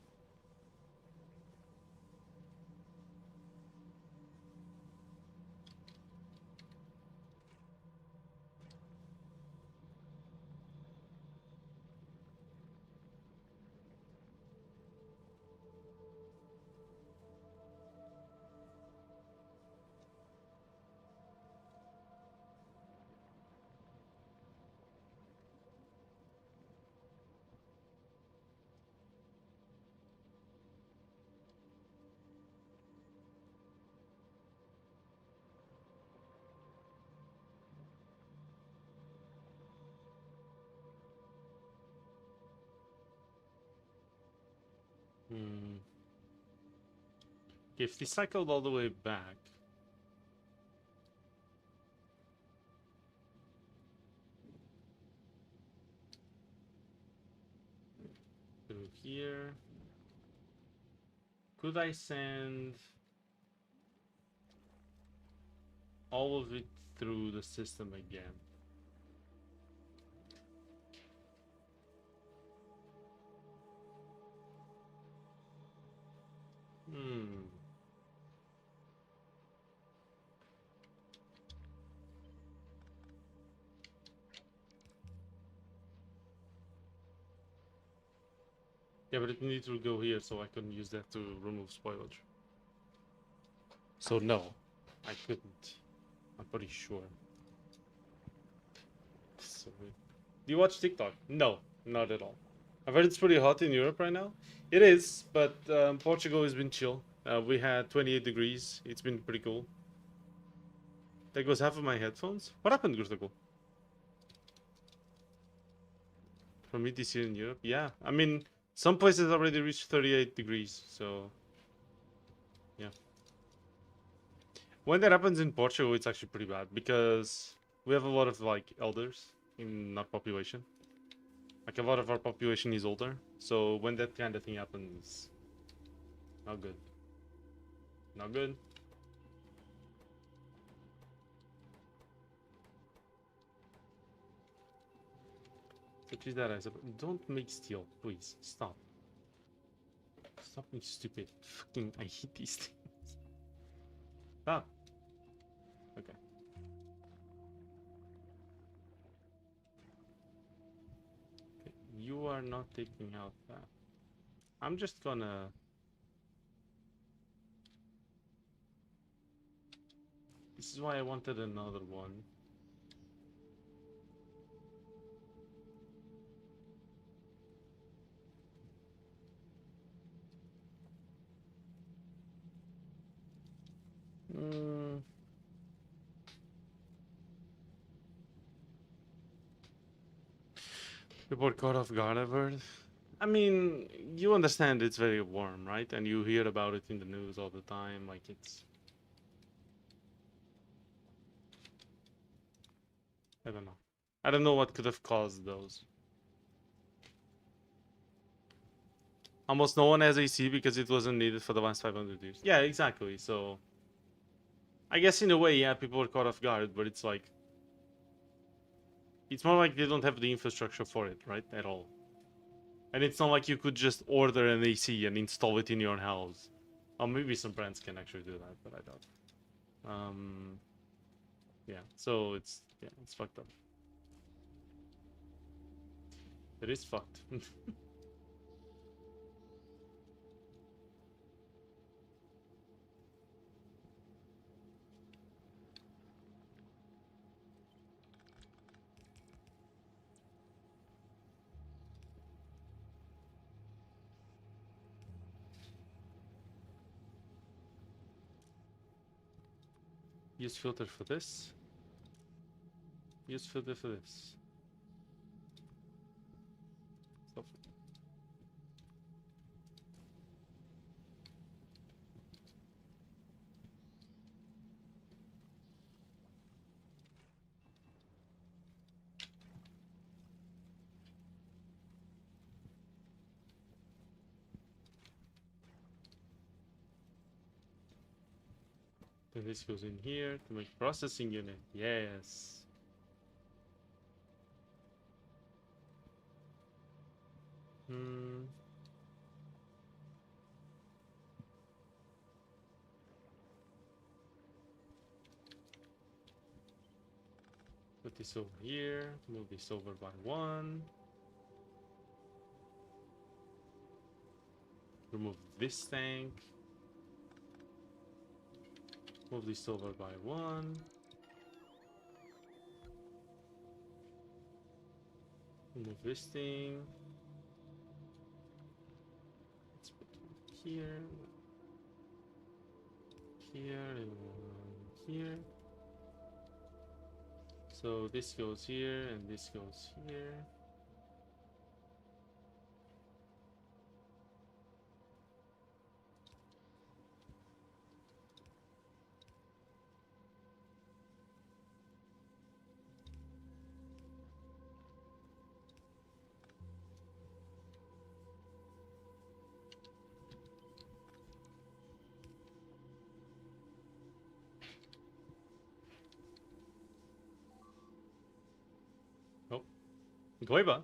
Hmm. If they cycled all the way back, through here, could I send all of it through the system again? Hmm. Yeah, but it needs to go here, so I couldn't use that to remove spoilage. So no, I couldn't. I'm pretty sure. So, do you watch TikTok? No, not at all. I've heard it's pretty hot in Europe right now. It is, but Portugal has been chill. We had 28 degrees. It's been pretty cool. There goes half of my headphones. What happened, Gurtago? From ETC in Europe? Yeah, I mean, some places already reached 38 degrees, so yeah. When that happens in Portugal, it's actually pretty bad because we have a lot of like elders in our population. Like a lot of our population is older, so when that kind of thing happens, not good. Not good. Such is that I don't make steel, please. Stop. Stop being stupid. Fucking, I hate these things. Stop. Okay. Okay. You are not taking out that. I'm just gonna... This is why I wanted another one. Mm. People are caught off guard, I've heard. I mean, you understand it's very warm, right? And you hear about it in the news all the time, like it's... I don't know. I don't know what could have caused those. Almost no one has AC because it wasn't needed for the last 500 years. Yeah, exactly, so... I guess in a way, yeah, people were caught off guard, but it's like... It's more like they don't have the infrastructure for it, right? At all. And it's not like you could just order an AC and install it in your house. Or maybe some brands can actually do that, but I doubt. Yeah, so it's fucked up. It is fucked. Use filter for this. Use filter for this. Stop. Then this goes in here to make processing unit. Yes. Hmm. Put this over here. Move this over by one. Remove this tank. Move this over by one. Move this thing. Let's put it here. Here and here. So this goes here and this goes here. Oh, GLEBA.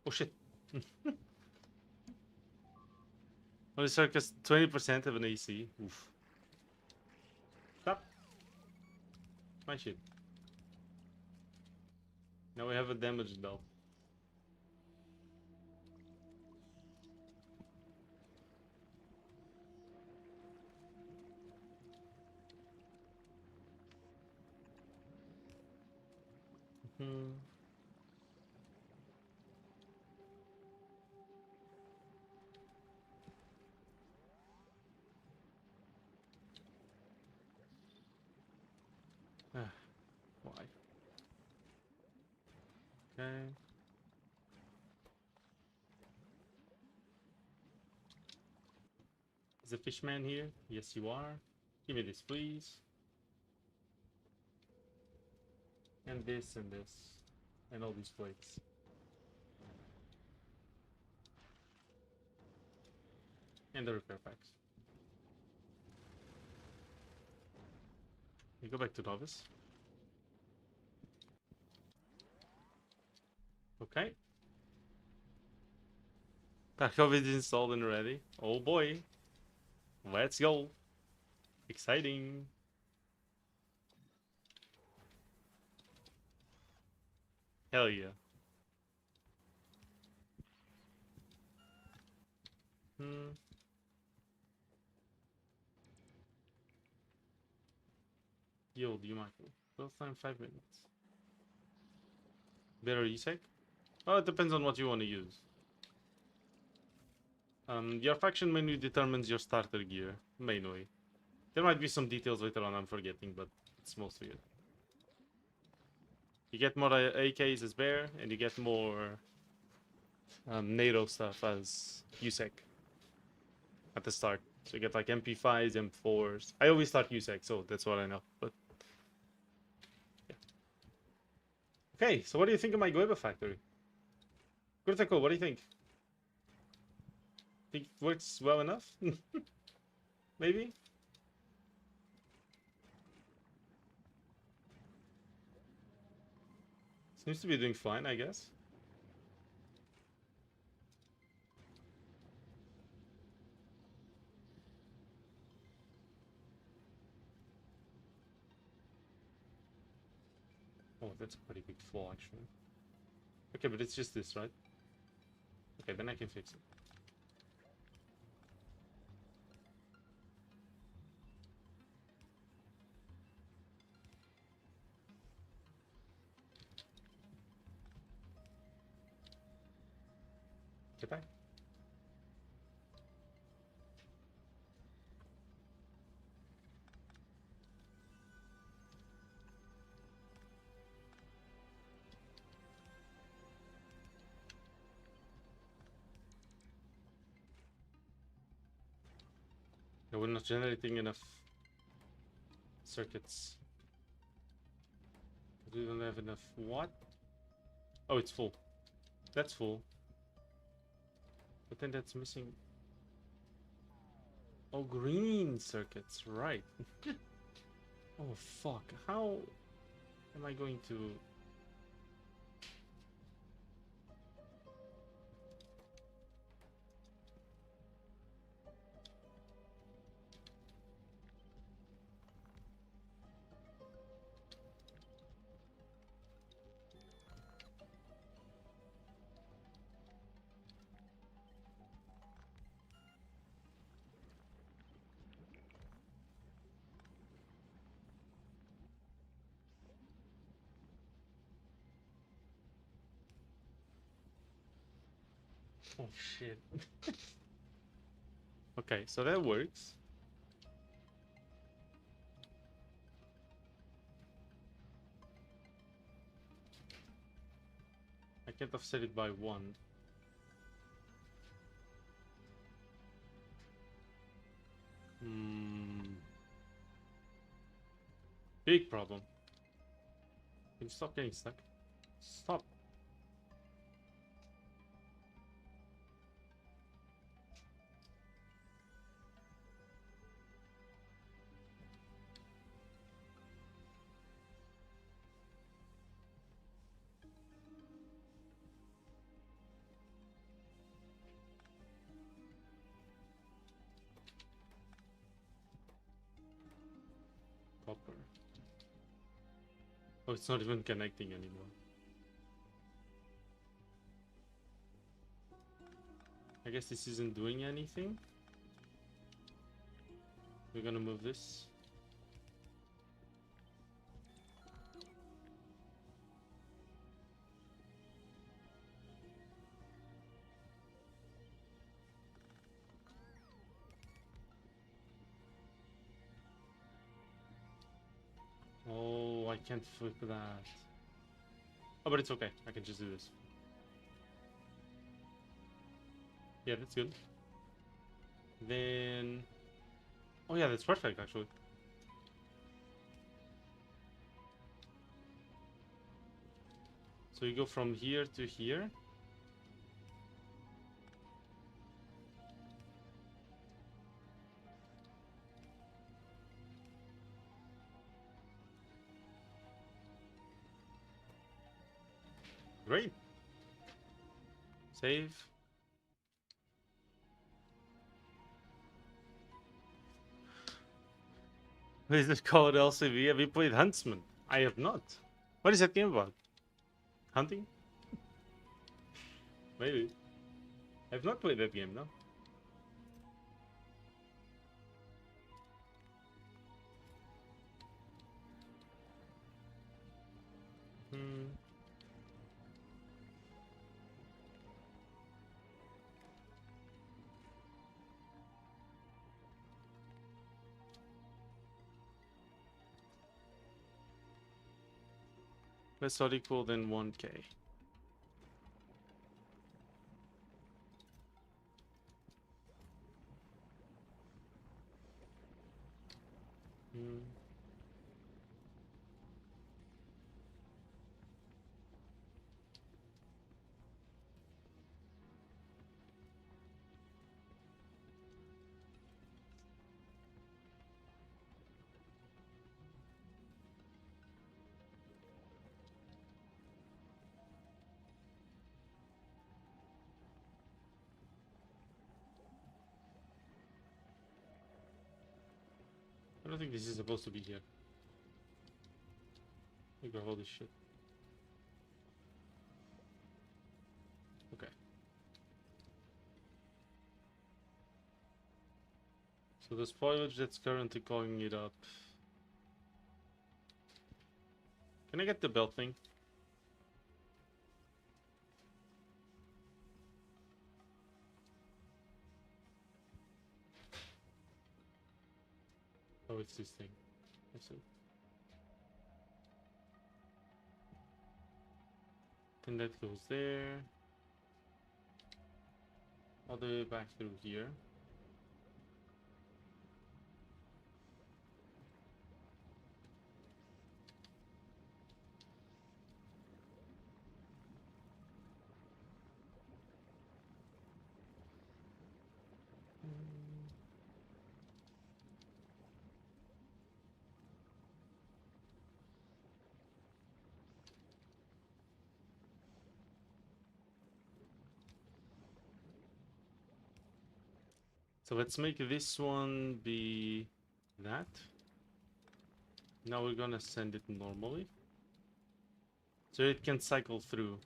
Oh shit. Only circus 20% of an AC. Oof. Stop. My shit. Now we have a damaged belt. Hmm. Why? Okay. Is the fishman here? Yes, you are. Give me this, please. And this and this. And all these plates. And the repair packs. You go back to novice. Okay. Tarkov is installed and ready. Oh boy. Let's go. Exciting. Hell yeah. Hmm. Yield, you Michael. Both time 5 minutes. Better ESEC? Oh, it depends on what you want to use. Your faction menu determines your starter gear, mainly. There might be some details later on I'm forgetting, but it's mostly it. You get more AKs as bear, and you get more NATO stuff as USEC at the start. So you get like MP5s, M4s. I always start USEC, so that's what I know. But yeah. Okay, so what do you think of my GLEBA factory? Critical, what do you think? Think it works well enough? Maybe? Seems to be doing fine, I guess. Oh, that's a pretty big flaw, actually. Okay, but it's just this, right? Okay, then I can fix it. Get back. Yeah, we're not generating enough circuits. We don't have enough what? Oh, it's full. That's full. But then that's missing. Oh, green circuits, right. Oh fuck, how am I going to... Oh shit. Okay, so that works. I can't offset it by 1. Big problem. Can you stop getting stuck? Stop. Copper. Oh, it's not even connecting anymore. I guess this isn't doing anything. We're gonna move this. Oh, I can't flip that. Oh, but it's okay. I can just do this. Yeah, that's good. Then... Oh yeah, that's perfect, actually. So you go from here to here. Great. Save. Is it called LCV? Have you played Huntsman? I have not. What is that game about? Hunting? Maybe. I've not played that game, no. Less not equal than 1k. I don't think this is supposed to be here. Look at all this shit. Okay. So the spoilage that's currently calling it up. Can I get the belt thing? Oh, it's this thing. I see. And that goes there. All the way back through here. So let's make this one be that. Now we're gonna send it normally. So it can cycle through.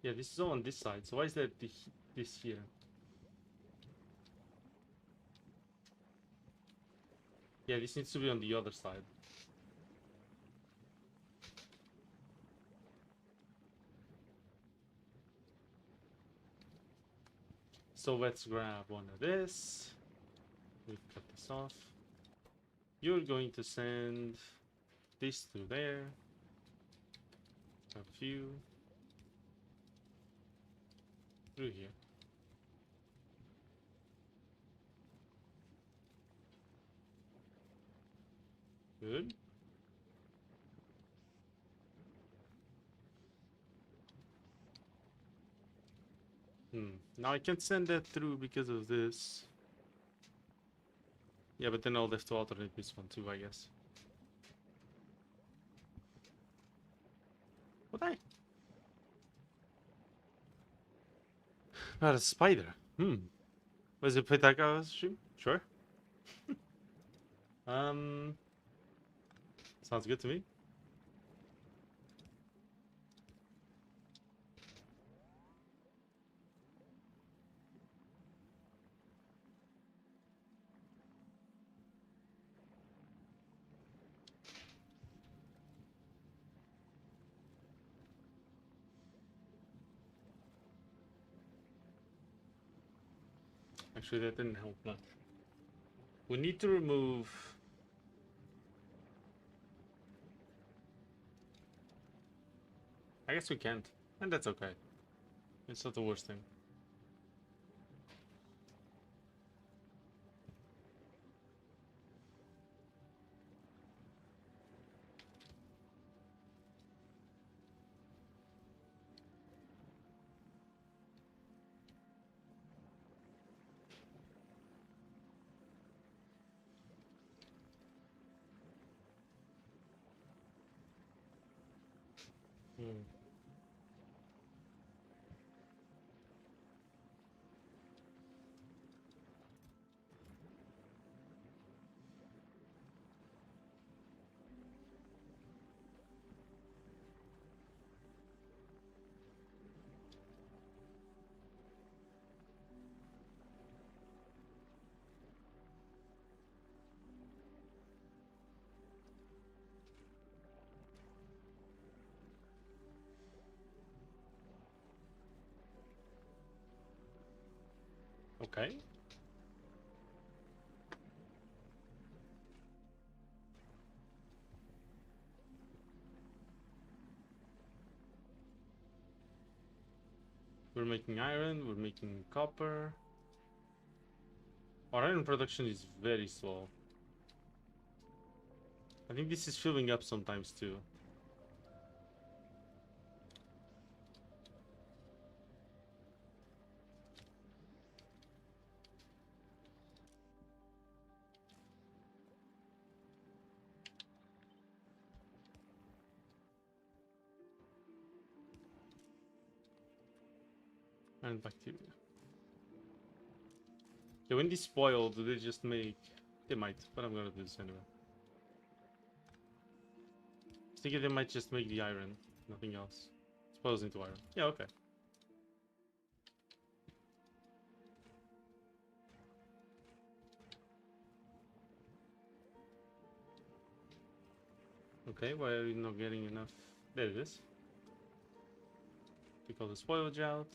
Yeah, this is all on this side. So why is that this here? Yeah, this needs to be on the other side. So let's grab one of this. We cut this off. You're going to send this through there. A few through here. Good. Now I can't send that through because of this. Yeah, but then I'll have to alternate this one too, I guess. What I? Not a spider. Was it Pitaka stream? Sure. Sounds good to me. Actually, that didn't help much. We need to remove... I guess we can't. And that's okay. It's not the worst thing. Okay. We're making iron, we're making copper. Our iron production is very slow. I think this is filling up sometimes too. And bacteria. Yeah, when these spoil, do they just make... They might, but I'm gonna do this anyway. I was thinking they might just make the iron, nothing else. Spoils into iron. Yeah, okay. Okay, why are we not getting enough? There it is. We call the spoilage out.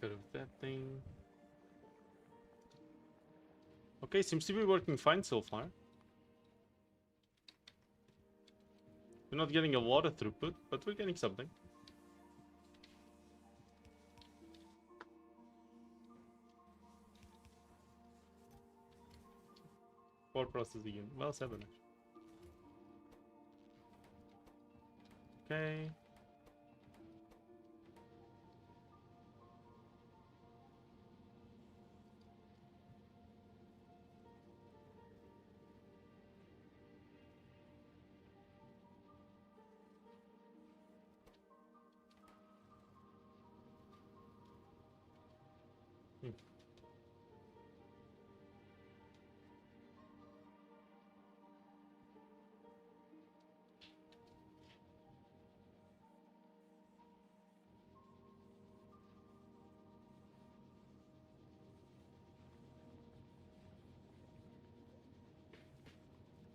Because of that thing. Okay, seems to be working fine so far. We're not getting a lot of throughput, but we're getting something. 4 processing. Well, 7 actually. Okay.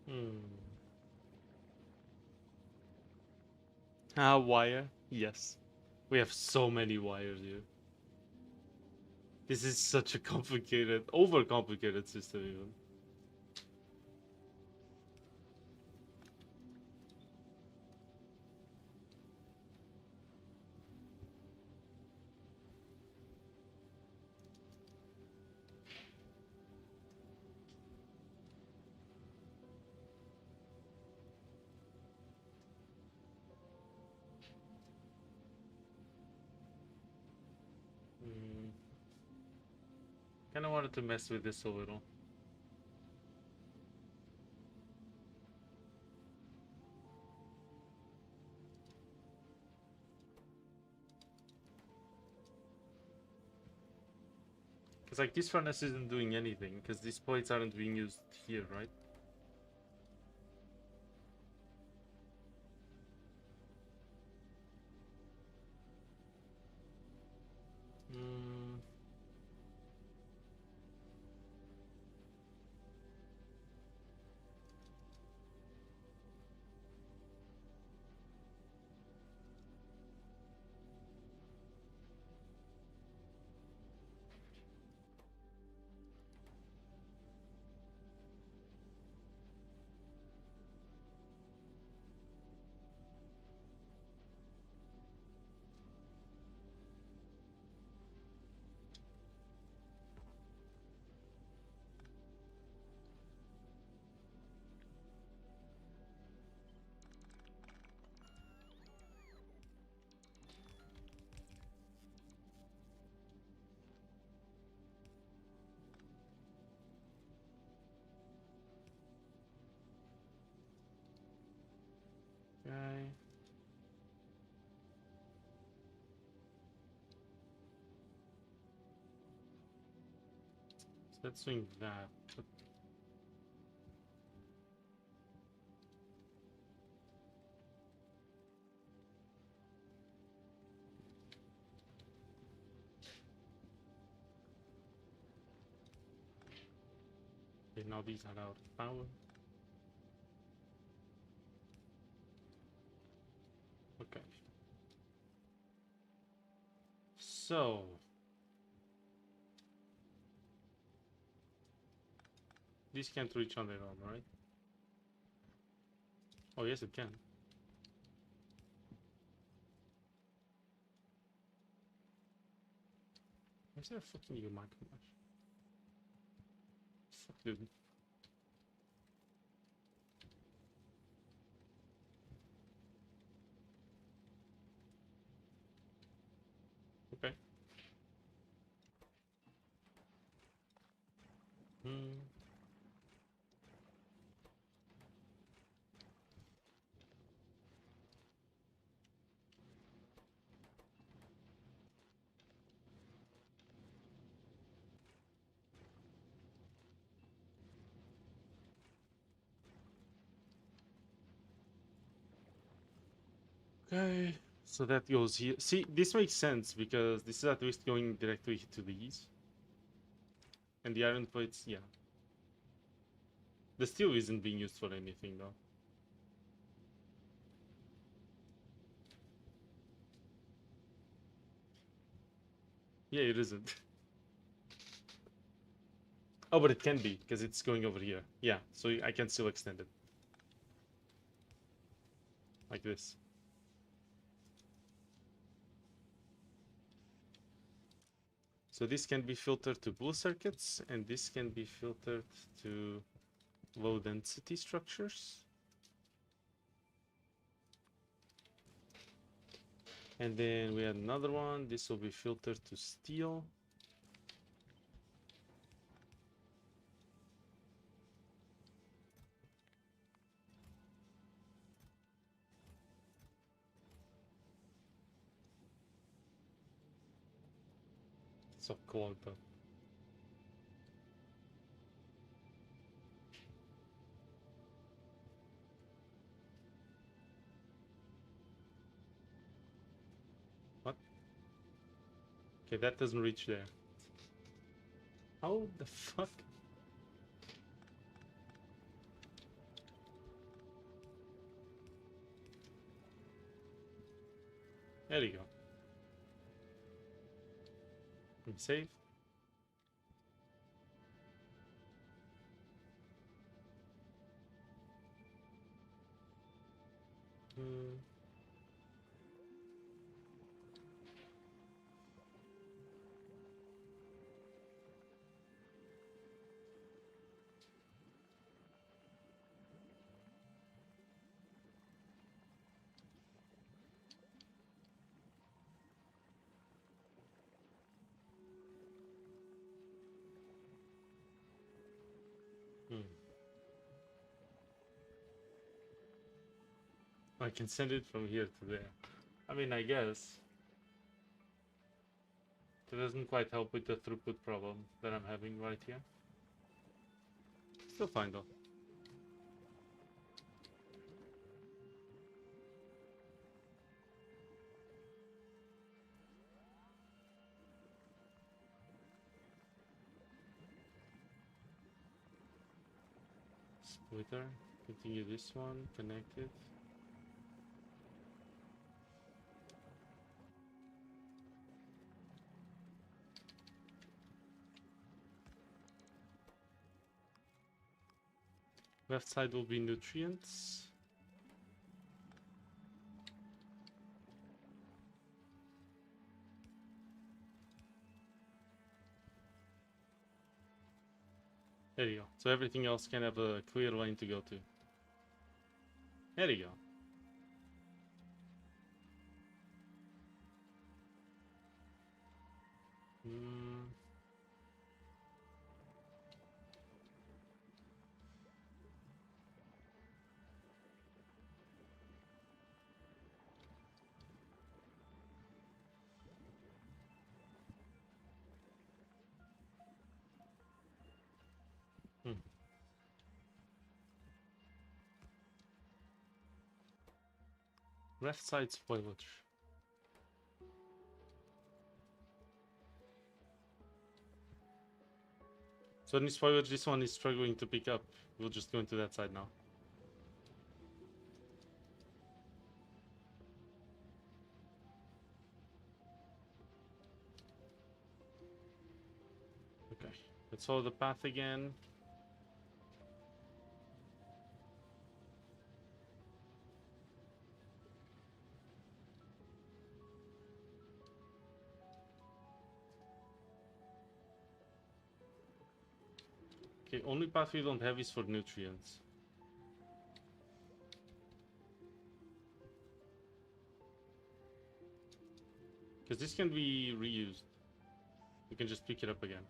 Hmm. Wire? Yes. We have so many wires here. This is such a complicated, overcomplicated system even. Kinda wanted to mess with this a little. Because like this furnace isn't doing anything, because these plates aren't being used here, right? Mm. Okay. So that's doing that. But okay, now these are out of power. Okay. So these can't reach on their own, right? Oh yes, it can. Where's there a fucking you, Mike? Fuck, dude. Okay. Hmm. Okay. So that goes here. See, this makes sense because this is at least going directly to these. And the iron plates, yeah. The steel isn't being used for anything though. Yeah, it isn't. Oh, but it can be because it's going over here. Yeah, so I can still extend it. Like this. So this can be filtered to blue circuits, and this can be filtered to low density structures. And then we had another one. This will be filtered to steel. So clogged up. What? Okay, that doesn't reach there. How the fuck? There you go. I'm safe. Hmm. Hmm. I can send it from here to there. I mean, I guess. That doesn't quite help with the throughput problem that I'm having right here. Still fine though. Splitter. Continue this one. Connected. Left side will be nutrients. There you go. So everything else can have a clear lane to go to. There you go. Hmm. Hmm. Left side spoilage. So any spoilage this one is struggling to pick up. We'll just go into that side now. Okay. Let's follow the path again. Okay, only path we don't have is for nutrients. Because this can be reused. We can just pick it up again.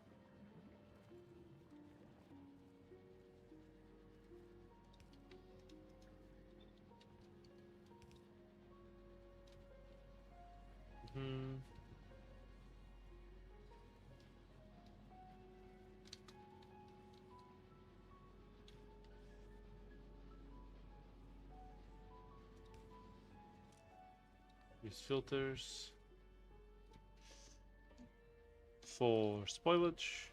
Hmm. Use filters for spoilage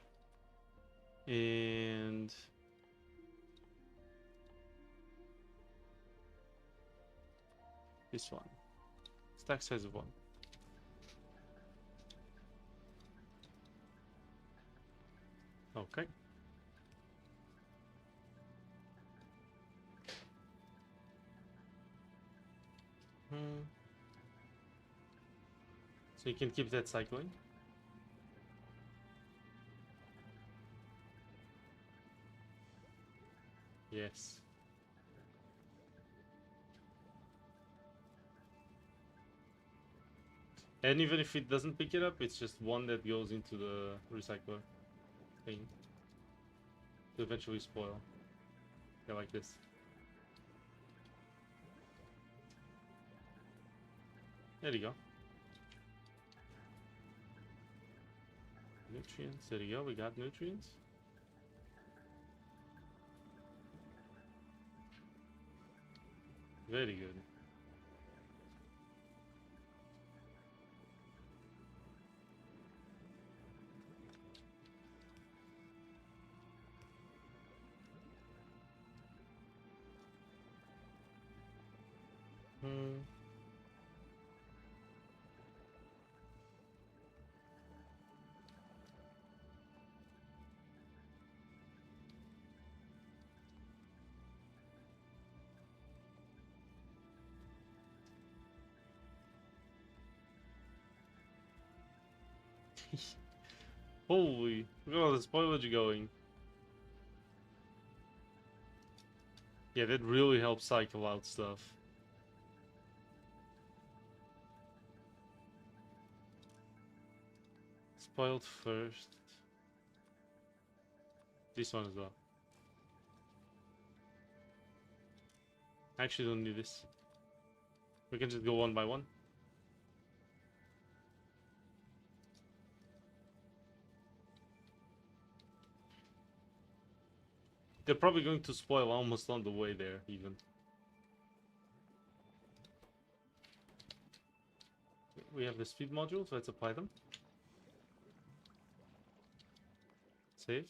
and this one. Stack size of 1. Okay. Hmm. So you can keep that cycling. Yes. And even if it doesn't pick it up, it's just one that goes into the recycler thing to eventually spoil. Yeah, like this. There you go. Nutrients. There you go. We got nutrients. Very good. Hmm. Holy, look at all the spoilage going. Yeah, that really helps cycle out stuff. Spoiled first. This one as well. I actually don't need this. We can just go one by one. They're probably going to spoil almost on the way there, even. We have the speed module, so let's apply them. Save.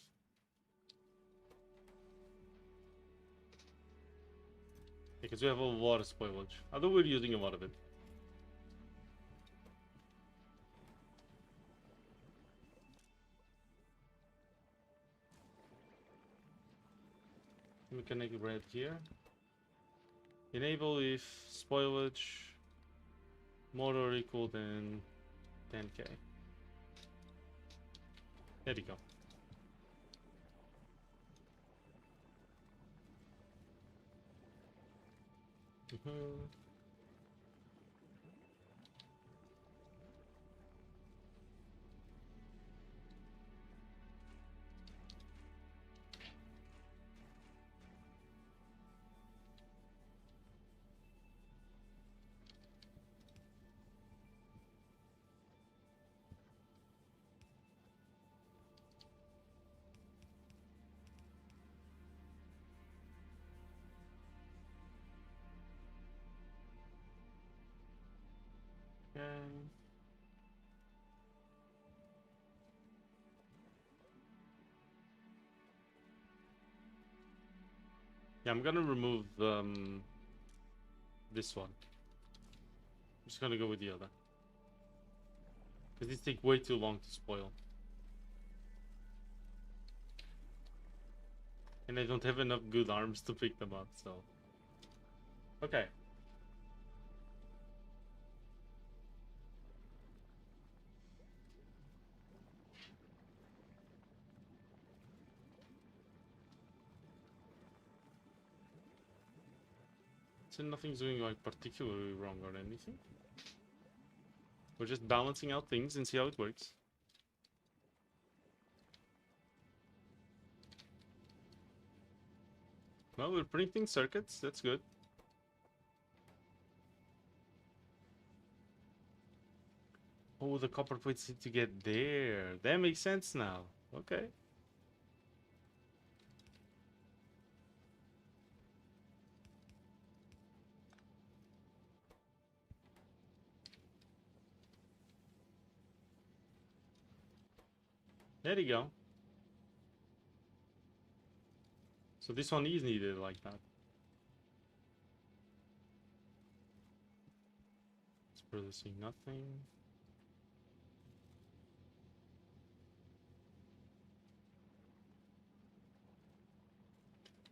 Because we have a lot of spoilage. Although we're using a lot of it. We can make it red here. Enable if spoilage more or equal than 10k. There you go. Okay. Yeah, I'm gonna remove this one. I'm just gonna go with the other. Because these take way too long to spoil. And I don't have enough good arms to pick them up, so... Okay. So nothing's going like particularly wrong or anything. We're just balancing out things and see how it works. Well, we're printing circuits, that's good. Oh, the copper plates need to get there. That makes sense now. Okay. There you go. So this one is needed like that. It's producing nothing.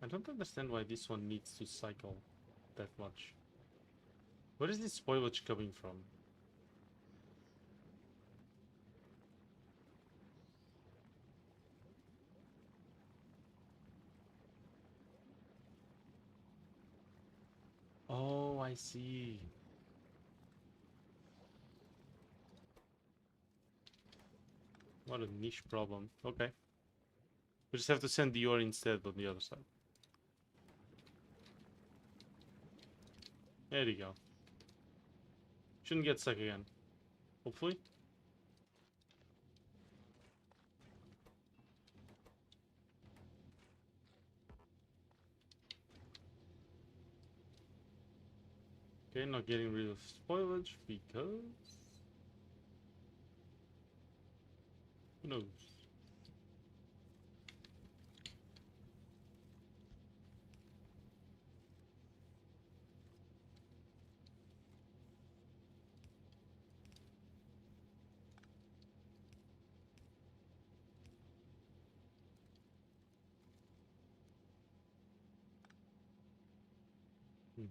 I don't understand why this one needs to cycle that much. Where is this spoilage coming from? see. What a niche problem. Okay. We just have to send the ore instead on the other side. There you go. Shouldn't get stuck again. Hopefully. Okay, not getting rid of spoilage because... Who knows? Hmm.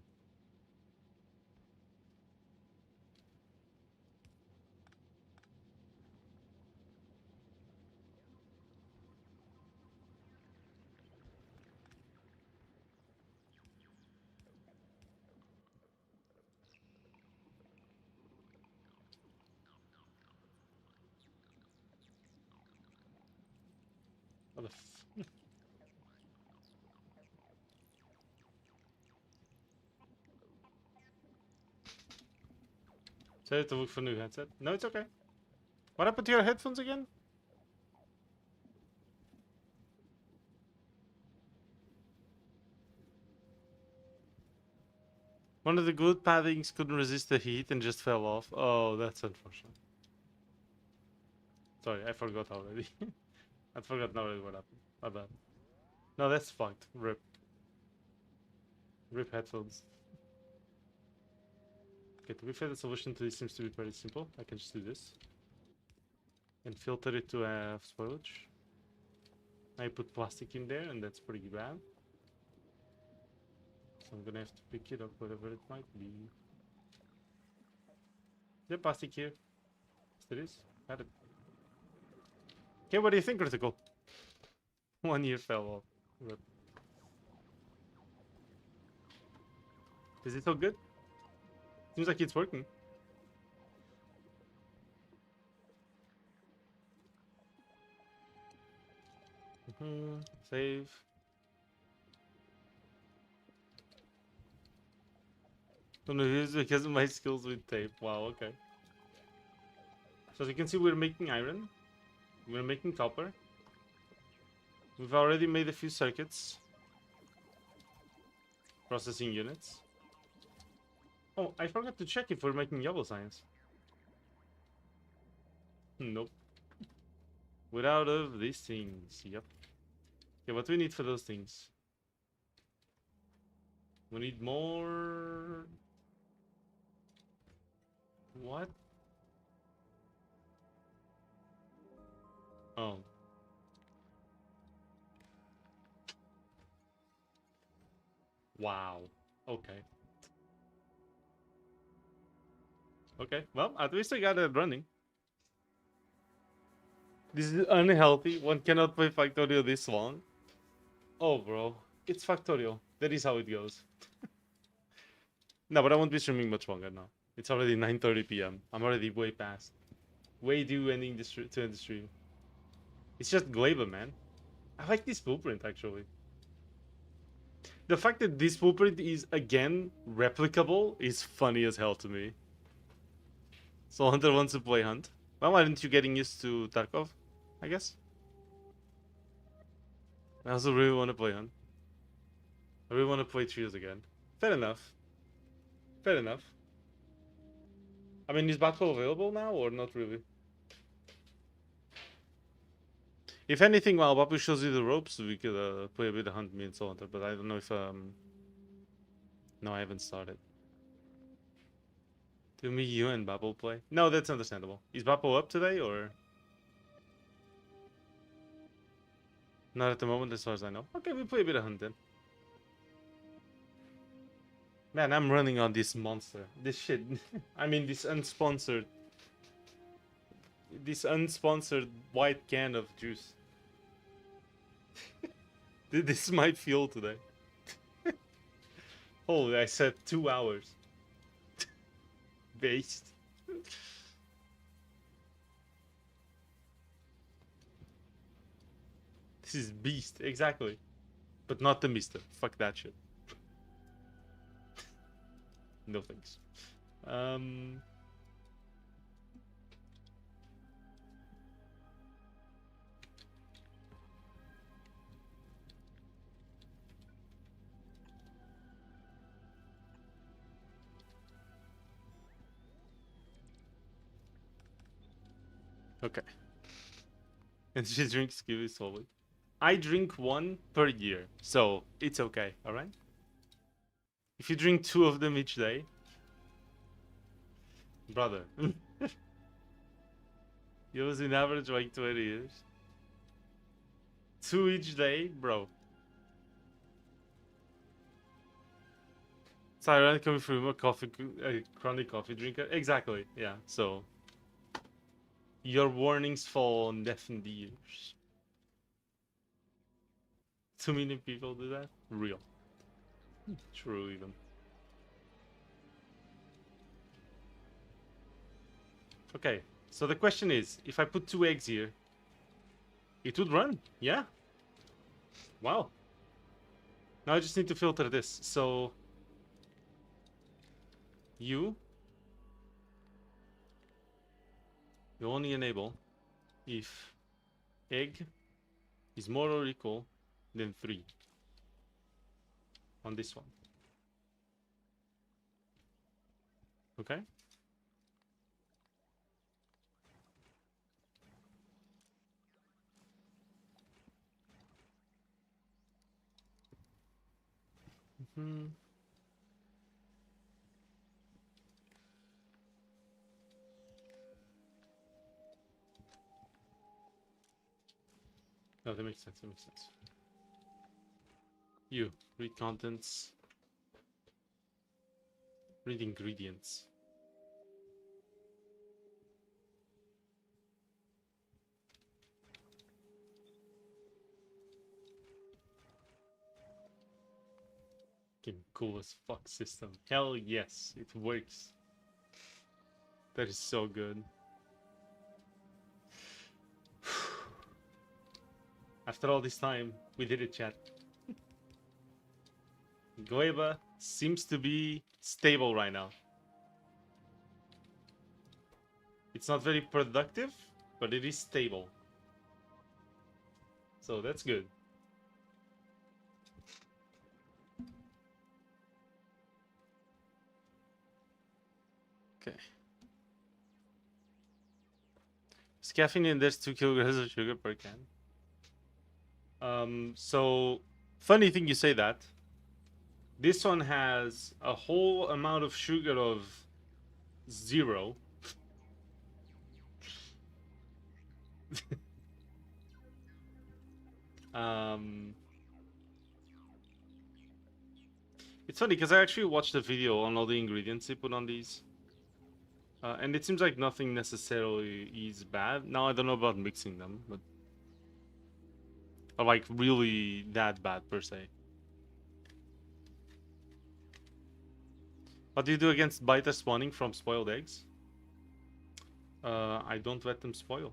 What the f... So I have to look for a new headset. No, it's okay. What happened to your headphones again? One of the good paddings couldn't resist the heat and just fell off. Oh, that's unfortunate. Sorry, I forgot already. I forgot already what happened. My bad. No, that's fucked. Rip. Rip headphones. Okay, to be fair, the solution to this seems to be pretty simple. I can just do this. And filter it to have spoilage. I put plastic in there and that's pretty bad. So I'm gonna have to pick it up, whatever it might be. The plastic here. Yes, there is. Had it. Okay, what do you think, Critical? 1 year fell off. Rip. Is it so good? Seems like it's working. Save. Don't know if it's because of my skills with tape. Wow, okay. So as you can see, we're making iron. We're making copper. We've already made a few circuits. Processing units. Oh, I forgot to check if we're making yellow science. Nope. We're out of these things. Yep. Okay, what do we need for those things? We need more... What? Oh. Wow. Okay. Okay, well, at least I got it running. This is unhealthy. One cannot play Factorio this long. Oh, bro. It's Factorio. That is how it goes. No, but I won't be streaming much longer now. It's already 9:30 p.m. I'm already way past. Way due ending to end the stream. It's just GLEBA, man. I like this blueprint, actually. The fact that this blueprint is, again, replicable is funny as hell to me. So Hunter wants to play Hunt. Well, why aren't you getting used to Tarkov, I guess? I also really want to play Hunt. I really want to play Trios again. Fair enough. Fair enough. I mean, is Battle available now or not really? If anything, while Bapu shows you the ropes, we could play a bit of Hunt, me and so on. But I don't know if... No, I haven't started. Do me, you and Bapu play? No, that's understandable. Is Bapu up today or... Not at the moment, as far as I know. Okay, we play a bit of Hunt then. Man, I'm running on this monster. This shit. I mean, this unsponsored... This unsponsored white can of juice. This is my fuel today. Holy, I said 2 hours. Based. This is beast, exactly. But not the mister. Fuck that shit. No thanks. Okay. And she drinks kiwi solid. I drink one per year, so it's okay, alright? If you drink 2 of them each day, brother, you was in average like 20 years. 2 each day, bro. It's ironic coming from a chronic coffee drinker. Exactly, yeah, so your warnings fall on deafened ears. Too many people do that? Real. True, even. Okay, so the question is, if I put 2 eggs here, it would run, yeah? Wow. Now I just need to filter this, so... You only enable if egg is more or equal than 3 on this one. Okay? Mm-hmm. No, that makes sense, that makes sense. You, read contents, read ingredients. Fucking cool as fuck system. Hell yes, it works. That is so good. After all this time, we did it, chat. GLEBA seems to be stable right now. It's not very productive, but it is stable. So that's good. Okay. Is caffeine in there's 2 kilograms of sugar per can. So funny thing you say that. This one has a whole amount of sugar of 0. It's funny because I actually watched a video on all the ingredients they put on these. And it seems like nothing necessarily is bad. Now I don't know about mixing them, but... Or like really that bad per se. What do you do against biter spawning from spoiled eggs? I don't let them spoil.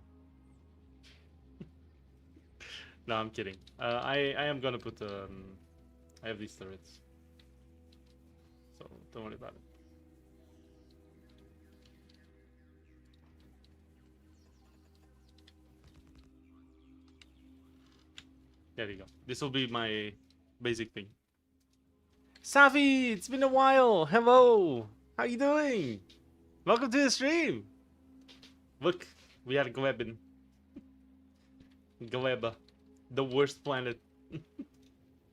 No, I'm kidding. I am gonna put I have these turrets, so don't worry about it. There you go. This will be my basic thing. Safi, it's been a while. Hello. How you doing? Welcome to the stream. Look, we are Glebin. Gleba. The worst planet.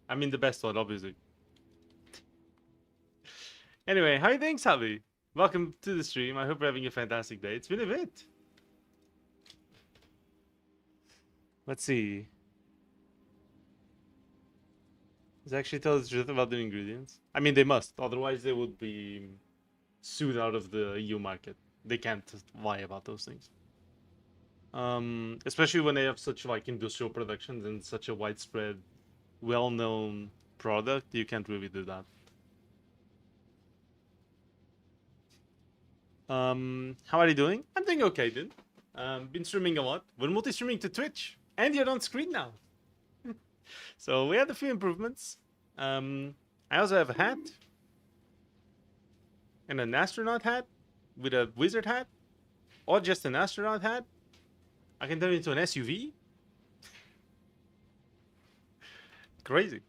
I mean the best one, obviously. Anyway, how you doing, Savi? Welcome to the stream. I hope you're having a fantastic day. It's been a bit. Let's see. Does actually tell the truth about the ingredients? I mean, they must. Otherwise, they would be sued out of the EU market. They can't lie about those things. Especially when they have such like industrial productions and such a widespread, well-known product, you can't really do that. How are you doing? I'm doing okay, dude. Been streaming a lot. We're multi-streaming to Twitch, and you're on screen now. So we had a few improvements. I also have a hat and an astronaut hat with a wizard hat, or just an astronaut hat. I can turn it into an SUV. Crazy.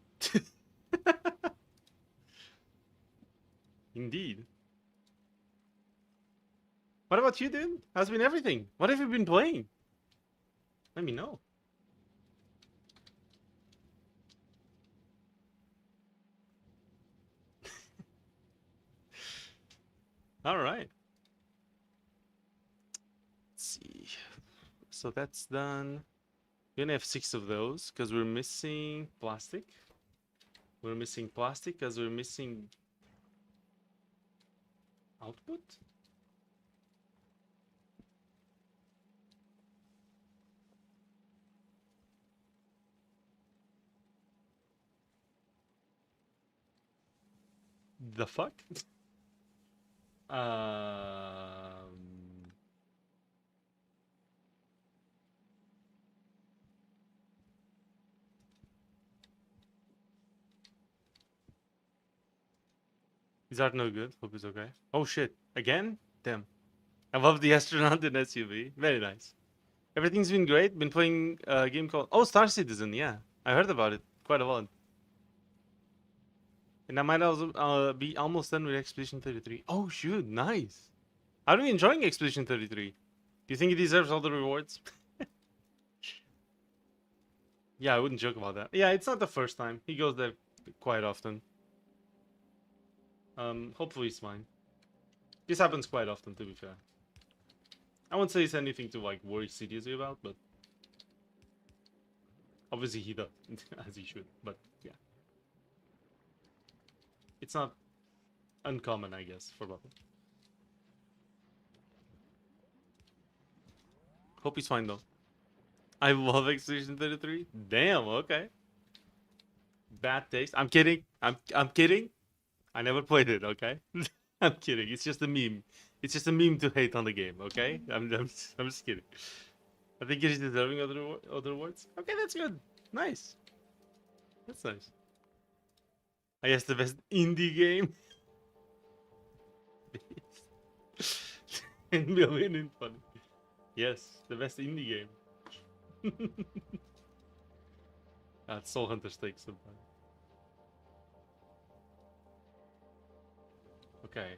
Indeed. What about you, dude? How's been everything? What have you been playing? Let me know. All right. Let's see. So that's done. We're gonna have 6 of those because we're missing plastic. We're missing plastic because we're missing output. The fuck? Is that no good? Hope it's okay. Oh shit. Again? Damn. I love the astronaut in SUV. Very nice. Everything's been great. Been playing a game called... Oh, Star Citizen, yeah. I heard about it quite a lot. And I might also be almost done with Expedition 33. Oh shoot, nice. Are you enjoying Expedition 33? Do you think it deserves all the rewards? Yeah, I wouldn't joke about that. Yeah, it's not the first time. He goes there quite often. Hopefully it's fine. This happens quite often, to be fair. I won't say it's anything to like worry seriously about, but obviously he does, as he should. But yeah, it's not uncommon, I guess, for Bubble. Hope he's fine though. I love Expedition 33. Damn, okay. Bad taste. I'm kidding. I'm kidding. I never played it, okay? I'm kidding. It's just a meme. It's just a meme to hate on the game, okay? I'm just kidding. I think he's deserving other awards. Okay, that's good. Nice. That's nice. I guess the best indie game. 10 million in fun. Yes, the best indie game. Soul Hunter stakes sometimes. Okay.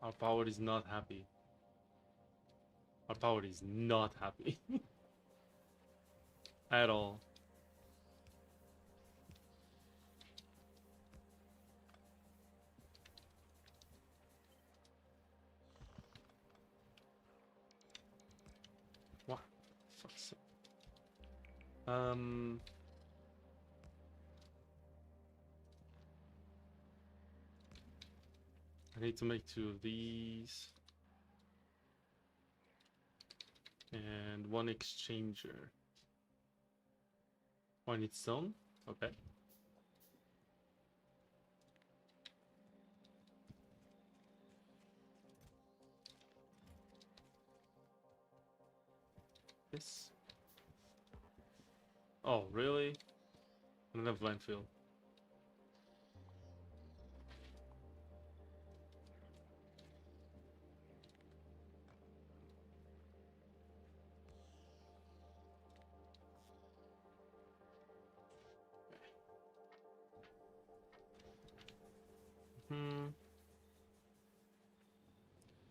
Our power is not happy. Our power is not happy. At all. What? Fuck's sake. I need to make 2 of these. And 1 exchanger. On its own? Okay. This. Oh, really? I don't have landfill.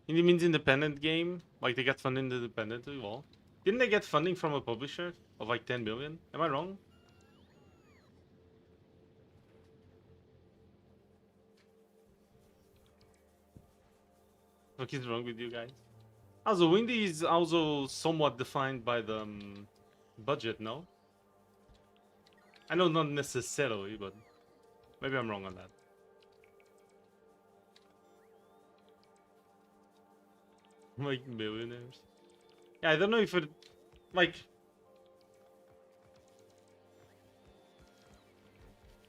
Indie means independent game? Like they get funding independently? Well, didn't they get funding from a publisher of like 10 million? Am I wrong? What is wrong with you guys? Also, indie is also somewhat defined by the budget, no? I know not necessarily, but maybe I'm wrong on that. Like millionaires. Yeah, I don't know if it, like,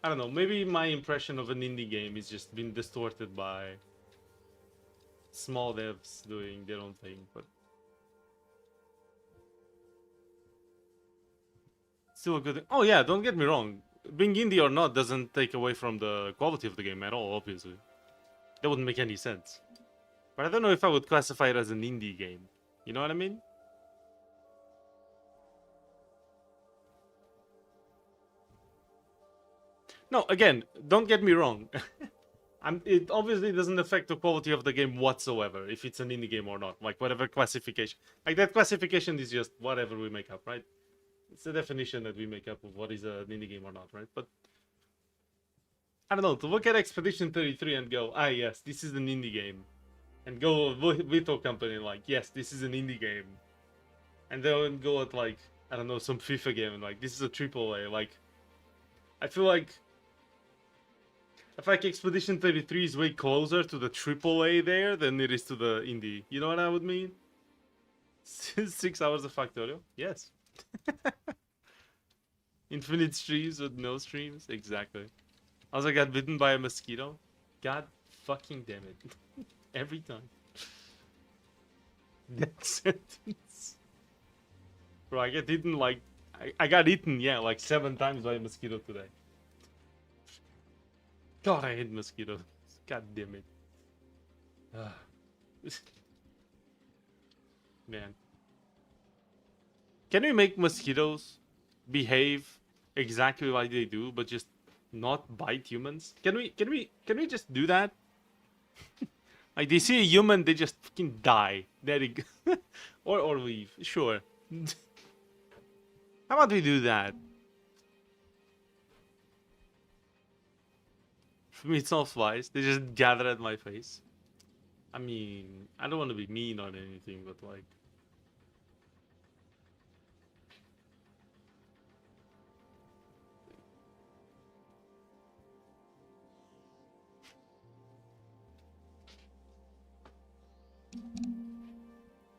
I don't know, maybe my impression of an indie game is just been distorted by small devs doing their own thing, but still a good thing. Oh yeah, don't get me wrong. Being indie or not doesn't take away from the quality of the game at all, obviously. That wouldn't make any sense. But I don't know if I would classify it as an indie game. You know what I mean? No, again, don't get me wrong. It obviously doesn't affect the quality of the game whatsoever, if it's an indie game or not. Like, whatever classification. Like, that classification is just whatever we make up, right? It's the definition that we make up of what is an indie game or not, right? But, I don't know, to look at Expedition 33 and go, ah, yes, this is an indie game. And go with a company like, yes, this is an indie game. And then go at, like, I don't know, some FIFA game and, like, this is a AAA. Like, I feel like Expedition 33 is way closer to the AAA there than it is to the indie. You know what I would mean? 6 hours of Factorio? Yes. Infinite streams with no streams? Exactly. Also got bitten by a mosquito. God fucking damn it. Every time. That sentence. Bro, I get eaten like... I got eaten, yeah, like 7 times by a mosquito today. God, I hate mosquitoes. God damn it. Man. Can we make mosquitoes behave exactly like they do, but just not bite humans? Can we just do that? Like, they see a human, they just fucking die. There you go. or leave. Sure. How about we do that? For me, it's all flies. They just gather at my face. I mean, I don't want to be mean or anything, but like...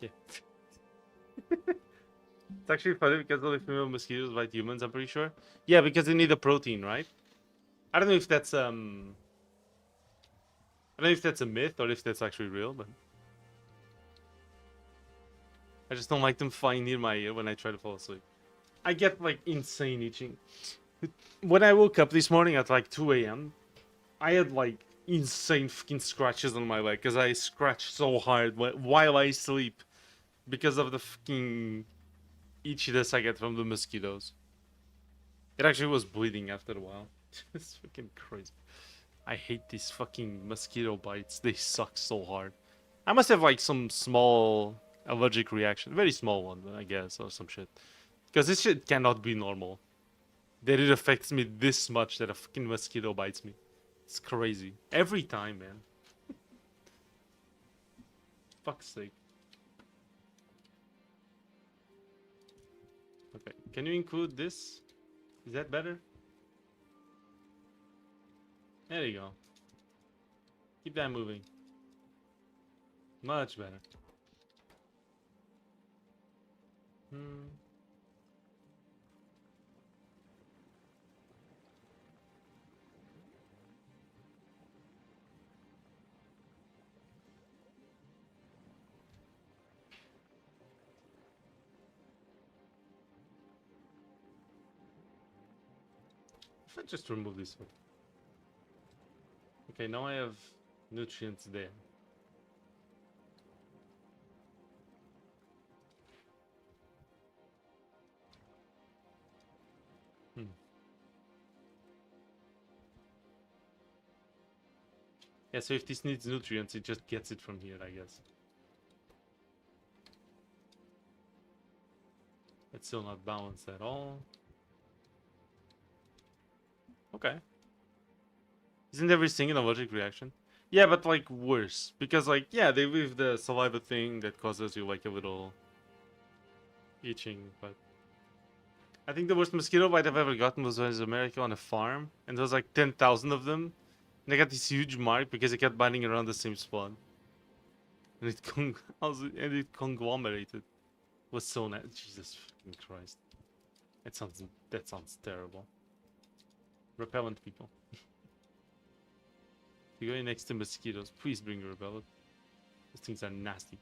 Yeah. It's actually funny because only female mosquitoes bite humans, I'm pretty sure. Yeah, because they need a protein, right? I don't know if that's I don't know if that's a myth or if that's actually real, but I just don't like them flying near my ear when I try to fall asleep. I get like insane itching. When I woke up this morning at like 2 a.m., I had like insane fucking scratches on my leg because I scratched so hard while I sleep because of the fucking itchiness I get from the mosquitoes. It actually was bleeding after a while. It's fucking crazy. I hate these fucking mosquito bites. They suck so hard. I must have like some small allergic reaction. Very small one, I guess, or some shit. Because this shit cannot be normal. That it affects me this much that a fucking mosquito bites me. It's crazy. Every time, man. Fuck's sake. Okay, can you include this? Is that better? There you go. Keep that moving. Much better. If I just remove this one. Okay, now I have nutrients there. Yeah, so if this needs nutrients, it just gets it from here, I guess. It's still not balanced at all. Okay. Isn't everything an allergic reaction? Yeah, but like worse. Because like, yeah, they leave the saliva thing that causes you like a little itching, but I think the worst mosquito bite I've ever gotten was when I was in America on a farm, and there was like 10,000 of them. And I got this huge mark because it kept biting around the same spot. And it conglomerated. It was so nice. Jesus fucking Christ. That sounds terrible. repellent people. If you're going next to mosquitoes, please bring a repellent. Those things are nasty.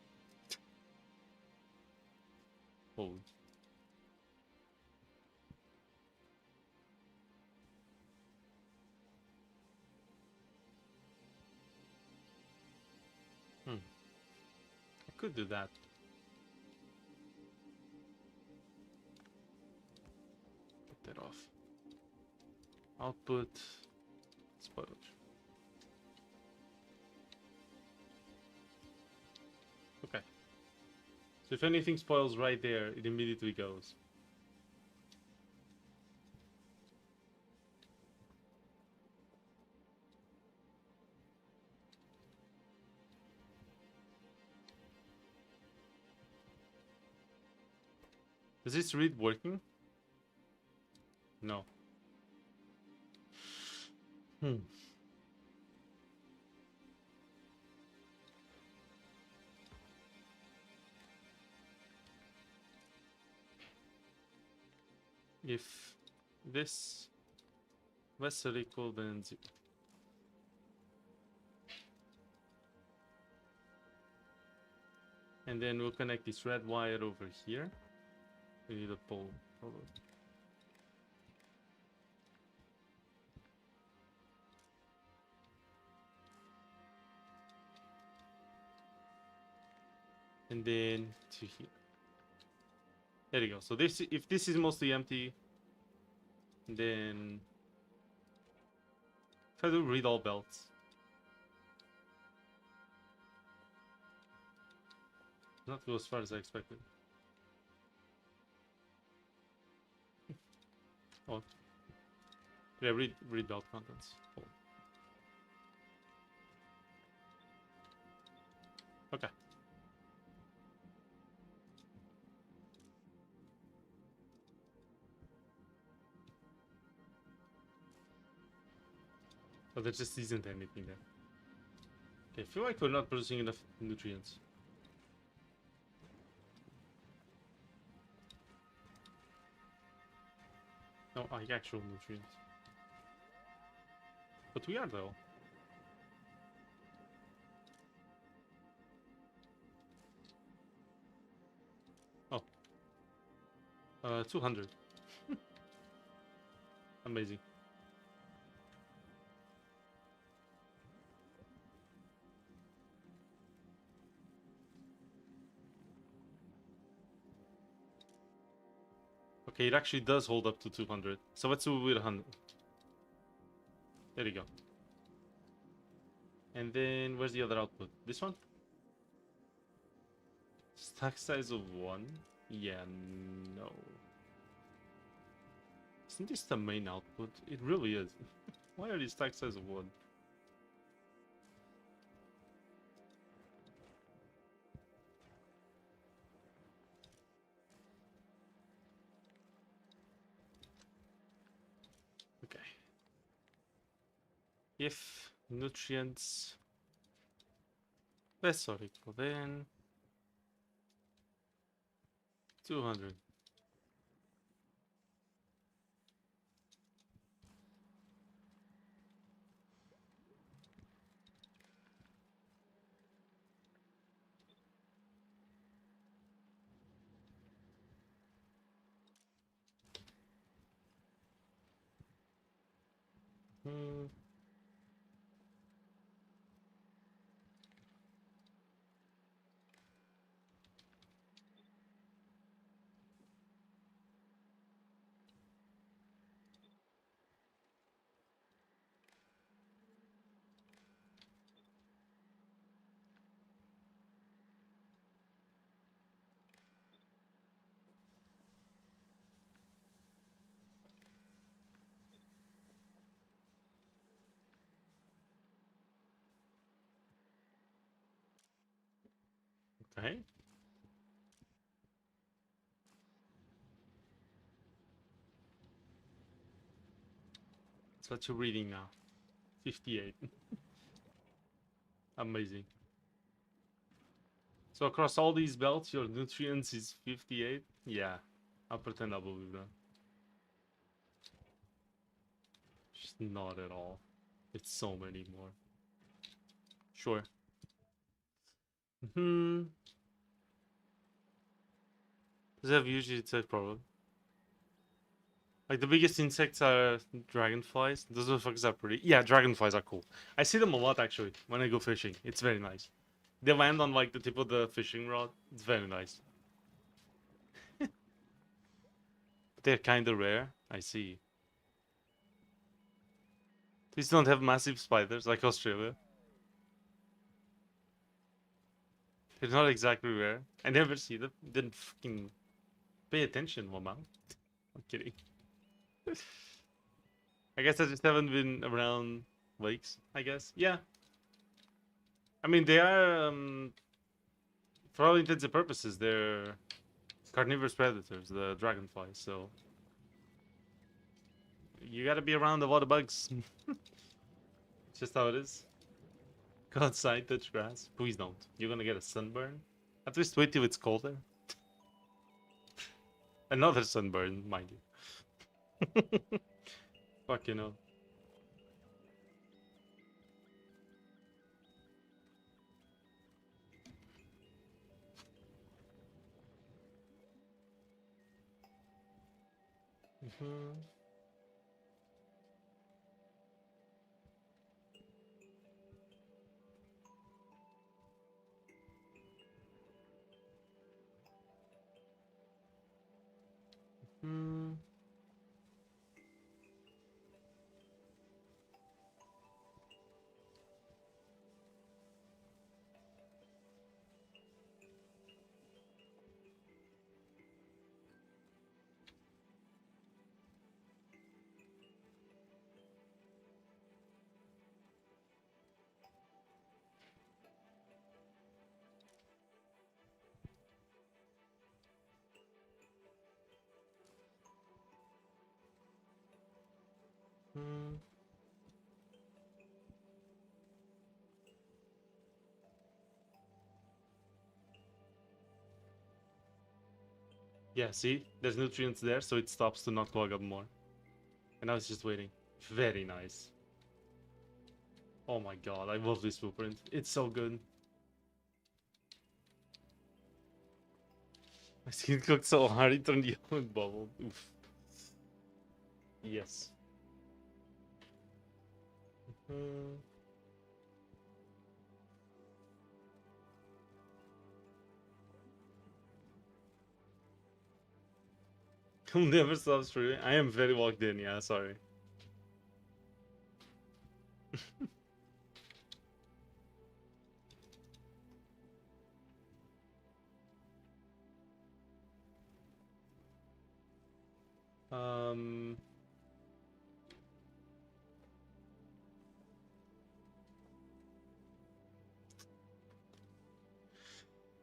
Holy. I could do that. Get that off. Output. Spoilage. Okay. So if anything spoils right there, it immediately goes. Is this read working? No. If this vessel equal then 0. And then we'll connect this red wire over here. We need a pole. And then to here. There you go. So this, if this is mostly empty, then try to read all belts. Not go as far as I expected. Oh. Yeah, read belt contents. Oh. Okay. Oh, there just isn't anything there. Okay, I feel like we're not producing enough nutrients. No, like actual nutrients. But we are though. Oh. 200. Amazing. Okay, it actually does hold up to 200. So let's do it with 100. There you go. And then where's the other output? This one? Stack size of 1? Yeah, no. Isn't this the main output? It really is. Why are these stack size of 1? Okay. If nutrients less or equal then 200. Hmm. Okay. So what you're reading now? 58. Amazing. So across all these belts, your nutrients is 58? Yeah. I'll pretend I believe that. Not at all. It's so many more. Sure. Hmm. Does that have usually insect problem? Like the biggest insects are dragonflies. Those motherfuckers are pretty. Yeah, dragonflies are cool. I see them a lot actually when I go fishing. It's very nice. They land on like the tip of the fishing rod. It's very nice. They're kind of rare. I see. These don't have massive spiders like Australia. They're not exactly rare. I never see them. Didn't fucking pay attention, Mama. I'm kidding. I guess I just haven't been around lakes, I guess. Yeah. I mean, they are, for all intents and purposes, they're carnivorous predators, the dragonflies, so you gotta be around a lot of bugs. It's just how it is. Go outside, touch grass. Please don't. You're gonna get a sunburn. At least wait till it's colder. Another sunburn, mind you. Fuck, you know. Mm-hmm. Mm. Mm. Yeah, see? There's nutrients there, so it stops to not clog up more. And now it's just waiting. Very nice. Oh my god, I love this blueprint. It's so good. My skin cooked so hard it turned yellow and bubbled. Oof. Yes. Mm. I'll never stop streaming. I am very locked in, yeah, sorry. Um...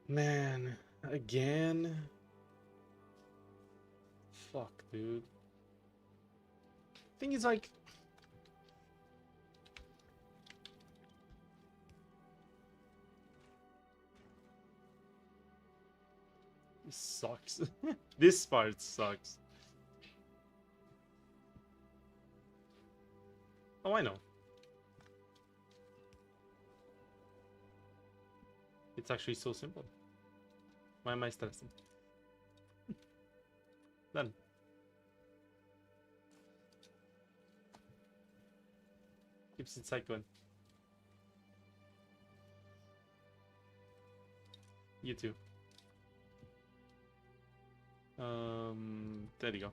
Man, again? Fuck, dude. Thing is, like... This sucks. This part sucks. Oh, I know. It's actually so simple. Why am I stressing? Done. Keeps it cycling. You too. There you go.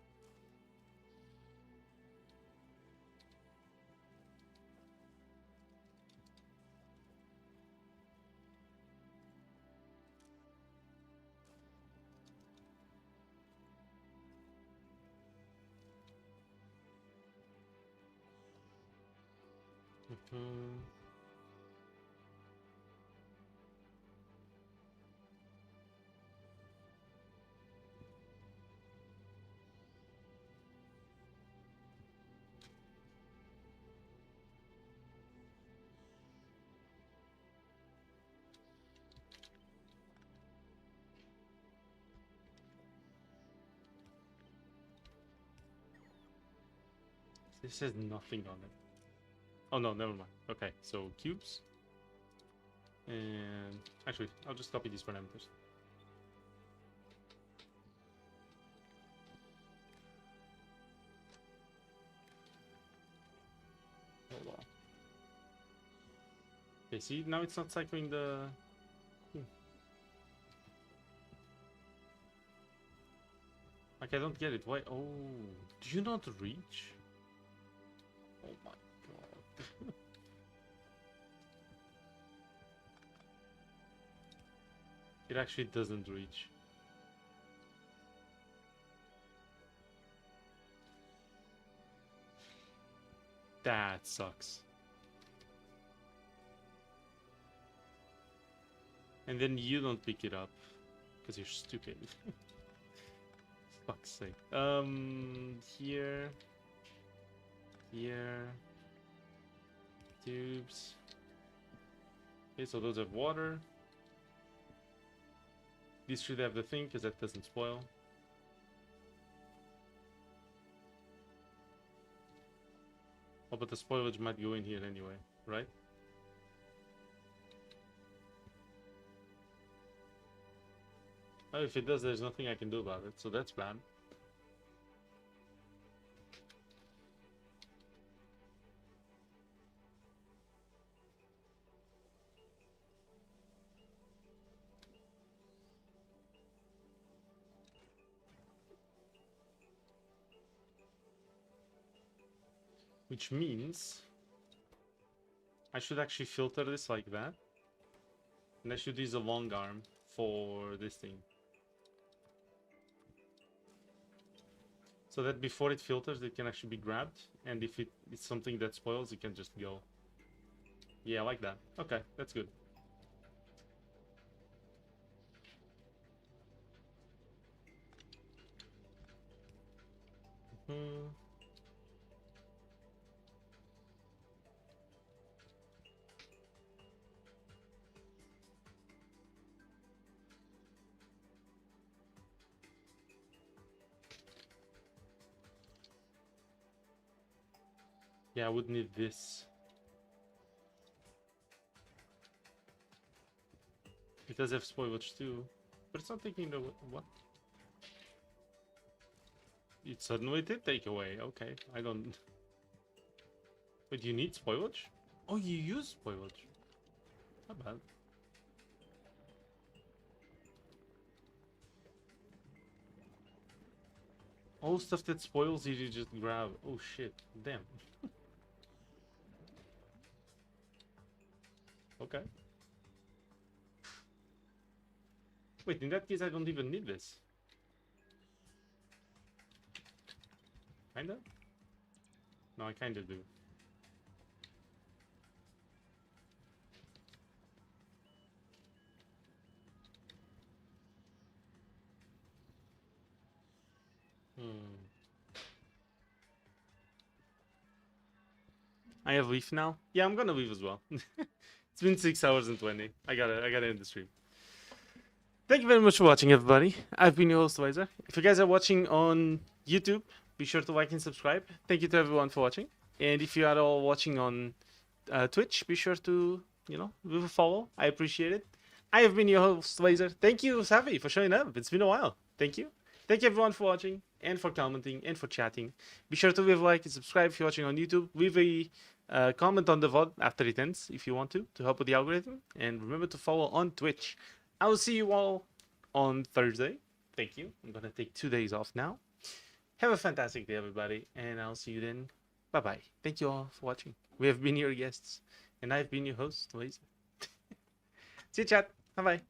Mhm. This has nothing on it. Oh no, never mind. Okay, so cubes. And actually, I'll just copy these parameters. Hold on. Okay, see, now it's not cycling the... Like, I don't get it. Why? Oh, do you not reach? Oh my god. It actually doesn't reach. That sucks. And then you don't pick it up because you're stupid. Fuck's sake. Here, tubes. Okay, so those have water. These should have the thing because that doesn't spoil. Oh, but the spoilage might go in here anyway, right? Oh, if it does, there's nothing I can do about it, so that's bad. Which means I should actually filter this like that. And I should use a long arm for this thing. So that before it filters, it can actually be grabbed. And if it's something that spoils, it can just go. Yeah, I like that. Okay, that's good. Yeah, I would need this. It does have spoilage too. But it's not taking the... what? It suddenly did take away. Okay, I don't... Wait, you need spoilage? Oh, you use spoilage. Not bad. All stuff that spoils you just grab. Oh shit. Damn. Okay. Wait, in that case I don't even need this. Kinda? No, I kinda do. I have leave now. Yeah, I'm gonna leave as well. It's been 6 hours and 20. I gotta end the stream. Thank you very much for watching, everybody. I've been your host, Weiser. If you guys are watching on YouTube, be sure to like and subscribe. Thank you to everyone for watching. And if you are all watching on Twitch, be sure to, leave a follow. I appreciate it. I have been your host, Weiser. Thank you, Savi, for showing up. It's been a while. Thank you. Thank you, everyone, for watching and for commenting and for chatting. Be sure to leave a like and subscribe if you're watching on YouTube. Leave a comment on the VOD after it ends if you want to help with the algorithm. And remember to follow on Twitch. I will see you all on Thursday. Thank you. I'm going to take 2 days off now. Have a fantastic day, everybody. And I'll see you then. Bye-bye. Thank you all for watching. We have been your guests. And I've been your host, Weiser. See you, chat. Bye-bye.